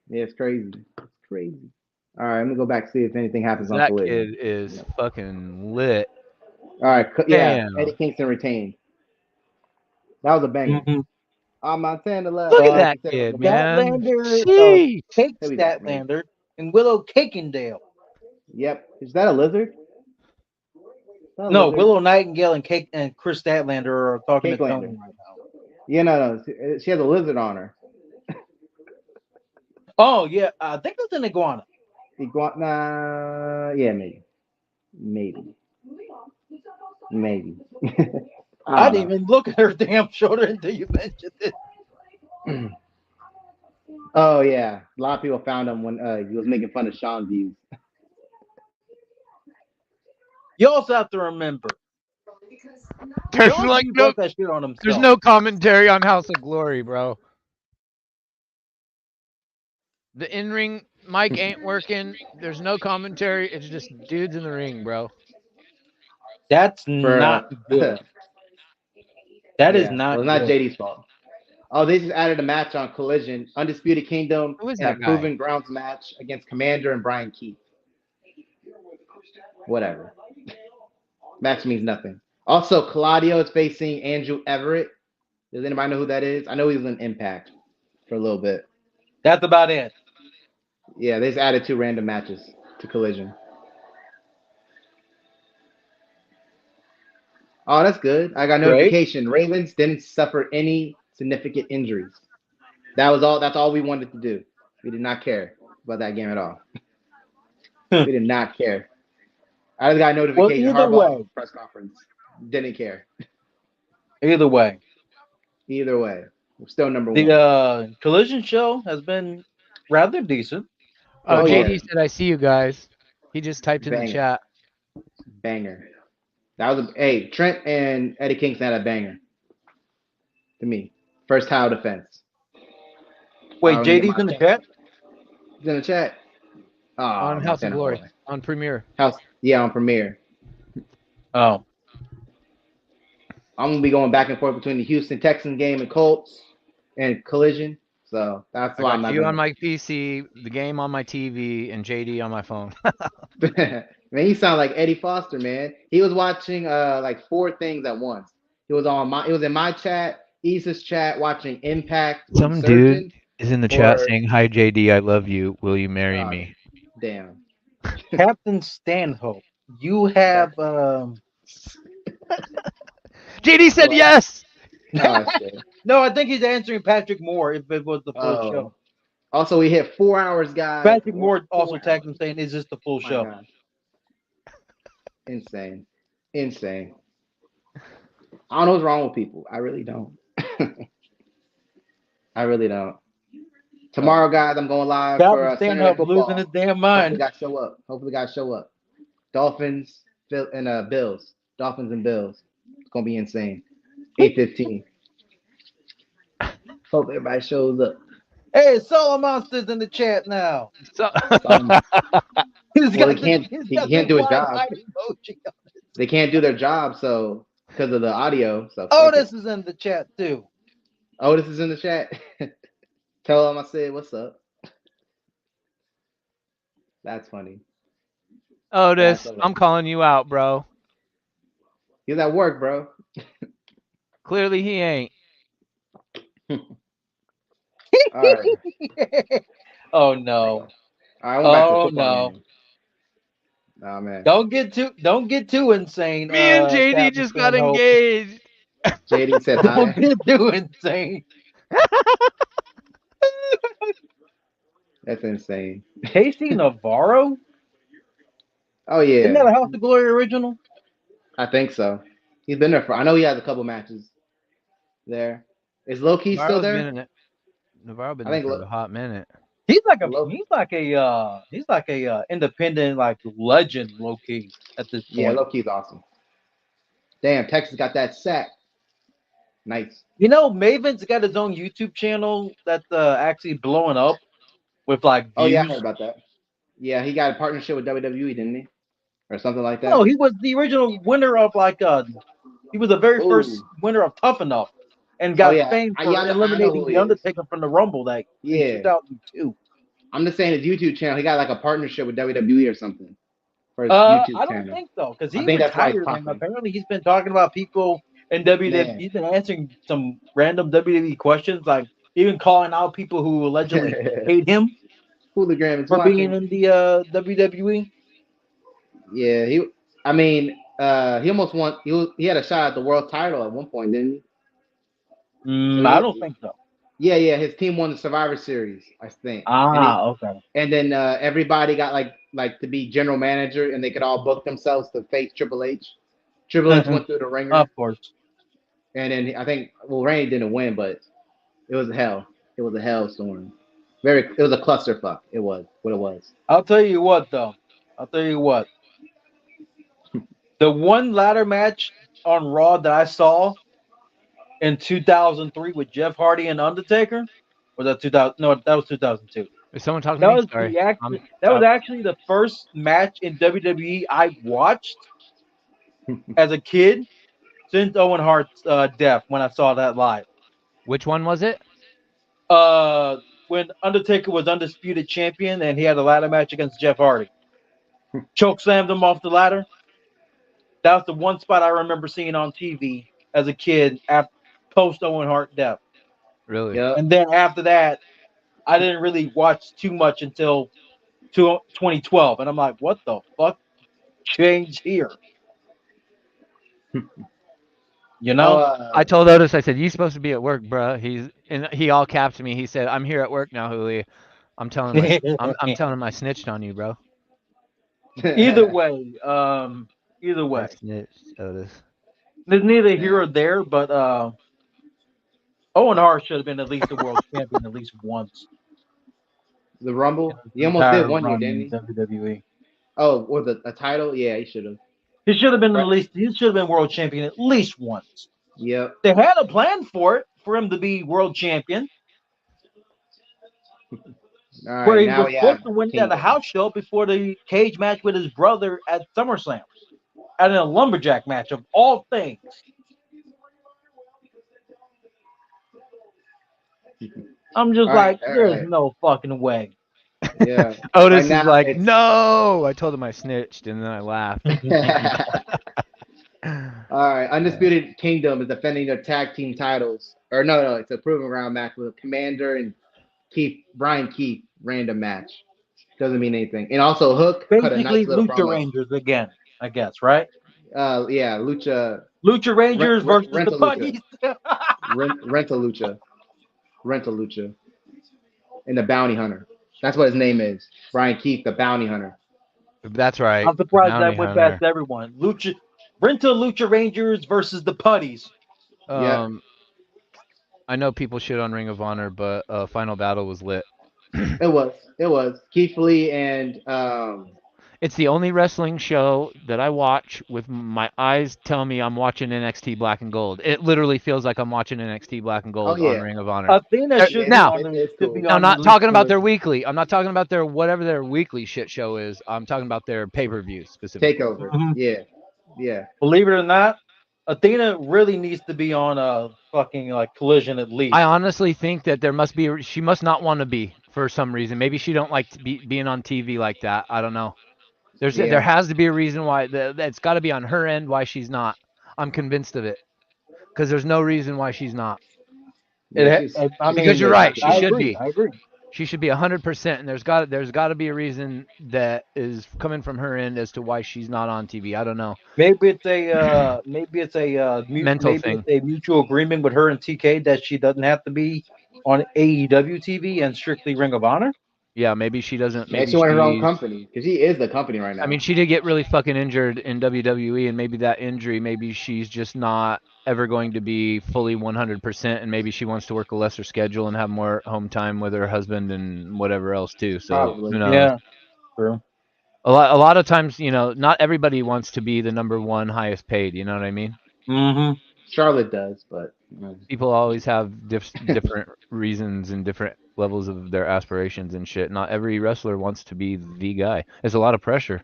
Yeah, it's crazy. It's crazy. All right, I'm gonna go back and see if anything happens on that Collision. Kid is fucking lit. All right, yeah. Eddie Kingston retained. That was a banger. Montana left. Look at that kid, man. Kate Statlander and Willow Cakendale. Yep. Is that a lizard? No, Willow Nightingale and Chris Statlander are talking to Tony right now. Yeah, no. She has a lizard on her. Oh, yeah. I think that's an iguana. Iguana? Yeah, maybe. I didn't even look at her damn shoulder until you mentioned it. Oh, yeah. A lot of people found him when he was making fun of Sean's views. You also have to remember, There's Sean like P no, does that shit on himself. there's no commentary on House of Glory, bro. The in-ring mic ain't working. There's no commentary. It's just dudes in the ring, bro. That's For not good. That is yeah, not well, it's not good. JD's fault. Oh, they just added a match on Collision, Undisputed Kingdom, Who is and a that guy? Proven Grounds match against Commander and Brian Keith. Whatever. Match means nothing. Also, Claudio is facing Andrew Everett. Does anybody know who that is? I know he was in Impact for a little bit. That's about it. Yeah, they just added 2 random matches to Collision. Oh, that's good. I got notification. Ravens didn't suffer any significant injuries. That was all. That's all we wanted to do. We did not care about that game at all. We did not care. I just got a notification. Well, either Harbaugh way. press conference. Didn't care. Either way. Either way, we're still number 1. The Collision show has been rather decent. Oh, Oh, JD yeah. said, "I see you guys." He just typed in the Banger. chat. Banger. That was hey, Trent and Eddie Kingston had a banger. To me, first tile defense. Wait, I'm gonna get JD's my in the chat. chat? He's in the chat. Oh, On House of Glory. boy. On Premiere. Yeah, on Premiere. Oh. I'm gonna be going back and forth between the Houston Texans game and Colts and Collision. So that's I why got I'm not you gonna. on my PC, the game on my TV, and JD on my phone. Man, you sound like Eddie Foster, man. He was watching like 4 things at once. He was in my chat, Isa's chat, watching Impact. Some dude is in the chat saying, "Hi JD, I love you. Will you marry me?" Damn. Captain Stanhope, you have JD said yes. Oh, shit. No, I think he's answering Patrick Moore if it was the full show. Also, we hit 4 hours, guys. Patrick Moore also tagged him saying, "Is this the full show?" God. Insane. Insane. I don't know what's wrong with people. I really don't. I really don't. Tomorrow, guys, I'm going live for Sunday Night Football. Losing his damn mind. Hopefully, guys show up. Dolphins and Bills. Dolphins and Bills. It's gonna be insane. 8:15. Hope everybody shows up. Hey, Solo Monster's in the chat now. He can't do his job. They can't do their job, so because of the audio. So Otis is in the chat too. Otis is in the chat. Tell him I said what's up. That's funny. Otis, I'm calling you out, bro. He's at work, bro. Clearly he ain't. All right. Oh no. Oh no. Oh man. Don't get too insane. Me and JD just got engaged. JD said hi. Don't get too insane. That's insane. Casey Navarro? Oh yeah. Isn't that a House of Glory original? I think so. He's been there I know he has a couple matches there. Is Low Key still there? Navarro been there for a hot minute. He's like a independent like legend, low key at this point. Yeah, Low Key's awesome. Damn, Texas got that sack. Nice. You know, Maven's got his own YouTube channel that's actually blowing up with like views. Oh yeah, I heard about that. Yeah, he got a partnership with WWE, didn't he? Or something like that. No, he was the original winner of he was the very first winner of Tough Enough and got fame for eliminating The Undertaker from the Rumble in 2002. I'm just saying his YouTube channel, he got like a partnership with WWE or something. For his YouTube I don't think so, because he retired and apparently he's been talking about people in WWE. Man. He's been answering some random WWE questions, like even calling out people who allegedly hate him for being in the WWE. Yeah, he almost won. He had a shot at the world title at one point, didn't he? I don't think so. Yeah, his team won the Survivor Series, I think. Okay. And then everybody got like to be general manager, and they could all book themselves to face Triple H. Triple H went through the ringer, of course. And then I think Randy didn't win, but it was hell. It was a hellstorm. It was a clusterfuck. It was what it was. I'll tell you what, though. The one ladder match on Raw that I saw in 2003 with Jeff Hardy and Undertaker? Was that 2000? No, that was 2002. Is someone talking That to me? was Sorry. that was actually the first match in WWE I watched as a kid since Owen Hart's death when I saw that live. Which one was it? When Undertaker was undisputed champion and he had a ladder match against Jeff Hardy. Choke slammed him off the ladder. That was the one spot I remember seeing on TV as a kid after post Owen Hart death. Really? Yep. And then after that, I didn't really watch too much until 2012. And I'm like, what the fuck changed here? You know? I told Otis, I said, "You supposed to be at work, bruh." He all capped me. He said, "I'm here at work now, Julio. I'm telling him I snitched on you, bro." Either way. I snitched, Otis. There's neither here or there, but Owen Hart should have been at least a world champion at least once. The Rumble? He almost did one year, didn't he? WWE. Oh, or a title? Yeah, he should have. He should have been He should have been world champion at least once. Yep. They had a plan for it, for him to be world champion. All right, Where he now was supposed to win at a house show before the cage match with his brother at SummerSlam, at a lumberjack match of all things. I'm just there's no fucking way. Yeah. Otis is like, no. I told him I snitched, and then I laughed. All right, Undisputed Kingdom is defending their tag team titles. Or no, it's a proving ground match with Commander and Brian Keith, random match. Doesn't mean anything. And also Hook cut a nice little Lucha promo. Rangers again, I guess, right? Yeah, Lucha Rangers versus the Putties. Rental Lucha. And the Bounty Hunter. That's what his name is. Brian Keith, the Bounty Hunter. That's right. I'm surprised that went past everyone. Rental Lucha Rangers versus the Putties. Yeah. I know people shit on Ring of Honor, but Final Battle was lit. It was. Keith Lee and It's the only wrestling show that I watch with my eyes telling me I'm watching NXT Black and Gold. It literally feels like I'm watching NXT Black and Gold on Ring of Honor. Athena should now, be I'm not talking about their weekly. I'm not talking about their whatever their weekly shit show is. I'm talking about their pay-per-view specifically. Takeover. Yeah. Believe it or not, Athena really needs to be on a fucking Collision at least. I honestly think that she must not want to be for some reason. Maybe she don't like being on TV like that. I don't know. There has to be a reason why. It's got to be on her end why she's not. I'm convinced of it. Because there's no reason why she's not. Because you're right. She should be. I agree. She should be 100%. And there's got to be a reason that is coming from her end as to why she's not on TV. I don't know. Maybe it's a mental thing. It's a mutual agreement with her and TK that she doesn't have to be on AEW TV and strictly Ring of Honor. Yeah, maybe she doesn't. Maybe she wants her own company because she is the company right now. I mean, she did get really fucking injured in WWE, and maybe that injury, maybe she's just not ever going to be fully 100%, and maybe she wants to work a lesser schedule and have more home time with her husband and whatever else too. So, probably. Who knows? Yeah, true. A lot of times, not everybody wants to be the number one highest paid. You know what I mean? Mm-hmm. Charlotte does, but people always have different reasons and different levels of their aspirations and shit. Not every wrestler wants to be the guy. It's a lot of pressure.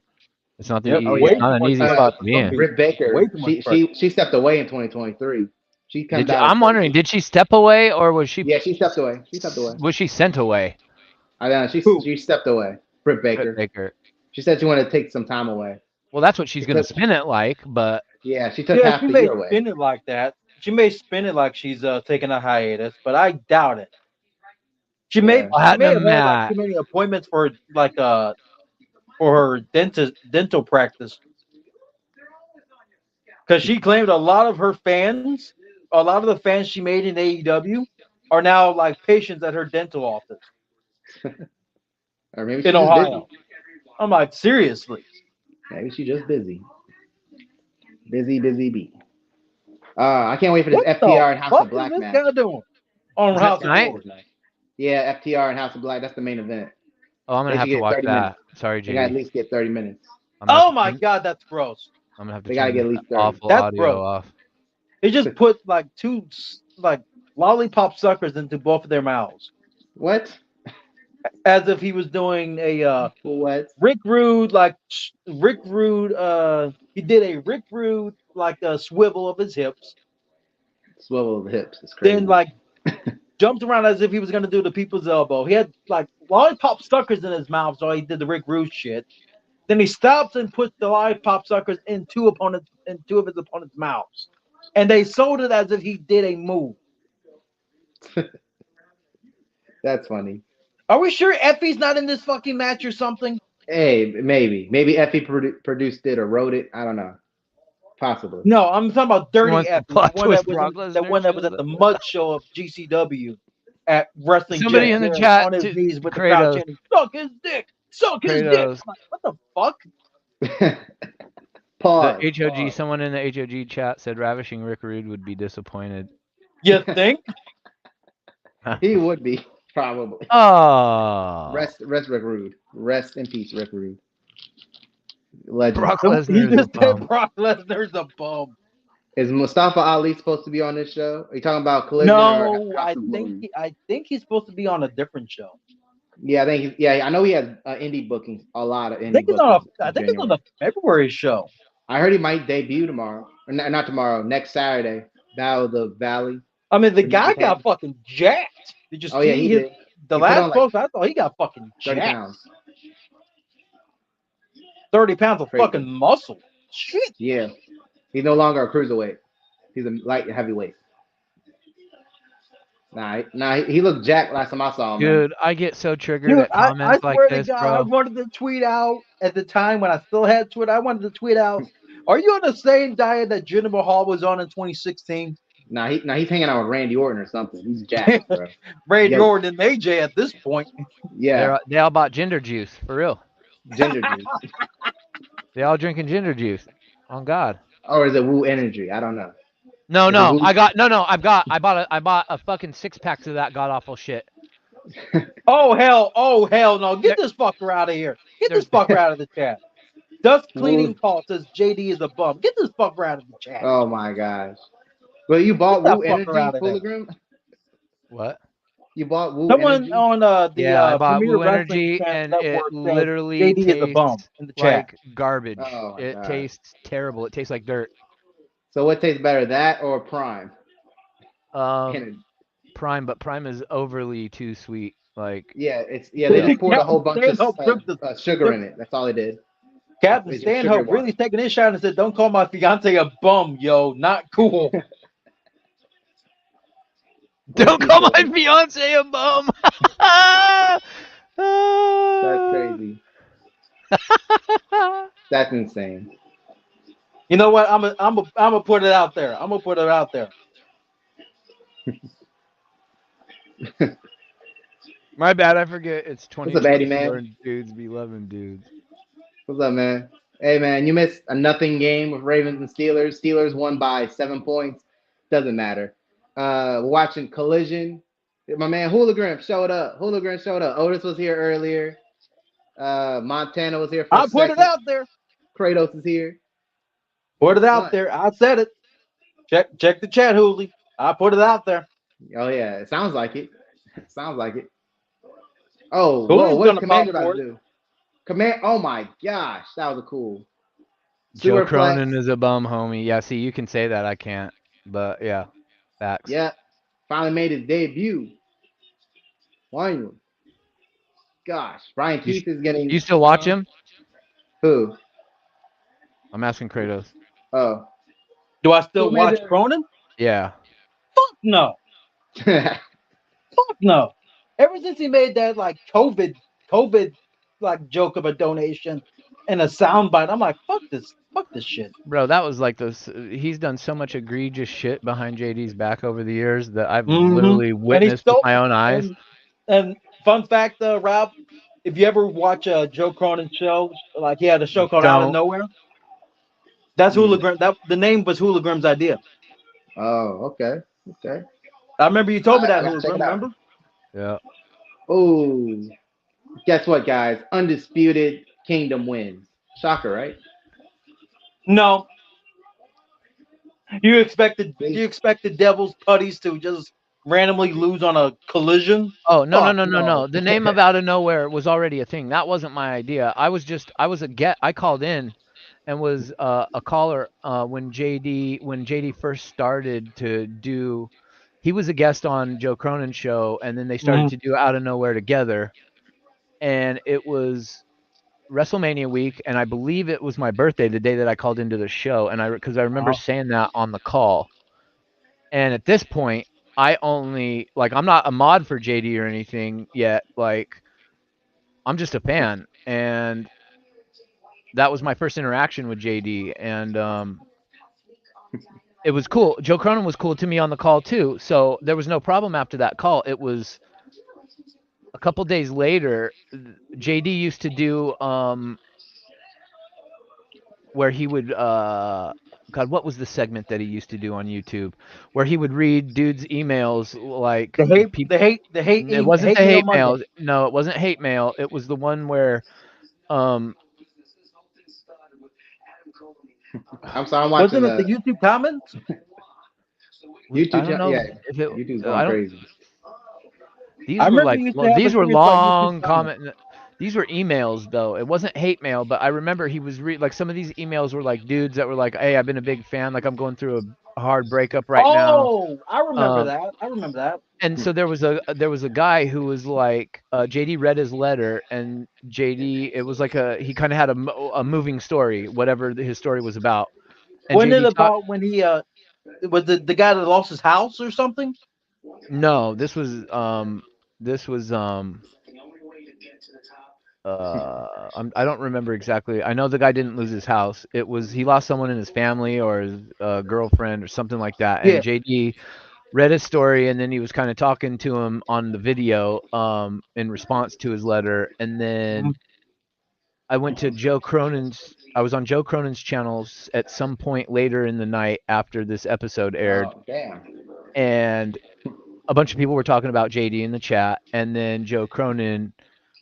It's not not an easy spot to be in. Britt Baker, she stepped away in 2023. I'm wondering, did she step away or was she? Yeah, she stepped away. Was she sent away? I don't know. She stepped away. Britt Baker. She said she wanted to take some time away. Well, that's what she's going to spin it like, but yeah, she took half the year away. Spin it like that. She may spin it like she's taking a hiatus, but I doubt it. She may have had too many appointments for her dental practice, because she claimed a lot of the fans she made in AEW are now patients at her dental office. Or maybe in Ohio. Busy. I'm like, seriously. Maybe she's just busy. Busy bee. I can't wait for this FTR and House of Black match. What is this guy doing on House of Black? Yeah, FTR and House of Black. That's the main event. Oh, I'm gonna have to watch that. Sorry, Jay. You gotta at least get 30 minutes. Oh my God, that's gross. I'm gonna have to They gotta turn get this at least 30. awful That's audio broke. off. They just put like two like lollipop suckers into both of their mouths, What? as if he was doing a What? Rick Rude, like Rick Rude. He did a Rick Rude like a swivel of his hips, Swivel the hips. It's crazy. then like jumped around as if he was gonna do the people's elbow. He had like lollipop suckers in his mouth, so he did the Rick Rude shit. Then he stops and puts the lollipop suckers in two of his opponents' mouths, and they sold it as if he did a move. That's funny. Are we sure Effie's not in this fucking match or something? Hey, maybe Effie produced it or wrote it. I don't know. Possibly. No, I'm talking about Dirty wants to Effie, plot the one that twist was Brock the Lesnar one that was shows at the up. mud show of GCW at Wrestling Somebody Jet in the there chat on his to knees with the crowd Kratos. chanting, "Suck his dick, suck his dick." Kratos. I'm like, what the fuck? Pause. The HOG. Pause. Someone in the HOG chat said Ravishing Rick Rude would be disappointed. You think? He would be probably. Oh, Rest Rick Rude. Rest in peace, Rick Rude. Legend. Brock He Lesnar is a just said bum. Brock Lesnar's a bum. Is Mustafa Ali supposed to be on this show? Are you talking about Collision No, or House of Glory? I think he's supposed to be on a different show. Yeah, I know he has indie bookings, a lot of indie I think he's bookings. I think it's on the February show. I heard he might debut tomorrow. Or not tomorrow, next Saturday. Battle of the Valley. I mean, the New guy Japan. got fucking jacked. Did you see Oh yeah, he did. the He put last on, like, post? I thought he got fucking 30 jacked. pounds. 30 pounds of Crazy. fucking muscle. Shit. Yeah. He's no longer a cruiserweight. He's a light heavyweight. Nah, he looked jacked last time I saw him. Dude, I get so triggered Dude, at I comments like swear to this, God, I bro. wanted to tweet out at the time when I still had Twitter. I wanted to tweet out, are you on the same diet that Jinder Mahal was on in 2016? Nah, he's hanging out with Randy Orton or something. He's jacked, bro. Randy Yeah. Orton and AJ at this point. Yeah, They all bought ginger juice for real. ginger juice. They all drinking ginger juice. On God. Or is it Woo Energy? I don't know. No, Is it no, Woo- I bought a fucking 6-pack of that god awful shit. Oh hell no. Get this fucker out of here. Get this fucker out of the chat. Dust cleaning call says JD is a bum. Get this fucker out of the chat. Oh my gosh. Well, you bought Get that Woo fucker Energy, out of there. Hologram? What? You bought Woo Someone Energy? on I bought Premier Woo Wrestling Energy, Chat and it Network says literally JD is a bum tastes in the chat. like garbage. Oh my It God. tastes terrible. It tastes like dirt. So what tastes better, that or Prime? Prime, but Prime is overly too sweet. Like, They just poured a whole bunch of Stanhope sugar in it. That's all they did. Captain It's sugar Stanhope water. really taking his shot and said, "Don't call my fiance a bum, yo. Not cool." don't call my fiance a bum. That's crazy. That's insane. You know what? I'm gonna put it out there. I'm gonna put it out there. My bad, I forget it's 20. What's up, Eddie, man? and dudes be loving dudes. What's up, man? Hey, man, you missed a nothing game with Ravens and Steelers. Steelers won by 7 points. Doesn't matter. We're watching Collision. My man Hologram showed up. Otis was here earlier. Montana was here for I'll put it out there. Kratos is here. Put it out What? there. I said it. Check the chat, Hooli. I put it out there. Oh, yeah. It sounds like it. Oh, Who whoa. is What gonna did Commander pop about for to do? Oh, my gosh. That was a cool. Joe Superplex. Cronin is a bum, homie. Yeah, see, you can say that. I can't. But, yeah. Facts. Yeah. Finally made his debut. Finally. Gosh. Brian Keith is getting. You still watch him? Who? I'm asking Kratos. Oh. Do I still Who made watch it? Cronin? Yeah. Fuck no. Fuck no. Ever since he made that like COVID like joke of a donation and a soundbite, I'm like, fuck this shit. Bro, that was like this. He's done so much egregious shit behind JD's back over the years that I've literally witnessed with my own eyes. And fun fact, Rob, if you ever watch a Joe Cronin show, like he had a show called Out of Nowhere, that's Hooligrim. The name was Hooligrim's idea. Oh, okay. I remember you told me that, I gotta check Hooligrim, it out. remember? Yeah. Oh, guess what, guys? Undisputed Kingdom wins. Shocker, right? No, you expect the Devil's Putties to just randomly lose on a collision? Oh, no, no, Fuck no, no, no. no. The name of Out of Nowhere was already a thing. That wasn't my idea. I called in and was a caller when JD first started to do. He was a guest on Joe Cronin's show, and then they started to do Out of Nowhere together. And it was WrestleMania week, and I believe it was my birthday, the day that I called into the show, and because I remember saying that on the call. And at this point, I only I'm not a mod for JD or anything yet. Like, I'm just a fan, and that was my first interaction with JD, and it was cool. Joe Cronin was cool to me on the call too, so there was no problem after that call. It was a couple days later. JD used to do where he would God, what was the segment that he used to do on YouTube where he would read dudes' emails like it wasn't hate the mail hate Monday. mail. No, it wasn't hate mail. It was the one where I'm sorry, I'm watching Wasn't it the YouTube comments? YouTube. I don't know Yeah, if it YouTube's I going don't crazy. I these were remember like you used to have a these were series about YouTube long comments. comment. These were emails though. It wasn't hate mail, but I remember he was like some of these emails were like dudes that were like, "Hey, I've been a big fan. Like I'm going through a hard breakup right now." Oh, I remember that. I remember that. And so there was a guy who was like JD read his letter, and JD it was like he kind of had a moving story, whatever his story was about. And Wasn't it JD talked. about when he was the guy that lost his house or something? No, this was I don't remember exactly. I know the guy didn't lose his house. It was he lost someone in his family or his girlfriend or something like that. Yeah. And JD read his story, and then he was kind of talking to him on the video in response to his letter. And then I went to Joe Cronin's. I was on Joe Cronin's channels at some point later in the night after this episode aired, Oh, damn. and a bunch of people were talking about JD in the chat, and then Joe Cronin,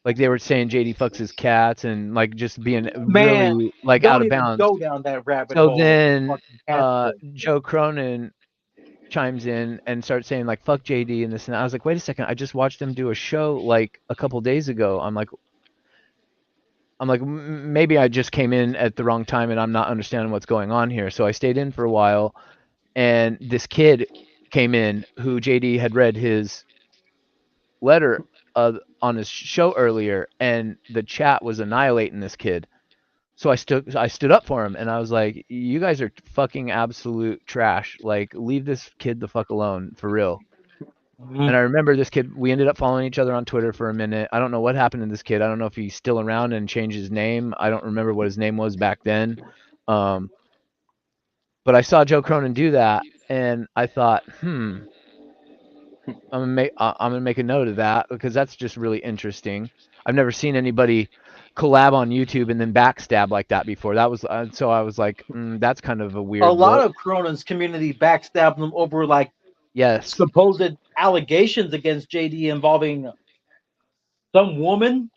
like they were saying JD fucks his cats and like just being Man, really like out don't of even bounds. go down that rabbit So hole. then Fucking cat shit. Joe Cronin chimes in and starts saying like fuck JD and this and that. I was like, wait a second, I just watched them do a show like a couple days ago. I'm like maybe I just came in at the wrong time and I'm not understanding what's going on here. So I stayed in for a while, and this kid came in who JD had read his letter on his show earlier, and the chat was annihilating this kid. So I stood up for him, and I was like, "You guys are fucking absolute trash. Like, leave this kid the fuck alone, for real." And I remember this kid. We ended up following each other on Twitter for a minute. I don't know what happened to this kid. I don't know if he's still around and changed his name. I don't remember what his name was back then. But I saw Joe Cronin do that, and I thought, I'm gonna make a note of that because that's just really interesting. I've never seen anybody collab on YouTube and then backstab like that before. That was so I was like, that's kind of a A weird lot look. of Cronin's community backstabbed them over like Yes. supposed allegations against JD involving some woman.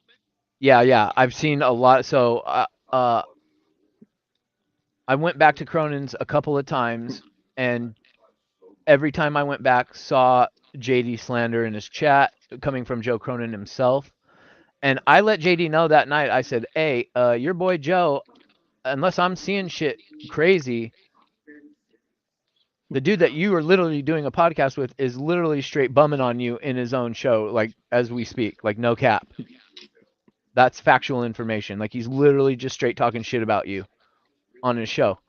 Yeah. I've seen a lot. So I went back to Cronin's a couple of times, and every time I went back, saw JD slander in his chat coming from Joe Cronin himself. And I let JD know that night. I said, "Hey, your boy Joe, unless I'm seeing shit crazy, the dude that you are literally doing a podcast with is literally straight bumming on you in his own show, like as we speak, like no cap. That's factual information. Like he's literally just straight talking shit about you on his show."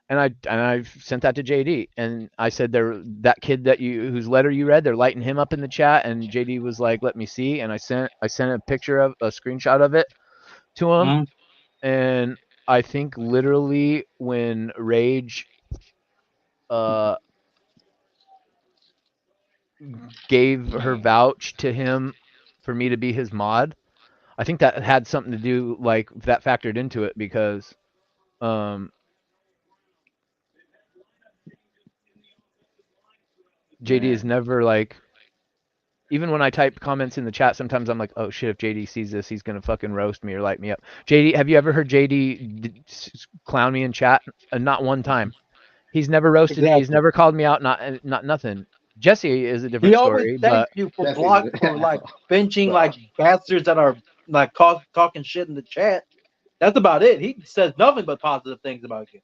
And I sent that to JD, and I said that kid whose letter you read, they're lighting him up in the chat, and JD was like, "Let me see," and I sent a picture of a screenshot of it to him, and I think literally when Rage gave her vouch to him for me to be his mod, I think that had something to do, like that factored into it, because JD is never like Even when I type comments in the chat, sometimes I'm like, oh shit, if JD sees this, he's gonna fucking roast me or light me up. JD, have you ever heard JD clown me in chat? Not one time. He's never roasted me. He's never called me out. Not nothing. Jesse is a different He always story, thanks but you for Jesse's- like benching like bastards that are like talking shit in the chat. That's about it. He says nothing but positive things about you.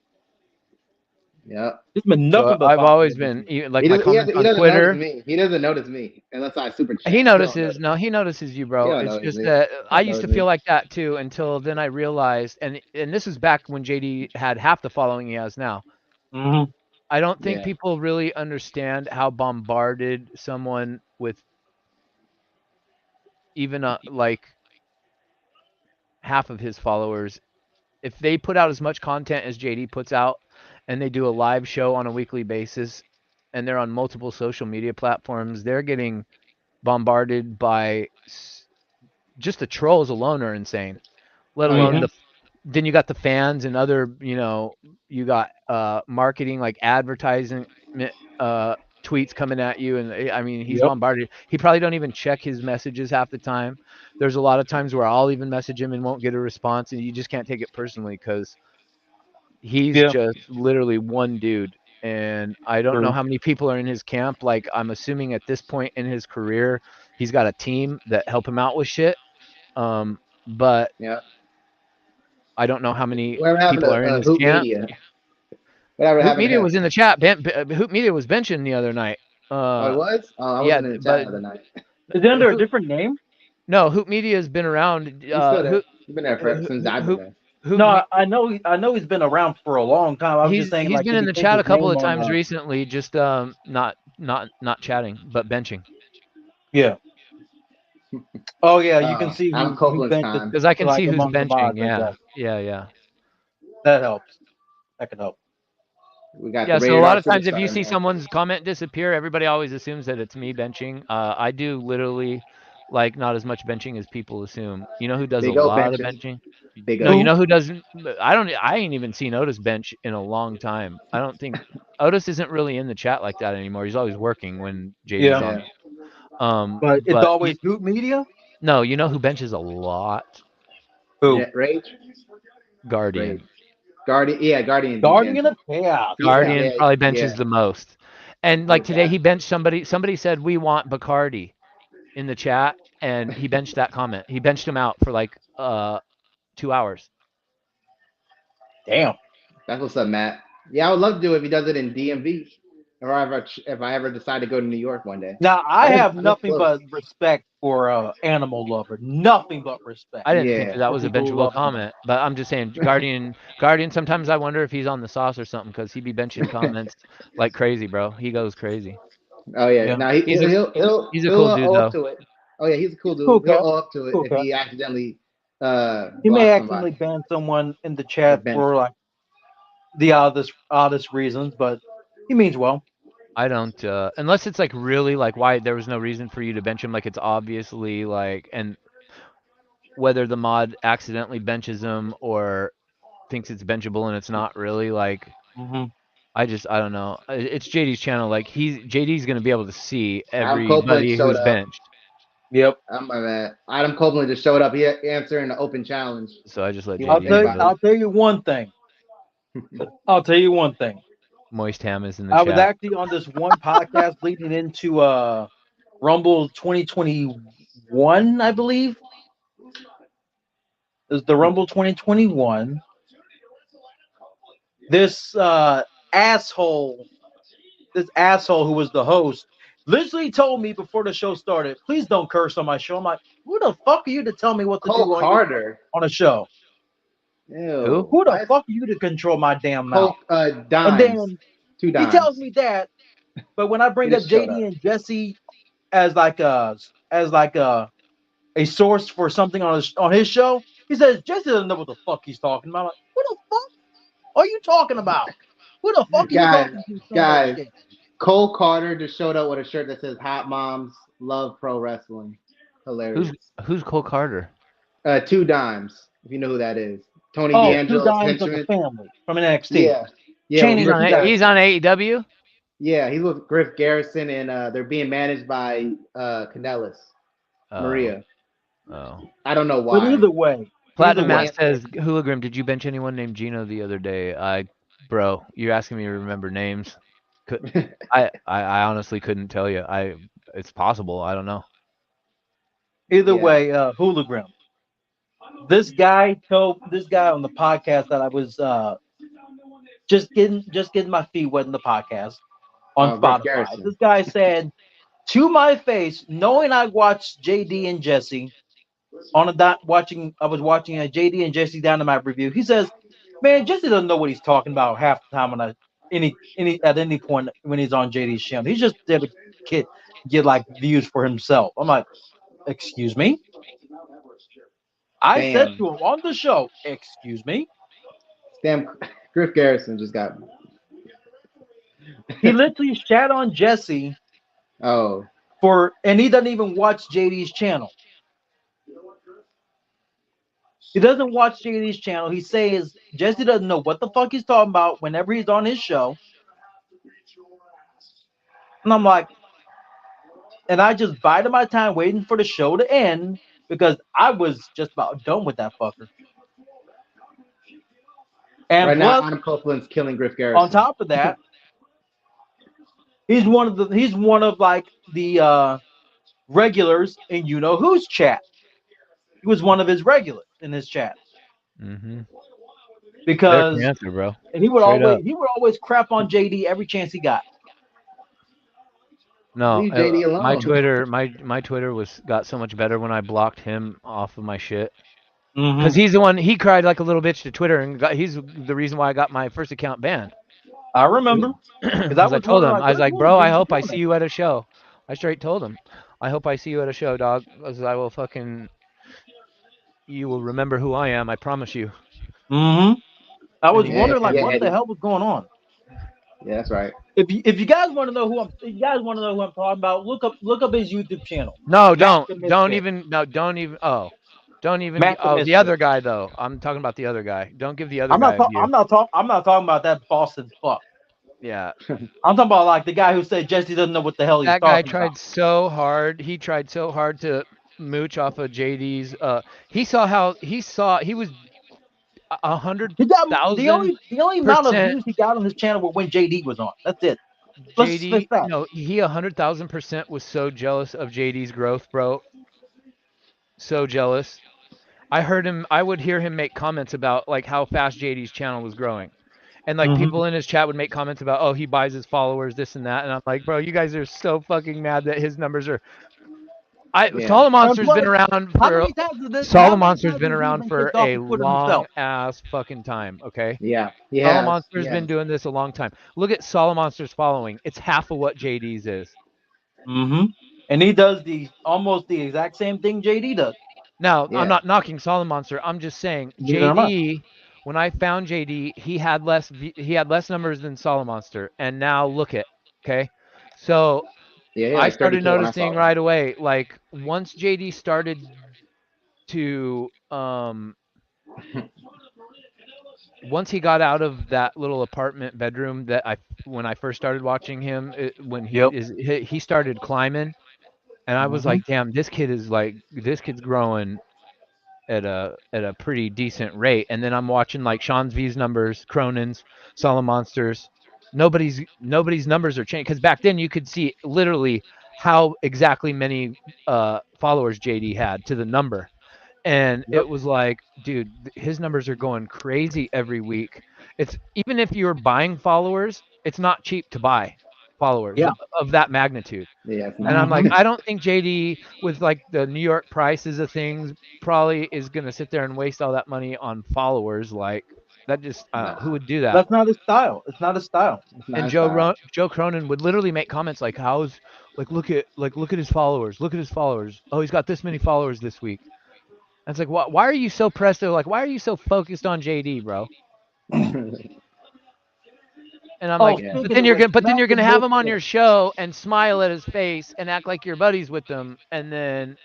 Yeah. He's been nothing but I've always positive. been like He my doesn't, comments on notice Twitter. me. He doesn't notice me unless I super chat. He notices. No, he notices you, He bro. don't It's notice just me. that I He used to notice feel me. like that too until then I realized, and this is back when JD had half the following he has now. Mm-hmm. I don't think Yeah. people really understand how bombarded someone with even like half of his followers, if they put out as much content as JD puts out and they do a live show on a weekly basis and they're on multiple social media platforms, they're getting bombarded by just the trolls alone are insane, let alone then you got the fans and other, you got marketing like advertising tweets coming at you, and I mean he's bombarded. He probably don't even check his messages half the time. There's a lot of times where I'll even message him and won't get a response, and you just can't take it personally because he's just literally one dude. And I don't know how many people are in his camp. Like, I'm assuming at this point in his career, he's got a team that help him out with shit. But Yeah. I don't know how many Whatever happened people are to in his Hoop camp. Media? Whatever Hoop happened Media to him? was in the chat. Hoop Media was benching the other night. Oh, it was? Oh, I yeah, wasn't in the chat but the other night. Is it under a different name? no, Hoop Media has been around. He's still there. He's been there since I've been there. No, I know he's been around for a long time. I was just saying, he's like, been did in he the change chat a his couple of name times on, recently, just not chatting, but benching. Yeah. Oh yeah, you can see Adam who Copeland's benches time. Because I can like see who's among the benching. mods, I guess. Yeah. That helps. That can help. We got Yeah, the so a lot of Radar times if you Superstar see now. someone's comment disappear, everybody always assumes that it's me benching. I do literally like not as much benching as people assume. You know who does a Big O lot of benches. benching? Big No, O. you know who doesn't? I ain't even seen Otis bench in a long time. I don't think Otis isn't really in the chat like that anymore. He's always working when JD's on. But it's always Hoop Media? No, you know who benches a lot? Who? Yeah, Rage? Guardian. Rage. Guardian. Yeah, Guardian. Guardian of Chaos. Guardian probably benches yeah. the most. And like today he benched somebody said we want Bacardi in the chat, and he benched that comment. He benched him out for like 2 hours. Damn. That's what's up, Matt. Yeah, I would love to do it if he does it in DMV. Or if I ever decide to go to New York one day. Now I have nothing but respect for Animal Lover. Nothing but respect. I didn't think that was a benchable comment, but I'm just saying Guardian. Sometimes I wonder if he's on the sauce or something because he be benching comments like crazy, bro. He goes crazy. Oh yeah. Now he's a cool dude though. Up to it. Oh yeah, he's a cool dude. Cool he'll cat. owe up to it if he accidentally he may accidentally ban someone in the chat for like the oddest reasons, but he means well. I don't unless it's like really like why there was no reason for you to bench him, like it's obviously like, and whether the mod accidentally benches him or thinks it's benchable and it's not really like I don't know. It's JD's channel. Like JD's gonna be able to see everybody who's benched. Yep. I'm my man. Adam Copeland just showed up. He answering the open challenge. So I just let JD. I'll tell you one thing. Moist Ham is in the chat. I was actually on this one podcast leading into Rumble 2021, I believe. Is the Rumble 2021. This asshole who was the host literally told me before the show started, please don't curse on my show. I'm like, who the fuck are you to tell me what to do on a show? Ew. Who the fuck are you to control my damn mouth? Dimes. And then 2 dimes. he tells me that, but when I bring up JD and Jesse as like a source for something on his show, he says Jesse doesn't know what the fuck he's talking about. I'm like, what the fuck are you talking about? Who the fuck are you talking to? Guys, Cole Carter just showed up with a shirt that says "Hot Moms Love Pro Wrestling." Hilarious. Who's Cole Carter? 2 dimes. If you know who that is. Tony 2 dimes of the family from NXT. Yeah. He's on AEW. Yeah, he's with Griff Garrison, and they're being managed by Canellis Oh, Maria. oh. I don't know But why. either Platinum way, Matt says, Hooligrim, did you bench anyone named Gino the other day? Bro, you're asking me to remember names. I honestly couldn't tell you. It's possible. I don't know. either Yeah. way, Hologram. This guy told this guy on the podcast that I was just getting my feet wet in the podcast on Griff Spotify. Garrison. This guy said to my face, knowing I watched JD and Jesse on a dot watching, I was watching a JD and Jesse Dynamite review. He says, "Man, Jesse doesn't know what he's talking about half the time on any point when he's on JD's channel. He's just there to get like views for himself." I'm like, "Excuse me." I said Damn. to him on the show, "Excuse me." Damn. Griff Garrison just got. He literally shat on Jesse Oh. and he doesn't even watch JD's channel. He doesn't watch JD's channel. He says Jesse doesn't know what the fuck he's talking about whenever he's on his show. And I'm like, and I just bided my time waiting for the show to end because I was just about done with that fucker. And Right now, plus, Adam Copeland's killing Griff Garrison. on top of that, he's one of like the regulars in you know who's chat. He was one of his regulars in his chat. Mm-hmm. Because Panther, bro. And he would Straight up. always crap on JD every chance he got. No, Leave JD alone. my Twitter got so much better when I blocked him off of my shit. Mm-hmm. Because he's the one, he cried like a little bitch to Twitter, and he's the reason why I got my first account banned. I remember. Because I told him, I was like, bro, I hope I see you at a show. I straight told him, I hope I see you at a show, dog. Because I will you will remember who I am, I promise you. Mm-hmm. I was Yeah, wondering, like, yeah, what yeah. the hell was going on? Yeah, that's right. If you guys want to know who I'm talking about, look up his YouTube channel. No, Matt don't even. Oh, the other guy though. I'm talking about the other guy. Don't give the other guy a view. I'm not talking about that Boston fuck. Yeah. I'm talking about like the guy who said Jesse doesn't know what the hell he's talking about. That guy tried so hard. He tried so hard to mooch off of JD's. He was 100,000. The only amount of views he got on his channel was when JD was on. That's it. JD, no, he 100,000% was so jealous of JD's growth, bro. So jealous. I would hear him make comments about like how fast JD's channel was growing. And like people in his chat would make comments about, oh, he buys his followers, this and that. And I'm like, bro, you guys are so fucking mad that his numbers are. Solid Monster's been around for a long ass fucking time. Okay. Yeah. Solid Monster's been doing this a long time. Look at Solid Monster's following. It's half of what JD's is. Mm-hmm. And he does almost the exact same thing JD does. Now, I'm not knocking Solid Monster. I'm just saying JD. When I found JD, he had less numbers than Solid Monster, and now look at, okay, so I started noticing right away, like once JD started to once he got out of that little apartment bedroom that when I first started watching him, he started climbing, and I was like, damn, this kid's growing at a pretty decent rate. And then I'm watching like Sean's V's numbers, Cronin's, Solid Monsters. Nobody's numbers are changing, because back then you could see literally how exactly many followers JD had to the number. And it was like, dude, his numbers are going crazy every week. It's even if you're buying followers, it's not cheap to buy followers of that magnitude. Yeah, and I'm like, I don't think JD, with like the New York prices of things, probably is gonna sit there and waste all that money on followers. Like that just who would do that? That's not his style. It's not his style. And Joe Cronin would literally make comments like, "How's look at his followers. Look at his followers. Oh, he's got this many followers this week." And it's like, why are you so pressed? Like, why are you so focused on JD, bro? And I'm like, but then you're gonna have him on your show and smile at his face and act like you're buddies with him, and then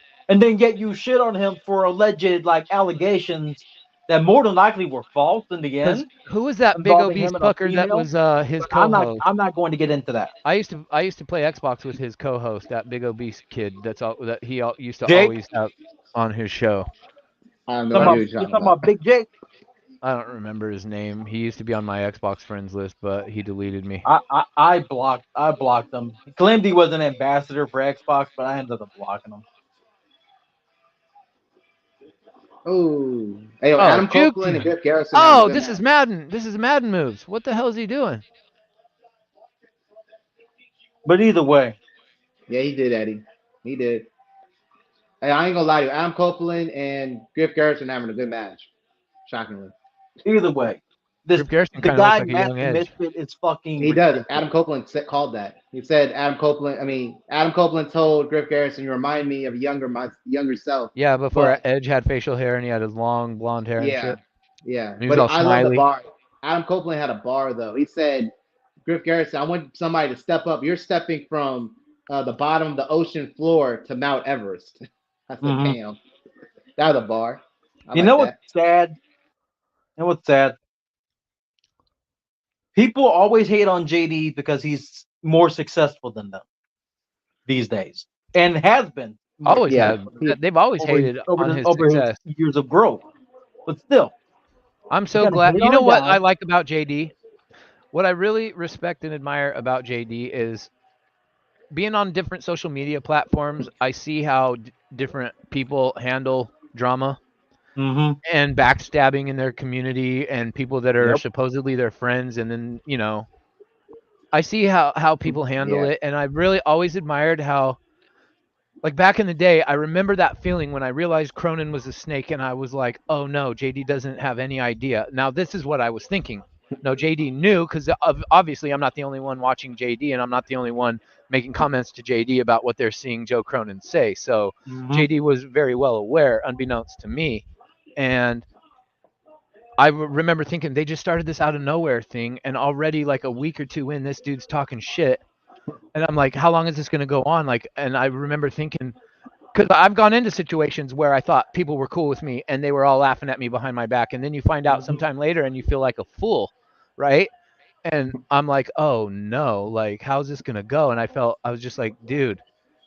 get you shit on him for alleged like allegations that more than likely were false in the end. Who was that big involving obese him and a fucker that female, was his but co-host? I'm not going to get into that. I used to play Xbox with his co-host, that big obese kid. That he used to Jake? always have on his show. I have no idea what you're You're talking talking about. about Big Jake? I don't remember his name. He used to be on my Xbox friends list, but he deleted me. I blocked him. He claimed he was an ambassador for Xbox, but I ended up blocking him. Oh, hey, Oh, Adam juked Copeland you. and Griff Garrison. Oh, this is Madden. This is Madden moves. What the hell is he doing? But either way, Yeah, he did, Eddie. He did. Hey, I ain't gonna lie to you. Adam Copeland and Griff Garrison having a good match. Shockingly. either way, Griff Garrison the kind of looks guy like a Matt young the Edge. Misfit is fucking. He does. ridiculous. Adam Copeland called that. He said Adam Copeland told Griff Garrison, "You remind me of my younger self." Yeah, before But- Edge had facial hair and he had his long blonde hair and shit. Yeah. He was But all I love the smiley. bar. Adam Copeland had a bar though. He said, "Griff Garrison, I want somebody to step up. You're stepping from the bottom of the ocean floor to Mount Everest." I said, "Damn, that was a bar." You know what's sad? You know what's sad? People always hate on JD because he's more successful than them these days, and has been. Always Yeah. have. They've always hated on his success. His years of growth, but still, I'm so glad. You know what I like about JD? What I really respect and admire about JD is being on different social media platforms. I see how different people handle drama and backstabbing in their community and people that are supposedly their friends. And then, you know, I see how people handle it. And I really always admired how, like back in the day, I remember that feeling when I realized Cronin was a snake and I was like, oh no, JD doesn't have any idea. Now, this is what I was thinking. No, JD knew, because obviously I'm not the only one watching JD and I'm not the only one making comments to JD about what they're seeing Joe Cronin say. So JD was very well aware, unbeknownst to me. And I remember thinking they just started this out of nowhere thing, and already like a week or two in, this dude's talking shit. And I'm like, how long is this going to go on? Like, and I remember thinking, because I've gone into situations where I thought people were cool with me and they were all laughing at me behind my back. And then you find out sometime later and you feel like a fool, right? And I'm like, oh no, like, how's this going to go? And I was just like, dude,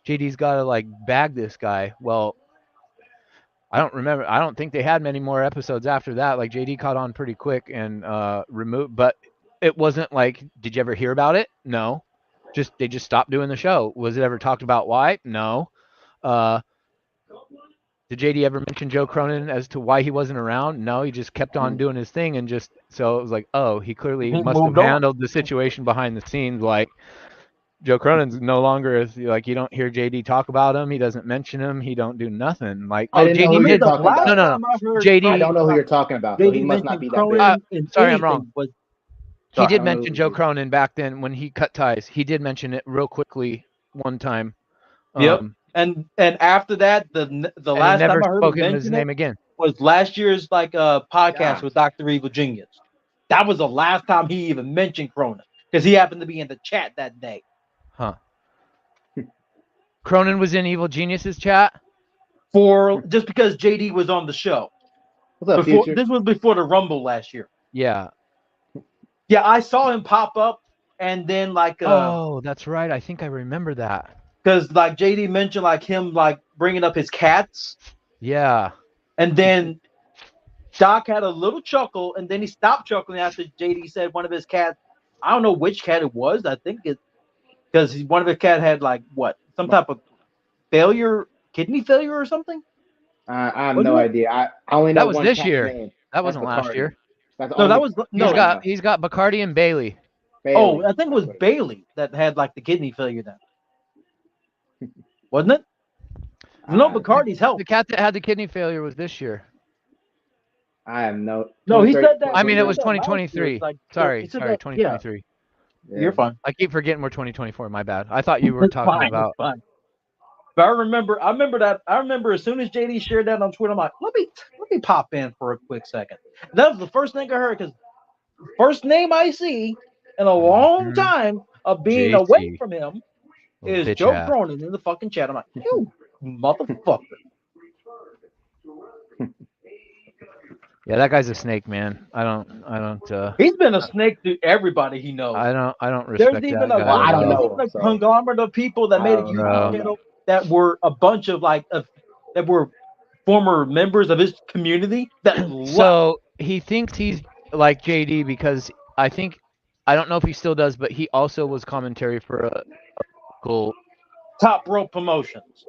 JD's got to like bag this guy. Well, I don't think they had many more episodes after that. Like JD caught on pretty quick and removed, but it wasn't like, did you ever hear about it? No. They just stopped doing the show. Was it ever talked about why? No. Did JD ever mention Joe Cronin as to why he wasn't around? No, he just kept on doing his thing, and just so it was like, oh, he clearly must have handled the situation behind the scenes. Like Joe Cronin's no longer like, you don't hear JD talk about him. He doesn't mention him. He don't do nothing. Like, I didn't know who you're talking about. No. JD. I don't know who you're talking about. So he must not be that big. Sorry, I'm wrong. He did mention Joe Cronin back then when he cut ties. He did mention it real quickly one time. Yep. And after that, the last time I heard him mention his name again was last year's like podcast with Dr. Evil Genius. That was the last time he even mentioned Cronin because he happened to be in the chat that day. Huh. Cronin was in Evil Genius's chat for just because JD was on the show. What's up, Future? This was before the Rumble last year. Yeah. Yeah, I saw him pop up, and then like oh, that's right. I think I remember that. Because like JD mentioned like him like bringing up his cats. Yeah. And then Doc had a little chuckle, and then he stopped chuckling after JD said one of his cats. I don't know which cat it was. I think it because one of the cat had like what, some type of kidney failure or something. I have no idea. I only know that was one this cat's year. name. That wasn't last year. He's got Bacardi and Bailey. Oh, I think it was Bailey that had like the kidney failure then. Wasn't it? No, Bacardi's help. The cat that had the kidney failure was this year. I have no. No, he said that. I mean, it was 2023. Like, sorry, 2023. Yeah. You're fine. I keep forgetting we're 2024. My bad. I thought you were talking about. Fine. But I remember that. I remember as soon as JD shared that on Twitter, I'm like, let me pop in for a quick second. That was the first thing I heard because first name I see in a long time of being away from him is Joe Cronin in the fucking chat. I'm like, you motherfucker. Yeah, that guy's a snake, man. I don't. He's been a snake to everybody he knows. I don't There's respect even that a guy. I don't there's know even him, a so conglomerate of people that made a YouTube know. channel that were a bunch of that were former members of his community that left. So he thinks he's like JD because I don't know if he still does, but he also was commentary for a Top Rope Promotions.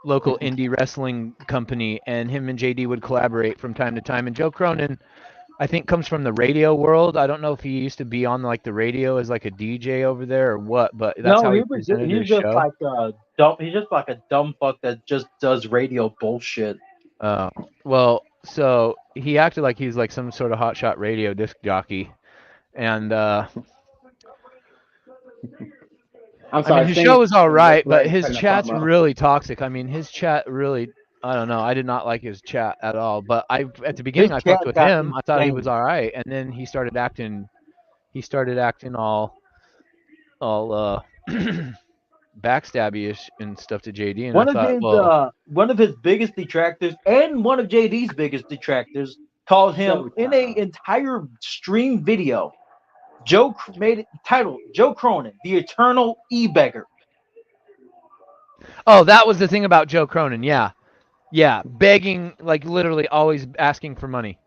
local indie wrestling company, and him and JD would collaborate from time to time. And Joe Cronin, I think, comes from the radio world. I don't know if he used to be on like the radio as like a DJ over there or what, but that's how he presented his just show. like a dumb. He's just like a dumb fuck that just does radio bullshit. Well, so he acted like he's like some sort of hotshot radio disc jockey, and I'm sorry. I mean, his show was all right, but his chat's really toxic. I mean, his chat really, I don't know. I did not like his chat at all. But at the beginning, I fucked with him. I thought he was all right, and then he started acting all backstabby-ish and stuff to JD. And one of his biggest detractors and one of JD's biggest detractors called him in an entire stream video. Joe made it titled Joe Cronin, the Eternal E-Beggar. Oh, that was the thing about Joe Cronin. Yeah. Begging, like literally always asking for money.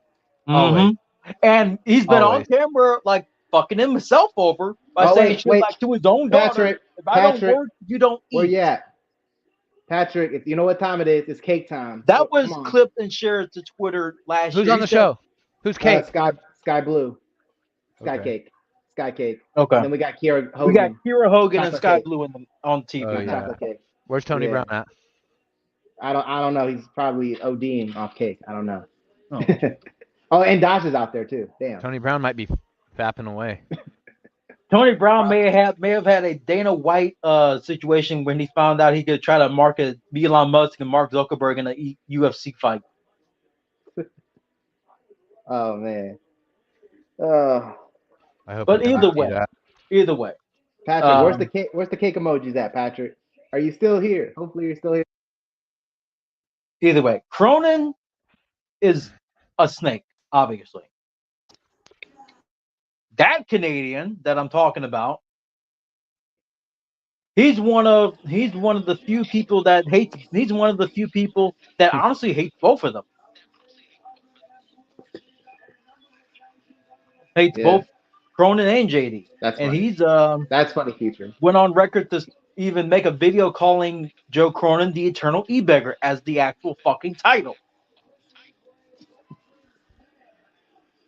Always. And he's been on camera like fucking himself over by saying shit like to his own daughter. If I don't work, you don't eat. Where you at? Patrick, if you know what time it is, it's cake time. That was clipped and shared to Twitter last year. Who's on the show? Who's Cake? Sky Blue. Sky Cake. Sky Cake. Okay. And then we got Kira Hogan. We got Kira Hogan and Sky Blue on TV. Oh, yeah. Where's Tony Brown at? I don't know. He's probably ODing off cake. I don't know. Oh, and Dash is out there too. Damn. Tony Brown might be fapping away. Tony Brown may have had a Dana White situation when he found out he could try to market Elon Musk and Mark Zuckerberg in a UFC fight. Oh man. I hope. But either way, Patrick, where's the cake emojis at, Patrick? Are you still here? Hopefully you're still here. Either way, Cronin is a snake, obviously. That Canadian that I'm talking about, he's one of the few people that hates. He's one of the few people that honestly hates both of them. Hates both Cronin and JD. That's funny. And he's that's funny, Future. Went on record to even make a video calling Joe Cronin the Eternal E-Beggar as the actual fucking title.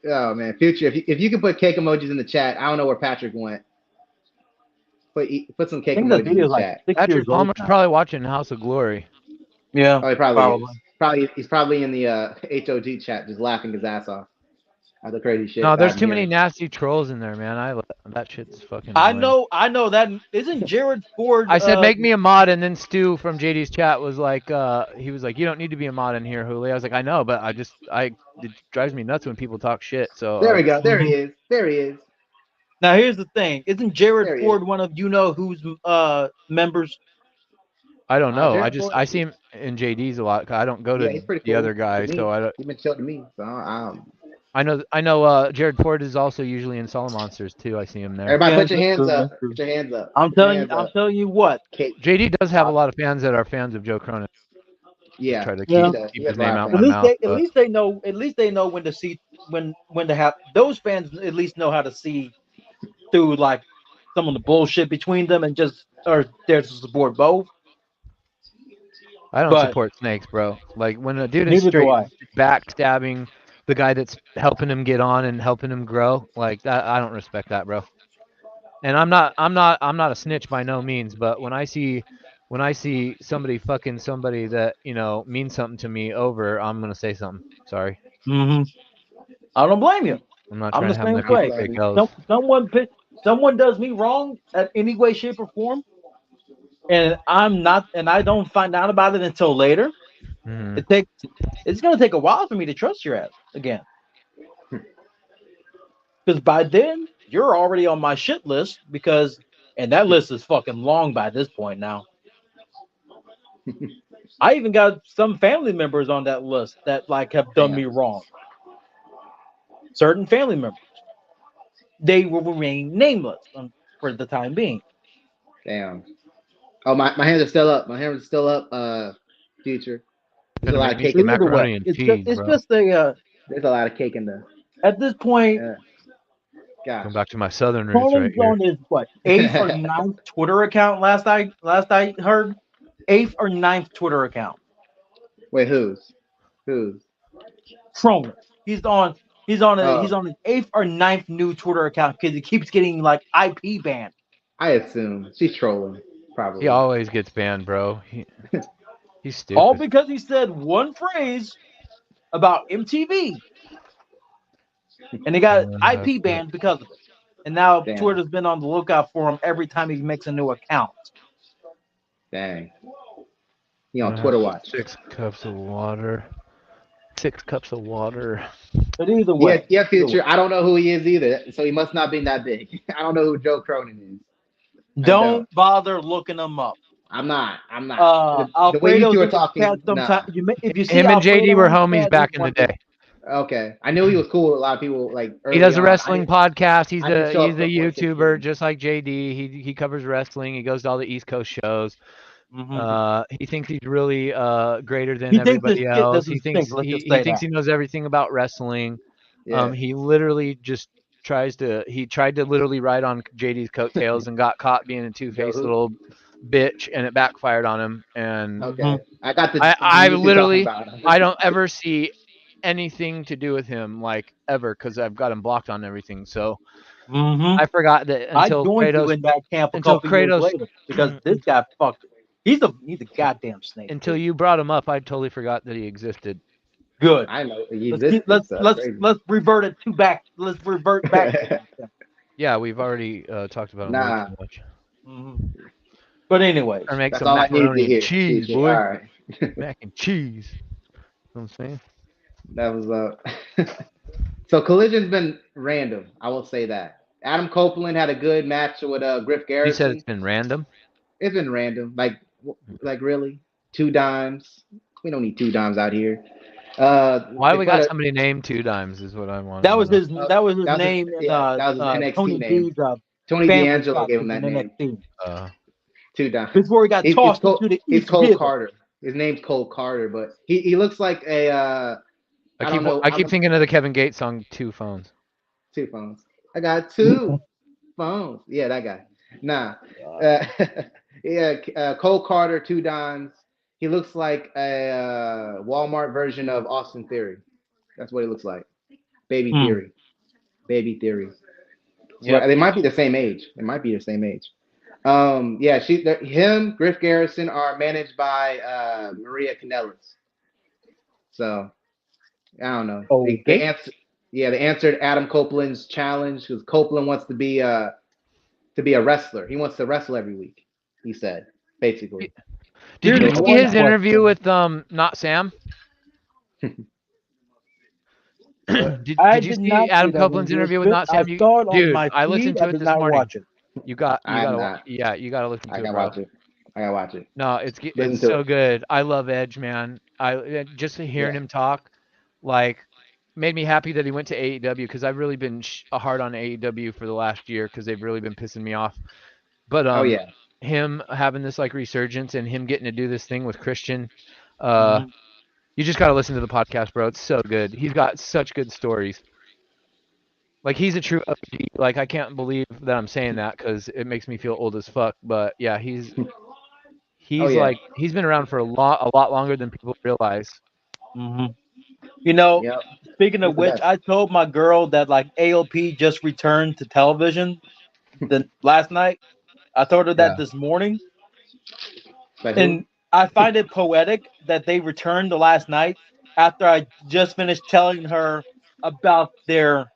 Oh man, Future! If you can put cake emojis in the chat, I don't know where Patrick went. Put some cake emojis in the chat. Patrick Palmer's probably watching House of Glory. Yeah, he's probably in the HOG chat, just laughing his ass off. That's the crazy shit. No, there's too many nasty trolls in there, man. That shit's fucking. I know that. Isn't Jared Ford? I said make me a mod, and then Stu from JD's chat was like, he was like, you don't need to be a mod in here, Julio. I was like, I know, but it drives me nuts when people talk shit. So there we go. There he is. There he is. Now here's the thing: isn't Jared Ford one of who's members? I don't know. I see him in JD's a lot. I don't go to the other guy, so I don't. He's been chill to me, so I know. Jared Ford is also usually in Solid Monsters too. I see him there. Everybody, put your hands up. Put your hands up. I'm telling you what. JD does have a lot of fans that are fans of Joe Cronin. Yeah. Try to keep his name out my mouth. At least they know when to see when to have those fans. At least know how to see through like some of the bullshit between them and just or there to support both. I don't support snakes, bro. Like when a dude is straight backstabbing the guy that's helping him get on and helping him grow, like that, I don't respect that, bro. And I'm not a snitch by no means, but when I see somebody fucking somebody that means something to me over, I'm gonna say something. Sorry. I don't blame you. I'm not trying to have my people someone does me wrong at any way, shape, or form, and I don't find out about it until later. It's gonna take a while for me to trust your ass again, because by then you're already on my shit list. And that list is fucking long by this point now. I even got some family members on that list that like have done me wrong. certain family members. They will remain nameless for the time being. Damn. Oh, my hands are still up. My hands are still up. Future. There's a lot of cake some in Either there. way, macaroni and it's cheese, just bro. a There's a lot of cake in there. at this point. Gosh. Going back to my southern roots right Colin's here. on his what 8th or 9th Twitter account last I heard. 8th or 9th Twitter account. Wait, whose? Trolling. He's on his Oh. 8th or 9th new Twitter account because he keeps getting like IP banned. I assume she's trolling, probably. He always gets banned, bro. He's stupid. All because he said one phrase about MTV. And he got IP banned because of it. And now Damn. Twitter's been on the lookout for him every time he makes a new account. Dang. He on Twitter watch. 6 cups of water. 6 cups of water. But either way. Yeah, Future. I don't know who he is either, so he must not be that big. I don't know who Joe Cronin is. Don't bother looking him up. I'm not. The way you two are talking. If you see him and Alfredo JD were in the homies chat, back in the day. Okay, I knew he was cool. A lot of people like. He does a on. wrestling podcast. He's I didn't show a up before YouTuber 16. just like JD. He covers wrestling. He goes to all the East Coast shows. He thinks he's really greater than everybody else. He thinks he knows everything about wrestling. Yeah. He literally just tried to literally ride on JD's coattails and got caught being a two-faced little bitch, and it backfired on him. And Okay, I got the. I literally I don't ever see anything to do with him like ever because I've got him blocked on everything. So I forgot that until Kratos in that camp until Kratos later because this guy fucked. He's a goddamn snake. Until you brought him up, I totally forgot that he existed. Good. I know. Let's revert it back. Let's revert back. Yeah, we've already talked about him way too much. But anyway, or make that's some all I need to macaroni hear. and cheese, boy. All right. Mac and cheese. You know what I'm saying? That was So Collision's been random. I will say that. Adam Copeland had a good match with Griff Garrison. You said it's been random. It's been random. Like really, 2 dimes. We don't need 2 dimes out here. Why we got somebody named 2 dimes is what I want. That was his name. That was his NXT Tony name. Tony D'Angelo gave him that name. 2 dimes. Before he got tossed into the He's Cole Carter. His name's Cole Carter, but he looks like a. I keep thinking of the Kevin Gates song 2 Phones. 2 phones. I got 2 phones. Yeah, that guy. Nah. Cole Carter, 2 dimes. He looks like a Walmart version of Austin Theory. That's what he looks like. Baby Theory. Yeah, they might be the same age. Him, Griff Garrison are managed by Maria Kanellis. So I don't know. Okay. They answered Adam Copeland's challenge because Copeland wants to be a wrestler. He wants to wrestle every week. He said, basically. Did you see his interview with Not Sam? Did you see Adam Copeland's interview with Not Sam? Dude, I listened to it this morning. You gotta listen to it, bro. I gotta watch it. No, it's so good. I love Edge, man. I just hearing him talk, like, made me happy that he went to AEW because I've really been hard on AEW for the last year because they've really been pissing me off. But him having this like resurgence and him getting to do this thing with Christian, you just gotta listen to the podcast, bro. It's so good. He's got such good stories. Like, he's a true OG. Like, I can't believe that I'm saying that because it makes me feel old as fuck. But yeah, he's like, he's been around for a lot longer than people realize. You know, speaking of which, I told my girl that like AOP just returned to television last night. I told her that this morning. And I find it poetic that they returned the last night after I just finished telling her about their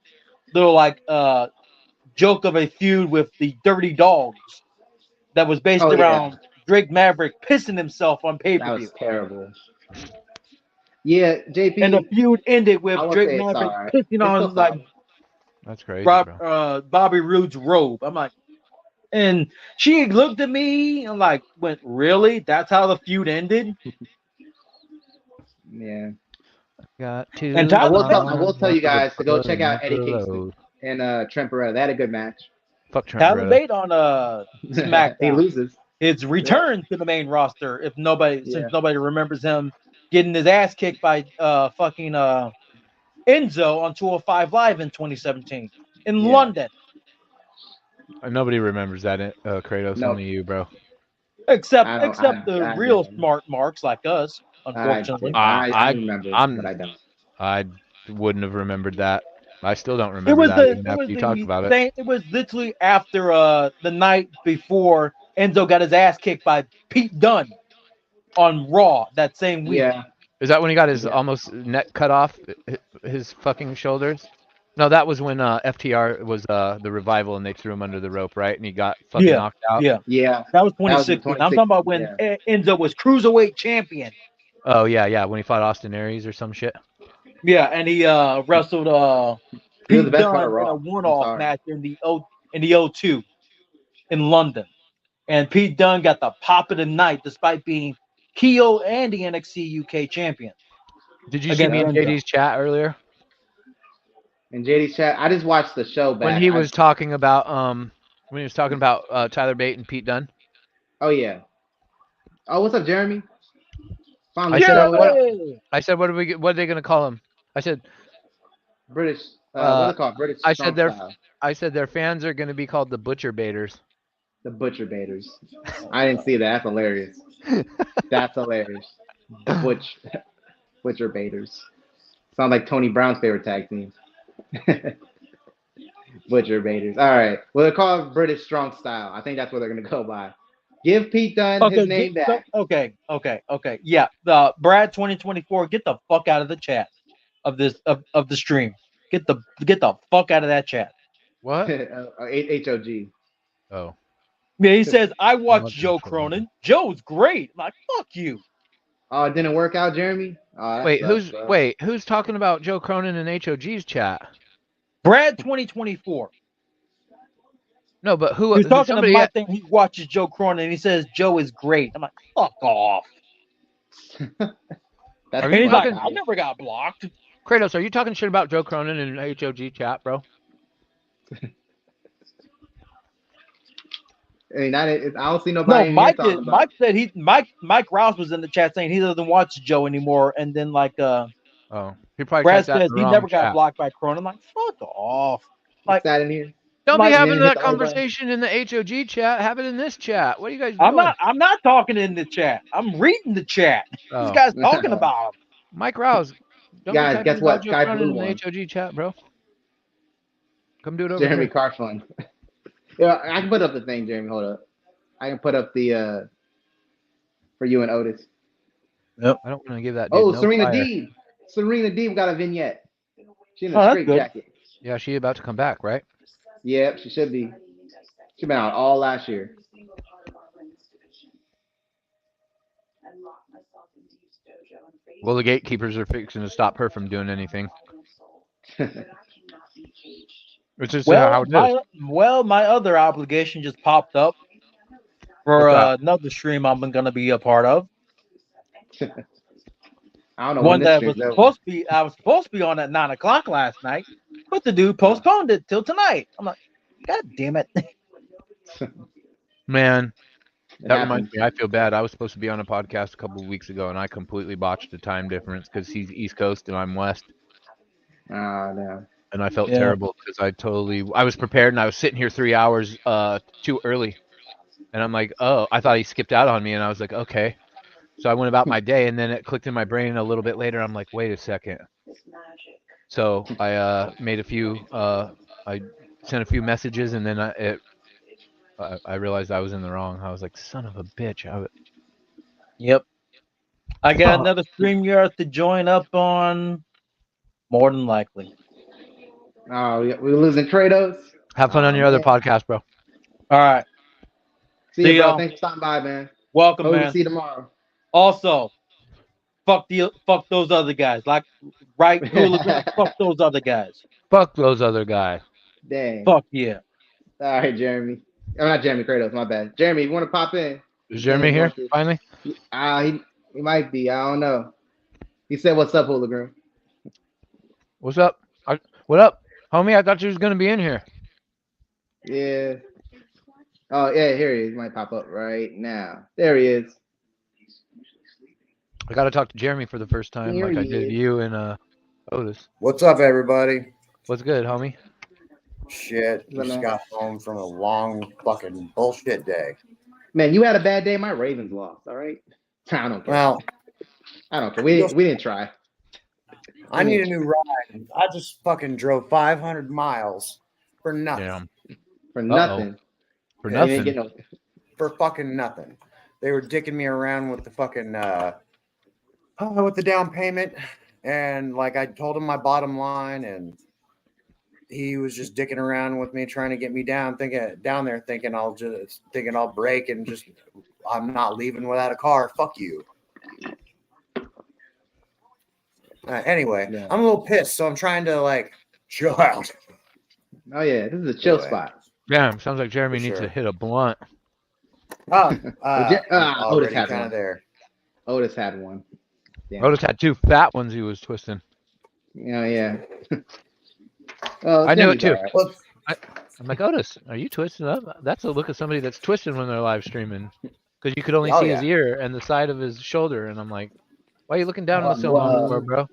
little like joke of a feud with the Dirty Dogs that was based around Drake Maverick pissing himself on pay-per-view. That was terrible. Yeah, JP. And the feud ended with Drake Maverick pissing on like that's crazy, bro. Bobby Roode's robe. I'm like, and she looked at me and like went, "Really? That's how the feud ended?" Yeah. Got to. And I Tyler will tell you guys to go check out Eddie Kingston and Trent Beretta. They had a good match. Fuck Trent Tyler Beretta. Bate on He SmackDown. loses. His return to the main roster. If nobody, Yeah. since nobody remembers him getting his ass kicked by fucking Enzo on 205 Live in 2017 in Yeah. London. Nobody remembers that, Kratos. No. Only you, bro. Except I the real don't. smart marks like us, unfortunately. I remember, but I don't. I wouldn't have remembered that. I still don't remember that even after you talked about it. It was literally after the night before Enzo got his ass kicked by Pete Dunne on Raw that same week. Yeah. Is that when he got his almost neck cut off, his fucking shoulders? No, that was when FTR was the Revival and they threw him under the rope, right? And he got fucking knocked out. Yeah. That was 2016. I'm talking about when Enzo was cruiserweight champion. Oh yeah, when he fought Austin Aries or some shit. Yeah, and he wrestled He was the Pete best part Dunne of in Raw. a one-off match in the O2 in London. And Pete Dunne got the pop of the night despite being heel and the NXT UK champion. Did you see me in JD's chat earlier? In JD's chat, I just watched the show back. When he was talking about Tyler Bate and Pete Dunne. Oh yeah. Oh, what's up, Jeremy? I said, what are they gonna call him? I said British. What's it called? British. I said their fans are gonna be called the Butcher Baiters. The Butcher Baiters. I didn't see that. That's hilarious. That's hilarious. The Butcher Baiters. Sounds like Tony Brown's favorite tag team. Butcher Baiters. All right. Well, they're called British Strong Style. I think that's what they're gonna go by. Give Pete Dunne his name back. Okay. Yeah. Brad 2024, get the fuck out of the chat of this of the stream. Get the fuck out of that chat. What? HOG. Oh. Yeah, he says, I watched Joe Cronin. Joe's great. I'm like, fuck you. Oh, it didn't work out, Jeremy? Oh, who's talking about Joe Cronin in HOG's chat? Brad 2024. No, but who? He's talking about my thing. He watches Joe Cronin and he says Joe is great. I'm like, fuck off. And he's like, I never got blocked. Kratos, are you talking shit about Joe Cronin in HOG chat, bro? I mean, I don't see nobody. No, Mike said Mike Rouse was in the chat saying he doesn't watch Joe anymore, and then he probably Brad says he never got blocked by Cronin. I'm like, fuck off. Like that in here. Don't be having that conversation in the HOG chat. Have it in this chat. What are you guys doing? I'm not talking in the chat. I'm reading the chat. This guy's talking about him. Mike Rouse. Guys, guess what? Guy Blue in the HOG chat, bro. Come do it over Jeremy here. Carfun. Yeah, I can put up the thing, Jeremy. Hold up. I can put up the for you and Otis. Yep. I don't want to give that. Dude Serena Deeb. Serena Deeb got a vignette. She's in a straight jacket. Yeah, she about to come back, right? Yep, she should be. She's been out all last year. Well, the gatekeepers are fixing to stop her from doing anything. Which is how it is. My other obligation just popped up for another stream I'm going to be a part of. I don't know. One that was supposed to be, I was supposed to be on at 9 o'clock last night, but the dude postponed it till tonight. I'm like, God damn it. Man, that reminds me, I feel bad. I was supposed to be on a podcast a couple of weeks ago, and I completely botched the time difference because he's East Coast and I'm West. Oh, no. And I felt terrible because I was prepared and I was sitting here 3 hours too early. And I'm like, oh, I thought he skipped out on me. And I was like, okay. So I went about my day, and then it clicked in my brain a little bit later. I'm like, wait a second. So I made a few, I sent a few messages, and then I realized I was in the wrong. I was like, son of a bitch. Yep. I got another stream you have to join up on, more than likely. Oh, we're losing Kratos. Have fun on your other podcast, bro. All right. See you, bro. Thanks for stopping by, man. Welcome, man. See you tomorrow. Also, fuck those other guys. Like, right? Fuck those other guys. Fuck those other guys. Dang. Fuck yeah. All right, Jeremy. I'm not Jeremy, Kratos. My bad. Jeremy, you want to pop in? Is Jeremy here finally? He might be. I don't know. He said, "What's up, Hooligan?" What's up? What up, homie? I thought you was gonna be in here. Yeah. Oh yeah, here he is. He might pop up right now. There he is. I got to talk to Jeremy for the first time, Here like I he did is. you and Otis. What's up, everybody? What's good, homie? Shit, just got home from a long fucking bullshit day. Man, you had a bad day. My Ravens lost. All right. I don't care. Well, I don't care. We didn't try. I need a new ride. I just fucking drove 500 miles for nothing. Damn. For nothing. For Yeah, you nothing. ain't getting For fucking nothing. They were dicking me around with the fucking with the down payment, and like I told him my bottom line, and he was just dicking around with me, trying to get me down there, thinking I'll break and just I'm not leaving without a car. Fuck you. Anyway, Yeah. I'm a little pissed, so I'm trying to like chill out. Oh yeah, this is a chill spot. Damn, sounds like Jeremy For needs sure. to hit a blunt. I'm Otis already had kind one. of there. Otis had one. Damn. Otis had 2 fat ones he was twisting. Yeah. Oh, I knew it Jimmy's too. all right. Well, I'm like, Otis, are you twisting up? That's a look of somebody that's twisting when they're live streaming. Because you could only see his ear and the side of his shoulder. And I'm like, why are you looking down on the film for, bro?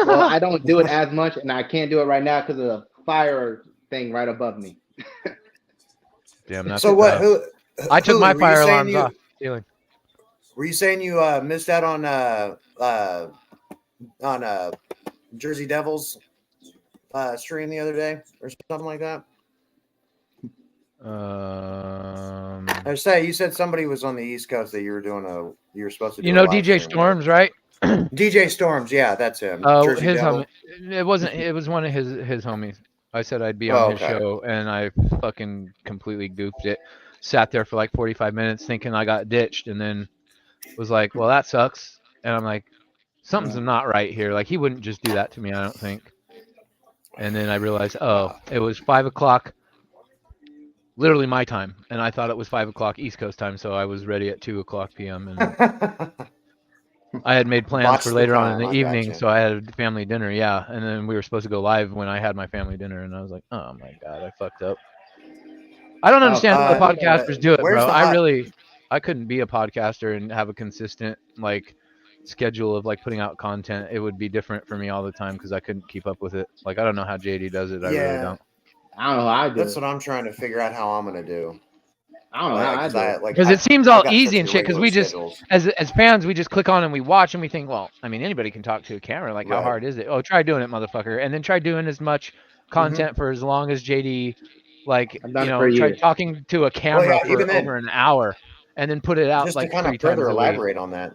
Well, I don't do it as much, and I can't do it right now because of the fire thing right above me. Damn, that's so what? I took my were you fire saying alarms you- off. Ceiling. Were you saying you missed out on Jersey Devils stream the other day or something like that? I say you said somebody was on the East Coast that you were supposed to do. You know a live DJ stream Storms, right? with. DJ Storms, yeah, that's him. Oh, Jersey his Devil. homie. It wasn't. It was one of his homies. I said I'd be on his okay. show, and I fucking completely goofed it. Sat there for like 45 minutes thinking I got ditched, and then was like, "Well, that sucks." And I'm like, "Something's not right here." Like he wouldn't just do that to me. I don't think. And then I realized, oh, it was 5 o'clock, literally my time, and I thought it was 5 o'clock East Coast time, so I was ready at 2:00 p.m. and I had made plans Watch for the later on in time, the I evening, gotcha. so I had a family dinner. Yeah, and then we were supposed to go live when I had my family dinner, and I was like, oh my god, I fucked up. I don't understand how the podcasters do it, where's bro. the I couldn't be a podcaster and have a consistent like schedule of like putting out content. It would be different for me all the time because I couldn't keep up with it. Like I don't know how JD does it. I really don't. I don't know how I do That's it. what I'm trying to figure out how I'm gonna do. I don't know how I do it. Because it seems all I've got easy such and shit. Because irregular we just, schedules. as fans, we just click on and we watch and we think, well, I mean, anybody can talk to a camera. Like, how Right. hard is it? Oh, try doing it, motherfucker. And then try doing as much content for as long as JD, like, I've done you it for a know, try year. talking to a camera yeah, even for then, over an hour, and then put it out just like to kind 3 of times further a week. elaborate on that.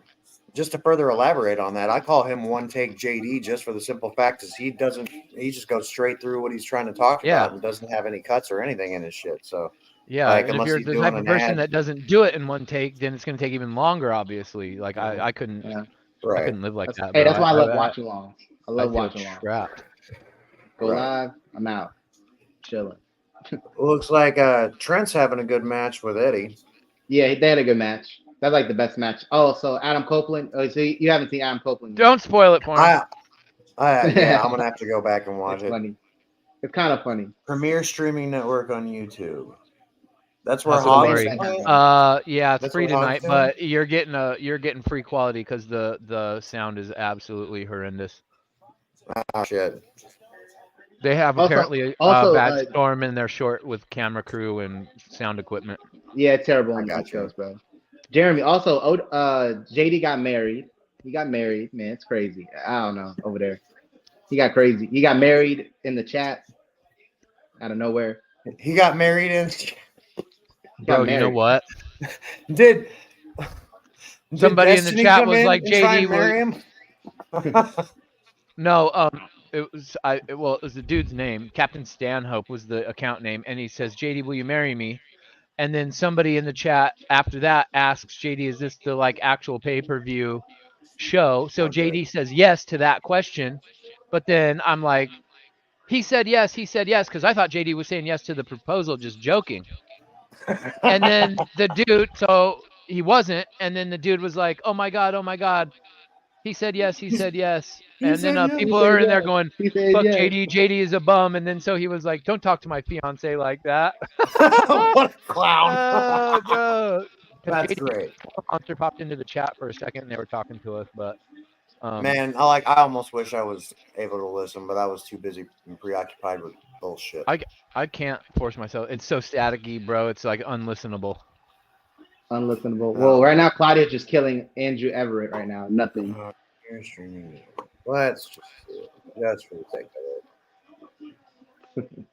Just to further elaborate on that, I call him one take JD just for the simple fact is he just goes straight through what he's trying to talk about and doesn't have any cuts or anything in his shit. So yeah, like, and if unless you're he's the doing type of an person ad, that doesn't do it in one take, then it's going to take even longer. Obviously, like I couldn't, I right? couldn't live like that. Hey, bro. that's why I love watching long. I love I feel watching long. trapped. Go Right. live. I'm out. Chilling. Looks like Trent's having a good match with Eddie. Yeah, they had a good match. That's like the best match. Oh, so Adam Copeland. Oh, so you haven't seen Adam Copeland yet. Don't spoil it for him. Yeah, I'm gonna have to go back and watch It's it. funny. It's kind of funny. Premier streaming network on YouTube. That's where That's what Hogs they- playing? Yeah, it's That's free what Hogs tonight, doing? but you're getting free quality because the sound is absolutely horrendous. Oh shit. They have Also- apparently also, a bad storm and they're short with camera crew and sound equipment. Yeah, it's terrible I on the got East you. Coast, bro. Jeremy, also, JD got married. He got married, man. It's crazy. I don't know over there. He got crazy. He got married in the chat out of nowhere. He got married in. He got Bro, you know married. what? Did Somebody in the Destiny chat come was in like, and try JD and marry him? No, it was it was the dude's name. Captain Stanhope was the account name, and he says, JD, will you marry me? And then somebody in the chat after that asks JD, is this the like actual pay-per-view show? So Okay. JD says yes to that question, but then I'm like, he said yes, because I thought JD was saying yes to the proposal, just joking. And then the dude, so he wasn't, and then the dude was like, oh my god. He said yes. He said yes. He And said then yes. people He said are in there yes. going, He said "Fuck yes. JD. JD is a bum." And then so he was like, "Don't talk to my fiance like that." What a clown. Oh, bro. 'Cause That's JD great. Monster popped into the chat for a second and they were talking to us, but Man, I almost wish I was able to listen, but I was too busy and preoccupied with bullshit. I can't force myself. It's so staticky, bro. It's like unlistenable. Unlistenable. No. Well, right now Claudia's just killing Andrew Everett right now. Nothing. You're streaming. Let's really take that.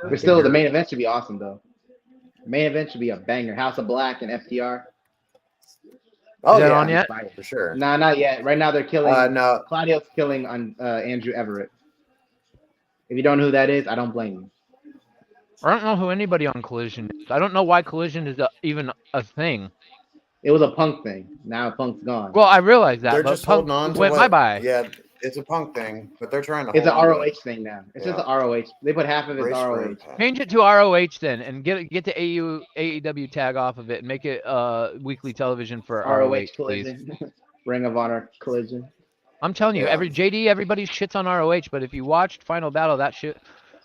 But still, the main event should be awesome though. Main event should be a banger. House of Black and FTR. Oh, Is that yeah, on yet? for sure. Nah, not yet. Right now they're killing. No. Claudio's killing on Andrew Everett. If you don't know who that is, I don't blame you. I don't know who anybody on Collision is. I don't know why Collision is even a thing. It was a Punk thing. Now Punk's gone. Well, I realize that, They're but just Punk holding on to went what, bye-bye. Yeah, it's a Punk thing, but they're trying to It's an hold on to ROH it. thing now. It's Yeah. just an ROH. They put half of it Race for ROH. Impact. Change it to ROH then, and get the AEW tag off of it, and make it weekly television for ROH, please. Collision. Ring of Honor Collision. I'm telling you, Yeah. everybody shits on ROH, but if you watched Final Battle, that shit,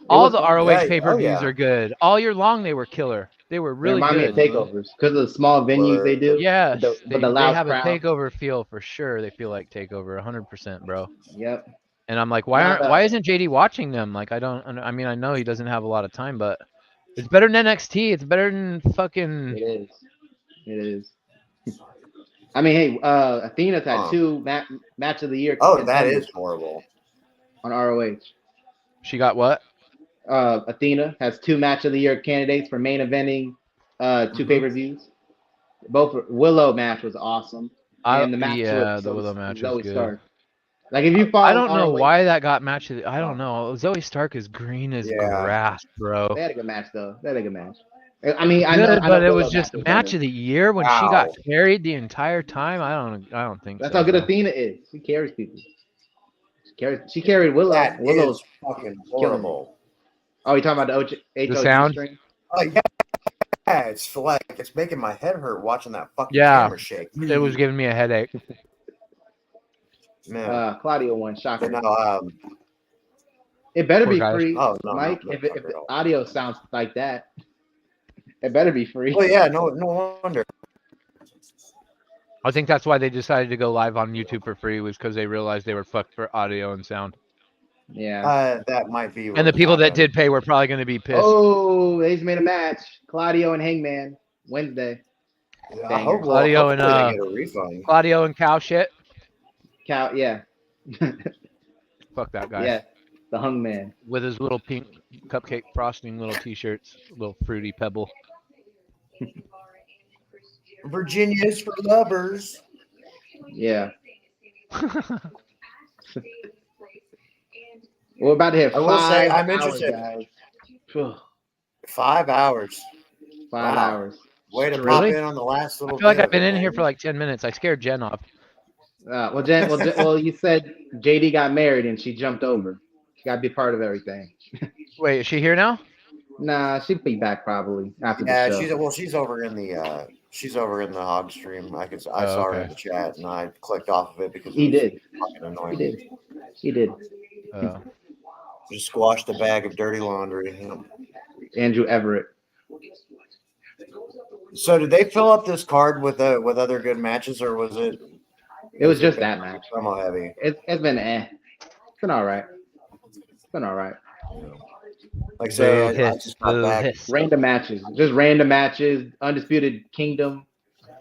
all the ROH Yeah, pay-per-views yeah. are good. All year long, they were killer. They were They really remind good. me of takeovers because of the small venues they do. Yes, But they the loud have crowd. a takeover feel for sure. They feel like takeover, 100%, bro. Yep. And I'm like, Not why isn't JD watching them? Like, I mean, I know he doesn't have a lot of time, but it's better than NXT. It's better than fucking. It is. It is. I mean, hey, Athena's had two match of the year. Oh, that contenders is horrible. on ROH. She got what? Athena has two match of the year candidates for main eventing, two pay-per-views. Both Willow match was awesome, and the match with the Willow match Zoe was good. Stark. Like if you follow, I don't know ROH, why that got match. I don't know. Zoe Stark is green as Yeah. grass, bro. They had a good match though. They had a good match. I mean, I Good, know, but it Willow was just was match better. of the year when she got carried the entire time. I don't think That's so. how good bro. Athena is. She carries people. She carried Willow. That Willow's is fucking killing it. horrible. Oh, you talking about the HOG sound? string? Oh, yeah, it's like it's making my head hurt watching that fucking Yeah. camera shake. It was giving me a headache. Man. Claudio won. Shocker. But no, It better Poor be guys. free, Oh, no, Mike. no, if not the at all. audio sounds like that, it better be free. well, yeah, no wonder. I think that's why they decided to go live on YouTube for free, was because they realized they were fucked for audio and sound. Yeah. That might be. And the people that did pay were probably going to be pissed. Oh, they just made a match. Claudio and Hangman Wednesday. I hope Claudio and, hopefully they get a refund. Claudio and cow shit. Yeah. Fuck that guy. Yeah. The Hung Man. With his little pink cupcake frosting little t-shirts, little fruity pebble. Virginia is for lovers. Yeah. We're about to hit 5 I will say, I'm hours, interested. guys. Phew. 5 hours. 5 Wow. hours. Way to pop Really? in on the last little. I feel like bit I've of been it, in here man. for like 10 minutes. I scared Jen off. Well, you said JD got married and she jumped over. She got to be part of everything. Wait, is she here now? Nah, she'll be back probably after Yeah, the show. she's over in the hog stream. I saw her okay. in the chat and I clicked off of it because He it was did. fucking annoying. He did. Just squashed a bag of dirty laundry. You know. Andrew Everett. So did they fill up this card with other good matches, or was it? It was just that match. Promo heavy. It's been It's been all right. It's been all right. Like I say, I just got back. Random matches. Just random matches. Undisputed Kingdom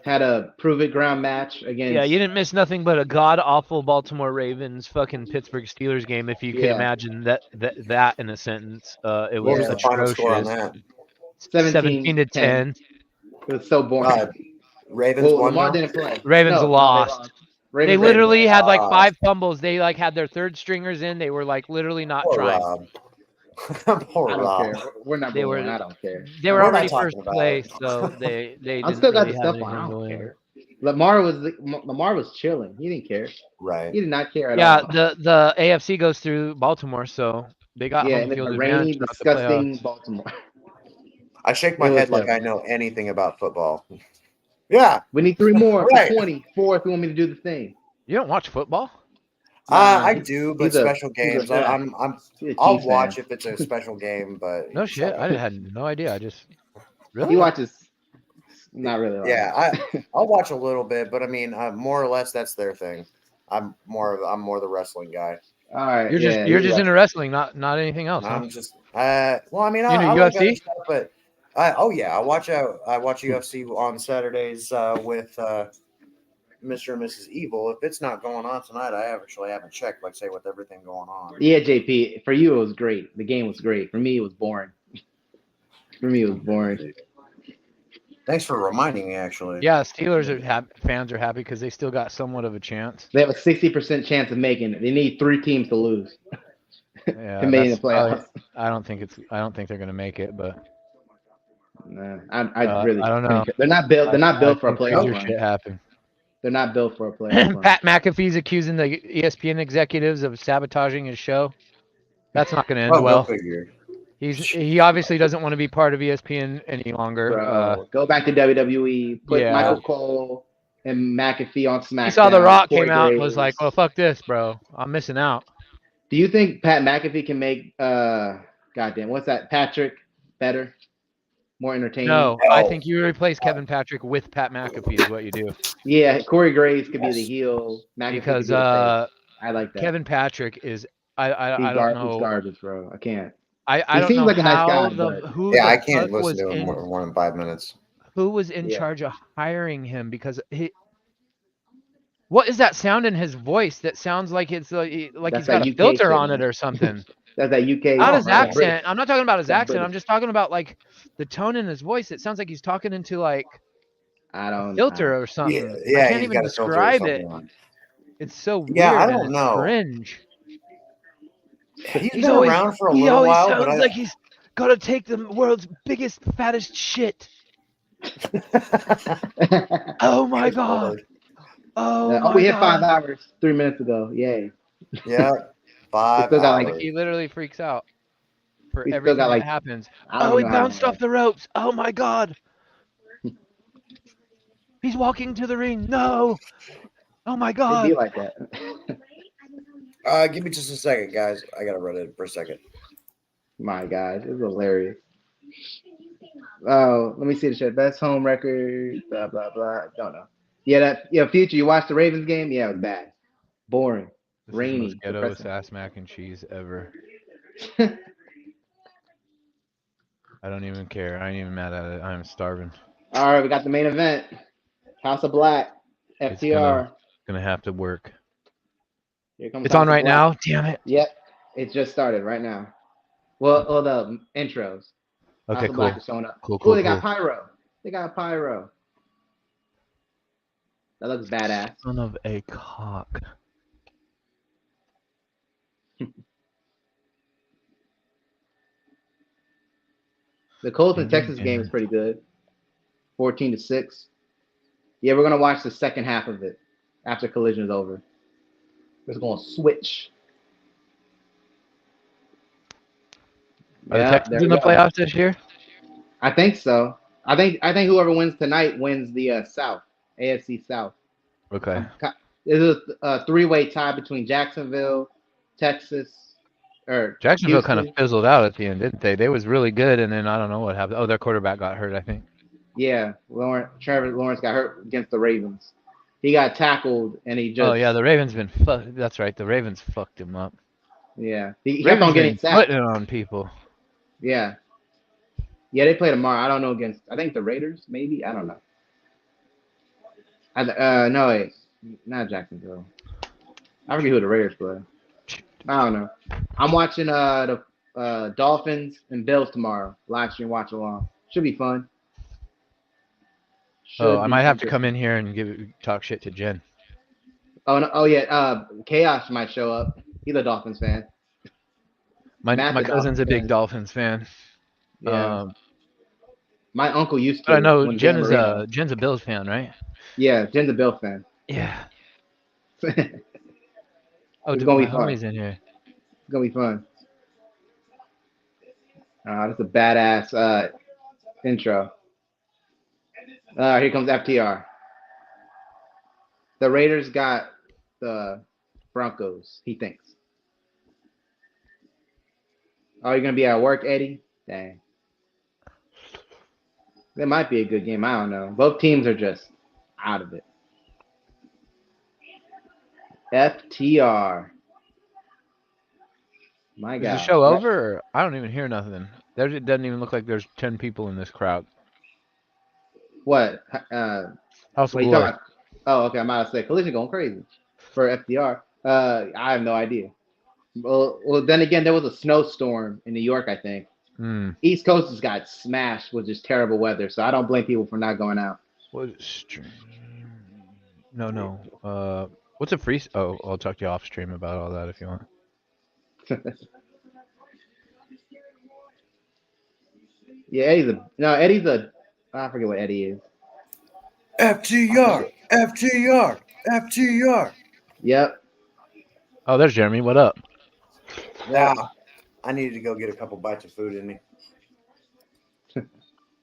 had a prove it ground match against. Yeah, you didn't miss nothing but a god awful Baltimore Ravens fucking Pittsburgh Steelers game, if you can imagine that in a sentence. It What was was the final score on atrocious. that? 17 to 10. It was so boring. Ravens Well, won. Lamar now? didn't play. Ravens No, lost. Ravens They literally had like lost. 5 fumbles. They like had their third stringers in. They were like literally not Poor trying. Rob. Poor I don't Rob. care. We're not They were- one. I don't care. They were We're not already talking first about place, it. so they I didn't still got really the have stuff on. I anything don't going. care. Lamar was chilling. He didn't care. Right. He did not care at Yeah, all. the AFC goes through Baltimore, so they got Yeah, home and it's field a advantage rainy, throughout the disgusting playoffs. Baltimore. I shake my It was head like terrible. I know anything about football. Yeah. We need 3 more Right. for 20. 4 if you want me to do the thing. You don't watch football? I do, but he's a- special he's a- games. yeah. He's a I'll Chiefs watch fan. if it's a special game, but No shit. I had no idea. I just really. He watches. Not really. Yeah, I'll watch a little bit, but I mean, more or less that's their thing. I'm more the wrestling guy. All right. You're just into wrestling, not anything else. I'm Huh? just well, I mean, You I into like other UFC? stuff, but oh yeah, I watch UFC on Saturdays with Mr. and Mrs. Evil. If it's not going on tonight, I actually haven't checked, like say with everything going on. Yeah, JP. For you, it was great. The game was great. For me, it was boring. Thanks for reminding me. Actually, Yeah, Steelers fans are happy because they still got somewhat of a chance. They have a 60% chance of making it. They need 3 teams to lose Yeah, to make the playoffs. I don't think they're gonna make it, but Nah, I really. I don't know. They're not built. They're not built for a playoff Crazier run. shit happen. They're not built for a playoff run. Pat McAfee's accusing the ESPN executives of sabotaging his show. That's not going to end go well. figure. He obviously doesn't want to be part of ESPN any longer. Bro, go back to WWE. Put yeah. Michael Cole and McAfee on SmackDown. You saw The Rock Corey came out and Graves. was like, "Well, fuck this, bro. I'm missing out." Do you think Pat McAfee can make goddamn what's that? Patrick better, more entertaining? No, I think you replace Kevin Patrick with Pat McAfee is what you do. Yeah, Corey Graves could be the heel. McAfee Because could be the face. I like that. Kevin Patrick is I He's don't know. He's garbage, bro. I can't. I He don't seems know like a nice how guy, the but- who Yeah, the I can't fuck listen was to him in, more than 5 minutes. who was in Yeah. charge of hiring him because he. What is that sound in his voice that sounds like it's like he's That's got that a UK filter shit, on man. it or something? That's that UK. Not his British. accent. I'm not talking about his That's accent. I'm British. just talking about like the tone in his voice. It sounds like he's talking into like I don't filter or something. Yeah, I can't he's even got a filter or describe something it. on. It's so weird. Yeah, I and don't it's know. Cringe. He's been around for a he little always while, sounds but like he's gotta take the world's biggest, fattest shit. Oh my god. Oh, we hit god. 5 hours 3 minutes ago. Yay. Yeah, 5 still got, hours. like, He literally freaks out for We still everything got, that like, happens. I don't Oh, he know how bounced long. off the ropes. Oh my god. He's walking to the ring. No. Oh my It'd god. be like that. Give me just a second, guys. I gotta run it for a second. My God, it was hilarious. Oh, let me see the shit. Best home record. Blah blah blah. Don't know. Yeah, Future. You watched the Ravens game? Yeah, it was bad. Boring. This is the Rainy. most ghetto Depressing. ass mac and cheese ever. I don't even care. I ain't even mad at it. I'm starving. All right, we got the main event. House of Black. It's FTR. Gonna have to work. Here comes It's House on of right Black. now. Damn it. Yep, it just started right now. Well, the intros. Okay, House of cool. Black is showing up. Cool, Ooh, cool, they got cool. pyro. They got pyro. That looks badass. Son of a cock. The Colts and Texas game is pretty good. 14-6. Yeah, we're gonna watch the second half of it after Collision is over. It's gonna switch. Are the Yeah, Texans there in we the go. playoffs this year? I think so. I think whoever wins tonight wins the South, AFC South. Okay. It is a 3-way tie between Jacksonville, Texas, or Jacksonville kind of Houston. fizzled out at the end, didn't they? They was really good, and then I don't know what happened. Oh, their quarterback got hurt, I think. Yeah, Trevor Lawrence got hurt against the Ravens. He got tackled, and he just. Oh yeah, the Ravens been. That's right. The Ravens fucked him up. Yeah, he kept Ravens on getting been sacked. putting it on people. Yeah. Yeah, they play tomorrow. I don't know against. I think the Raiders, maybe. I don't know. No, wait, not Jacksonville. I forget who the Raiders play. I don't know. I'm watching the Dolphins and Bills tomorrow. Live stream watch along. Should be fun. Oh, I might have to come in here and talk shit to Jen. Oh no, oh yeah. Chaos might show up. He's a Dolphins fan. My Massive cousin's a big Dolphins Dolphins fan. Yeah. My uncle used to. But I know when Jen's Dan Marino- a Bills fan, right? Yeah, Jen's a Bill fan. Yeah. It's Oh, dude, gonna my be fun. homie's in here. gonna be fun. That's a badass intro. Here comes FTR. The Raiders got the Broncos. He thinks. Oh, you're gonna be at work, Eddie? Dang. That might be a good game. I don't know. Both teams are just out of it. FTR. My Is God. the show over? Or I don't even hear nothing. It doesn't even look like there's 10 people in this crowd. What? House of What are you Glory. talking about? Oh, okay. I'm about to say Collision going crazy for FTR. I have no idea. Well, then again, there was a snowstorm in New York, I think. East Coast just got smashed with just terrible weather, so I don't blame people for not going out. What stream? No. What's a free? Oh, I'll talk to you off stream about all that if you want. Yeah, Eddie's a. I forget what Eddie is. FTR. Yep. Oh, there's Jeremy. What up? Yeah, I needed to go get a couple bites of food in me.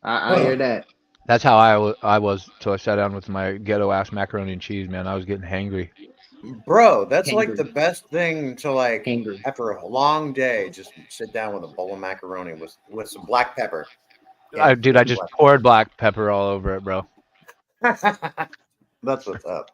I hear that. That's how I was till I sat down with my ghetto ass macaroni and cheese. Man, I was getting hangry. Bro, that's Hangry. like the best thing to like Hangry. after a long day. Just sit down with a bowl of macaroni with some black pepper. I just poured black pepper all over it, bro. That's what's up.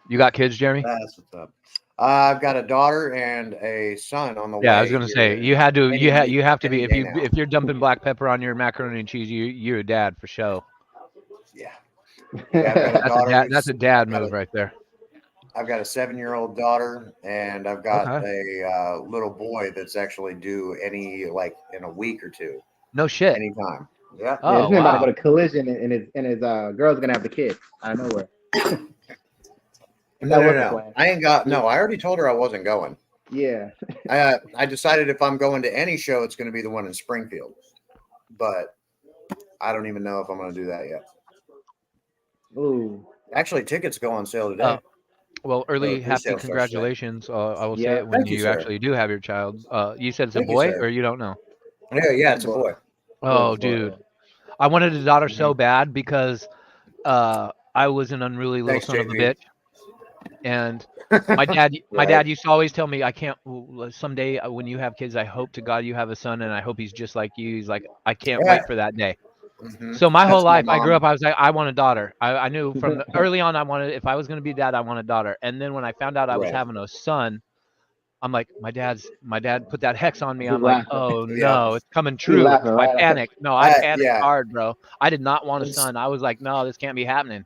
You got kids, Jeremy? That's what's up. I've got a daughter and a son on the way. Yeah, I was gonna say you have to be any if day now. you're dumping black pepper on your macaroni and cheese, you're a dad for sure. Yeah. That's a dad move right there. I've got a 7-year-old daughter, and I've got a little boy that's actually due in a week or two. No shit. Anytime. Yeah. Oh, he's about to go to Collision, and his girl's gonna have the kid out of nowhere. No. I ain't got. No, I already told her I wasn't going. Yeah. I decided if I'm going to any show, it's going to be the one in Springfield, but I don't even know if I'm going to do that yet. Ooh. Actually, tickets go on sale today. Well, early happy congratulations. I will say it when you actually do have your child. You said it's a boy, or you don't know? Yeah, it's a boy. Oh, dude. I wanted a daughter so bad because I was an unruly little son of a bitch. And my dad used to always tell me, I can't someday when you have kids, I hope to God you have a son, and I hope he's just like you. He's like, I can't wait for that day. So my whole life, I grew up, I was like, I want a daughter. I knew from early on, if I was going to be dad, I want a daughter. And then when I found out I was having a son, I'm like, my dad put that hex on me. I'm like, oh no, it's coming true. I panicked. No, I panicked hard, bro. I did not want a son. I was like, no, this can't be happening.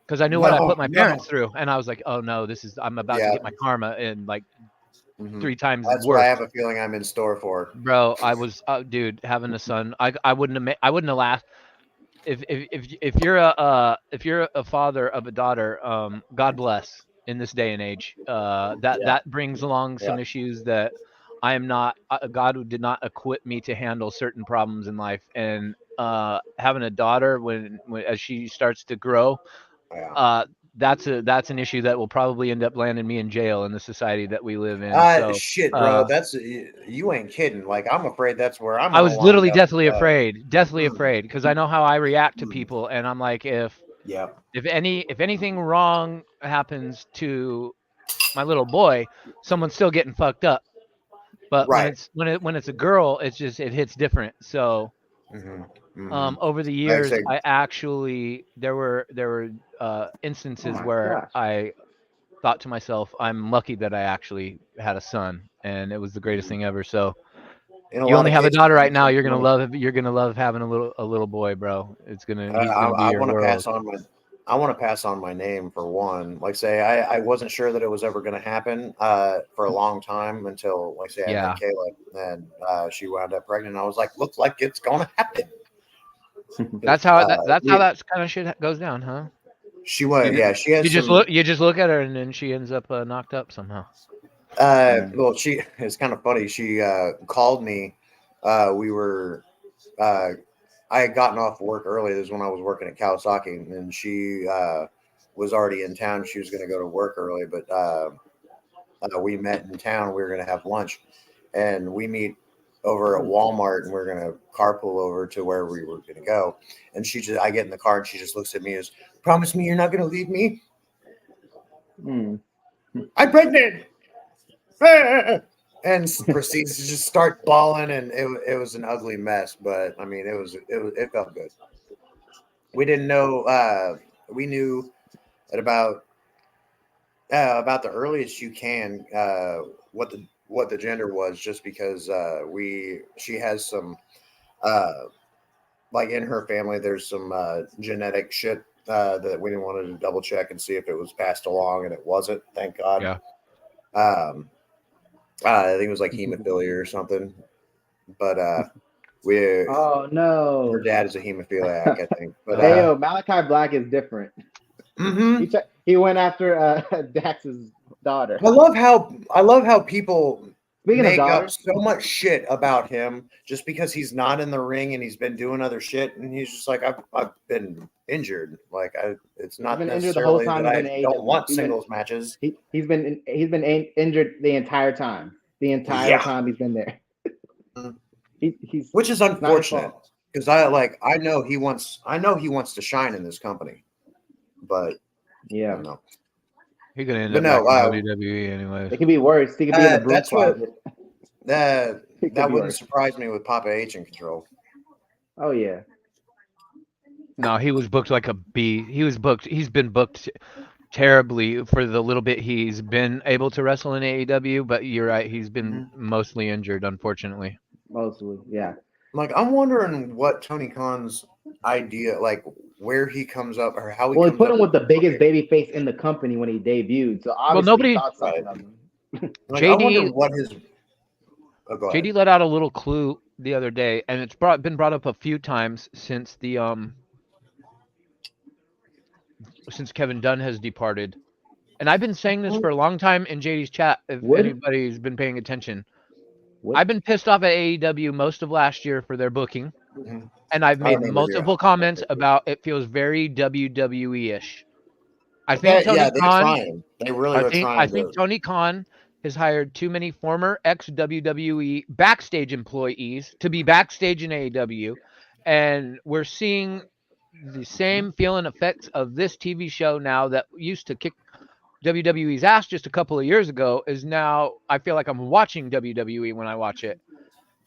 Because I knew what I put my parents through, and I was like, "Oh no, I'm about to get my karma in like 3 times That's worse." what I have a feeling I'm in store for, bro. I was, dude, having a son. I wouldn't have laughed if you're a father of a daughter. God bless in this day and age. That brings along some issues that I am not. God did not equip me to handle certain problems in life, and having a daughter when as she starts to grow. That's an issue that will probably end up landing me in jail in the society that we live in. So, shit, bro, that's you ain't kidding. Like I'm afraid that's where I'm. I was literally deathly afraid because I know how I react to people, and I'm like, if anything wrong happens to my little boy, someone's still getting fucked up. But when it's a girl, it hits different. So. Over the years, I actually there were instances where I thought to myself, I'm lucky that I actually had a son, and it was the greatest thing ever. So you only have a daughter right now. You're gonna love having a little boy, bro. He's gonna be your world. I want to pass on my name for one. Like say, I wasn't sure that it was ever going to happen for a long time until like say I met Kayla, and she wound up pregnant. I was like, looks like it's going to happen. That's how that kind of shit goes down, huh? She went, she has. You just look at her and then she ends up knocked up somehow. Well, it's kind of funny. She called me. We were. I had gotten off work early. This is when I was working at Kawasaki, and she was already in town. She was going to go to work early, but we met in town. We were going to have lunch, and we meet over at Walmart, and we're going to carpool over to where we were going to go. And I get in the car, and she just looks at me as, promise me you're not going to leave me. I'm pregnant. And proceeds to just start bawling, and it was an ugly mess. But I mean, it felt good. We didn't know. We knew at about the earliest you can what the gender was, just because she has some like in her family. There's some genetic shit that we didn't want to double check and see if it was passed along, and it wasn't. Thank God. Yeah. I think it was like hemophilia or something, but Oh no, her dad is a hemophiliac, I think. But hey yo, Malachi Black is different. mm-hmm. He went after Dax's daughter. I love how people make up so much shit about him just because he's not in the ring and he's been doing other shit, and he's just like, I've been injured. Like it's not necessarily that I don't want singles matches. He's been injured the entire time. The entire time he's been there. He's which is unfortunate because I know he wants to shine in this company, but yeah, I don't know. He could end up back in WWE anyway. It could be worse. He could be in the broom closet. That wouldn't surprise me with Papa H in control. Oh yeah. No, he was booked like a B. He's been booked terribly for the little bit he's been able to wrestle in AEW, but you're right, he's been mostly injured, unfortunately. Mostly, yeah. Like, I'm wondering what Tony Khan's idea, like where he comes up or how he he comes put up him with the biggest baby face in the company when he debuted. So obviously nobody thought something of him. Like, I wonder what his JD let out a little clue the other day, and it's been brought up a few times since since Kevin Dunn has departed. And I've been saying this for a long time in JD's chat, if anybody's been paying attention. I've been pissed off at AEW most of last year for their booking. And I've made multiple comments about it feels very WWE-ish. I think Tony Khan, I think Tony Khan has hired too many former ex-WWE backstage employees to be backstage in AEW. And we're seeing the same feeling effects of this TV show now that used to kick WWE's ass just a couple of years ago is now I feel like I'm watching WWE when I watch it.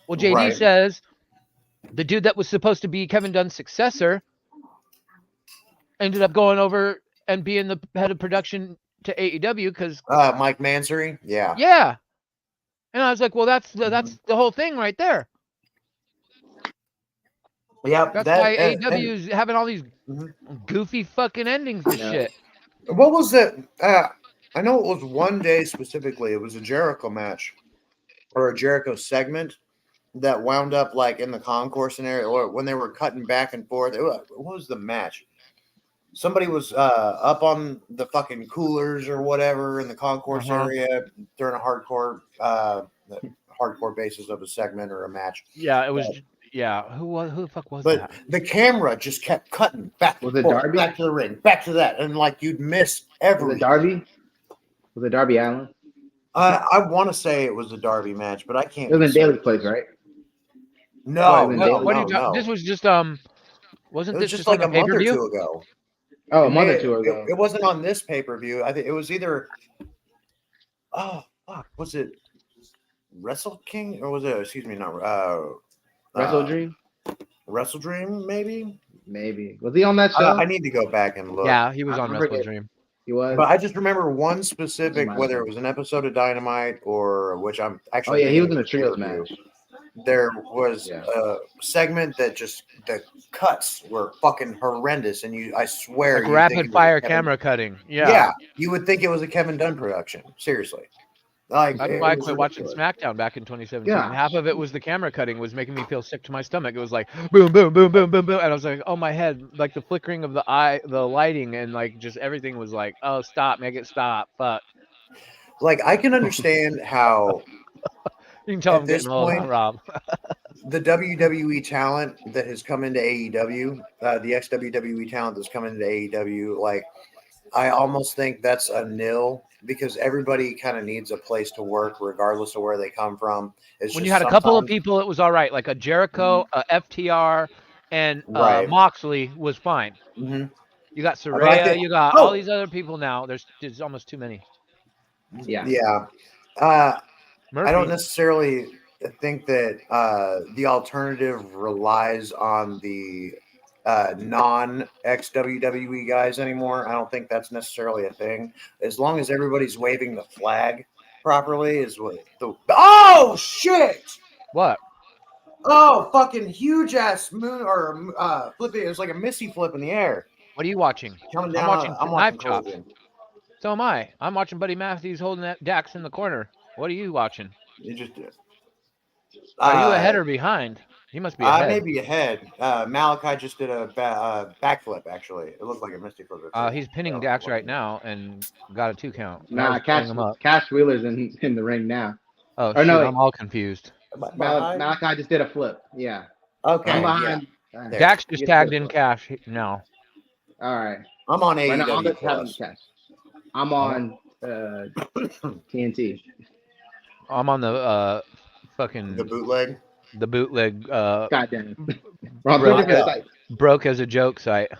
Well, JD says the dude that was supposed to be Kevin Dunn's successor ended up going over and being the head of production to AEW because Mike Mansory, yeah. And I was like, well, that's the whole thing right there. Yeah, that's why AEW is having all these goofy fucking endings to shit. What was it? I know it was one day specifically. It was a Jericho match or a Jericho segment that wound up like in the concourse area, or when they were cutting back and forth. What was the match? Somebody was up on the fucking coolers or whatever in the concourse area during a hardcore basis of a segment or a match. Yeah, it was. Yeah, who the fuck was that? But the camera just kept cutting back and forth, Darby? back to the ring, back to that, and like you'd miss everything. Was it Darby? Was it Darby Allin? I want to say it was a Darby match, but I can't. It was in Daly's place, right? No, no. This was just wasn't this just like a month or pay-per-view? two ago? Oh, a month or two ago. It wasn't on this pay-per-view. I think it was either. Oh fuck! Was it Wrestle King or was it? Excuse me, not Wrestle Dream. Wrestle Dream, maybe. Maybe was he on that show? I need to go back and look. Yeah, he was on Wrestle Dream. He was. But I just remember one specific, whether it was an episode of Dynamite or which I'm actually. Oh yeah, he was in a trios match. There was a segment that just the cuts were fucking horrendous, and I swear, like rapid fire camera cutting. Yeah, you would think it was a Kevin Dunn production. Seriously, like that's why I quit watching SmackDown back in 2017. Yeah. Half of it was the camera cutting was making me feel sick to my stomach. It was like boom, boom, boom, boom, boom, boom, and I was like, oh my head, like the flickering of the lighting, and like just everything was like, oh stop, make it stop, fuck. Like I can understand how. You can tell I'm getting old, Rob. The WWE talent that has come into AEW, the ex-WWE talent that's come into AEW, like I almost think that's a nil because everybody kind of needs a place to work regardless of where they come from. When you had a couple of people, it was all right. Like a Jericho, a FTR, and Moxley was fine. You got But I Soraya. think- You got all these other people now. There's almost too many. Yeah. Yeah. Murphy. I don't necessarily think that the alternative relies on the non-ex-WWE guys anymore. I don't think that's necessarily a thing. As long as everybody's waving the flag properly is what the... Oh, shit! What? Oh, fucking huge ass moon or flipping. It was like a missy flip in the air. What are you watching? Coming I'm down. watching I'm Knife watching Chop. Collision. So am I. I'm watching Buddy Matthews holding that Dax in the corner. What are you watching? You just did. Are you ahead or behind? He must be I ahead. may be ahead. Malachi just did a backflip. Actually, it looked like a misty flip. He's pinning Dax right now and got a 2 count. Nah, Cash Wheeler's in the ring now. Oh, Or shit, no, I'm all confused. Malachi just did a flip. Yeah. Okay. I'm behind. There. Dax just tagged in Cash now. All right. I'm on Right now, AEW Plus. Cash. I'm on TNT. I'm on the fucking The bootleg. the bootleg Goddamn. We're on 2 different sites. broke as a joke site.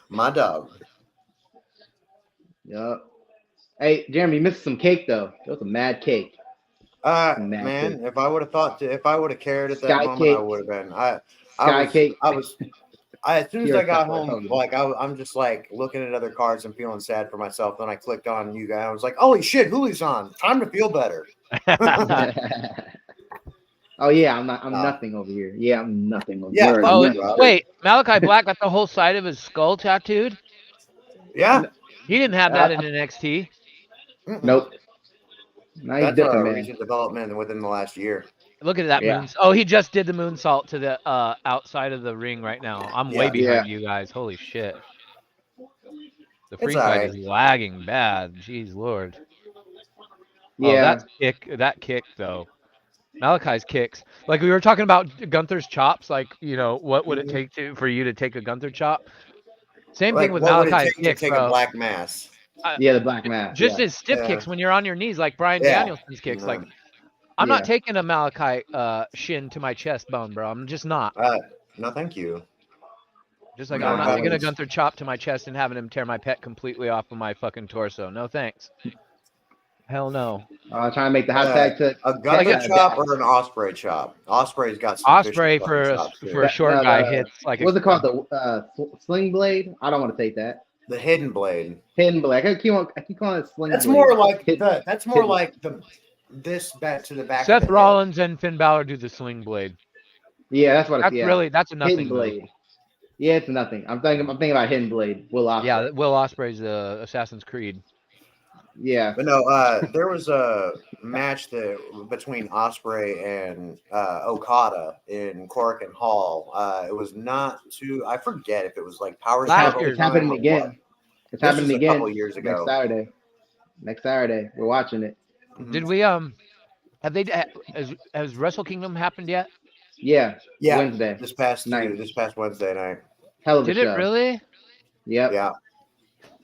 My dog. Yup. Hey, Jeremy, you missed some cake though. That was a mad cake. Man, if I would have cared at that Sky moment, cake. I would have been. As soon as Pure I got chocolate home, Hogan. I'm just like looking at other cards and feeling sad for myself. Then I clicked on you guys. I was like, holy shit, Hoolie's on. Time to feel better. Oh yeah, I'm nothing over here. Yeah, I'm nothing over Yeah. here. Oh, Yeah. wait. Malachi Black got the whole side of his skull tattooed? Yeah. He didn't have that in NXT. Nope. Now he's That's different, a man. recent development within the last year. Look at that Yeah. moon. Oh, he just did the moonsault to the outside of the ring right now. I'm way Yeah. behind you guys. Holy shit. The free It's fight alright. is lagging bad. Jeez Lord. Yeah. Oh, that kick though. Malachi's kicks. Like we were talking about Gunther's chops, like, you know, what would it take for you to take a Gunther chop? Same Like, thing with what would it Malachi's take to kicks, take bro. a black mass? Yeah, the black mask. Just yeah. his stiff Yeah. kicks when you're on your knees, like Brian Yeah. Danielson's kicks. Like I'm Yeah. not taking a Malachi shin to my chest bone, bro. I'm just not. No, thank you. Just like No, I'm not taking a always. Gunther chop to my chest and having him tear my pet completely off of my fucking torso. No thanks. Hell no. Trying to make the hashtag to A Gunther Yeah. chop or an Osprey chop? Osprey's got some Osprey vicious for fucking a, chops, too. for a short guy hits like what's it called? The sling blade? I don't want to take that. The hidden blade. Hidden blade. I keep calling it sling That's blade. more like Hidden- that's more like this back to the back. of Seth the head. Rollins and Finn Balor do the sling blade. Yeah, that's what That's it's. Yeah. really that's a nothing Hidden move. blade. Yeah, it's nothing. I'm thinking about hidden blade. Will Ospreay. Yeah, Will Ospreay's Assassin's Creed. Yeah. But no, there was a match between Osprey and Okada in Korakuen Hall. It was not too. I forget if it was like Power Last Struggle year's It's happening time or again. what. It's This happening was a again. couple years ago. Next Saturday. We're watching it. Did we have they has Wrestle Kingdom happened yet? Yeah. Yeah, Wednesday. this past night. Wednesday night. Hell of a Did show. it really? Yep. Yeah.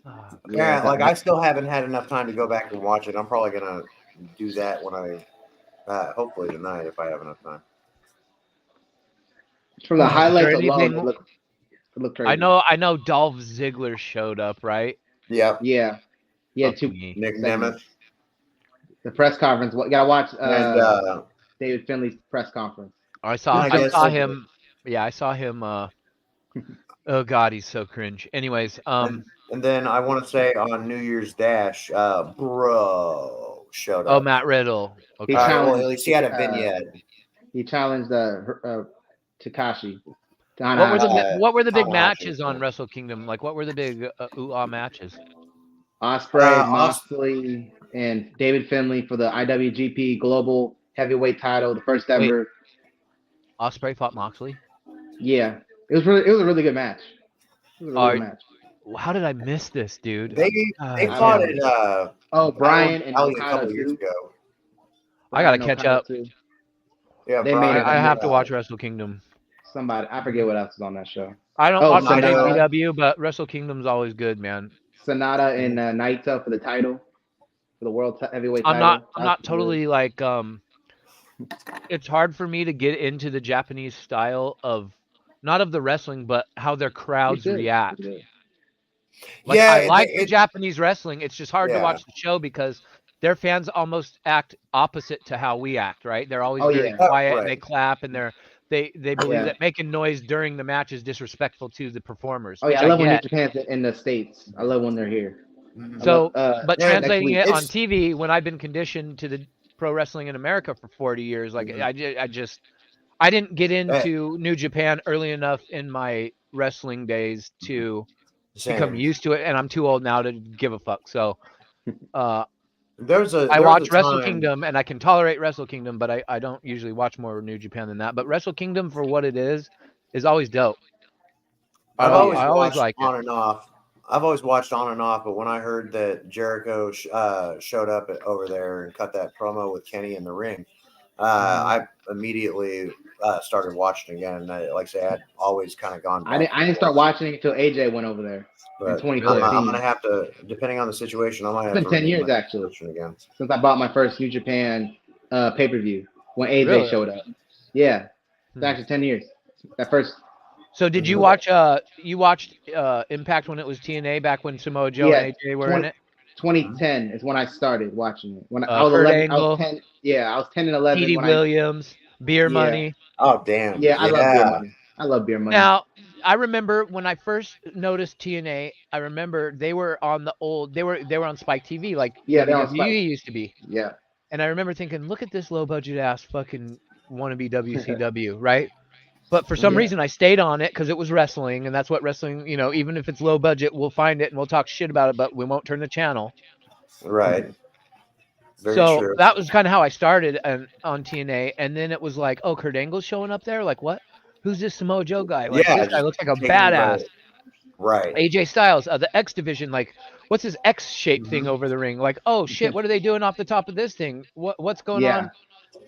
Oh, Yeah, like I still haven't had enough time to go back and watch it. I'm probably gonna do that when I hopefully tonight if I have enough time. From the highlights there alone, anything- it looked crazy. I know Dolph Ziggler showed up, right? Yeah, Yeah. Yeah. Fuck Two. me. Nick segments. Nemeth The press conference. You gotta watch and David Finley's press conference. I saw I guess saw so. him. Yeah, I saw him. Oh God, he's so cringe. Anyways, and then I want to say on New Year's Dash, bro showed oh up. Matt Riddle. Okay. He Well, challenged- at least he had a vignette. He challenged Takashi. What were the big Tanahashi, matches on yeah. Wrestle Kingdom? Like, what were the big matches? Ospreay, Moxley, and David Finley for the IWGP Global Heavyweight title, the first ever. Ospreay fought Moxley. Yeah, it was a really good match. It was a really good match. How did I miss this, dude? They God, fought don't it. Oh, Brian and Ali a Okada couple years too. ago. I gotta Brian catch Okada up. too. Yeah, They Brian, made it. I have to watch Wrestle Kingdom. Somebody, I forget what else is on that show. I don't Oh, watch Sonata. AEW, but Wrestle Kingdom's always good, man. Sonata and Naito for the title, for the World Heavyweight I'm title. not totally like it's hard for me to get into the Japanese style of not of the wrestling, but how their crowds react. Like, Yeah, I like the Japanese wrestling. It's just hard to Yeah. watch the show because their fans almost act opposite to how we act, right? They're always Oh, very yeah. quiet and Right. they clap and they believe Yeah. that making noise during the match is disrespectful to the performers. Oh which yeah, I love when New get. Japan's in the States. I love when they're here. Mhm. I So, love, but Yeah, next translating week. it on It's TV, when I've been conditioned to the pro wrestling in America for 40 years, like Mhm. I didn't get eh, into New Japan early enough in my wrestling days to become same. used to it, and I'm too old now to give a fuck. So, uh, There's a I there's a watch Wrestle time. Kingdom, and I can tolerate Wrestle Kingdom, but I don't usually watch more New Japan than that. But Wrestle Kingdom, for what it is always dope. I've Oh yeah. always I always watched liked it. on and off. I've always watched on and off, but when I heard that Jericho showed up over there and cut that promo with Kenny in the ring, I immediately started watching again. And like I say, I'd always kind of gone back. I didn't start watching it until AJ went over there in But 2014. I'm gonna have to, depending on the situation, I might have It's to been 10 renew years my actually subscription again. since I bought my first New Japan pay-per-view when AJ Really? showed up. Yeah, it's actually 10 years. That first. So did you watch you watched Impact when it was TNA back when Samoa Joe Yeah, and AJ were in it? 2010 is when I started watching it. When I was Kurt 11, I was Angle, 10. Yeah, I was 10 and 11 Petey when Williams, Beer Yeah. Money. Oh damn! Yeah, I love beer money. I love beer money. Now, I remember when I first noticed TNA, I remember they were on the old they were on Spike TV like Yeah, they're on WWE Spike. used to be. Yeah. And I remember thinking, look at this low budget ass fucking wannabe WCW, right? But for some Yeah. reason I stayed on it because it was wrestling, and that's what wrestling, even if it's low budget, we'll find it and we'll talk shit about it, but we won't turn the channel. Right. Very So true. that was kind of how I started on TNA, and then it was like, oh, Kurt Angle's showing up there? Like, what? Who's this Samoa Joe guy? Like, Yeah, this guy just looks like a taking badass. Right. AJ Styles, the X Division, like, what's this X-shaped thing over the ring? Like, oh shit, what are they doing off the top of this thing? What's going Yeah. on?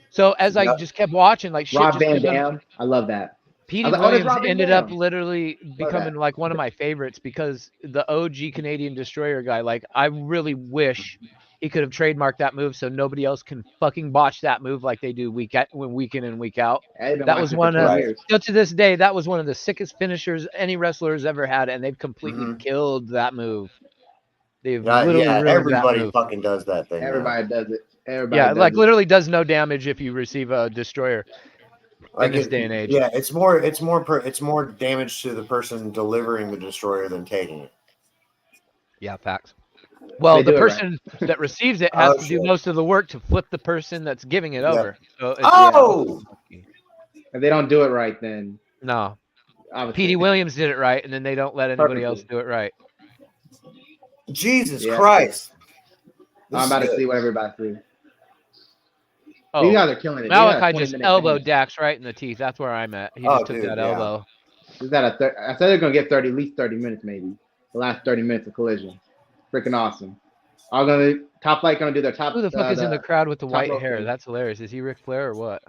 So as I Yep. just kept watching, like, shit Rob just Van kept on. Dam. I love that. Petey I was like, oh, there's Williams Rob Van ended up Dam. literally becoming that. like one of my favorites because the OG Canadian Destroyer guy, like, I really wish he could have trademarked that move so nobody else can fucking botch that move like they do week in and week out. I've been That was watching one for of 10 years. still to this day, that was one of the sickest finishers any wrestler's ever had, and they've completely killed that move. They've literally ruined everybody that move. fucking does that thing. Everybody does it. Everybody Yeah, does like it. literally does no damage if you receive a destroyer in this day and age. Yeah, it's more damage to the person delivering the destroyer than taking it. Yeah, facts. Well, They the do it right. person that receives it has to do most of the work to flip the person that's giving it over. So If they don't do it right, then no. obviously. Petey Williams did it right, and then they don't let anybody else do it right. Jesus Christ. I'm about to see what everybody sees. Oh, you guys are killing it. Malachi just elbowed Dax right in the teeth. That's where I'm at. He just took that elbow. I said they're going to get at least 30 minutes, maybe. The last 30 minutes of Collision. Freaking awesome. Top Flight going to do their top. Who the fuck is in the crowd with the white hair? thing. That's hilarious. Is he Ric Flair or what?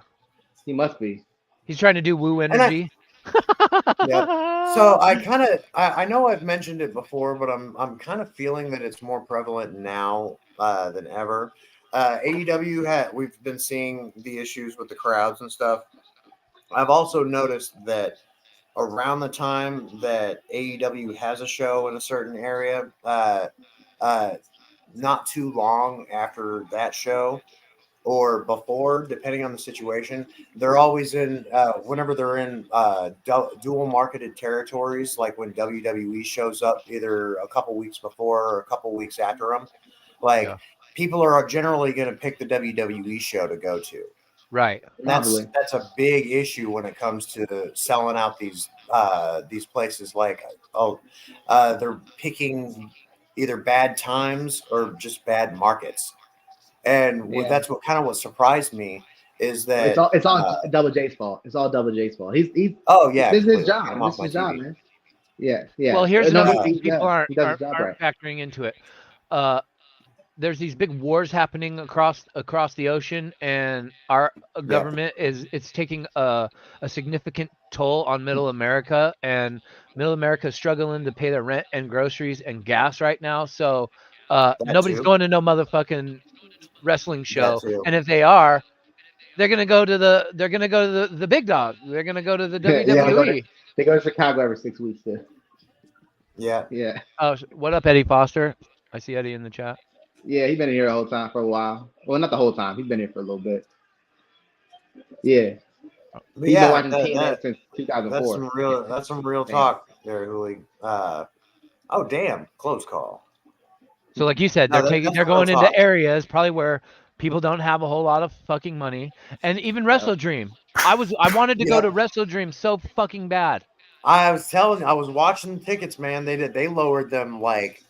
He must be. He's trying to do woo energy. So I know I've mentioned it before, but I'm kind of feeling that it's more prevalent now than ever. AEW we've been seeing the issues with the crowds and stuff. I've also noticed that around the time that AEW has a show in a certain area, not too long after that show or before, depending on the situation, they're always in, whenever they're in dual marketed territories, like when WWE shows up either a couple weeks before or a couple weeks after them, people are generally going to pick the WWE show to go to. Right. And that's a big issue when it comes to selling out these places. Like, they're picking either bad times or just bad markets. And that's what surprised me is that it's all Double J's fault. It's all Double J's fault. He's this is his job. This is his job, man. Yeah. Well, here's another thing people aren't factoring into it. There's these big wars happening across the ocean, and our government it's taking a significant toll on Middle America, and Middle America is struggling to pay their rent and groceries and gas right now. So nobody's going to no motherfucking wrestling show, and if they are, they're gonna go to the big dog. They're gonna go to the WWE. They go to Chicago every 6 weeks. Yeah. Yeah. Oh, what up, Eddie Foster? I see Eddie in the chat. Yeah, he's been here the whole time for a while. Well, not the whole time. He's been here for a little bit. Yeah. But He's been yeah, watching TNA since 2004. that's some real Damn. talk there, Hooli. Oh damn, close call. So like you said, No, they're that's they're some real going into talk. areas probably where people don't have a whole lot of fucking money. And even Wrestle Dream. I wanted to go to Wrestle Dream so fucking bad. I was watching the tickets, man. They lowered them like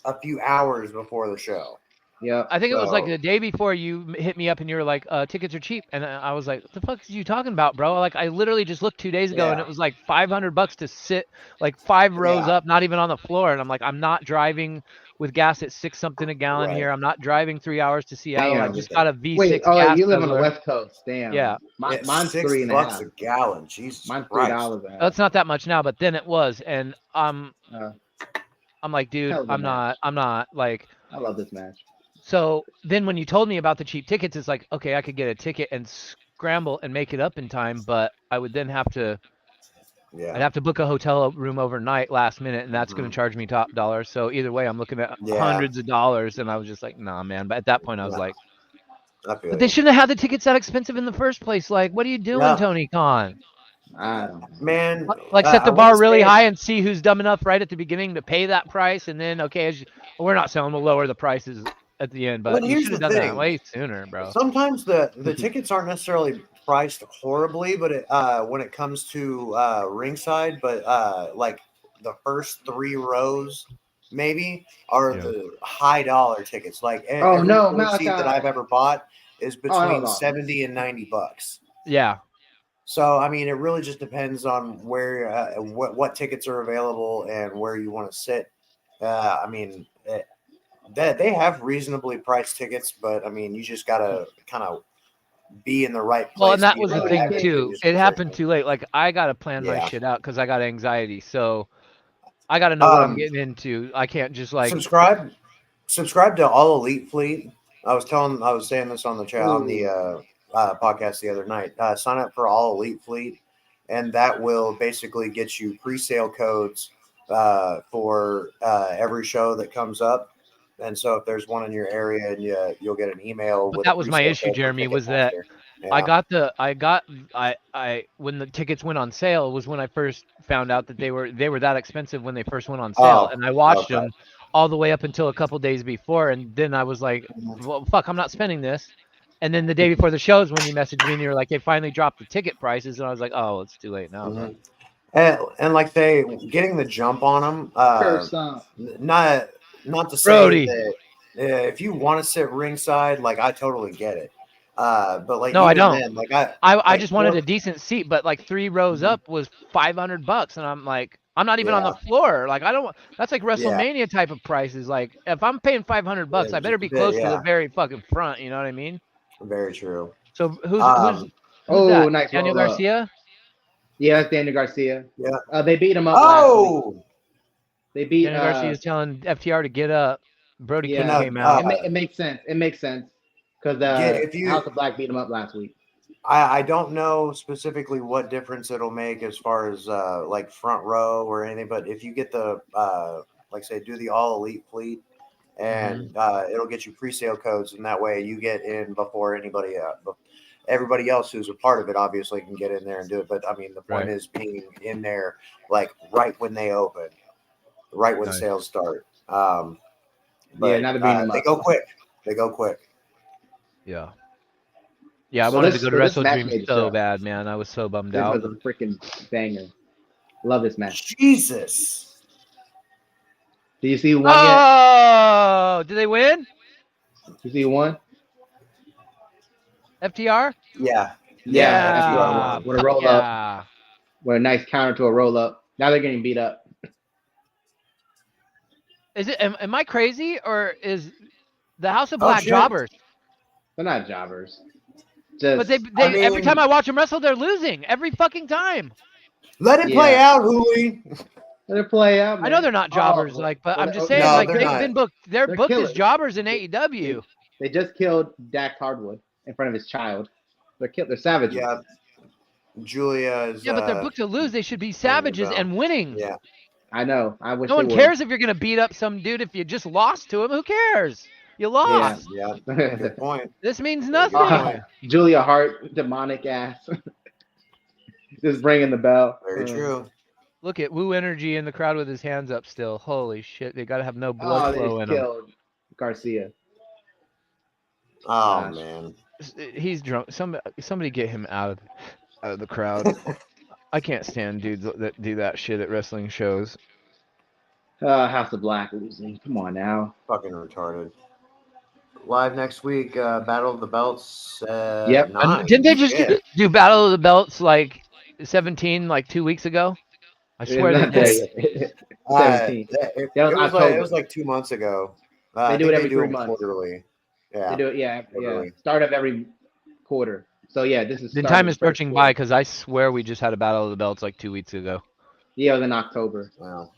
a few hours before the show. Yep. I think it was like the day before you hit me up and you were like, tickets are cheap. And I was like, what the fuck are you talking about, bro? Like, I literally just looked 2 days ago and it was like $500 to sit like 5 rows up, not even on the floor. And I'm like, I'm not driving with gas at 6 something a gallon here. I'm not driving 3 hours to Seattle. I just got a V6 Wait, gas you live on the guzzler. West Coast. Damn. Yeah. Mine's $6 $3.50 a gallon. Jesus Mine's Christ. $3.50. It's not that much now, but then it was. And I'm like, dude, hell of a I'm not like. I love this match. So then when you told me about the cheap tickets, it's like, okay, I could get a ticket and scramble and make it up in time, but I would then have to I'd have to book a hotel room overnight last minute, and that's going to charge me top dollar. So either way, I'm looking at hundreds of dollars, and I was just like, nah, man. But at that point, I was like, but they shouldn't have had the tickets that expensive in the first place. Like, what are you doing, Tony Khan? Man, like set the bar really high and see who's dumb enough right at the beginning to pay that price, and then we're not selling, we'll lower the prices at the end. But you should have done that way sooner, bro. Sometimes the tickets aren't necessarily priced horribly, but when it comes to ringside, but like the first 3 rows maybe are the high dollar tickets. Like every seat that I've ever bought is between $70 and $90. Yeah. So I mean, it really just depends on where what tickets are available and where you want to sit. I mean, they have reasonably priced tickets, but I mean, you just gotta kind of be in the right place. Well, and that was the thing too. It happened too late. Like I gotta plan my shit out because I got anxiety. So I gotta know what I'm getting into. I can't just like subscribe to All Elite Fleet. I was saying this on the chat on the podcast the other night. Sign up for All Elite Fleet, and that will basically get you pre-sale codes for every show that comes up. And so if there's one in your area, and you'll get an email. But that was my issue, Jeremy, was that I when the tickets went on sale was when I first found out that they were that expensive when they first went on sale, and I watched them all the way up until a couple days before, and then I was like, well, fuck, I'm not spending this. And then the day before the shows, when you messaged me and you were like, they finally dropped the ticket prices, and I was like, oh, it's too late now. And like getting the jump on them, not to say that if you want to sit ringside, like I totally get it. But like, no, I don't. Then, like I just wanted a decent seat, but like 3 rows up was $500, and I'm like, I'm not even on the floor. Like I don't. That's like WrestleMania type of prices. Like if I'm paying $500, I better be close to the very fucking front. You know what I mean? Very true. So who's that? Nice Daniel Garcia? Yeah, that's Daniel Garcia. Yeah. They beat him up last week. They beat Daniel Garcia's telling FTR to get up. Brody King came out. It makes sense. It makes sense because House of Black beat him up last week. I don't know specifically what difference it'll make as far as like front row or anything, but if you get the like say do the All Elite Fleet, and it'll get you pre-sale codes, and that way you get in before anybody everybody else who's a part of it obviously can get in there and do it. But I mean, the point is being in there like right when they open, right when sales start. But they go quick. Yeah. Yeah, I wanted to go to Wrestle Dream so bad, man. I was so bummed out. This was a freaking banger. Love this match. Jesus. Do you see who won yet? Oh, did they win? You see who won? FTR? Yeah. FTR won. With a roll up. With a nice counter to a roll up. Now they're getting beat up. Is it? Am I crazy, or is the House of Black jobbers? They're not jobbers. But they every time I watch them wrestle, they're losing every fucking time. Let it play out, Hooli. Let it play out. Man. I know they're not jobbers, but I'm just saying, like they've been booked. They're booked as jobbers in AEW. They just killed Dax Hardwood in front of his child. They're savages. Yeah. Julia is. Yeah, but they're booked to lose. They should be savages and winning. Yeah. I know. I wish No they one would. cares if you're gonna beat up some dude if you just lost to him. Who cares? You lost. Yeah, good point. This means Very good nothing. point. Julia Hart, demonic ass. Just ringing the bell. Very true. Look at Woo Energy in the crowd with his hands up still. Holy shit! They gotta have no blood They flow in him. killed Garcia. Oh Gosh. man. He's drunk. Somebody get him out of the crowd. I can't stand dudes that do that shit at wrestling shows. House of Black losing. Come on now. Fucking retarded. Live next week, Battle of the Belts. Yep. 9. Didn't they just Shit. do Battle of the Belts like 17 like 2 weeks ago? I swear they Not there did. yet. 17. It That was was October. it was like 2 months ago. They I do think it every 3 them months. quarterly. Yeah. They do it, yeah. Quarterly. Start of every quarter. So yeah, this is. The start time of is the first approaching quarter. by because I swear we just had a Battle of the Belts like 2 weeks ago. Yeah, it was in October. Wow.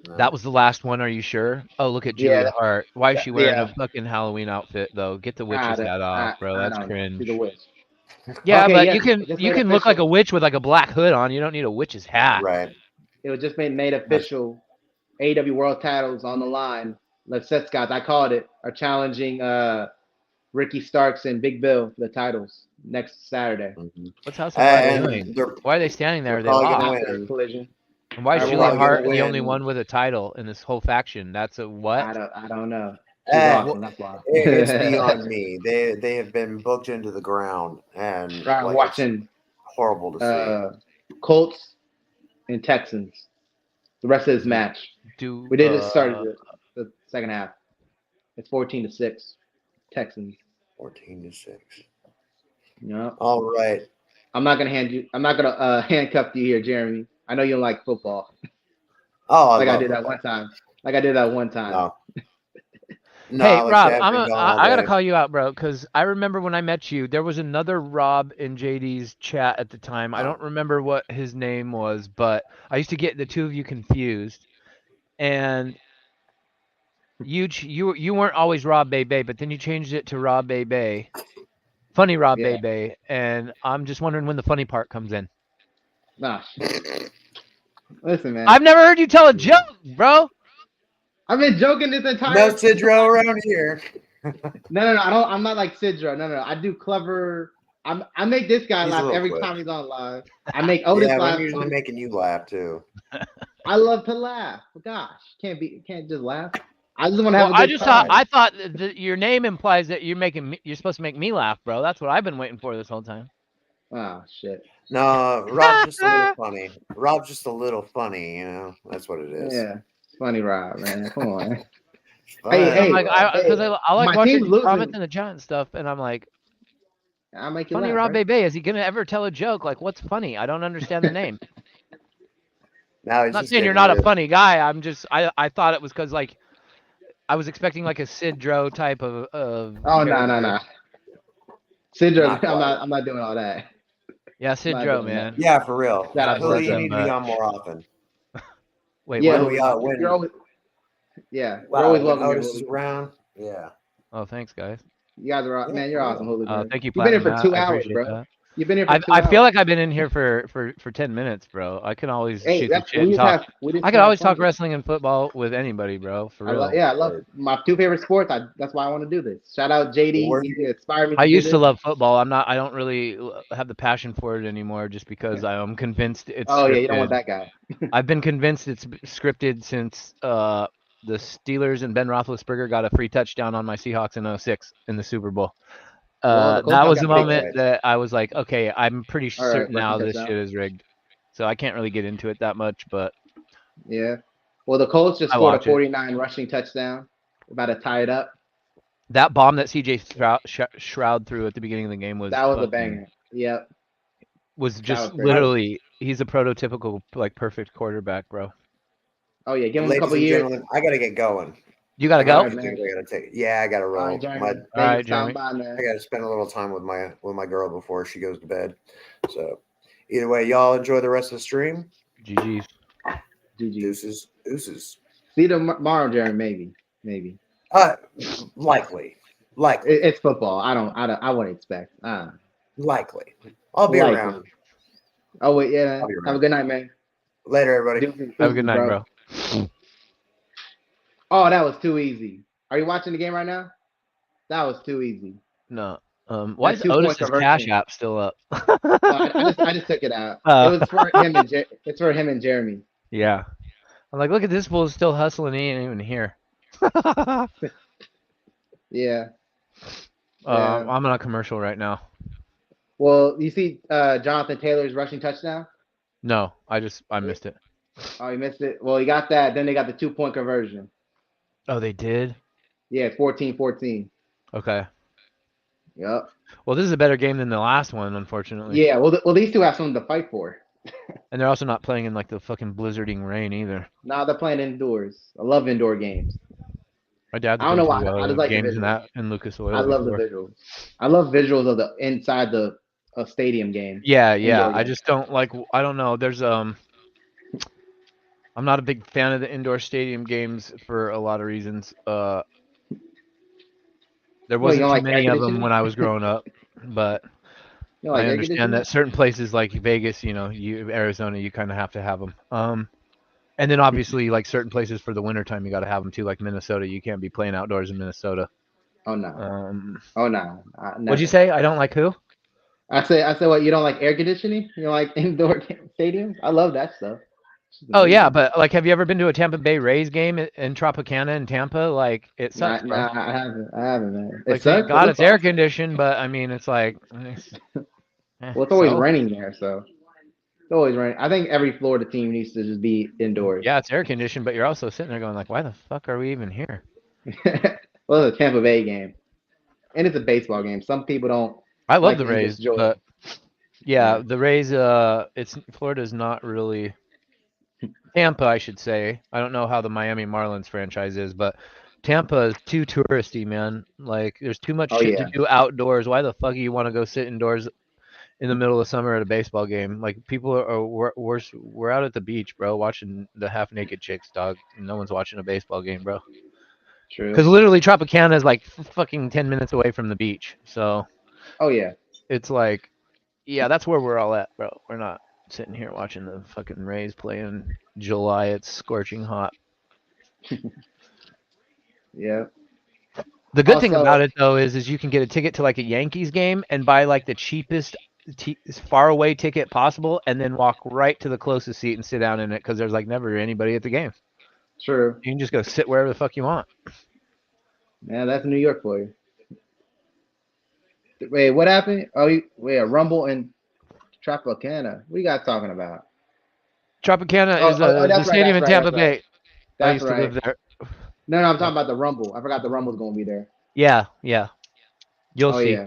No. That was the last one. Are you sure? Oh, look at Yeah, Julia Hart. Why is she wearing yeah. a fucking Halloween outfit though? Get the witch's hat off, bro. I That's don't know. cringe. She's a witch. Yeah, Okay, but yes, you can just you made can look like a official. witch with like a black hood on. You don't need a witch's hat. Right. It was just made official. AEW World Titles on the line. Let's set Scott. I called it. Are challenging Ricky Starks and Big Bill for the titles next Saturday. Mhm. What's House of Black And doing? they're Why are they standing there? They probably gonna lost. win. After collision. And why is They're Julia probably Hart gonna the only win. one with a title in this whole faction? That's a what? I don't know. She's Eh, awesome. That's why. It's beyond me. They have been booked into the ground and Right, like, it's watching horrible to see. Colts and Texans. The rest of this match. We did just started the second half. It's 14-6. Texans. 14-6. Yeah. All right. I'm not gonna handcuff you here, Jeremy. I know you don't like football. Oh, I love did that one time. Like I did that one time. No. No, Hey, like Rob, that, I been going all gotta day. call you out, bro, because I remember when I met you, there was another Rob in JD's chat at the time. I don't remember what his name was, but I used to get the two of you confused. And you weren't always Rob Bebe, but then you changed it to Rob Bebe, funny Rob Yeah. Bebe, and I'm just wondering when the funny part comes in. Nah. Listen, man. I've never heard you tell a joke, bro. I've been joking this entire. No Sidro around here. No. I'm not like Sidro. No. I do clever. I make this guy He's a laugh little every quick. time he's on live. I make Otis Yeah, laugh. I'm usually making you laugh too. I love to laugh. But gosh, can't just laugh. I just want to have Well, a good time. I thought that your name implies that you're supposed to make me laugh, bro. That's what I've been waiting for this whole time. Oh shit. No, Rob's just a little funny. Rob's just a little funny, you know. That's what it is. Yeah. Funny Rob, man. Come on. Fine. Hey, I'm like, because I like my watching team's losing. comments in the chat and stuff, and I'm like, I'll make you funny laugh. Rob right? Bebe, is he gonna ever tell a joke? Like, what's funny? I don't understand the name. Now I'm he's not just saying you're getting not a rid- funny guy. I'm just I thought it was because like I was expecting like a Sidro type of. Oh no. Sidro, Not quite. I'm not doing all that. Yeah, Not Sidro, doing man. Yeah, for real. Shout out to Who do you Sidro. need to be on more often? Wait, Yeah, what? when- you're always. Yeah, Wow, you're always when welcome. Otis is around. Yeah. Oh, thanks, guys. You guys are man. You're awesome, Hulu. Thank you. You've been here for Platinum 2 Matt. I hours, appreciate bro. that. You've been here for 2 I hours. feel like I've been in here for 10 minutes, bro. I can always Hey, shoot the that's shit we and just talk. have. We just I could have always talk fun. wrestling and football with anybody, bro. For real. I love my 2 favorite sports. That's why I want to do this. Shout out JD. Where- He inspired me. I do used to this. love football. I don't really have the passion for it anymore, just because I'm convinced it's. Oh scripted. yeah, you don't want that guy. I've been convinced it's scripted since the Steelers and Ben Roethlisberger got a free touchdown on my Seahawks in 2006 in the Super Bowl. Well, the Colts That was got the big moment guys. that I was like, okay, I'm pretty All right, certain now rushing this touchdown. shit is rigged. So I can't really get into it that much, but Yeah. Well, the Colts just I scored a watch it. 49 rushing touchdown. About to tie it up. that bomb that CJ Shroud threw at the beginning of the game was That was a fucking- banger. Yep. Was just was great. literally he's a prototypical like perfect quarterback, bro. Oh yeah, give him a Ladies couple and years. gentlemen, I gotta get going. You gotta I go. gotta Yeah, I gotta All roll. right, Jeremy. My- Thanks All right, for stopping Jeremy. by, man. I gotta spend a little time with my girl before she goes to bed. So either way, y'all enjoy the rest of the stream. GG's. GG. Deuces. See you tomorrow, Jeremy. Maybe. Likely. It's football. I wouldn't expect. Likely. I'll be Likely. around. Oh wait, yeah. I'll be Have around. a good night, man. Later, everybody. Have a good night, bro. Oh, that was too easy. Are you watching the game right now? That was too easy. No. Why is 2-point Otis's Cash conversion. App still up? I just took it out. It was for him and it's for him and Jeremy. Yeah. I'm like, look at this fool still hustling. He ain't even here. Yeah. I'm on a commercial right now. Well, you see Jonathan Taylor's rushing touchdown? No, I missed it. Oh, you missed it? Well, you got that. Then they got the 2-point conversion. Oh, they did? Yeah, it's 14-14. Okay. Yep. Well, this is a better game than the last one, unfortunately. Yeah, well, these two have something to fight for. And they're also not playing in like the fucking blizzarding rain either. Nah, they're playing indoors. I love indoor games. My dad's I don't know been why. I to just like the games in visuals. that in Lucas Oil. I love before. the visuals. I love visuals of the inside the stadium game. Yeah. Indoor I game. just don't like. I don't know. There's I'm not a big fan of the indoor stadium games for a lot of reasons. There wasn't too like many air of them conditioning? when I was growing up, but You like I air understand conditioning? that certain places like Vegas, Arizona, you kind of have to have them. And then obviously like certain places for the wintertime, you got to have them too. Like Minnesota, you can't be playing outdoors in Minnesota. Oh no. Oh no. What'd you say? I don't like who? I said what? You don't like air conditioning? You don't like indoor stadiums? I love that stuff. Oh yeah, but like, have you ever been to a Tampa Bay Rays game in Tropicana in Tampa? Like, it sucks, bro. I haven't, man. Like, thank God it's air conditioned, but I mean, it's like, well, it's always raining there, so it's always raining. I think every Florida team needs to just be indoors. Yeah, it's air conditioned, but you're also sitting there going like, why the fuck are we even here? Well, it's a Tampa Bay game, and it's a baseball game. Some people don't. I love like the to Rays, enjoy but it. yeah, the Rays. Florida's not really. Tampa, I should say. I don't know how the Miami Marlins franchise is, but Tampa is too touristy, man. Like, there's too much shit to do outdoors. Why the fuck do you want to go sit indoors in the middle of summer at a baseball game? Like, people we're out at the beach, bro, watching the half naked chicks, dog. No one's watching a baseball game, bro. True. Because literally Tropicana is like fucking 10 minutes away from the beach. So. Oh yeah. It's like, yeah, that's where we're all at, bro. We're not sitting here watching the fucking Rays play in July. It's scorching hot. Yeah. The good thing about it though is you can get a ticket to like a Yankees game and buy like the cheapest far away ticket possible, and then walk right to the closest seat and sit down in it because there's like never anybody at the game. True. You can just go sit wherever the fuck you want. Yeah, that's New York for you. Wait, what happened? Oh, wait, a Rumble in Tropicana. What are you guys talking about? Tropicana is the stadium in Tampa Bay. I used to live there. No, I'm talking about the Rumble. I forgot the Rumble's going to be there. Yeah. You'll see. Yeah.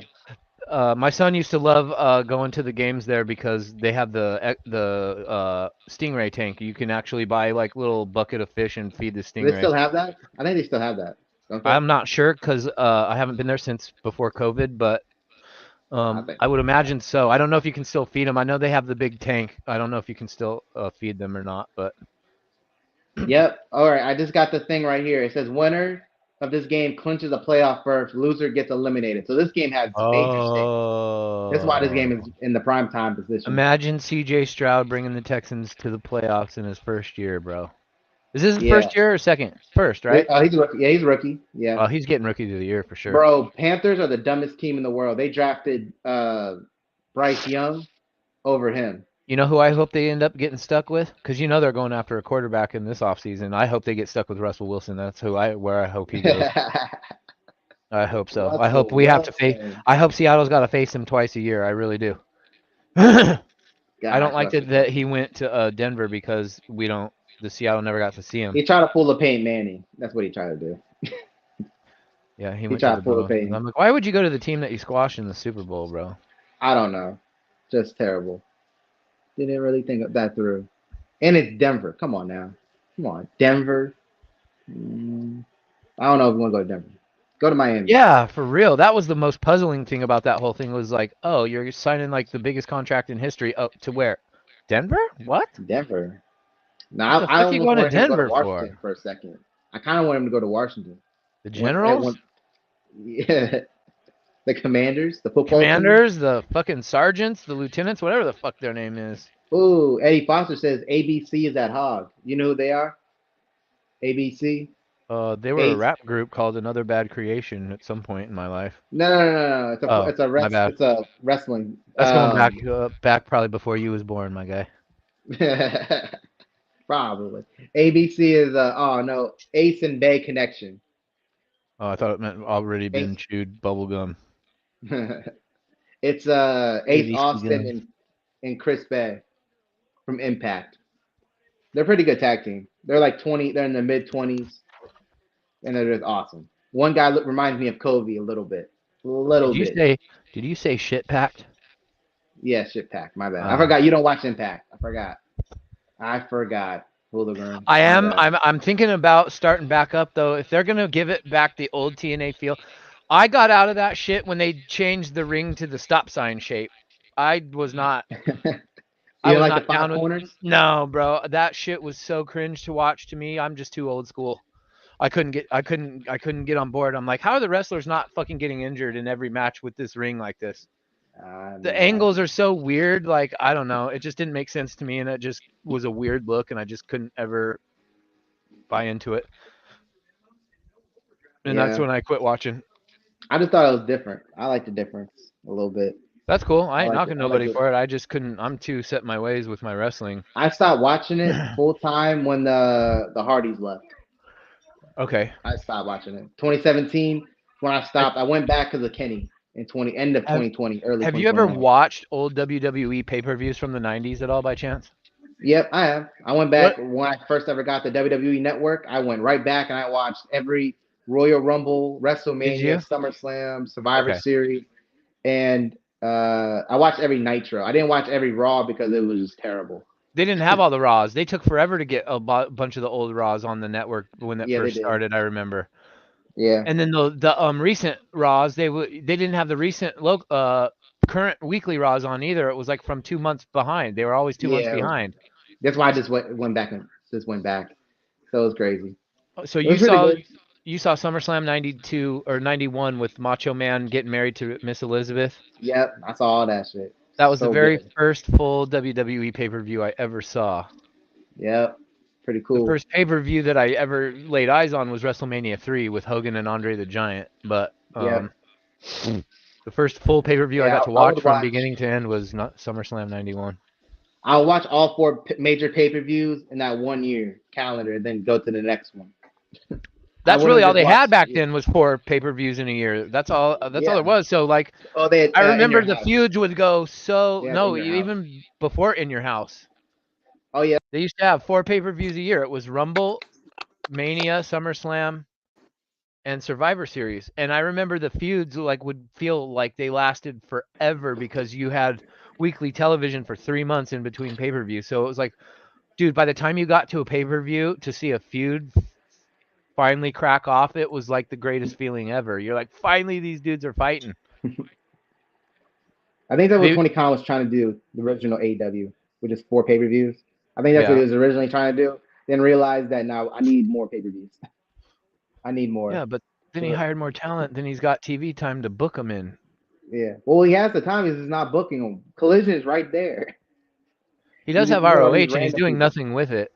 My son used to love going to the games there because they have the stingray tank. You can actually buy like little bucket of fish and feed the stingray. Do they still have that? I think they still have that. I'm not sure because I haven't been there since before COVID, but I would imagine so. I don't know if you can still feed them. I know they have the big tank. I don't know if you can still feed them or not, but. Yep. All right. I just got the thing right here. It says winner of this game clinches a playoff berth. Loser gets eliminated. So this game has major stakes. That's why this game is in the prime time position. Imagine C.J. Stroud bringing the Texans to the playoffs in his first year, bro. Is this his first year or second? First, right? He's rookie. Yeah, he's rookie. Yeah. Oh, he's getting rookie of the year for sure. Bro, Panthers are the dumbest team in the world. They drafted Bryce Young over him. You know who I hope they end up getting stuck with? Because you know they're going after a quarterback in this offseason. I hope they get stuck with Russell Wilson. That's where I hope he goes. I hope so. I hope we have to face. I hope Seattle's got to face him twice a year. I really do. I don't like that he went to Denver because the Seattle never got to see him. He tried to pull the Peyton Manning. That's what he tried to do. Yeah, he went to the pull the Peyton. I'm like, why would you go to the team that you squashed in the Super Bowl, bro? I don't know. Just terrible. Didn't really think that through. And it's Denver. Come on now. Come on. Denver. I don't know if we want to go to Denver. Go to Miami. Yeah, for real. That was the most puzzling thing about that whole thing was like, oh, you're signing like the biggest contract in history. Oh, to where? Denver? What? Denver. Now, I almost wanted to Denver for a second. I kind of want him to go to Washington. The Generals? Yeah. The Commanders, the football Commanders, the fucking sergeants, the lieutenants, whatever the fuck their name is. team. Ooh, Eddie Foster says ABC is at Hog. You know who they are? ABC. They were a rap group called Another Bad Creation at some point in my life. No. My bad. It's a wrestling. That's going back probably before you was born, my guy. Probably. ABC is oh no, Ace and Bay Connection. Oh, I thought it meant already been chewed bubble gum. It's Ace ABC Austin gun. and Chris Bay from Impact. They're a pretty good tag team. They're like 20. They're in the mid-20s, and they're just awesome. One guy reminds me of Kobe a little bit. Did you say shit packed? Yeah, shit pack. My bad. I forgot you don't watch Impact. I forgot. Hooligan. I am. I'm thinking about starting back up though. If they're gonna give it back the old TNA feel, I got out of that shit when they changed the ring to the stop sign shape. I was not. You didn't like the 5 corners? No, bro. That shit was so cringe to watch to me. I'm just too old school. I couldn't get on board. I'm like, how are the wrestlers not fucking getting injured in every match with this ring like this? The angles are so weird. Like, I don't know. It just didn't make sense to me, and it just was a weird look, and I just couldn't ever buy into it. And that's when I quit watching. I just thought it was different. I like the difference a little bit. That's cool. I ain't knocking nobody for it. I just couldn't. I'm too set in my ways with my wrestling. I stopped watching it full time when the Hardys left. Okay. I stopped watching it. 2017 when I stopped. I went back because of Kenny in end of 2020, early. Have you ever watched old WWE pay-per-views from the 90s at all by chance? Yep, I have. I went back when I first ever got the WWE Network. I went right back and I watched every Royal Rumble, WrestleMania, SummerSlam, Survivor Series, and I watched every Nitro. I didn't watch every Raw because it was terrible. They didn't have all the Raws. They took forever to get a bunch of the old Raws on the network when that first started. I remember. Yeah. And then the recent Raws, they didn't have the recent current weekly Raws on either. It was like from 2 months behind. They were always 2 months behind. That's why I just went back and just went back. So it was crazy. So you saw SummerSlam 92 or 91 with Macho Man getting married to Miss Elizabeth? Yep, I saw all that shit. That was the very first full WWE pay-per-view I ever saw. Yep. Pretty cool. The first pay-per-view that I ever laid eyes on was WrestleMania 3 with Hogan and Andre the Giant. But the first full pay-per-view I got to watch from beginning to end was not SummerSlam 91. I'll watch all 4 major pay-per-views in that 1 year calendar and then go to the next one. That's really all they had back then was 4 pay-per-views in a year. That's all there was. So like I remember the feuds would go even before In Your House. Oh yeah. They used to have 4 pay-per-views a year. It was Rumble, Mania, SummerSlam, and Survivor Series. And I remember the feuds would feel like they lasted forever because you had weekly television for 3 months in between pay-per-views. So it was like, dude, by the time you got to a pay-per-view to see a feud finally crack off, it was like the greatest feeling ever. You're like, finally these dudes are fighting. I think that's what Tony Khan was trying to do, the original AEW, which is 4 pay-per-views. I think that's what he was originally trying to do. Then realized that now I need more pay-per-views. I need more. Yeah, but then he hired more talent. Then he's got TV time to book them in. Yeah. Well, he has the time. He's just not booking them. Collision is right there. He does have ROH, and he's doing nothing with it.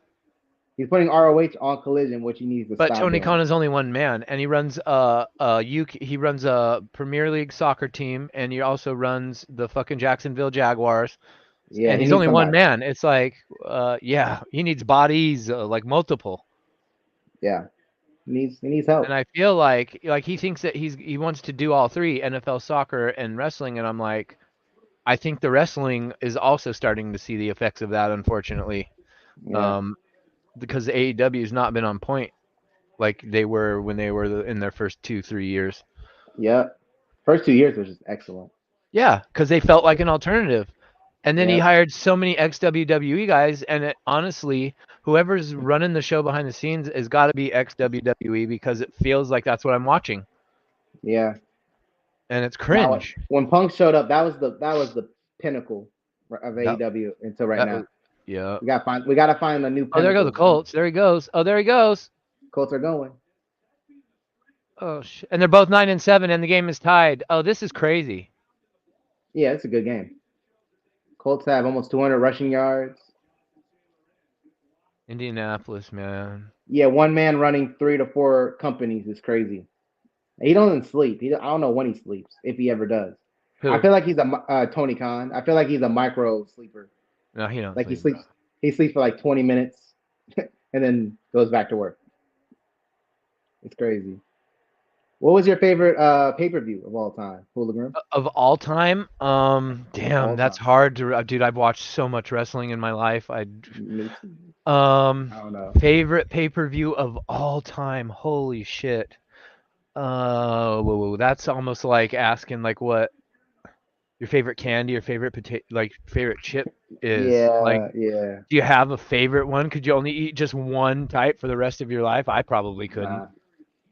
He's putting ROH on Collision, which he needs to stop. But Tony Khan is only one man, and he runs he runs a Premier League soccer team, and he also runs the fucking Jacksonville Jaguars. Yeah, and he's only one man. It's like, he needs bodies, like multiple. Yeah, he needs help. And I feel like he thinks that he wants to do all 3, NFL, soccer, and wrestling, and I'm like, I think the wrestling is also starting to see the effects of that, unfortunately. Yeah. Because the AEW has not been on point like they were when they were in their first 2-3 years. Yeah, first 2 years was just excellent. Yeah, because they felt like an alternative. And then he hired so many ex-WWE guys, and honestly, whoever's running the show behind the scenes has got to be ex-WWE because it feels like that's what I'm watching. Yeah. And it's cringe. Now, when Punk showed up, that was the pinnacle of AEW until now. Yeah. We gotta find a new pinnacle. Oh, there go the Colts. There he goes. Oh, there he goes. Colts are going. Oh shit! And they're both 9-7, and the game is tied. Oh, this is crazy. Yeah, it's a good game. Colts have almost 200 rushing yards. Indianapolis, man. Yeah, one man running 3 to 4 companies is crazy. He doesn't sleep. I don't know when he sleeps, if he ever does. Who? I feel like he's a Tony Khan. I feel like he's a micro sleeper. No, he don't Like sleep. he sleeps for like 20 minutes and then goes back to work. It's crazy. What was your favorite pay-per-view of all time, Hooligan? Of all time, damn, All that's time. hard to. Dude, I've watched so much wrestling in my life. Me too. I don't know. favorite pay-per-view of all time. Holy shit. Whoa, that's almost like asking like what your favorite candy or favorite potato, like favorite chip is. Like, Yeah. do you have a favorite one? Could you only eat just one type for the rest of your life? I probably couldn't. Nah,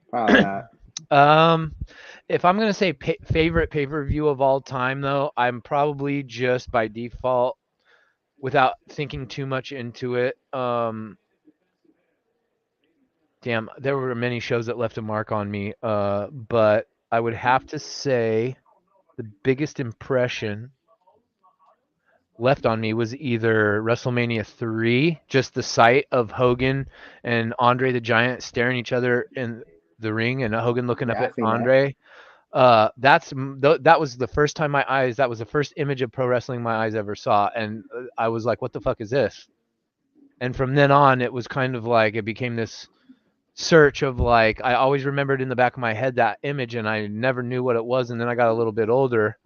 probably not. If I'm gonna say favorite pay-per-view of all time, though, I'm probably just by default, without thinking too much into it. Damn, there were many shows that left a mark on me. But I would have to say the biggest impression left on me was either WrestleMania 3, just the sight of Hogan and Andre the Giant staring each other in the ring, and Hogan looking up Yeah, I've at seen that. Andre. That was the first time that was the first image of pro wrestling my eyes ever saw, and I was like, what the fuck is this? And from then on, it was kind of like it became this search of like, I always remembered in the back of my head that image, and I never knew what it was. And then I got a little bit older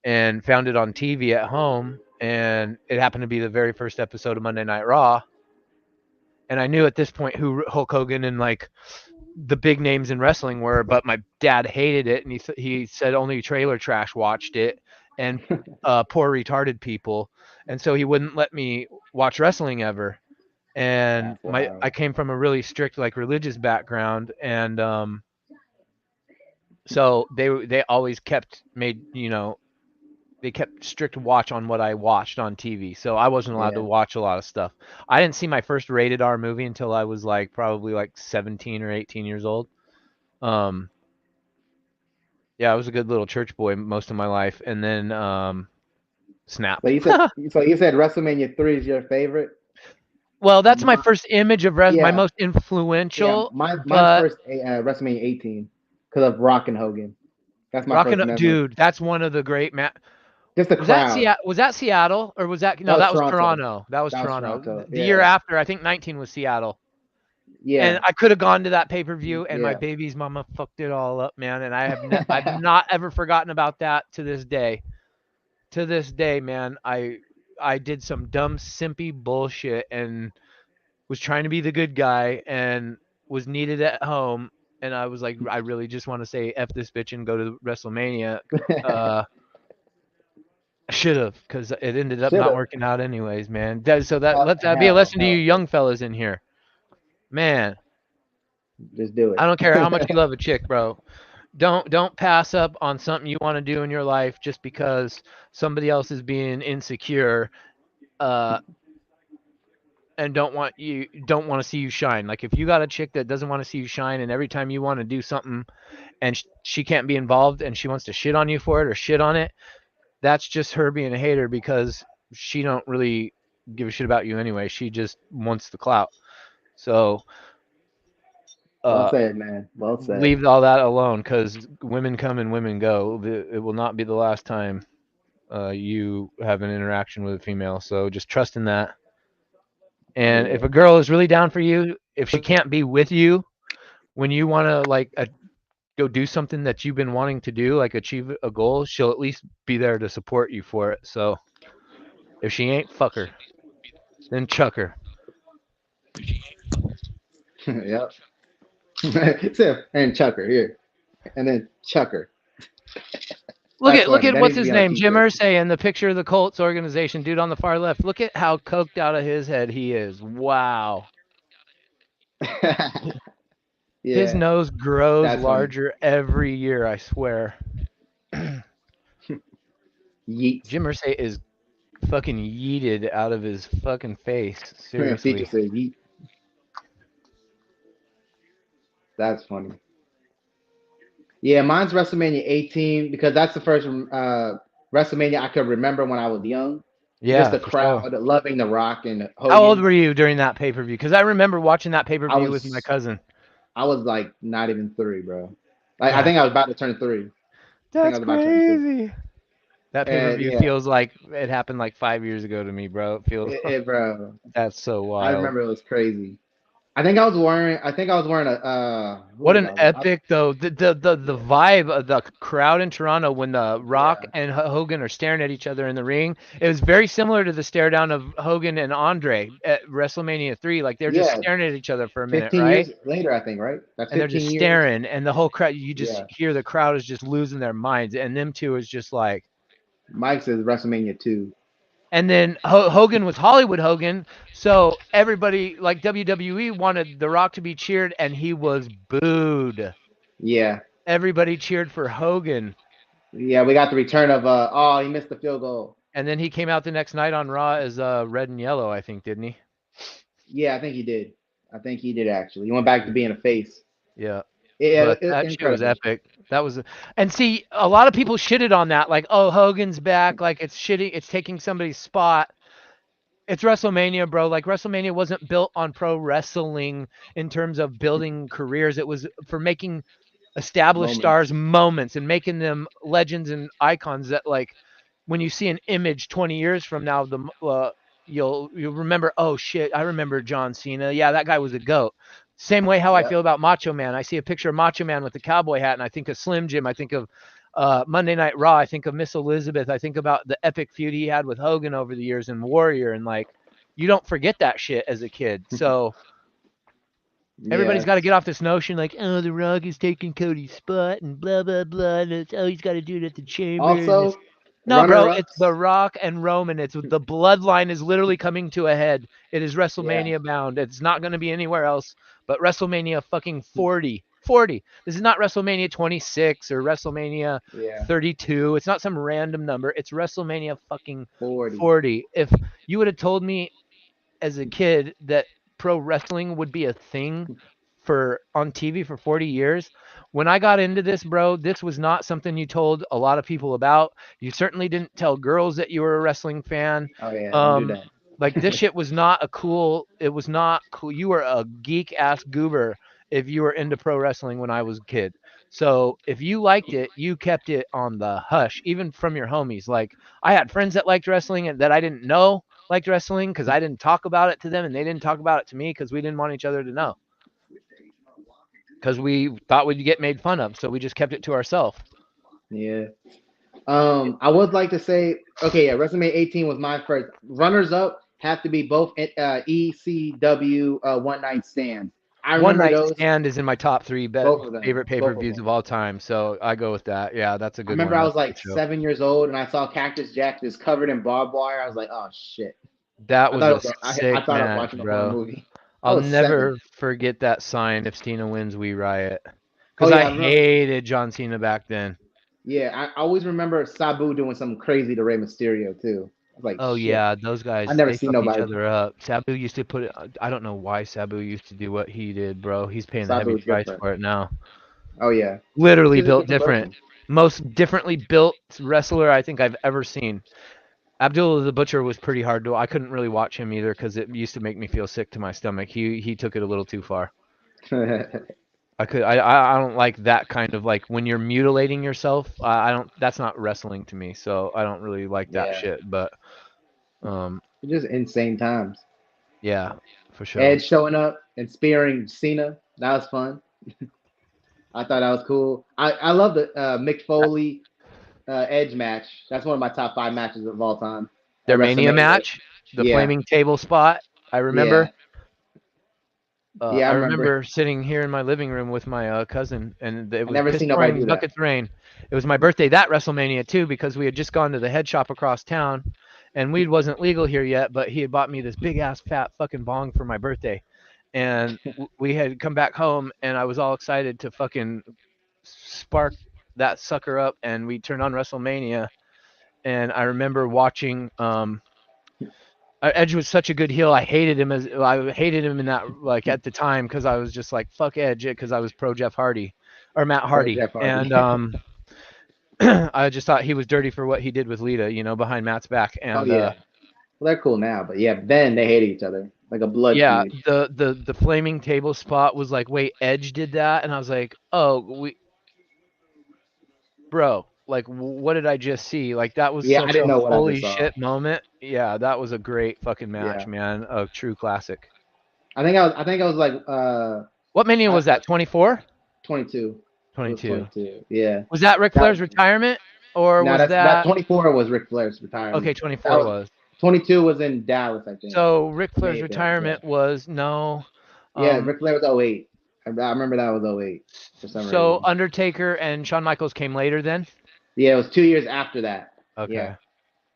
and found it on TV at home, and it happened to be the very first episode of Monday Night Raw. And I knew at this point who Hulk Hogan and like the big names in wrestling were, but my dad hated it, and he said only trailer trash watched it, and poor retarded people, and so he wouldn't let me watch wrestling ever. And That's wild. I came from a really strict like religious background, and so they always they kept strict watch on what I watched on TV. So I wasn't allowed to watch a lot of stuff. I didn't see my first rated R movie until I was like probably like 17 or 18 years old. Yeah, I was a good little church boy most of my life, and then Snap. So you said WrestleMania 3 is your favorite? Well, that's my first image of wrestling, my most influential. Yeah, my first WrestleMania 18 because of Rock and Hogan. That's my first memory. Dude, that's one of the great Just the crowd. Was that Seattle or was that no? That was Toronto. That was Toronto. The year after, I think 19 was Seattle. Yeah. And I could have gone to that pay-per-view, and my baby's mama fucked it all up, man. And I've not ever forgotten about that to this day. To this day, man, I did some dumb, simpy bullshit and was trying to be the good guy and was needed at home. And I was like, I really just want to say F this bitch and go to WrestleMania. I should have, because it ended up not working out anyways, man. So let that be a lesson to you young fellas in here. Man. Just do it. I don't care how much you love a chick, bro. Don't pass up on something you want to do in your life just because somebody else is being insecure and don't want to see you shine. Like if you got a chick that doesn't want to see you shine, and every time you want to do something and she can't be involved and she wants to shit on you for it or shit on it, that's just her being a hater because she don't really give a shit about you anyway. She just wants the clout. So well said, man. Well said. Leave all that alone, because women come and women go. It will not be the last time you have an interaction with a female. So just trust in that. And if a girl is really down for you, if she can't be with you when you want to like go do something that you've been wanting to do, like achieve a goal, she'll at least be there to support you for it. So if she ain't, fuck her. Then chuck her. Yep. And chuck her here. And then chuck her. Look at what's his name, Jim Irsay, in the picture of the Colts organization, dude on the far left. Look at how coked out of his head he is. Wow. His nose grows larger every year, I swear. Jim Irsay is fucking yeeted out of his fucking face. Seriously. That's funny. Yeah, mine's WrestleMania 18 because that's the first WrestleMania I could remember when I was young. Just Yeah, the for sure. crowd loving The Rock and How old Hogan. were you during that pay-per-view? Because I remember watching that I pay-per-view with my was cousin. I was like not even 3, bro. Like I God, think I was about to turn 3. I think I that's was about to turn 3. crazy. That And pay-per-view yeah, feels like it happened like 5 years ago to me, bro. It feels bro, that's so I wild. remember it was crazy. I think I was wearing a who What was an I wearing? epic though. The vibe of the crowd in Toronto when the Rock Yeah. and Hogan are staring at each other in the ring. It was very similar to the stare down of Hogan and Andre at WrestleMania 3. Like they're just Yeah, staring at each other for a minute, 15 right? years later, I think, right? That's And they're 15 just years. staring, and the whole crowd, you just Yeah. hear the crowd is just losing their minds, and them two is just like. Mike says WrestleMania 2. And then Hogan was Hollywood Hogan, so everybody like WWE wanted The Rock to be cheered, and he was booed. Yeah. Everybody cheered for Hogan. Yeah, we got the return of oh, he missed the field goal. And then he came out the next night on Raw as red and yellow, I think, didn't he? Yeah, I think he did. I think he did actually. He went back to being a face. Yeah. Yeah, But that shit was incredible. epic. That was, and see, a lot of people shitted on that, like, oh, Hogan's back, like it's shitting, it's taking somebody's spot. It's WrestleMania, bro. Like WrestleMania wasn't built on pro wrestling in terms of building careers. It was for making established stars Moments. moments and making them legends and icons that like when you see an image 20 years from now you'll remember, oh shit, I remember John Cena. Yeah, that guy was a goat. Same way how I Yep. feel about Macho Man. I see a picture of Macho Man with the cowboy hat and I think of Slim Jim. I think of Monday Night Raw. I think of Miss Elizabeth. I think about the epic feud he had with Hogan over the years and Warrior, and like you don't forget that shit as a kid. So everybody's got to Yes. get off this notion like, oh, The Rock is taking Cody's spot and blah, blah, blah. And it's, oh, he's got to do it at the chamber. And it's, Also, no, bro, it's The runner-ups. Rock and Roman. It's the bloodline is literally coming to a head. It is Yeah. WrestleMania bound. It's not going to be anywhere else but WrestleMania fucking 40. 40. This is not WrestleMania 26 or WrestleMania Yeah. 32. It's not some random number. It's WrestleMania fucking 40. 40. If you would have told me as a kid that pro wrestling would be a thing for on TV for 40 years. When I got into this, bro, this was not something you told a lot of people about. You certainly didn't tell girls that you were a wrestling fan. Oh yeah, don't do that. Like this shit was not it was not cool. You were a geek ass goober if you were into pro wrestling when I was a kid. So if you liked it, you kept it on the hush, even from your homies. Like I had friends that liked wrestling and that I didn't know liked wrestling because I didn't talk about it to them and they didn't talk about it to me because we didn't want each other to know. Because we thought we'd get made fun of, so we just kept it to ourselves. Yeah. I would like to say, okay, yeah, WrestleMania 18 was my first. Runners up have to be both ECW One Night Stands. I One remember Night those, Stand is in my top three both of them, favorite both of pay-per-views them. of all time, so I go with that. Yeah, that's a I good remember one. I That's was a like good show. 7 years old and I saw Cactus Jack just covered in barbed wire. I was like, oh shit. That I was thought a it was, I sick thought I was match, watching a horror bro. movie. I I'll was 7. never forget that sign if Cena wins, we riot. Oh Because yeah, I I remember. hated John Cena back then. Yeah, I always remember Sabu doing something crazy to Rey Mysterio too. I was like, Oh shit. yeah, those I guys, never they seen fuck each nobody. other up. Sabu used to put it, I don't know why Sabu used to do what he did, bro. He's paying the Sabu heavy was price different. for it now. Oh yeah, Literally he's a built different different. person. Most differently built wrestler I think I've ever seen. Abdullah the Butcher was pretty hard to. I couldn't really watch him either because it used to make me feel sick to my stomach. He took it a little too far. I don't like that kind of like when you're mutilating yourself. I don't. That's not wrestling to me. So I don't really like that Yeah, shit. But just insane times. yeah, for sure. Edge showing up and spearing Cena, that was fun. I thought that was cool. I love the Mick Foley Edge match. That's one of my top 5 matches of all time at Their Mania WrestleMania. match, the Yeah, flaming table spot. I remember. yeah, yeah. I I remember it. remember sitting here in my living room with my cousin, and it I was never piss seen nobody pouring do that. buckets rain. It was my birthday that WrestleMania too, because we had just gone to the head shop across town, and weed wasn't legal here yet, but he had bought me this big ass fat fucking bong for my birthday, and we had come back home, and I was all excited to fucking spark that sucker up, and we turned on WrestleMania, and I remember watching Edge was such a good heel. I hated him in that like at the time because I was just like fuck Edge because I was pro Jeff Hardy. or Matt Hardy, Jeff Hardy. and I just thought he was dirty for what he did with Lita, you know, behind Matt's back. And Oh yeah. Well, they're cool now, but yeah, then they hated each other like a blood yeah, feud. the flaming table spot was like, wait, Edge did that, and I was like, oh, bro, like, what did I just see? Like, that was Yeah, I such didn't a know what I holy just saw. shit moment. Yeah, that was a great fucking match, Yeah. man. A true classic. I think I was like What Mania was that? 24? 22. It was 22. 22. Yeah. Was that Ric Flair's retirement, or No, was that that 24 was Ric Flair's retirement. okay? 24 was. 22 was in Dallas, I think. So Ric May Flair's have been, retirement was no. yeah, Ric Flair was 08. I remember that was 08 for some So reason. Undertaker and Shawn Michaels came later then? Yeah, it was 2 years after that. Okay. Yeah.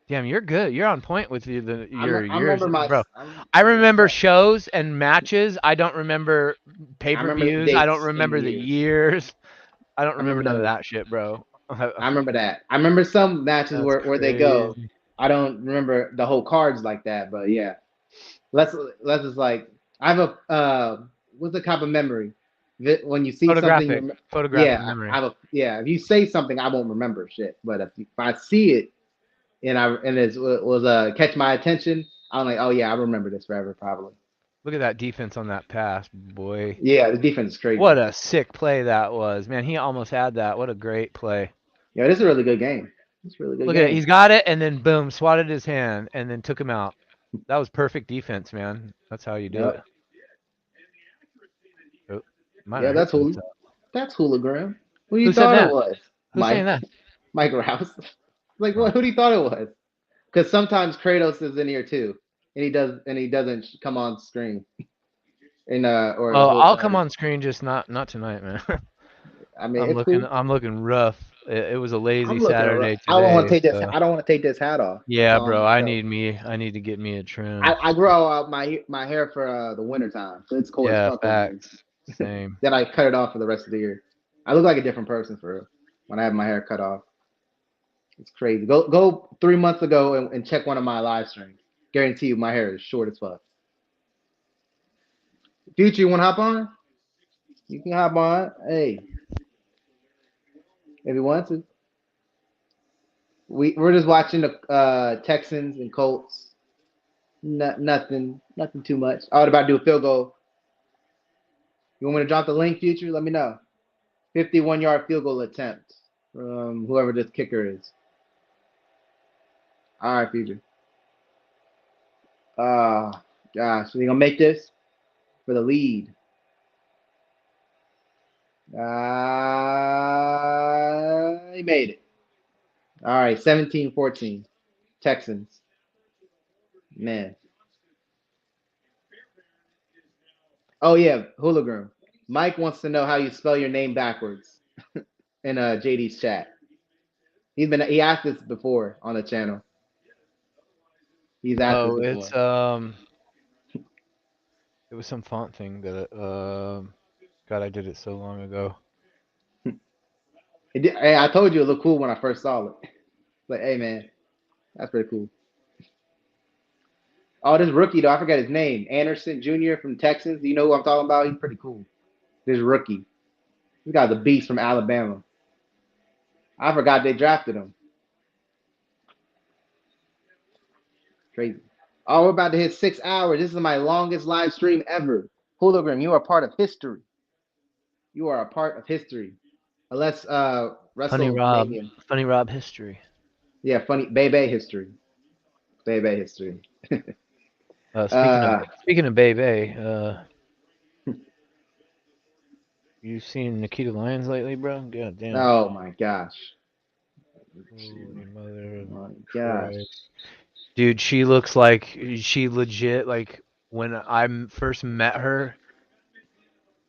Damn, you're good. You're on point with your I years, remember bro. I remember shows and matches. I don't remember pay-per-views. I don't remember the years. I don't remember none of that shit, bro. I remember that. I remember some matches where they go. I don't remember the whole cards like that, but yeah. Let's just like I have a what's the type of memory that when you see something photographic memory. If you say something I won't remember shit, but if I see it and it was catch my attention, I'm like, oh yeah, I remember this forever probably. Look at that defense on that pass, boy. Yeah, the defense is crazy. What a sick play that was, man. He almost had that. What a great play. Yeah, this is a really good game. It's really good. Look at it. He's got it, and then boom, swatted his hand, and then took him out. That was perfect defense, man. That's how you do it. Oh, yeah, that's hooligan. Who you Who thought said it was? Who's saying that? Mike Rouse. Like, what? Who do you thought it was? Because sometimes Kratos is in here too, and he doesn't come on screen. I'll come on screen, just not tonight, man. I mean, I'm looking rough. It was a lazy Saturday today. I don't want to take this. I don't want to take this hat off. Yeah, bro. I need to get me a trim. I grow out my hair for the winter time, so it's cold. Yeah, facts. Same. Then I cut it off for the rest of the year. I look like a different person for real when I have my hair cut off. It's crazy. Go 3 months ago and check one of my live streams. Guarantee you, my hair is short as fuck. Future, you want to hop on? You can hop on. Hey, if you want to. We're just watching the Texans and Colts. Nothing too much. I was about to do a field goal. You want me to drop the link, Future? Let me know. 51-yard field goal attempt from whoever this kicker is. All right, Future. Gosh, are you gonna make this for the lead? He made it. All right, 17-14. Texans. Man. Oh yeah, hooligan. Mike wants to know how you spell your name backwards in JD's chat. He asked this before on the channel. He's asked this before. It was some font thing that God, I did it so long ago. Hey, I told you it looked cool when I first saw it. Like, hey man, that's pretty cool. Oh, this rookie though, I forgot his name. Anderson Jr. from Texas. You know who I'm talking about? He's pretty cool. This rookie. This guy's a beast from Alabama. I forgot they drafted him. Crazy. Oh, we're about to hit 6 hours. This is my longest live stream ever. Hooligan, you are part of history. You are a part of history. Unless Funny Rob history. Yeah, funny Bebe history. Bebe history. Speaking of Bebe, you seen Nikita Lyons lately, bro? God damn. Oh my gosh. Oh my gosh. Dude, she looks like she legit, like when I first met her,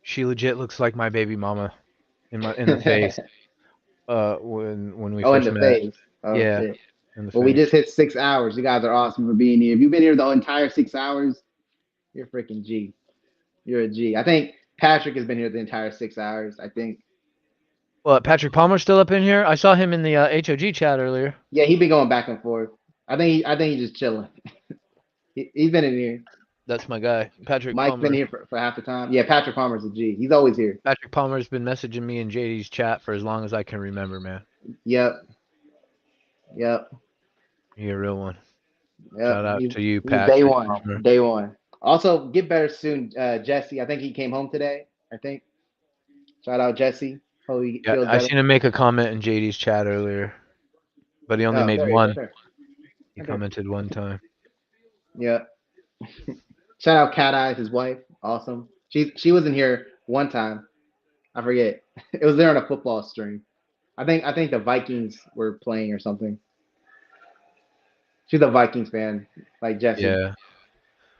she legit looks like my baby mama in the face. When we first in the met. Face. Oh, yeah. Shit. Well, we just hit 6 hours. You guys are awesome for being here. If you've been here the entire 6 hours, you're freaking G. You're a G. I think Patrick has been here the entire 6 hours. I think. Well, Patrick Palmer's still up in here. I saw him in the HOG chat earlier. Yeah, he's been going back and forth. I think he's just chilling. He's been in here. That's my guy, Patrick Mike's been Palmer. here for half the time. Yeah, Patrick Palmer's a G. He's always here. Patrick Palmer's been messaging me in JD's chat for as long as I can remember, man. Yep. You're a real one. Yep. Shout out to you, He's Patrick. day one. Palmer. Day one. Also, get better soon, Jesse. I think he came home today. I think. Shout out Jesse. Hope he feels I better. seen him make a comment in JD's chat earlier, but he only made there one. there. He Okay. commented one time. Yeah. Shout out Cat Eyes, his wife. Awesome. She was in here one time. I forget. It was there on a football stream. I think the Vikings were playing or something. She's a Vikings fan, like Jesse. Yeah.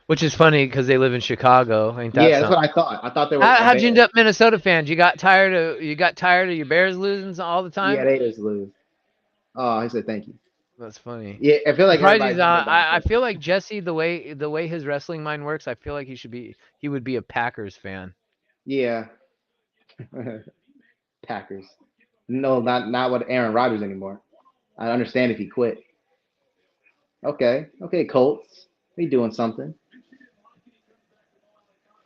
Which is funny because they live in Chicago. Ain't that Yeah, that's something? what I thought. I thought they were. How'd you end up Minnesota fans? You got tired of your Bears losing all the time? Yeah, they just lose. Oh, he said thank you. That's funny. Yeah, I feel like Surprised everybody's I feel like Jesse, the way his wrestling mind works, I feel like he would be a Packers fan. Yeah. Packers. No, not what Aaron Rodgers anymore. I understand if he quit. Okay, Colts. He doing something.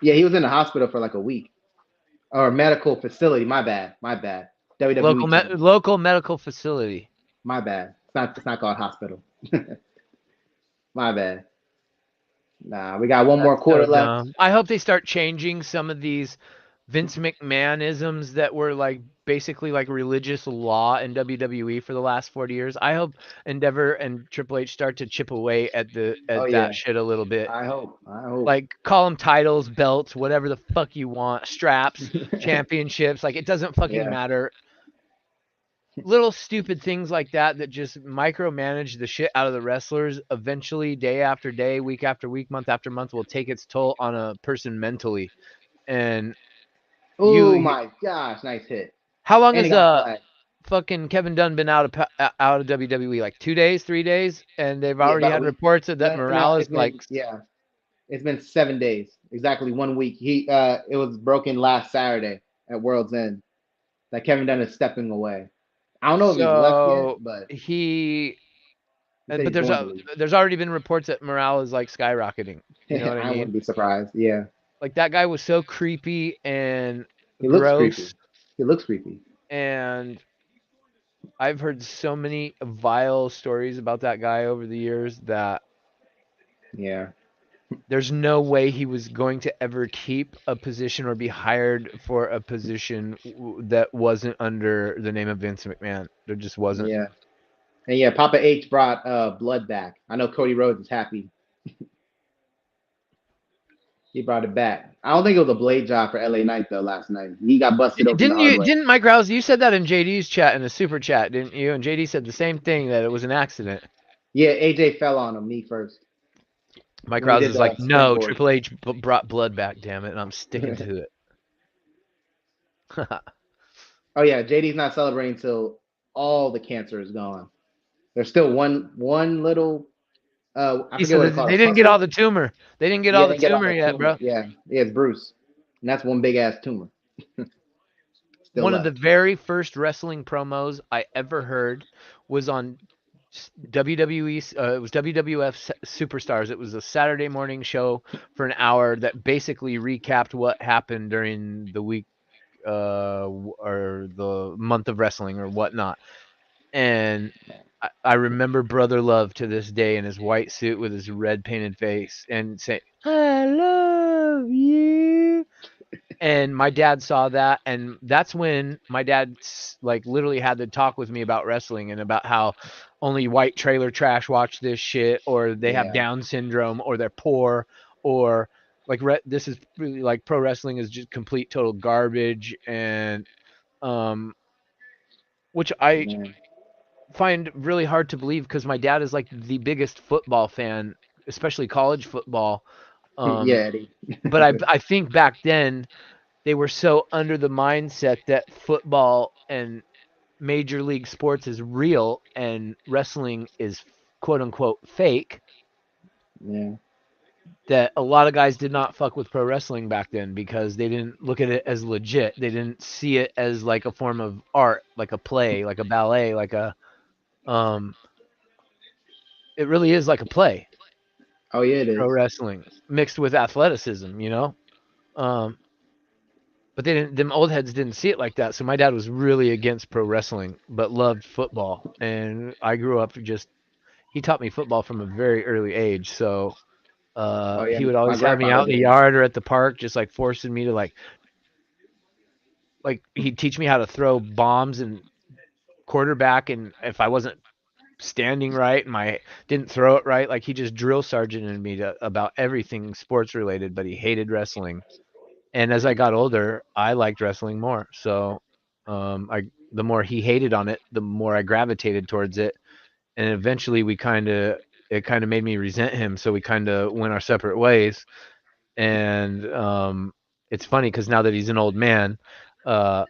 Yeah, he was in the hospital for like a week. Or medical facility. My bad. WWE. Local medical facility. My bad. It's not called hospital. My bad. Nah, we got one more quarter left. I hope they start changing some of these Vince McMahon-isms that were like basically like religious law in WWE for the last 40 years. I hope Endeavor and Triple H start to chip away at that shit a little bit. I hope. Like call them titles, belts, whatever the fuck you want, straps, championships. Like it doesn't fucking matter. Little stupid things like that just micromanage the shit out of the wrestlers. Eventually, day after day, week after week, month after month, will take its toll on a person mentally. And oh my gosh, nice hit. How long has fucking Kevin Dunn been out of WWE? Like 2 days, 3 days, and they've already had reports of that Morales it's been 7 days, exactly 1 week. It was broken last Saturday at World's End that Kevin Dunn is stepping away. I don't know if he's left yet, but there's already been reports that morale is like skyrocketing. You know what I mean? I wouldn't be surprised. Yeah. Like that guy was so creepy and he gross. Looks creepy. And I've heard so many vile stories about that guy over the years that there's no way he was going to ever keep a position or be hired for a position that wasn't under the name of Vince McMahon. There just wasn't. Yeah. And Papa H brought blood back. I know Cody Rhodes is happy. He brought it back. I don't think it was a blade job for LA Knight though last night. He got busted open. Didn't Mike Rouse, you said that in JD's chat, in the super chat, didn't you? And JD said the same thing, that it was an accident. Yeah, AJ fell on him, knee first. Mike Rouse is like, no, Triple H brought blood back, damn it, and I'm sticking to it. Oh yeah, JD's not celebrating until all the cancer is gone. There's still one little they didn't get all the tumor. They didn't get all the tumor yet, bro. Yeah, it's Bruce. And that's one big ass tumor. One of the very first wrestling promos I ever heard was on WWE. It was WWF Superstars. It was a Saturday morning show for an hour that basically recapped what happened during the week or the month of wrestling or whatnot. And I remember Brother Love to this day in his white suit with his red painted face and saying, I love you. And my dad saw that. And that's when my dad like literally had to talk with me about wrestling and about how only white trailer trash watch this shit, or they have Down syndrome, or they're poor, or like this is really like pro wrestling is just complete total garbage. And which I find really hard to believe because my dad is like the biggest football fan, especially college football. But I think back then they were so under the mindset that football and major league sports is real and wrestling is quote unquote fake. Yeah. That a lot of guys did not fuck with pro wrestling back then because they didn't look at it as legit. They didn't see it as like a form of art, like a play, like a ballet, like a it really is like a play. Oh yeah, it pro is. wrestling mixed with athleticism, you know. But they didn't. Them old heads didn't see it like that. So my dad was really against pro wrestling, but loved football, and I grew up just. He taught me football from a very early age, so Oh yeah, he would my always have me grandfather out in the did. yard or at the park, just like forcing me to like he'd teach me how to throw bombs and quarterback, and if I wasn't standing right and my didn't throw it right, like he just drill sergeanted me about everything sports related, but he hated wrestling. And as I got older, I liked wrestling more. So I the more he hated on it, the more I gravitated towards it. And eventually it kind of made me resent him, so we kind of went our separate ways. And it's funny because now that he's an old man, uh,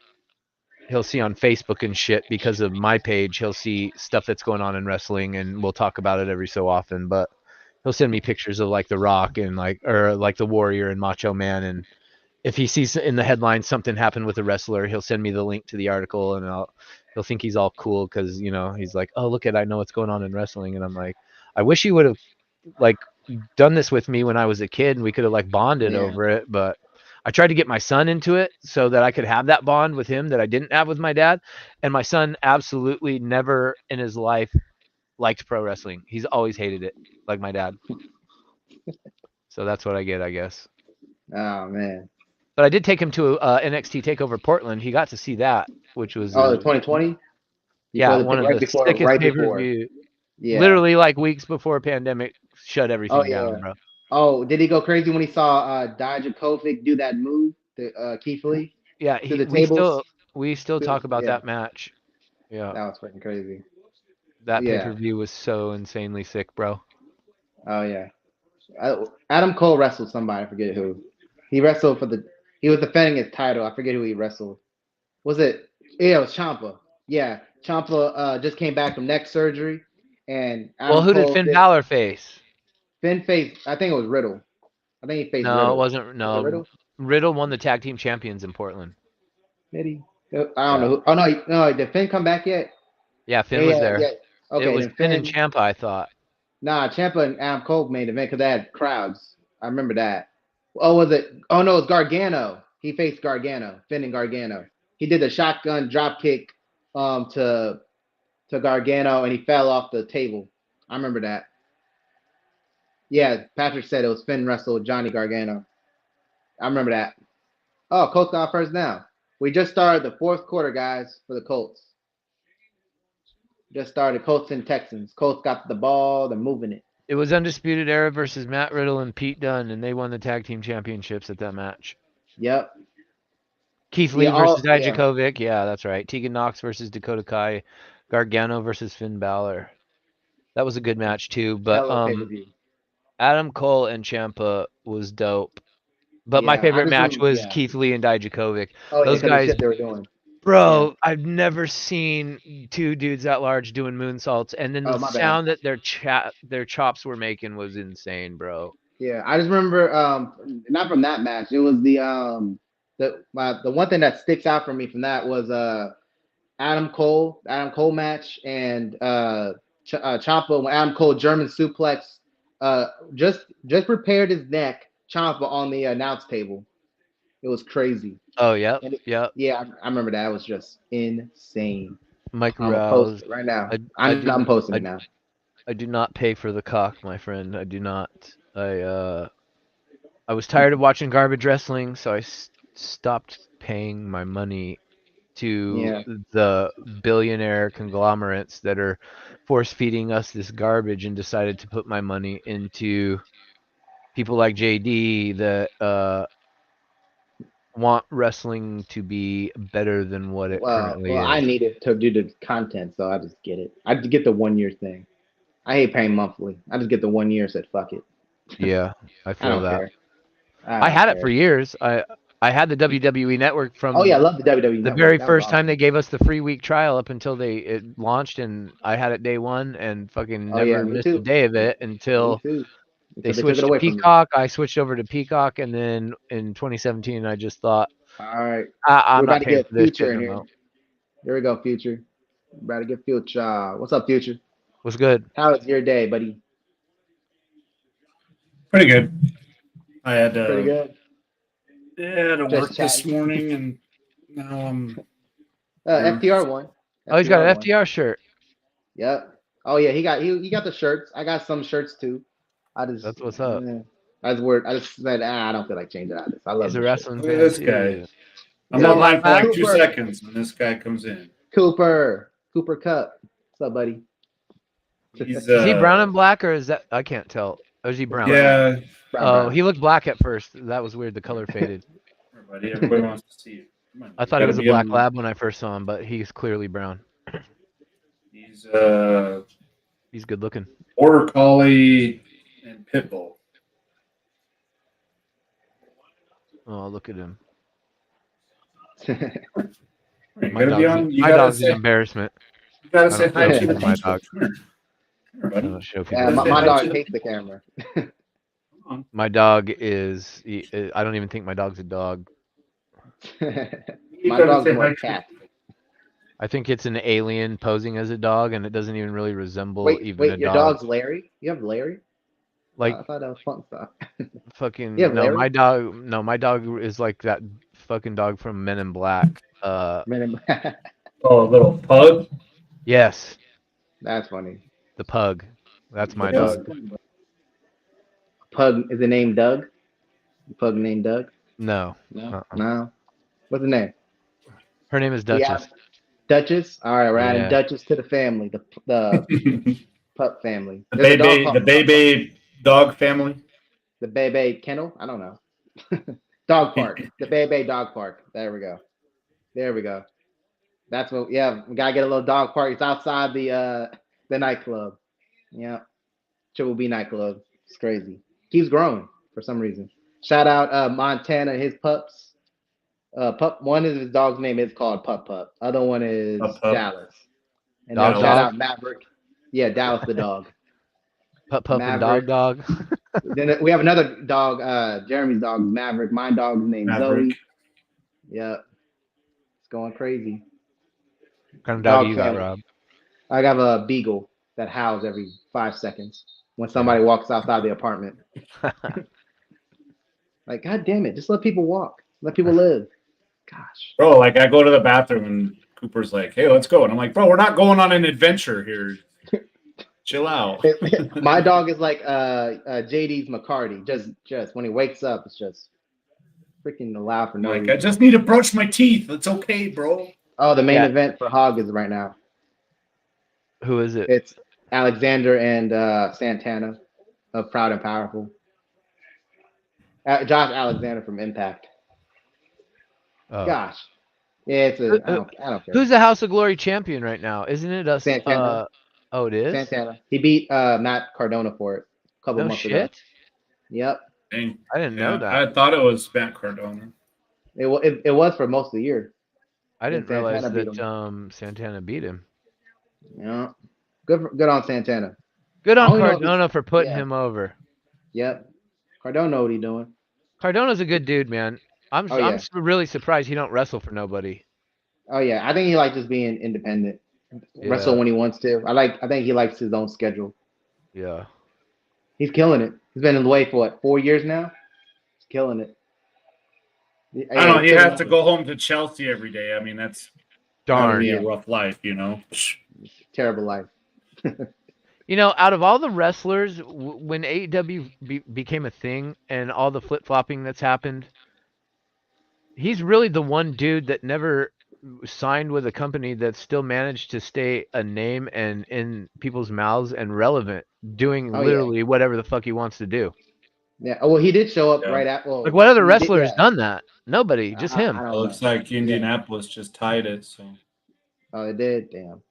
he'll see on Facebook and shit because of my page. He'll see stuff that's going on in wrestling, and we'll talk about it every so often. But he'll send me pictures of like The Rock and like the Warrior and Macho Man. And if he sees in the headline something happened with a wrestler, he'll send me the link to the article, and he'll think he's all cool because he's like, oh look at I know what's going on in wrestling, and I'm like, I wish he would have like done this with me when I was a kid, and we could have like bonded Yeah. over it. But I tried to get my son into it so that I could have that bond with him that I didn't have with my dad. And my son absolutely never in his life liked pro wrestling. He's always hated it, like my dad. So that's what I get, I guess. Oh man. But I did take him to NXT Takeover Portland. He got to see that, which was Oh, the 2020 yeah, before the one of right the before sickest right pay per before. view. Yeah. Literally like weeks before pandemic shut Oh everything yeah. down, bro. Oh, did he go crazy when he saw Dijakovic do that move to Keith Lee Yeah, through the tables? we still talk about Yeah, that match. Yeah, that was fucking crazy. that pay per Yeah. view was so insanely sick, bro. Oh yeah. Adam Cole wrestled somebody. I forget who. He wrestled for the. He was defending his title. I forget who he wrestled. Was it? Yeah, it was Ciampa. Yeah, Ciampa just came back from neck surgery, and Well, Adam who did Cole Finn did. Balor face? Finn faced. I think it was Riddle. I think he faced No, it Riddle. wasn't. Was it No, Riddle? Riddle won the tag team champions in Portland. Did he? I don't Yeah, know. Oh no, no. Did Finn come back yet? yeah, Finn was Yeah, there. yeah. It Okay, was then Finn and Finn. Ciampa, I thought. Nah, Ciampa and Adam Cole made event because they had crowds. I remember that. Oh, was it? Oh no, it was Gargano. He faced Gargano, Finn and Gargano. He did a shotgun drop kick to Gargano, and he fell off the table. I remember that. Yeah, Patrick said it was Finn wrestled Johnny Gargano. I remember that. Oh, Colts got first down. We just started the fourth quarter, guys, for the Colts. Just started Colts and Texans. Colts got the ball. They're moving it. It was Undisputed Era versus Matt Riddle and Pete Dunne, and they won the tag team championships at that match. Yep. Keith Lee versus Dijakovic. Yeah, that's right. Tegan Knox versus Dakota Kai. Gargano versus Finn Balor. That was a good match too. But Hell of a pay-per-view. Adam Cole and Ciampa was dope. But my Yeah, I favorite just match remember, was yeah. Keith Lee and Dijakovic. Oh, yeah, Those because the guys, shit they were doing. bro, Yeah. I've never seen two dudes that large doing moonsaults, and then Oh, the my bad. sound that their chops were making was insane, bro. Yeah, I just remember not from that match. It was the one thing that sticks out for me from that was Adam Cole match and Ciampa when Adam Cole German suplex just repaired his neck Ciampa on the announce table. It was crazy. Oh, yep, And yep. yeah, I remember that. It was just insane. Mike I'm gonna post Rouse. it right now. I I'm posting it now. I do not pay for the cock, my friend. I do not. I was tired of watching garbage wrestling, so I stopped paying my money to Yeah. the billionaire conglomerates that are force feeding us this garbage, and decided to put my money into people like JD that want wrestling to be better than what it currently Well, I is. need it to do the content, so I just get it. I get the 1 year thing. I hate paying monthly. I just get the 1 year. Said fuck it. Yeah, I I feel don't that. care. I don't had it care. for years. I had the WWE Network from Oh yeah, I love the WWE the Network. very That was first time awesome. they gave us the free week trial up until it launched, and I had it day one and fucking Oh yeah, never me missed a too. day of it Me until too. they Until they took it switched to away from me. Peacock. I switched over to Peacock, and then in 2017, I just thought, All right, I'm we're about not to paying get for this Future shit in no here. more. There we go, Future. We're about to get Future. What's up, Future? What's good? How was your day, buddy? Pretty good. I had Pretty to good. to Just work this chatting. morning, and now I'm. FTR won. Oh, he's got an won. FTR shirt. Yep. Oh yeah, he got the shirts. I got some shirts too. That's what's up. I just said I don't feel like changing out of this. I love He's a this wrestling Look at fan this too. guy. I'm Yeah. online for like 2 Cooper. seconds, and this guy comes in. Cooper Cup. What's up, buddy? He's, Is he brown and black, or is that I can't tell? Or is he brown? Yeah. Oh, he looked black at first. That was weird. The color faded. Everybody wants to see you. Come on, I you thought he gotta was a be black on- lab when I first saw him, but he's clearly brown. He's He's good looking. Border Collie and Pitbull. Oh, look at him. You My gotta be on. dog's, You my gotta dog's an say. embarrassment. You gotta I say don't hi show to the people my people. dog. Come here. Come here, I buddy. don't show people. Yeah, Say my hi dog to the- hates the camera. Come on. My dog is. I don't even think my dog's a dog. You My gotta dog's say more hi to cat. I think it's an alien posing as a dog, and it doesn't even really resemble Wait, even a your dog. dog's Larry? You have Larry? Like I thought that was fun stuff. fucking Yeah, no, Larry? my dog. No, my dog is like that fucking dog from Men in Black. Oh, a little pug. Yes, That's funny. the pug. That's my The dog. Pug is the name Doug? The pug named Doug? No, No. No. What's the name? her name is Yeah. Duchess. Duchess? All right, we're adding Yeah. Duchess to the family, the pup family. The There's a dog baby, called the Pup. baby dog family. The Bebe Kennel? I don't know. Dog park. The Bebe dog park. There we go. There we go. That's what. Yeah, we gotta get a little dog park. It's outside the nightclub. Yeah, Triple B nightclub. It's crazy. Keeps growing for some reason. Shout out Montana, his pups. Pup. One of his dog's name is called Pup Pup. Other one is Pup Pup. Dallas. And Dog then shout dog? out Maverick. Yeah, Dallas the dog. Pup pup and Maverick. dog. Then we have another dog. Jeremy's dog, Maverick. My dog's named Maverick. Zoe. Yeah, it's going crazy. What kind of dog Dog you got, family. Rob? I have a beagle that howls every 5 seconds when somebody walks outside the apartment. Like, God damn it, just let people walk, let people live. Gosh. Bro, like I go to the bathroom and Cooper's like, "Hey, let's go," and I'm like, "Bro, we're not going on an adventure here. Chill out." My dog is like JD's McCarty. Just when he wakes up, it's just freaking loud for no Like, reason. I just need to brush my teeth. It's okay, bro. Oh, the main Yeah. event for Hog is right now. Who is it? It's Alexander and Santana of Proud and Powerful. Josh Alexander from Impact. Oh. Gosh. Yeah, it's a. I don't care. Who's the House of Glory champion right now? Isn't it us? Santana. Oh, it is. Santana. He beat Matt Cardona for it a couple No months ago. shit. Yep. Dang. I didn't know that. I thought it was Matt Cardona. It was for most of the year. I didn't Santana realize beat that Santana beat him. Yeah. Good on Santana. Good I on only know Cardona for putting yeah. him over. Yep. Cardona know what he's doing. Cardona's a good dude, man. I'm Oh, yeah. really surprised he don't wrestle for nobody. Oh yeah. I think he likes just being independent. Wrestle Yeah. when he wants to. I think he likes his own schedule. Yeah. He's killing it. He's been in the way for what, 4 years now? He's killing it. I don't know. You have to go home to Chelsea every day. I mean, that's Darn. be a rough life, you know. Terrible life. You know, out of all the wrestlers, when AEW became a thing and all the flip-flopping that's happened, he's really the one dude that never signed with a company that still managed to stay a name and in people's mouths and relevant, doing Oh, yeah. literally whatever the fuck he wants to do. Yeah. Oh, well, he did show up Yeah. right at. Well, Like, what other he did- wrestler has yeah. done that? Nobody, just him. I It don't looks know. like Indianapolis just tied it. So Oh, it did. Damn.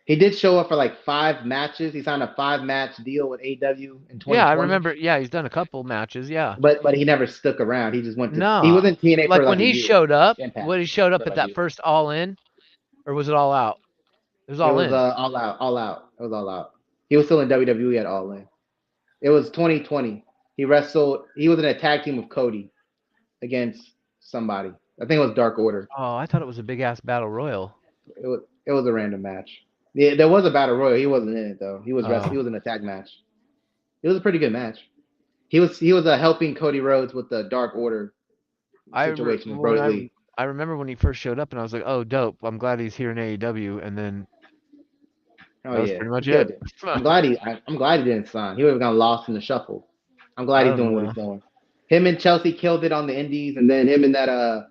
He did show up for like 5 matches. He signed a 5-match deal with AEW in 2020. Yeah, I remember. Yeah, he's done a couple matches. Yeah. But he never stuck around. He just went to. No. He was in TNA Like for when a he year. showed up, Impact. when he showed up For at like a that year. first All In, or was it All Out? It was It All was In. all out. All out. It was all out. He was still in WWE at All In. It was 2020. He wrestled. He was in a tag team with Cody against somebody. I think it was Dark Order. Oh, I thought it was a big ass battle royal. It was a random match. Yeah, there was a battle royal. He wasn't in it though. He was Oh. he was in a tag match. It was a pretty good match. He was helping Cody Rhodes with the Dark Order situation with Brody Lee. I remember when he first showed up, and I was like, "Oh, dope! I'm glad he's here in AEW." And then that was pretty much killed it. I'm glad he didn't sign. He would have gotten lost in the shuffle. I'm glad he's doing what he's doing. Him and Chelsea killed it on the Indies, and then him and that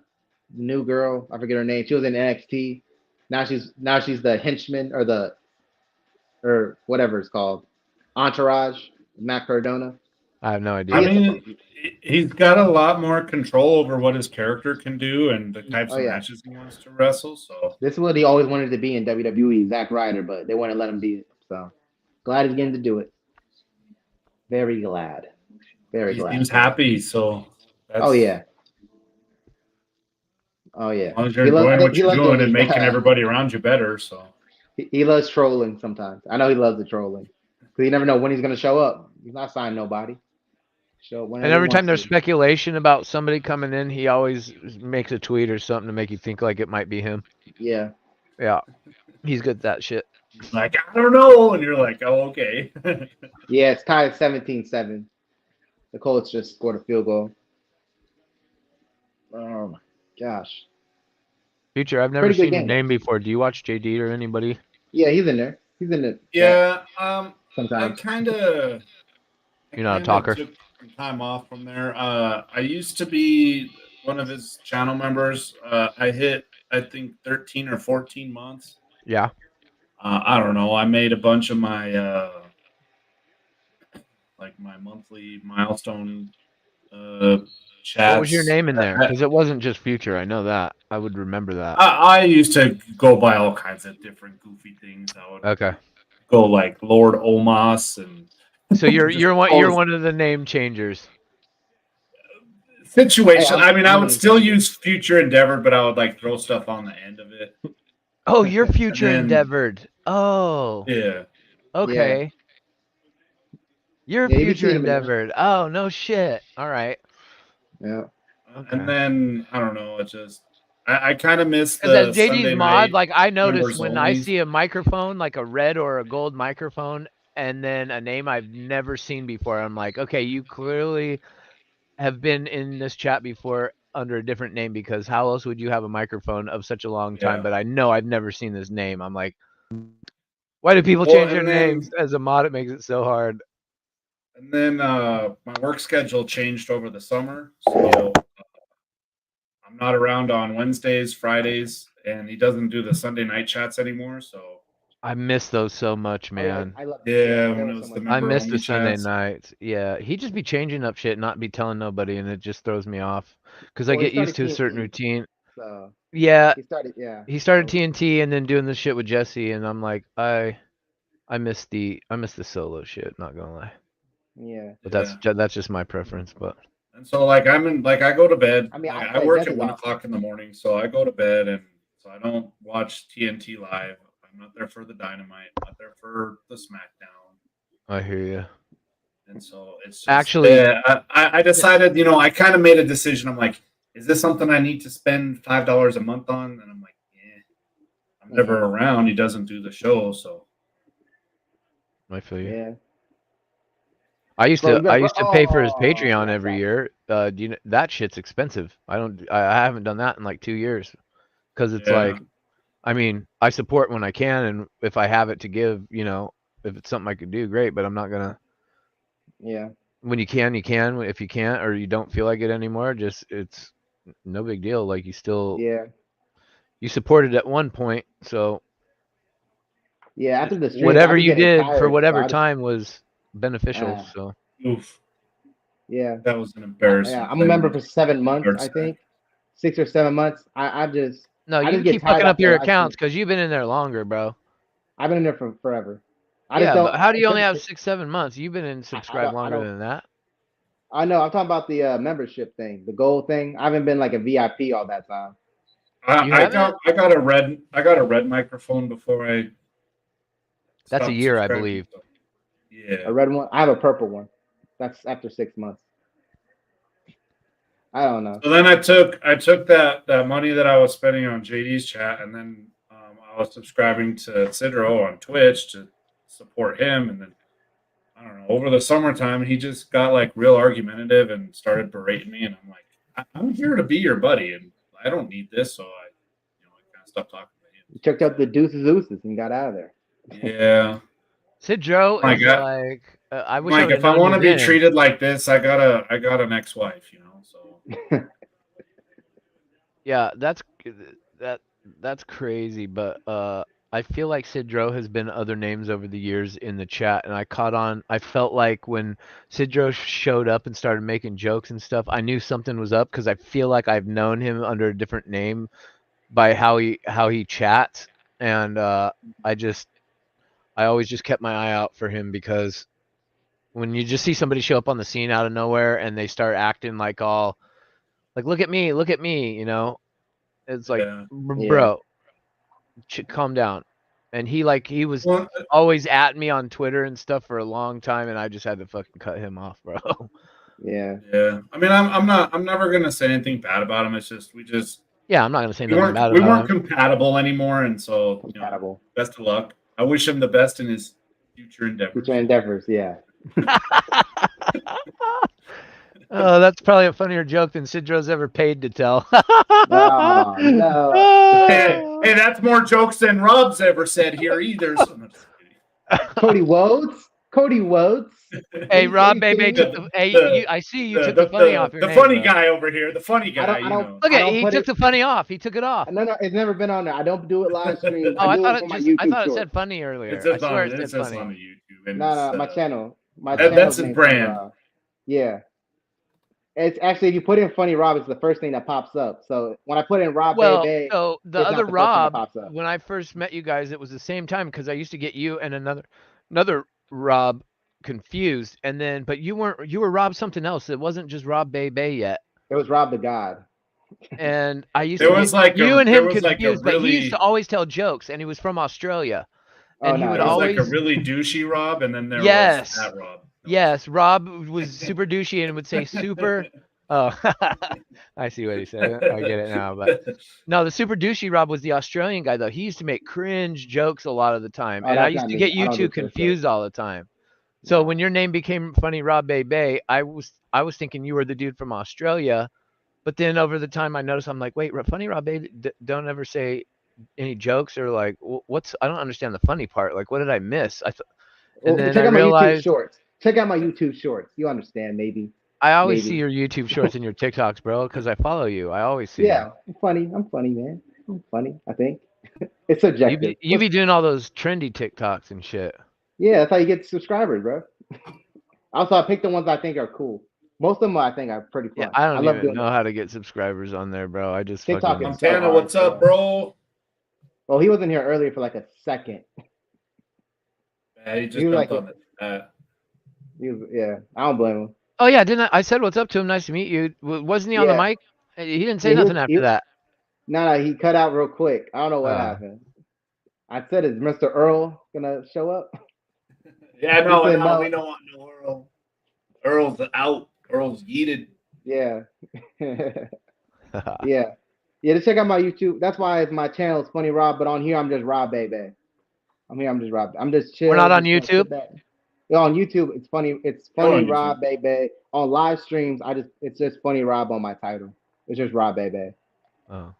new girl, I forget her name. She was in NXT. Now she's the henchman or whatever it's called, Entourage. Matt Cardona. I have no idea. I mean, he's got a lot more control over what his character can do and the types of matches he wants to wrestle. So this is what he always wanted to be in WWE, Zack Ryder, but they wouldn't let him be it. So glad he's getting to do it. Very glad. Very glad. He seems happy. So that's, oh yeah. As long as you're enjoying what you're doing and making everybody around you better. So he loves trolling sometimes. I know he loves the trolling. Because you never know when he's going to show up. He's not signing nobody. And every time there's speculation about somebody coming in, he always makes a tweet or something to make you think like it might be him. Yeah. Yeah. He's good at that shit. Like, I don't know. And you're like, oh, okay. Yeah, it's tied 17-7. The Colts just scored a field goal. Oh, my gosh. Future, I've never seen your name before. Do you watch JD or anybody? Yeah, he's in there. He's in it. Yeah. Sometimes. I kind of. You're not a talker. Took some time off from there. I used to be one of his channel members. I hit, I think, 13 or 14 months. Yeah. I don't know. I made a bunch of my my monthly milestone chats. What was your name in there? Because it wasn't just Future. I know that. I would remember that. I used to go by all kinds of different goofy things. I would go like Lord Omos and. So you're one of the name changers. Situation. I mean, I would still use Future Endeavored, but I would like throw stuff on the end of it. Oh, you're Future Endeavored. Oh. Yeah. Okay. Yeah. You're Future Endeavored. Oh, no shit. All right. Yeah. Okay. And then I don't know. It just I kind of miss the JD's Sunday mod. Like I notice when only. I see a microphone, like a red or a gold microphone, and then a name I've never seen before, I'm like, okay, you clearly have been in this chat before under a different name, because how else would you have a microphone of such a long time? But I know I've never seen this name. I'm like, why do people change their names? As a mod, it makes it so hard. And then my work schedule changed over the summer, so I'm not around on Wednesdays, Fridays, and he doesn't do the Sunday night chats anymore. So I miss those so much, man. I love when it was the I miss the Sunday nights. Yeah, he'd just be changing up shit, not be telling nobody, and it just throws me off because I get used to a certain routine. So yeah, he started TNT and then doing this shit with Jesse, and I'm like, I miss the solo shit. Not gonna lie. Yeah, but that's just my preference. But and so like I go to bed. I mean, I work at 1 o'clock in the morning, so I go to bed, and so I don't watch TNT live. I'm not there for the Dynamite. I'm not there for the SmackDown. I hear you. And so it's just, actually, I decided, I kind of made a decision. I'm like, is this something I need to spend $5 a month on? And I'm like, I'm never around. He doesn't do the show, so. I feel you. Yeah. I used to pay for his Patreon every year. Do you know, that shit's expensive. I haven't done that in like 2 years, because it's like, I mean, I support when I can, and if I have it to give, if it's something I could do, great. But I'm not gonna. Yeah. When you can, you can. If you can't, or you don't feel like it anymore, it's no big deal. Like you still. Yeah. You supported at one point, so. Yeah, after the stream, whatever you did for whatever time was beneficial. So. Oof. Yeah. That was an embarrassment. Yeah, I'm a member for 7 months, I think. 6 or 7 months. I just. No, you keep fucking up your accounts because you've been in there longer, bro. I've been in there for forever. But how do you only have 6, 7 months? You've been in subscribe longer than that. I know. I'm talking about the membership thing, the gold thing. I haven't been like a VIP all that time. I got a red microphone before I. That's a year, I believe. Yeah. A red one. I have a purple one. That's after 6 months. I don't know. So then I took that money that I was spending on JD's chat, and then I was subscribing to Sidro on Twitch to support him, and then I don't know, over the summertime, he just got like real argumentative and started berating me, and I'm like, I'm here to be your buddy, and I don't need this, so I kind of stopped talking to him. You checked out the deuces and got out of there. Yeah. Sidro My is God. like, I wish Mike, I if I want to be treated like this, I got an ex-wife, so. Yeah, that's crazy, but I feel like Sidro has been other names over the years in the chat, and I felt like when Sidro showed up and started making jokes and stuff, I knew something was up because I feel like I've known him under a different name by how he chats, and I always just kept my eye out for him because when you just see somebody show up on the scene out of nowhere and they start acting like all like look at me, it's like, Yeah. bro, calm down. And he was Well, always at me on Twitter and stuff for a long time, and I just had to fucking cut him off, bro. Yeah. Yeah. I mean, I'm never gonna say anything bad about him. It's just Yeah, I'm not gonna say we nothing bad weren't about him. compatible anymore, and so Compatible. Best of luck. I wish him the best in his future endeavors. Future endeavors, yeah. Oh, that's probably a funnier joke than Sidro's ever paid to tell. Oh, no. Hey, that's more jokes than Rob's ever said here either. So I'm just kidding. Cody Whodes. Hey, Rob, baby, I see you took the funny off your name. The funny bro. guy over here, the funny guy. Look at he took the funny off. He took it off. No, it's never been on there. I don't do it live stream. Oh, I thought it said funny earlier. It says I swear on, it said funny. on the YouTube. And no, my channel. That's his brand. Yeah. It's actually, if you put in Funny Rob, it's the first thing that pops up. So when I put in Rob Bay, so the other Rob, when I first met you guys, it was the same time because I used to get you and another Rob confused, and then but you were Rob something else. It wasn't just Rob Bay yet. It was Rob the God. And I used to get you and him confused, but he used to always tell jokes, and he was from Australia. And he would always like a really douchey Rob, and then there was that Rob. Yes, Rob was super douchey and would say super. Oh, I see what he said. I get it now. But no, the super douchey Rob was the Australian guy, though. He used to make cringe jokes a lot of the time. And I used to get you two confused all the time. So when your name became Funny Rob Bay, I was thinking you were the dude from Australia. But then over the time I noticed, I'm like, wait, Funny Rob Bay don't ever say any jokes or like, I don't understand the funny part. Like, what did I miss? And then I realized. Check out my YouTube shorts. You understand, maybe. I always see your YouTube shorts and your TikToks, bro, because I follow you. I always see. Yeah, I'm funny, man. I'm funny, I think. It's subjective. You be doing all those trendy TikToks and shit. Yeah, that's how you get subscribers, bro. Also, I pick the ones I think are cool. Most of them I think are pretty fun. Yeah, I don't even know how to get subscribers on there, bro. I just TikTok. Montana, what's up, bro? Well, he wasn't here earlier for like a second. Yeah, he just jumped on the yeah, I don't blame him. Oh yeah, didn't I said what's up to him? Nice to meet you. Wasn't he on the mic? He didn't say nothing after that. No, he cut out real quick. I don't know what happened. I said, "Is Mr. Earl gonna show up?" Yeah, no, we don't want no Earl. Earl's out. Earl's yeeted. Yeah. Yeah. Just check out my YouTube. That's why my channel is Funny Rob, but on here I'm just Rob Baby. I'm just Rob. I'm just chill. We're not on YouTube. Yeah, on YouTube, it's funny. It's Funny Rob Baby. On live streams, it's just Funny Rob on my title. It's just Rob Baby. Oh.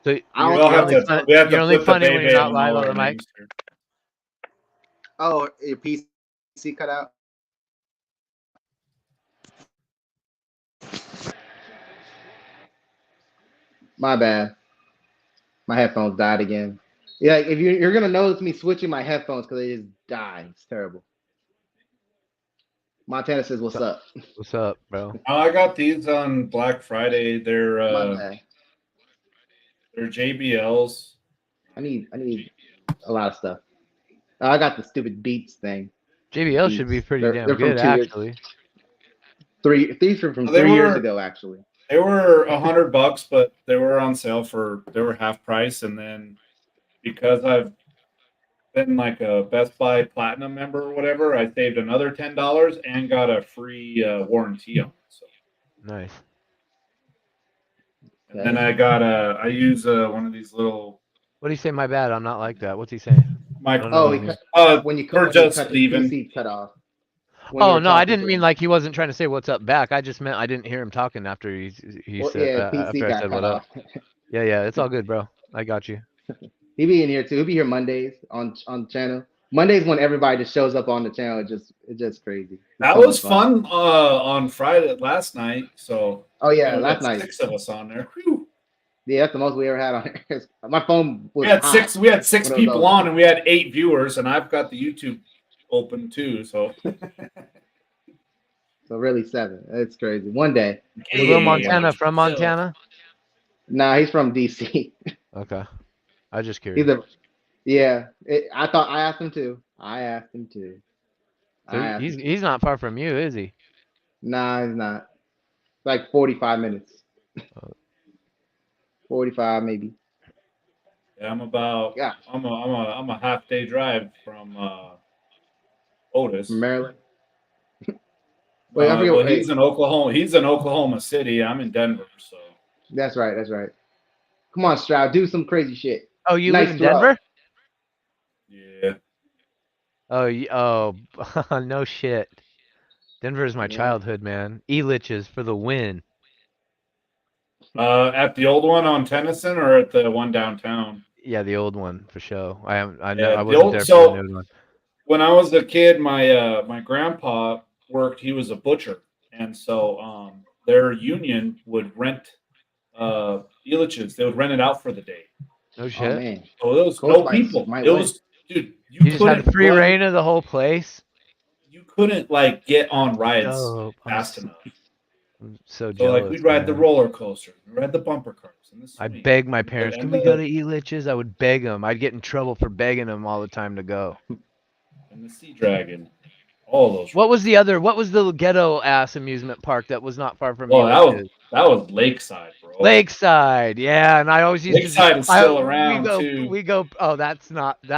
So you're only funny when you're not live on the mic. Oh, your PC cut out. My bad. My headphones died again. Yeah, if you're gonna notice me switching my headphones because they just die. It's terrible. Montana says, "What's up?" What's up, bro? I got these on Black Friday. They're JBLs. I need a lot of stuff. I got the stupid Beats thing. JBL should be pretty damn good, actually. These are from 3 years ago, actually. They were $100, but they were on sale they were half price, and then because I've been like a Best Buy Platinum member or whatever, I saved another $10 and got a free warranty on it. So. Nice. And then I use one of these little. What do you say? My bad. I'm not like that. What's he saying? Microphone. Oh, when you we're cut, just cut leaving. PC cut off. When you Oh were no, I talking didn't to mean him. like he wasn't trying to say what's up back. I just meant I didn't hear him talking after he Well, said yeah, PC after I got said cut what up. off. Yeah, it's all good, bro. I got you. He be in here too. He'll be here Mondays on the channel. Mondays when everybody just shows up on the channel. It's just crazy. It's That so was much fun. fun on Friday last night. So Oh yeah, we last had night. 6 of us on there. Whew. Yeah, that's the most we ever had on here. My phone was We had hot 6. We had 6 when it was people over. on, and we had 8 viewers. And I've got the YouTube open too. So So really 7. It's crazy. One day. We'll Will get more. Montana from Montana? Nah, he's from DC. Okay, I just He's curious. a yeah. I thought I asked him to. So he's not far from you, is he? Nah, he's not. It's like 45 minutes. 45 maybe. yeah, I'm about. Yeah. I'm a half day drive from Otis. From Maryland. Wait, I forget. Well, he's in Oklahoma. He's in Oklahoma City. I'm in Denver. So That's right. Come on, Stroud, do some crazy shit. Oh, you Nice live in throw. Denver? yeah. Oh, no shit. Denver is my Yeah. childhood, man. E-liches for the win. At the old one on Tennyson or at the one downtown? Yeah, the old one for sure. I Yeah, wasn't there for the new one. When I was a kid, my grandpa worked. He was a butcher, and so their union would rent Elitch's. They would rent it out for the day. No Oh shit. man. So there was Coach no might- people. might It win. was, dude. You just had couldn't free run- reign of the whole place. You couldn't like get on rides Dope. fast enough. I'm so So jealous. like we'd ride the man. roller coaster, we'd ride the bumper cars, and the I swing. begged my parents, And can we the- go to E-liches? I would beg them. I'd get in trouble for begging them all the time to go. and the Sea Dragon, all those. What was the ghetto ass amusement park that was not far from Well, E-liches? that was Lakeside, bro. Lakeside, yeah, and I always used Lakeside to. is still around, We go. Oh, that's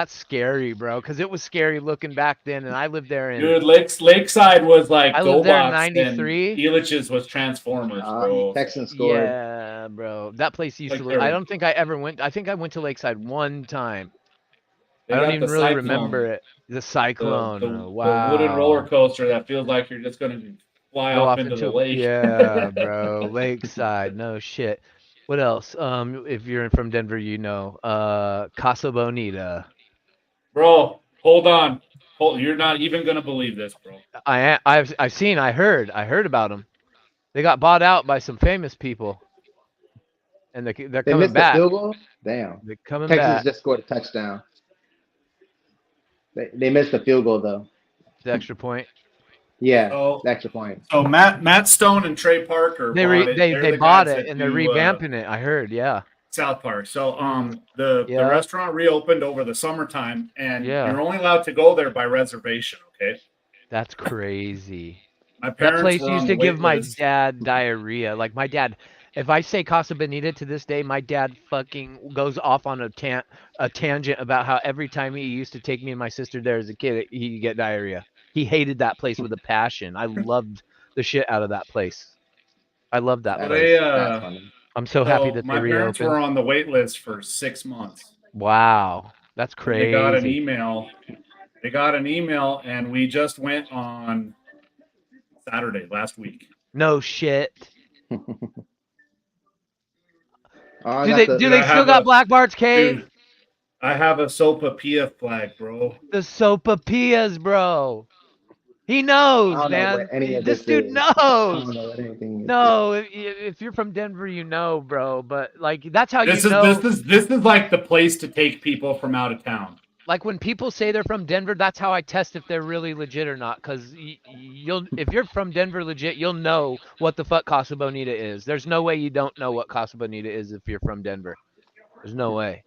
scary, bro. Because it was scary looking back then, and I lived there in. Dude, Lakeside was like I lived there in GoBots, and '93. Elitch's was Transformers, bro. Texan scored. Yeah, bro. That place used Like to. they're- I don't think I ever went. I think I went to Lakeside one time. They I don't got even the really Cyclone, remember it. The Cyclone. the Wow. wooden roller coaster that feels like you're just gonna fly Go off into the lake. Yeah, bro. Lakeside. No shit. What else? If you're from Denver, you know. Casa Bonita. Bro, hold on. You're not even gonna believe this, bro. I heard about them. They got bought out by some famous people, and they're They coming missed back. the field goal. Damn. They're coming Texas back. just scored a touchdown. They missed the field goal though. The extra point. Yeah, So, the extra point. so Matt Stone and Trey Parker They bought it. They're they the bought guys it that and they're do, revamping it. I heard. Yeah. South Park. So the Yeah. restaurant reopened over the summertime, and Yeah. you're only allowed to go there by reservation. Okay. That's crazy. My That parents place were on used the to give wait my list. dad diarrhea. Like my dad, if I say Casa Bonita to this day, my dad fucking goes off on a tangent about how every time he used to take me and my sister there as a kid, he'd get diarrhea. He hated that place with a passion. I loved the shit out of that place. I love that That's place. That's funny. I'm so happy that they my parents were reopened. on the wait list for 6 months. Wow, that's And crazy. They got an email. And we just went on Saturday last week. No shit. Oh, Do that's they a- do I they have still got a- Black Bart's Cave? Dude, I have a Sopapilla flag, bro. The sopapillas, bro. He knows, I don't know man. what any of This this dude is. knows. I don't know what anything is. No, if you're from Denver, you know, bro. But like, that's how This you is know. this is like the place to take people from out of town. Like when people say they're from Denver, that's how I test if they're really legit or not. Because if you're from Denver legit, you'll know what the fuck Casa Bonita is. There's no way you don't know what Casa Bonita is if you're from Denver. There's no way.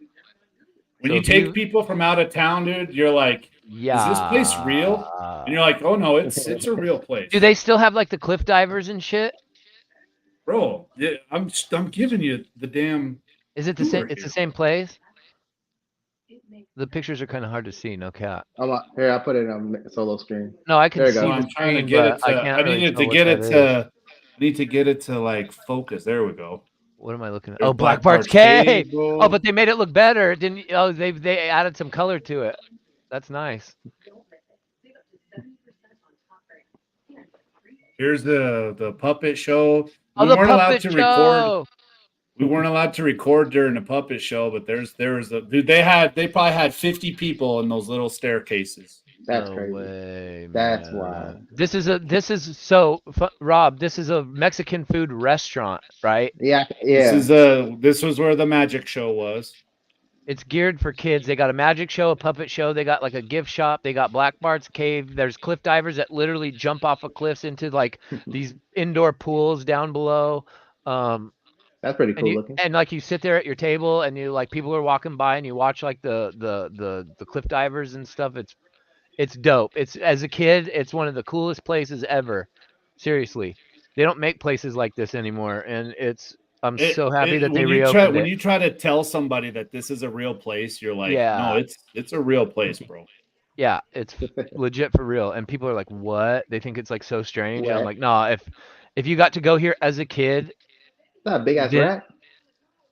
When So you if take you- people from out of town, dude, you're like, Yeah. is this place real? And you're like, oh no, it's a real place. Do they still have like the cliff divers and shit? Bro, yeah, I'm giving you the damn. Is it the same? Tour It's the here. same place. The pictures are kind of hard to see. No cap. Here, I'll put it on solo screen. No, I can There you see go. the I'm trying to screen, get it but to. I can't I really needed tell to what get that it is. to. I need to get it to like focus. There we go. What am I looking at? There's Oh, Black Bart's Cave. bro. Oh, but they made it look better. Didn't? Oh, they added some color to it. That's nice. Here's the puppet show. Oh, We the weren't allowed puppet to record. show. We weren't allowed to record during the puppet show, but there was a dude. They probably had 50 people in those little staircases. That's No crazy. way, That's man. wild. Rob, this is a Mexican food restaurant, right? Yeah. This was where the magic show was. It's geared for kids. They got a magic show, a puppet show. They got like a gift shop. They got Black Bart's Cave. There's cliff divers that literally jump off of cliffs into like these indoor pools down below. That's pretty cool looking. And like you sit there at your table and you like people are walking by and you watch like the cliff divers and stuff. It's dope. It's as a kid, it's one of the coolest places ever. Seriously. They don't make places like this anymore, and I'm so happy that they reopened it. When you try to tell somebody that this is a real place, you're like, no, it's a real place, bro. Yeah, it's legit for real. And people are like, what? They think it's like so strange. And I'm like, nah, if you got to go here as a kid, not a big ass rat.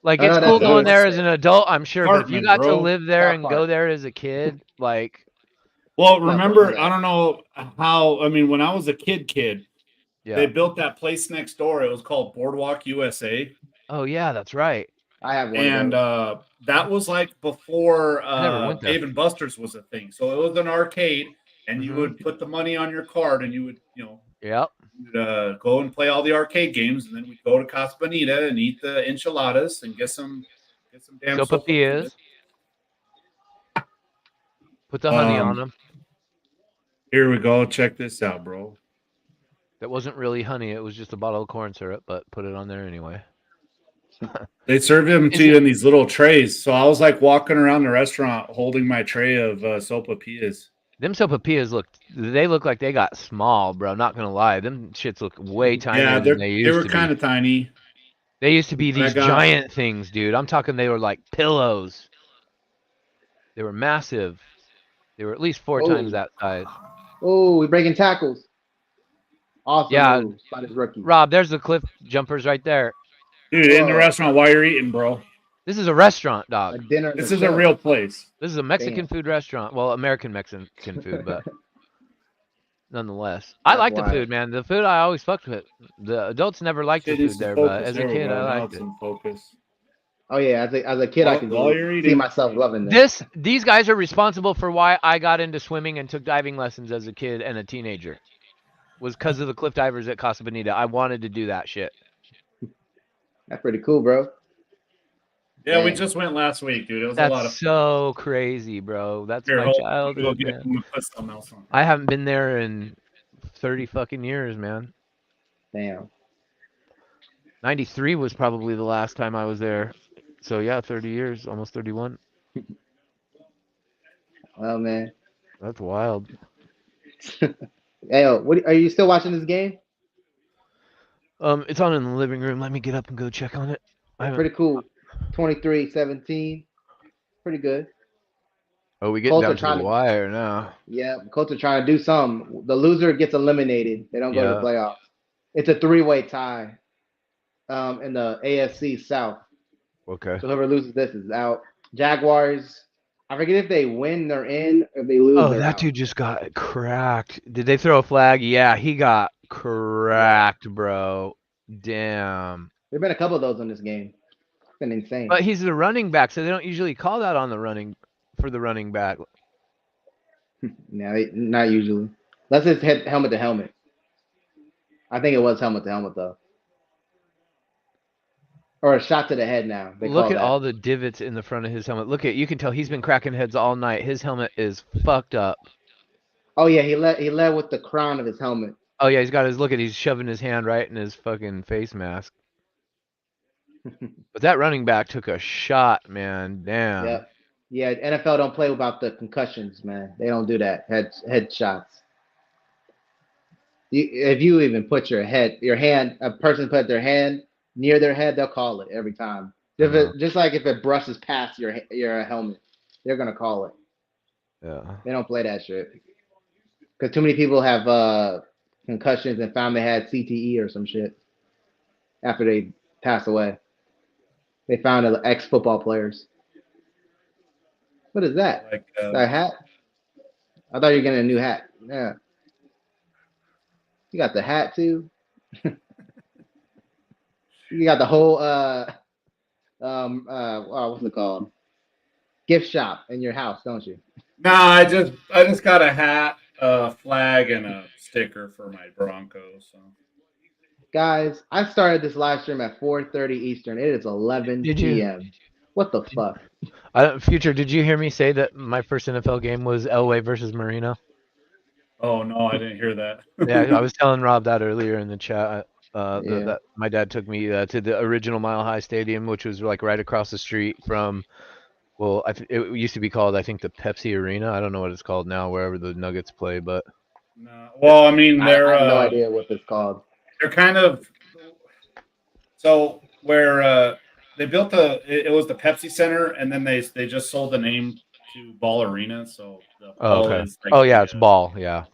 Like it's cool going there as an adult, I'm sure. But if you got to live there and go there as a kid, like well, remember, I don't know how when I was a kid, they built that place next door. It was called Boardwalk USA. Oh yeah, that's right. I have one. And that was like before Dave and Buster's was a thing. So it was an arcade, and you would put the money on your card, and you would, go and play all the arcade games, and then we'd go to Casa Bonita and eat the enchiladas and get some damn sopapillas. Put the honey on them. Here we go. Check this out, bro. That wasn't really honey. It was just a bottle of corn syrup, but put it on there anyway. They serve them to you in these little trays. So I was like walking around the restaurant holding my tray of sopapillas. Them sopapillas look like they got small, bro. Not gonna lie, them shits look way tinier than they used to be. They were kind of tiny. They used to be these giant things, dude. I'm talking they were like pillows. They were massive. They were at least 4 times that size. Oh, we're breaking tackles. Awesome move by this rookie. Rob, there's the cliff jumpers right there. Dude, in the restaurant while you're eating, bro. This is a restaurant, dog. This is a real place. This is a Mexican food restaurant. Well, American Mexican food, but nonetheless. I like the food, man. The food I always fucked with. The adults never liked the food there, but as a kid, I liked it. Oh yeah, as a kid, I can see myself loving this. These guys are responsible for why I got into swimming and took diving lessons as a kid and a teenager. Was because of the cliff divers at Casa Bonita. I wanted to do that shit. That's pretty cool, bro. Yeah, we just went last week, dude. It was a lot of fun. So crazy, bro. That's my childhood. I haven't been there in 30 fucking years, man. Damn. 93 was probably the last time I was there. So yeah, 30 years, almost 31. Well, man. That's wild. Hey, what are you still watching this game? It's on in the living room. Let me get up and go check on it. Pretty cool. 23-17. Pretty good. Oh, we get down to the wire now. Yeah, Colts are trying to do something. The loser gets eliminated. They don't go to the playoffs. It's a 3-way tie in the AFC South. Okay. So whoever loses this is out. Jaguars, I forget if they win, they're in. If they lose, they're out. Dude just got cracked. Did they throw a flag? Yeah, he got cracked, bro. Damn. There have been a couple of those in this game. It's been insane. But he's the running back, so they don't usually call that on the running back. No, not usually. Unless it's helmet to helmet. I think it was helmet to helmet though. Or a shot to the head now. Look at all the divots in the front of his helmet. You can tell he's been cracking heads all night. His helmet is fucked up. Oh yeah, he led with the crown of his helmet. Oh yeah, he's shoving his hand right in his fucking face mask. But that running back took a shot, man. Damn. Yep. Yeah, NFL don't play about the concussions, man. They don't do that. Head shots. If you even put a person put their hand near their head, they'll call it every time. Just like if it brushes past your helmet, they're gonna call it. Yeah. They don't play that shit. Because too many people have concussions and found they had CTE or some shit after they pass away. They found ex-football players. What is that? Like is that a hat? I thought you were getting a new hat. Yeah. You got the hat too. You got the whole what's it called? Gift shop in your house, don't you? No, I just got a hat, a flag, and a sticker for my Broncos. So. Guys, I started this live stream at 4:30 Eastern. It is 11 p.m. What the fuck? Future, did you hear me say that my first NFL game was Elway versus Marino? Oh no, I didn't hear that. Yeah, I was telling Rob that earlier in the chat. Yeah. That my dad took me to the original Mile High Stadium, which was like right across the street from. Well, it used to be called, I think, the Pepsi Arena. I don't know what it's called now, wherever the Nuggets play, but. No. Well, I mean, I have no idea what it's called. They're kind of so where they built it was the Pepsi Center, and then they just sold the name to Ball Arena. So the Ball okay. is like It's Ball, yeah.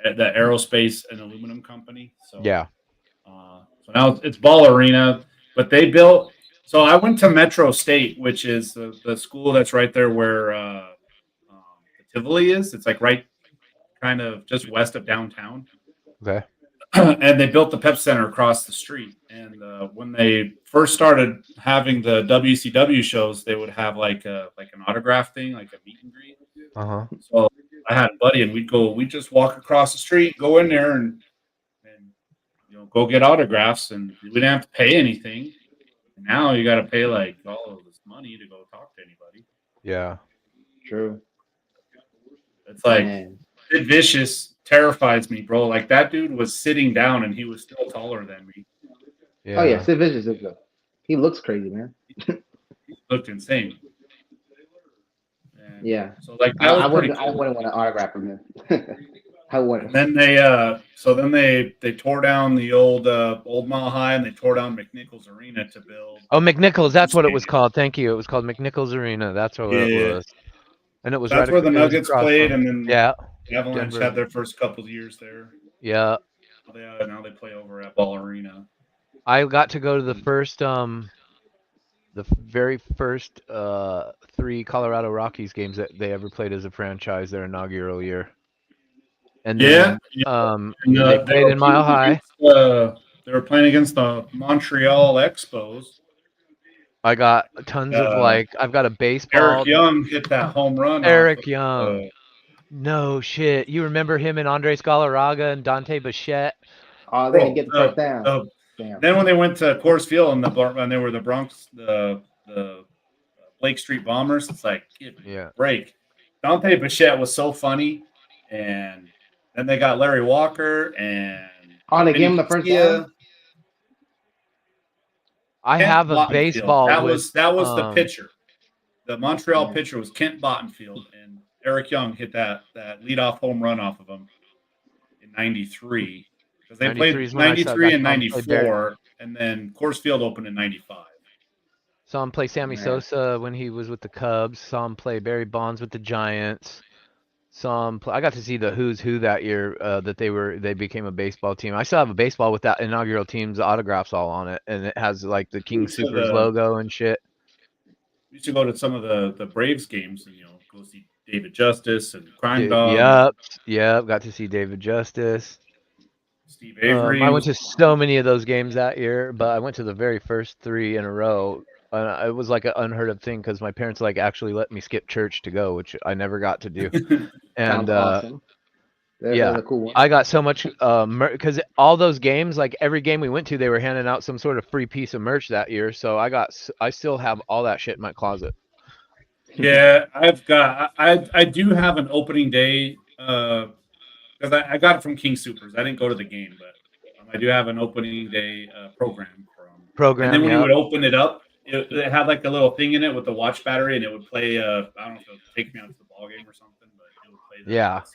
The aerospace and aluminum company. So yeah. So now it's Ball Arena, but they built. So I went to Metro State, which is the school that's right there where the Tivoli is. It's like right, kind of just west of downtown. Okay. And they built the Pep Center across the street. And when they first started having the WCW shows, they would have like an autograph thing, like a meet and greet. Uh-huh. So I had a buddy, and we'd just walk across the street, go in there, and go get autographs, and we didn't have to pay anything. And now you got to pay like all of this money to go talk to anybody. Yeah. True. It's like Sid Vicious terrifies me, bro. Like that dude was sitting down, and he was still taller than me. Yeah. Oh yeah, Sid Vicious is good. He looks crazy, man. He looked insane. And yeah. So like that was pretty cool. I wouldn't want an autograph from him. I wouldn't. And then they tore down the old Mile High, and they tore down McNichols Arena to build. Oh, McNichols, that's what it was called. Thank you. It was called McNichols Arena. That's what it was. And it was that's right where the Nuggets played, and then the Avalanche had their first couple of years there. Yeah. Now they play over at Ball Arena. I got to go to the very first 3 Colorado Rockies games that they ever played as a franchise their inaugural year. And then, they played in Mile High. They were playing against the Montreal Expos. I got tons of I've got a baseball. Eric Young hit that home run. Eric Young. No shit. You remember him and Andres Galarraga and Dante Bichette? Oh, they didn't get the first down. Then when they went to Coors Field and they were the Bronx, the Blake Street Bombers, it's like, break. Dante Bichette was so funny, and then they got Larry Walker and they gave him the first down. I have a baseball. That was the pitcher. The Montreal pitcher was Kent Bottenfield, and Eric Young hit that leadoff home run off of him in '93 because they played '93 and '94, and then Coors Field opened in '95. Saw him play Sammy Sosa when he was with the Cubs. Saw him play Barry Bonds with the Giants. I got to see the who's who that year that they became a baseball team. I still have a baseball with that inaugural team's autographs all on it, and it has like the King Supers logo and shit. We used to go to some of the Braves games and go see David Justice and Crime Dog. Yep. Got to see David Justice. Steve Avery. I went to so many of those games that year, but I went to the very first 3 in a row. It was like an unheard of thing because my parents actually let me skip church to go, which I never got to do. And awesome. That's a cool one. I got so much because all those games, like every game we went to, they were handing out some sort of free piece of merch that year. So I still have all that shit in my closet. Yeah, I do have an opening day because I got it from King Supers. I didn't go to the game, but I do have an opening day program. And then when you would open it up, it had like a little thing in it with the watch battery, and it would play. I don't know if it would take me out to the ball game or something, but it would play. That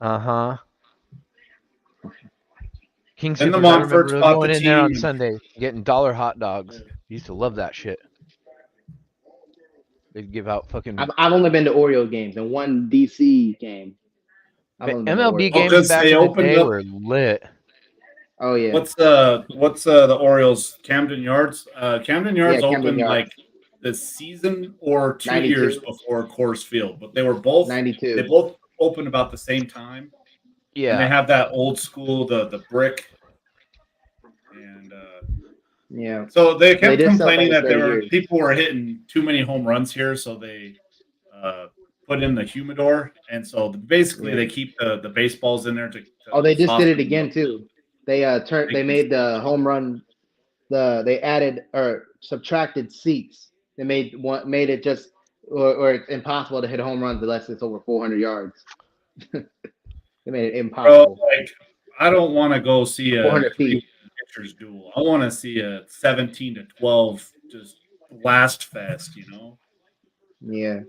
song. King Supers. I remember going in there on Sunday, getting $1 hot dogs. Used to love that shit. They'd give out fucking. I've only been to Oreo games and one DC game. MLB games back in the day were lit. Oh yeah. What's the Orioles Camden Yards? Camden Yards opened like the season or 2 years before Coors Field, but they were both 92. open about the same time. Yeah. And they have that old school, the brick. And Yeah. so they kept did complaining celebrate that 30 years. people were hitting too many home runs here, so they put in the humidor, and so basically they keep the baseballs in there to they just did it soften again them. too. They they made the home run. They added or subtracted seats. They made it just or it's impossible to hit home runs unless it's over 400 yards. They made it impossible. Bro, like, I don't want to go see a 400 feet. pitcher's duel. I want to see a 17-12 just blast fest, you know? Yeah.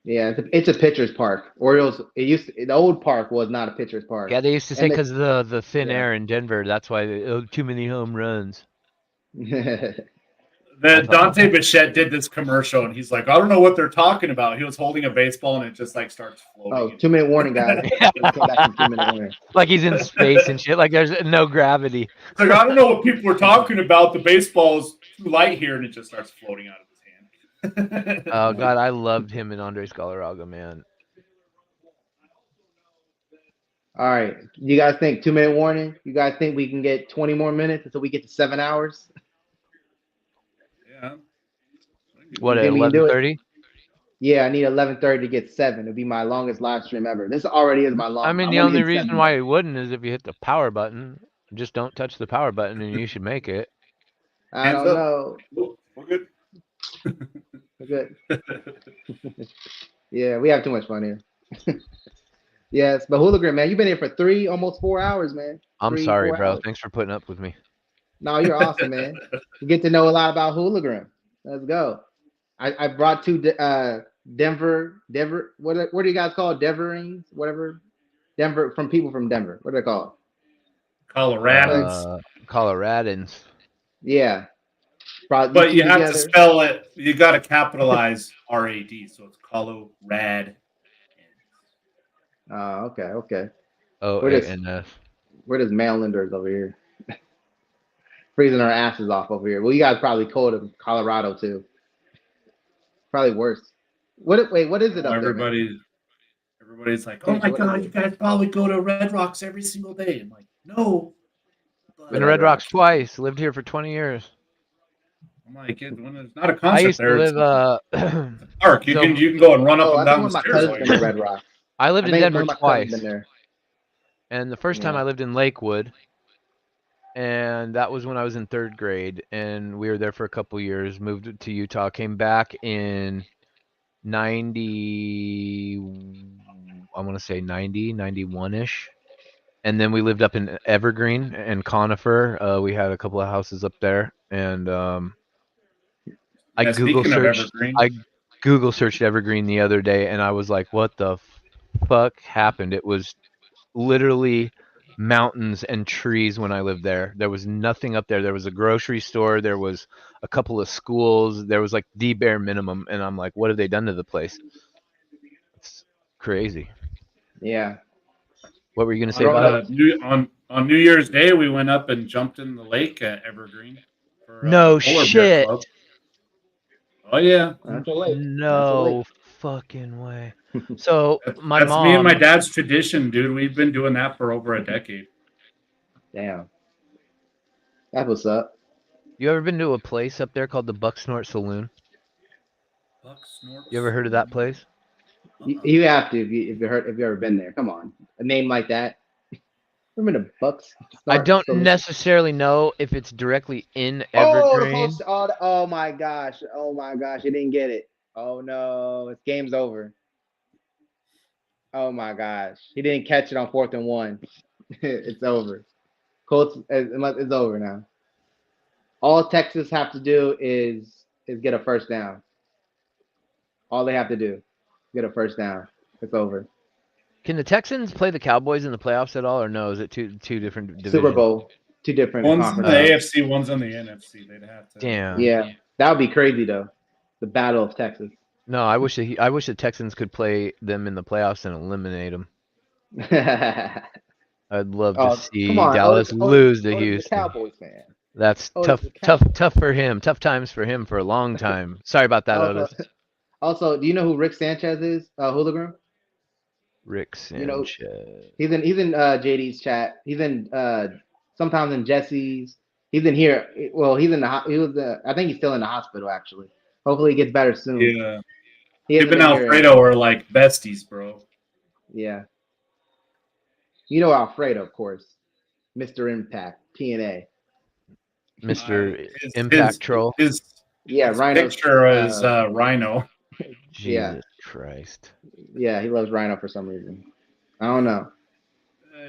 Yeah, it's a pitcher's park. Orioles. The old park was not a pitcher's park. Yeah, they used to say because the thin Yeah. air in Denver, that's why too many home runs. Dante Bichette did this commercial, and he's like, I don't know what they're talking about. He was holding a baseball, and it just like starts floating. 2-minute warning, guys. Came back from 2-minute warning. Like he's in space and shit. Like there's no gravity. It's like, I don't know what people were talking about. The baseball's too light here, and it just starts floating out of his hand. Oh God, I loved him in Andres Galarraga, man. All right, you guys think 2-minute warning? You guys think we can get 20 more minutes until we get to 7 hours? Yeah. What, at You think we can do it? 11:30? Yeah, I need 11:30 to get 7. It'll be my longest live stream ever. This already is my longest. I mean, the only reason why it wouldn't is if you hit the power button. Just don't touch the power button, and you should make it. I don't know. We're good. We're good. Yeah, we have too much fun here. Yes, but Hooligan, man, you've been here for almost 4 hours, man. I'm 3, sorry, 4 bro. hours. Thanks for putting up with me. No, you're awesome, man. You get to know a lot about Hooligan. Let's go. I brought 2 Denver. What do you guys call it? Denverings? Whatever. Denver from people from Denver. What do they call it? Coloradans. Coloradans. Yeah. But you have to spell it. You got to capitalize RAD, so it's Colorad. Oh, okay. Oh, we're just and Marylanders over here. Freezing our asses off over here. Well, you guys probably cold in Colorado too. Probably worse. What is it up everybody's like, oh my God, you guys probably go to Red Rocks every single day. I'm like, no. Been to Red Rocks twice. Lived here for 20 years. I'm like, when there's not a concert I used there, to live park. You can go and run up and down the stairs. Been to Red Rocks. I lived in Denver twice. Been there. And the first time I lived in Lakewood, and that was when I was in 3rd grade, and we were there for a couple years, moved to Utah, came back in 90, I want to say 90, 91-ish. And then we lived up in Evergreen and Conifer. We had a couple of houses up there, and I Google searched Evergreen the other day, and I was like, what the fuck happened? It was literally mountains and trees when I lived there. There was nothing up there. There was a grocery store. There was a couple of schools. There was like the bare minimum. And I'm like, what have they done to the place? It's crazy. Yeah. What were you going to say about it? On New Year's Day, we went up and jumped in the lake at Evergreen. For, no shit. Oh, yeah. No fucking way. So that's mom, me and my dad's tradition, dude. We've been doing that for over a decade. Damn. That's what's up. You ever been to a place up there called the Bucksnort Saloon? You ever heard of that place? You have to if you've ever been there. Come on, a name like that. Remember the Bucks? I don't necessarily know if it's directly in Evergreen. Oh my gosh! Oh my gosh! You didn't get it. Oh no! It's game's over. Oh my gosh! He didn't catch it on 4th and 1. It's over. Colts. It's over now. All Texas have to do is get a first down. All they have to do, get a first down. It's over. Can the Texans play the Cowboys in the playoffs at all, or no? Is it two different divisions? Super Bowl, 2 different. One's in the AFC, one's in the NFC. They'd have to. Damn. Yeah, that would be crazy though. The Battle of Texas. No, I wish the Texans could play them in the playoffs and eliminate them. I'd love to see Dallas lose to Houston. Cowboys fan. That's tough for him. Tough times for him for a long time. Sorry about that, Otis. Also, do you know who Rick Sanchez is? Hooligan? Rick You know, Sanchez. he's in JD's chat. He's in sometimes in Jesse's. He's in here. Well, he's in the he was I think he's still in the hospital actually. Hopefully he gets better soon. Yeah. He Him hasn't and been here. Alfredo are like besties, bro. Yeah. You know Alfredo, of course. Mr. Impact, TNA. Mr. His- Impact his- Troll. Yeah, His Rhino's picture is Rhino. Jesus Christ. Yeah, he loves Rhino for some reason. I don't know.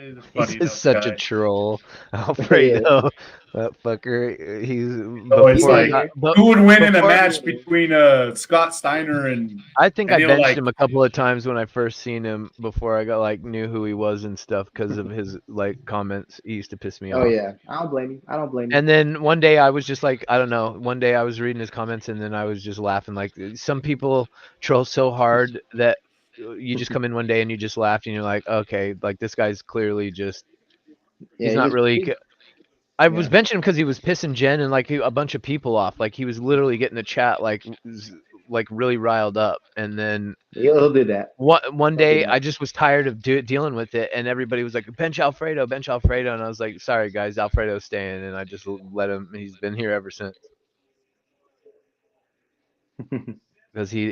He's a He's funny enough just such guy. a troll. Alfredo. That fucker. He's Always before he like, got, but who would win in a before- match between Scott Steiner and I think I he'll, benched like- him a couple of times when I first seen him before I got like knew who he was and stuff because of his like comments. He used to piss me off. Oh yeah, I don't blame you. I don't blame you. And then one day I was just like, I don't know. One day I was reading his comments and then I was just laughing. Like some people troll so hard that you just come in one day and you just laugh and you're like, okay, like this guy's clearly just he's not really. I was benching him because he was pissing Jen and like a bunch of people off. Like he was literally getting the chat like really riled up. And then he'll do that. One day I just was tired of dealing with it, and everybody was like, bench Alfredo, and I was like, sorry guys, Alfredo's staying, and I just let him. He's been here ever since. Because he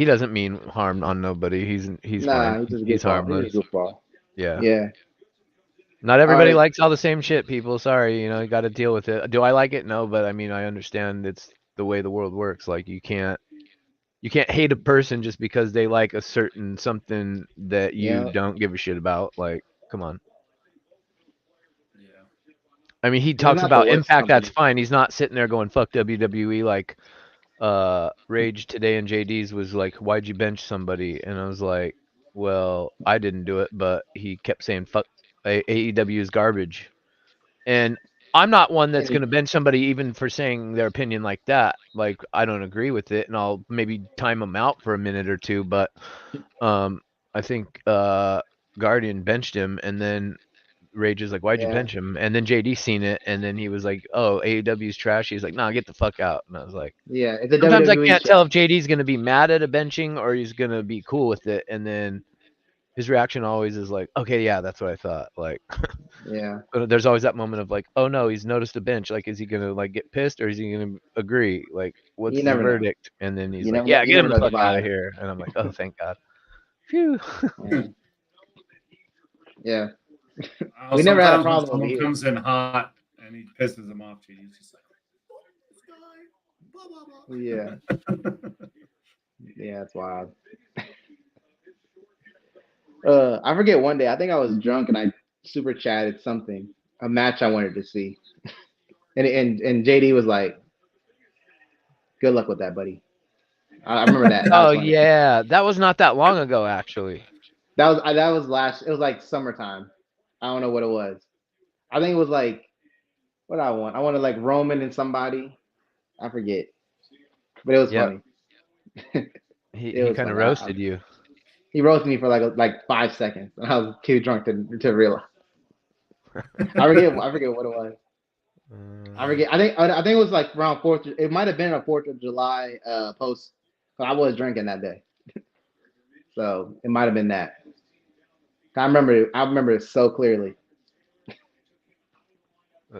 doesn't mean harm on nobody. He's fine. He's harmless. Yeah. Not everybody likes all the same shit, people. Sorry, you got to deal with it. Do I like it? No, but I mean, I understand it's the way the world works. Like you can't hate a person just because they like a certain something that you don't give a shit about. Like, come on. Yeah. I mean, he talks about Impact. That's fine. He's not sitting there going fuck WWE like Rage today and JD's was like, why'd you bench somebody? And I was like, well, I didn't do it, but he kept saying fuck AEW is garbage. And I'm not one that's going to bench somebody even for saying their opinion like that. Like, I don't agree with it, and I'll maybe time them out for a minute or two. But I think Guardian benched him, and then Rage is like, why'd you bench him? And then JD seen it, and then he was like, oh, AEW's trash. He's like, nah, get the fuck out. And I was like, yeah. It's a sometimes WWE I can't show. tell if JD's going to be mad at a benching or he's going to be cool with it. And then his reaction always is like, okay, yeah, that's what I thought. Like, yeah. But there's always that moment of like, oh no, he's noticed a bench. Like, is he gonna like get pissed or is he gonna agree? Like, what's the verdict? And then he's like, yeah, get him the fuck out of here. And I'm like, oh, thank God. Phew. Yeah. We never had a problem. Someone comes in hot and he pisses him off. He's just like, yeah. Yeah, it's wild. I forget one day. I think I was drunk and I super chatted something, a match I wanted to see, and JD was like, "Good luck with that, buddy." I remember that. Oh yeah, that was not that long ago, actually. That was last. It was like summertime. I don't know what it was. I think it was like what I want. I wanted like Roman and somebody. I forget, but it was funny. He kind of roasted you. He roasted me for like 5 seconds, and I was too drunk to realize. I forget what it was. I forget. I think it was like around 4th. It might have been a 4th of July post. But I was drinking that day, so it might have been that. I remember it so clearly.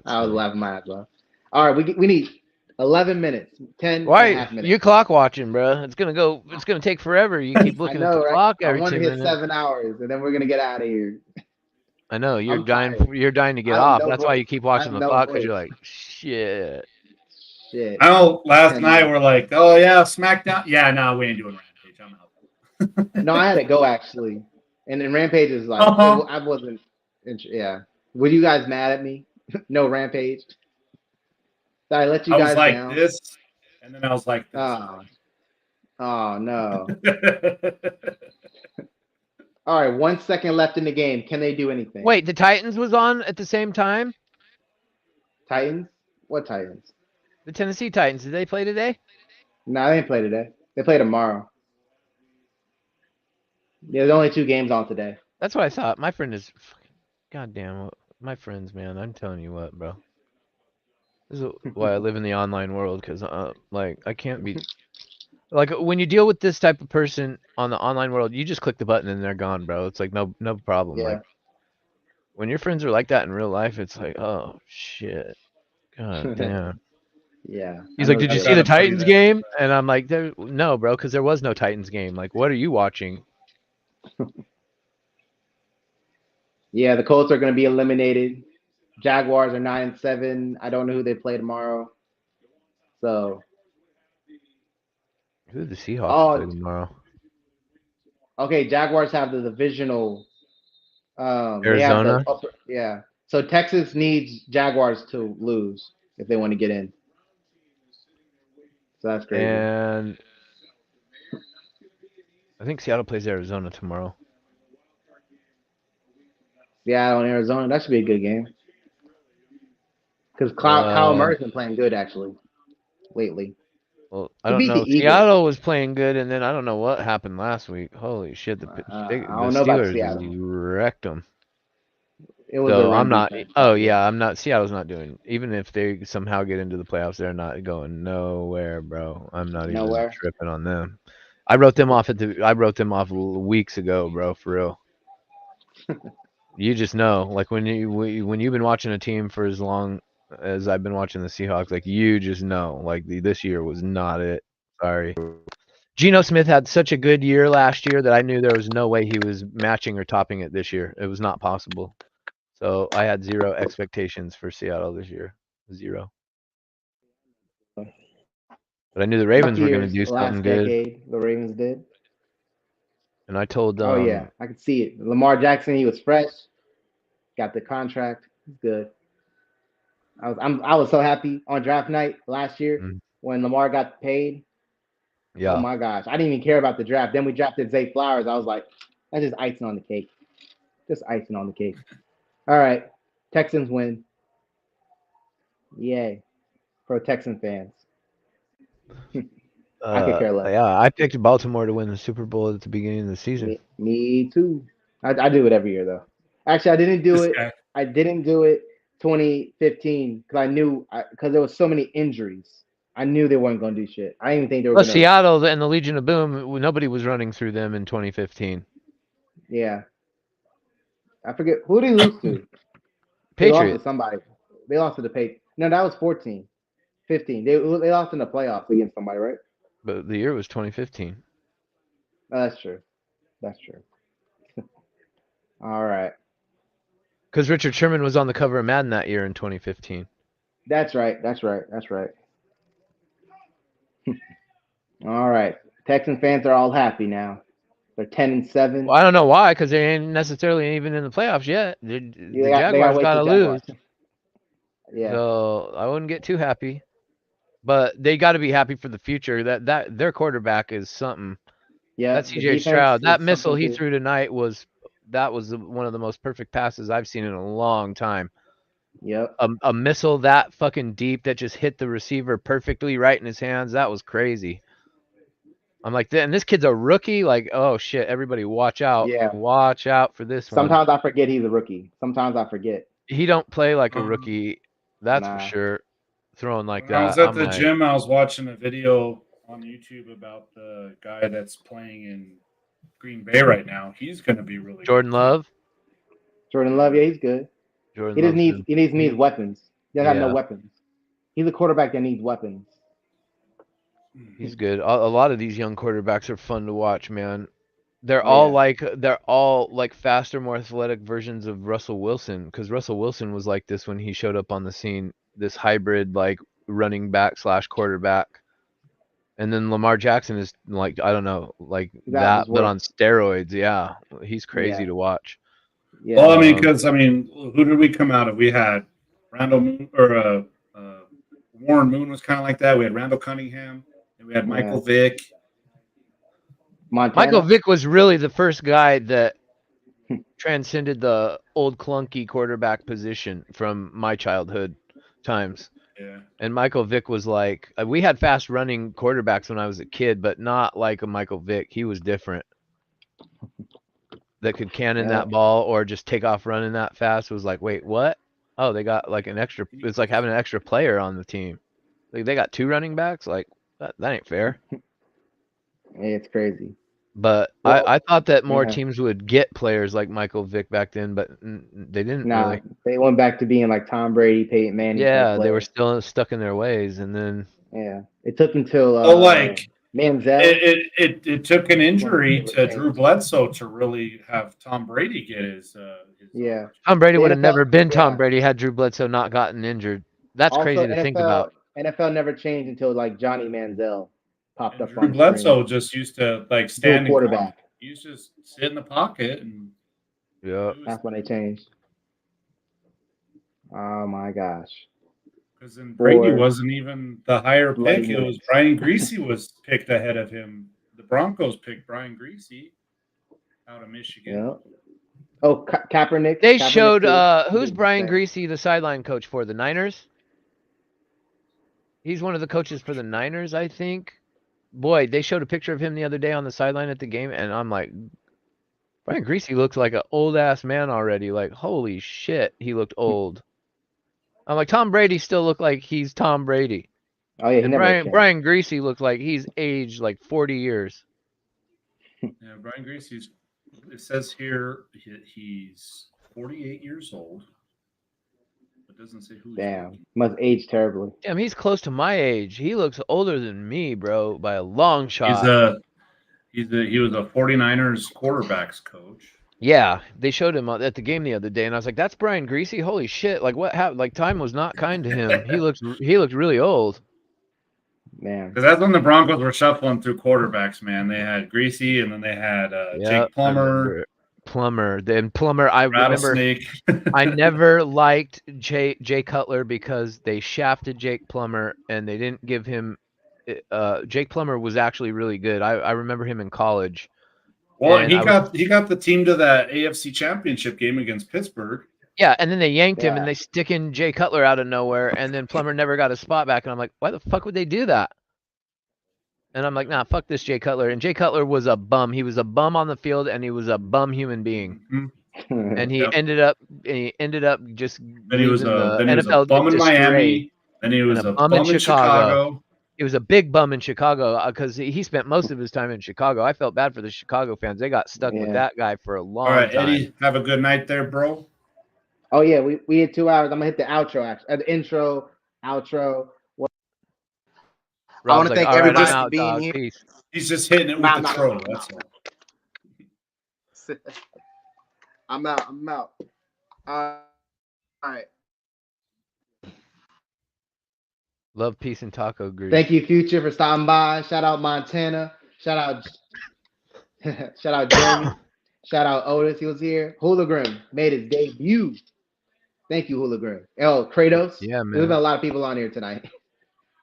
I was laughing my ass off. All right, we need 11 minutes, 10 Why and a half minutes. you clock watching, bro? It's gonna take forever. You keep looking at the clock every 2 minutes. I want to hit 7 hours, and then we're gonna get out of here. I know you're dying to get off. That's why you keep watching the clock because you're like, shit. Shit. I know. Last night we're like, oh yeah, SmackDown. Yeah, no, we ain't doing Rampage. I'm out. No, I had to go actually, and then Rampage is like I wasn't. Yeah, were you guys mad at me? No Rampage. Did I let you guys like down? This, and then I was like, this. Oh no. All right, 1 second left in the game. Can they do anything? Wait, the Titans was on at the same time? Titans? What Titans? The Tennessee Titans. Did they play today? No, they didn't play today. They play tomorrow. Yeah, there's only 2 games on today. That's what I thought. My friend is goddamn my friends, man. I'm telling you what, bro. This is why I live in the online world, because like I can't be Like when you deal with this type of person on the online world, you just click the button and they're gone, bro. It's like no problem. Yeah. Like when your friends are like that in real life, it's like, oh shit, god damn. Yeah. He's I like, know did you what see the I've gotta buddy Titans that. game? And I'm like, no, bro, because there was no Titans game. Like, what are you watching? Yeah, the Colts are going to be eliminated. Jaguars are 9-7. I don't know who they play tomorrow. So, Who do the Seahawks play oh, tomorrow? okay. Jaguars have the divisional. They have the Arizona. upper, yeah. So Texas needs Jaguars to lose if they want to get in. So that's crazy. And I think Seattle plays Arizona tomorrow. Seattle and Arizona. That should be a good game. Because Kyle Murray's been playing good actually lately. Well, I He don't beat the know. Eagles. Seattle was playing good, and then I don't know what happened last week. Holy shit, the I don't know about Steelers Seattle. wrecked them. It was a So run I'm not. defense. Oh yeah, I'm not. Seattle's not doing. Even if they somehow get into the playoffs, they're not going nowhere, bro. I'm not even Nowhere. tripping on them. I wrote them off weeks ago, bro. For real. You just know, like when you've been watching a team for as long as I've been watching the Seahawks, like you just know, like this year was not it. Sorry. Geno Smith had such a good year last year that I knew there was no way he was matching or topping it this year. It was not possible. So I had zero expectations for Seattle this year. Zero. But I knew the Ravens were going to do something Last good. decade, the Ravens did. And I told Oh yeah, I could see it. Lamar Jackson, he was fresh, got the contract. He's good. I was so happy on draft night last year when Lamar got paid. yeah. Oh my gosh, I didn't even care about the draft. Then we drafted Zay Flowers. I was like, that's just icing on the cake. Just icing on the cake. All right, Texans win. Yay, for Texan fans. I could care less. Yeah, I picked Baltimore to win the Super Bowl at the beginning of the season. Me too. I do it every year though. Actually, I didn't do it. I didn't do it 2015 because I knew because there was so many injuries. I knew they weren't going to do shit. I didn't even think they were Well, going to. Seattle and the Legion of Boom, nobody was running through them in 2015. Yeah. I forget who did they lose to. Patriots. They lost to somebody. They lost to the Patriots. No, that was 14. 15. They lost in the playoffs against somebody, right? But the year was 2015. Oh, that's true. That's true. All right. Because Richard Sherman was on the cover of Madden that year in 2015. That's right. All right. Texan fans are all happy now. They're 10-7. Well, I don't know why, because they ain't necessarily even in the playoffs yet. The Jaguars got to lose. Yeah. So I wouldn't get too happy. But they got to be happy for the future. That their quarterback is something. Yeah. That's CJ Stroud. That missile he threw tonight was one of the most perfect passes I've seen in a long time. Yep. A missile that fucking deep that just hit the receiver perfectly right in his hands. That was crazy. I'm like, and this kid's a rookie. Like, oh shit! Everybody, watch out! Yeah. Watch out for this one. Sometimes I forget he's a rookie. Sometimes I forget. He don't play like a rookie. That's for sure. Throwing like that. When I was at the gym, I was watching a video on YouTube about the guy that's playing in Green Bay right now. He's going to be really Jordan good. Love. Jordan Love, yeah, he's good. He needs weapons. He doesn't have no weapons. He's a quarterback that needs weapons. He's good. A lot of these young quarterbacks are fun to watch, man. They're all like faster, more athletic versions of Russell Wilson, because Russell Wilson was like this when he showed up on the scene, this hybrid like running back / quarterback. And then Lamar Jackson is like, I don't know, like that, but on steroids. Yeah, he's crazy to watch. Yeah. Well, who did we come out of? We had Randall Moon, or Warren Moon was kind of like that. We had Randall Cunningham, and we had Michael Vick. Montana. Michael Vick was really the first guy that transcended the old clunky quarterback position from my childhood times. Yeah. And Michael Vick was like, we had fast running quarterbacks when I was a kid, but not like a Michael Vick. He was different. That could cannon that ball or just take off running that fast. It was like, wait, what? Oh, they got like an extra. It's like having an extra player on the team. Like they got 2 running backs. Like that ain't fair. It's crazy. But Well, I thought that more yeah. teams would get players like Michael Vick back then, but they didn't Nah, really. they went back to being like Tom Brady, Peyton Manning. Yeah, type they were players. still stuck in their ways, and then Yeah, it took until like Manziel. it took an injury Well, to Drew Bledsoe to really have Tom Brady get his Yeah. Tom Brady The would have NFL never been Tom yeah. Brady had Drew Bledsoe not gotten injured. That's Also, crazy to think about. NFL never changed until like Johnny Manziel popped And up Drew on the Bledsoe screen. just used to like Do a stand in quarterback. He used to just sit in the pocket and Yeah. That's when they changed. Oh my gosh. because then Brady wasn't even the higher bloody pick. It was minutes. Brian Greasy was picked ahead of him. The Broncos picked Brian Greasy out of Michigan. Yeah. Oh, Kaepernick. They Kaepernick showed too. who's Brian Greasy, the sideline coach for the Niners? He's one of the coaches for the Niners, I think. Boy, they showed a picture of him the other day on the sideline at the game, and I'm like, Brian Greasy looks like an old ass man already. Like, holy shit, he looked old. I'm like, Tom Brady still looked like he's Tom Brady. Oh yeah, he And never changed. Brian Greasy looked like he's aged like 40 years. Yeah, Brian Greasy's. It says here he's 48 years old. It doesn't say who. Damn, must age terribly. Damn, he's close to my age. He looks older than me, bro, by a long shot. He was a 49ers quarterbacks coach. Yeah, they showed him at the game the other day, and I was like, "That's Brian Greasy. Holy shit! Like, what happened? Like, time was not kind to him. He looked really old." Man, because that's when the Broncos were shuffling through quarterbacks. Man, they had Greasy, and then they had Jake Plummer. Then Plummer. I remember. I never liked Jay Cutler because they shafted Jake Plummer, and they didn't give him. Jake Plummer was actually really good. I remember him in college. Well, he got the team to that AFC Championship game against Pittsburgh. Yeah, and then they yanked him and they stick in Jay Cutler out of nowhere, and then Plummer never got a spot back, and I'm like, why the fuck would they do that? And I'm like, nah, fuck this Jay Cutler. And Jay Cutler was a bum. He was a bum on the field, and he was a bum human being. Mm-hmm. And he ended up just then he was a bum in Miami. Then he was a bum in Chicago. He was a big bum in Chicago because he spent most of his time in Chicago. I felt bad for the Chicago fans. They got stuck with that guy for a long time. All right, Eddie, have a good night there, bro. Oh, yeah, we had 2 hours. I'm going to hit the outro, actually. The intro, outro. I want to thank everybody for being here. Peace. He's just hitting it with the troll. That's all. I'm out. All right. Love, peace, and taco grease. Thank you, Future, for stopping by. Shout out Montana. Shout out Jeremy. Shout out Otis. He was here. Hologram made his debut. Thank you, Hologram. Oh, Kratos. Yeah, man. There's been a lot of people on here tonight.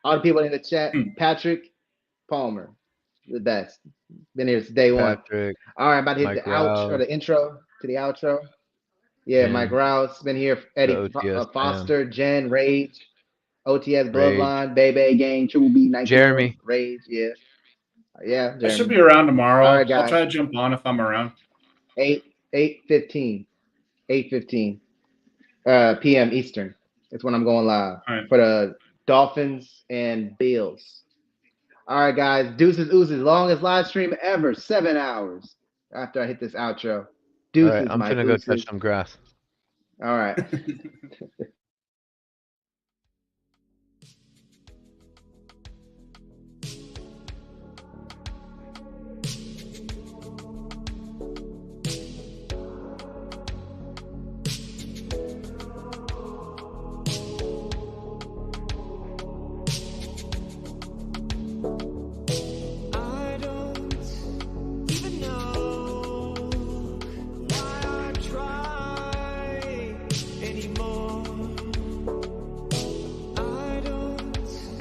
All the people in the chat. Patrick Palmer, the best. Been here since day one. All right, about to hit the outro, or the intro to the outro. Yeah, Mike Rouse been here. Eddie Foster, Jen, Rage. OTS Bloodline, Bebe Gang, Triple B, 19, Jeremy, Rage, yeah, Jeremy. I should be around tomorrow. All right, guys. I'll try to jump on if I'm around. 8:15 p.m. Eastern. That's when I'm going live for the Dolphins and Bills. All right, guys. Deuces, oozes, longest live stream ever. 7 hours after I hit this outro. Deuces, all right, I'm gonna go touch some grass. All right.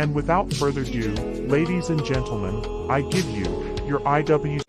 And without further ado, ladies and gentlemen, I give you your IWC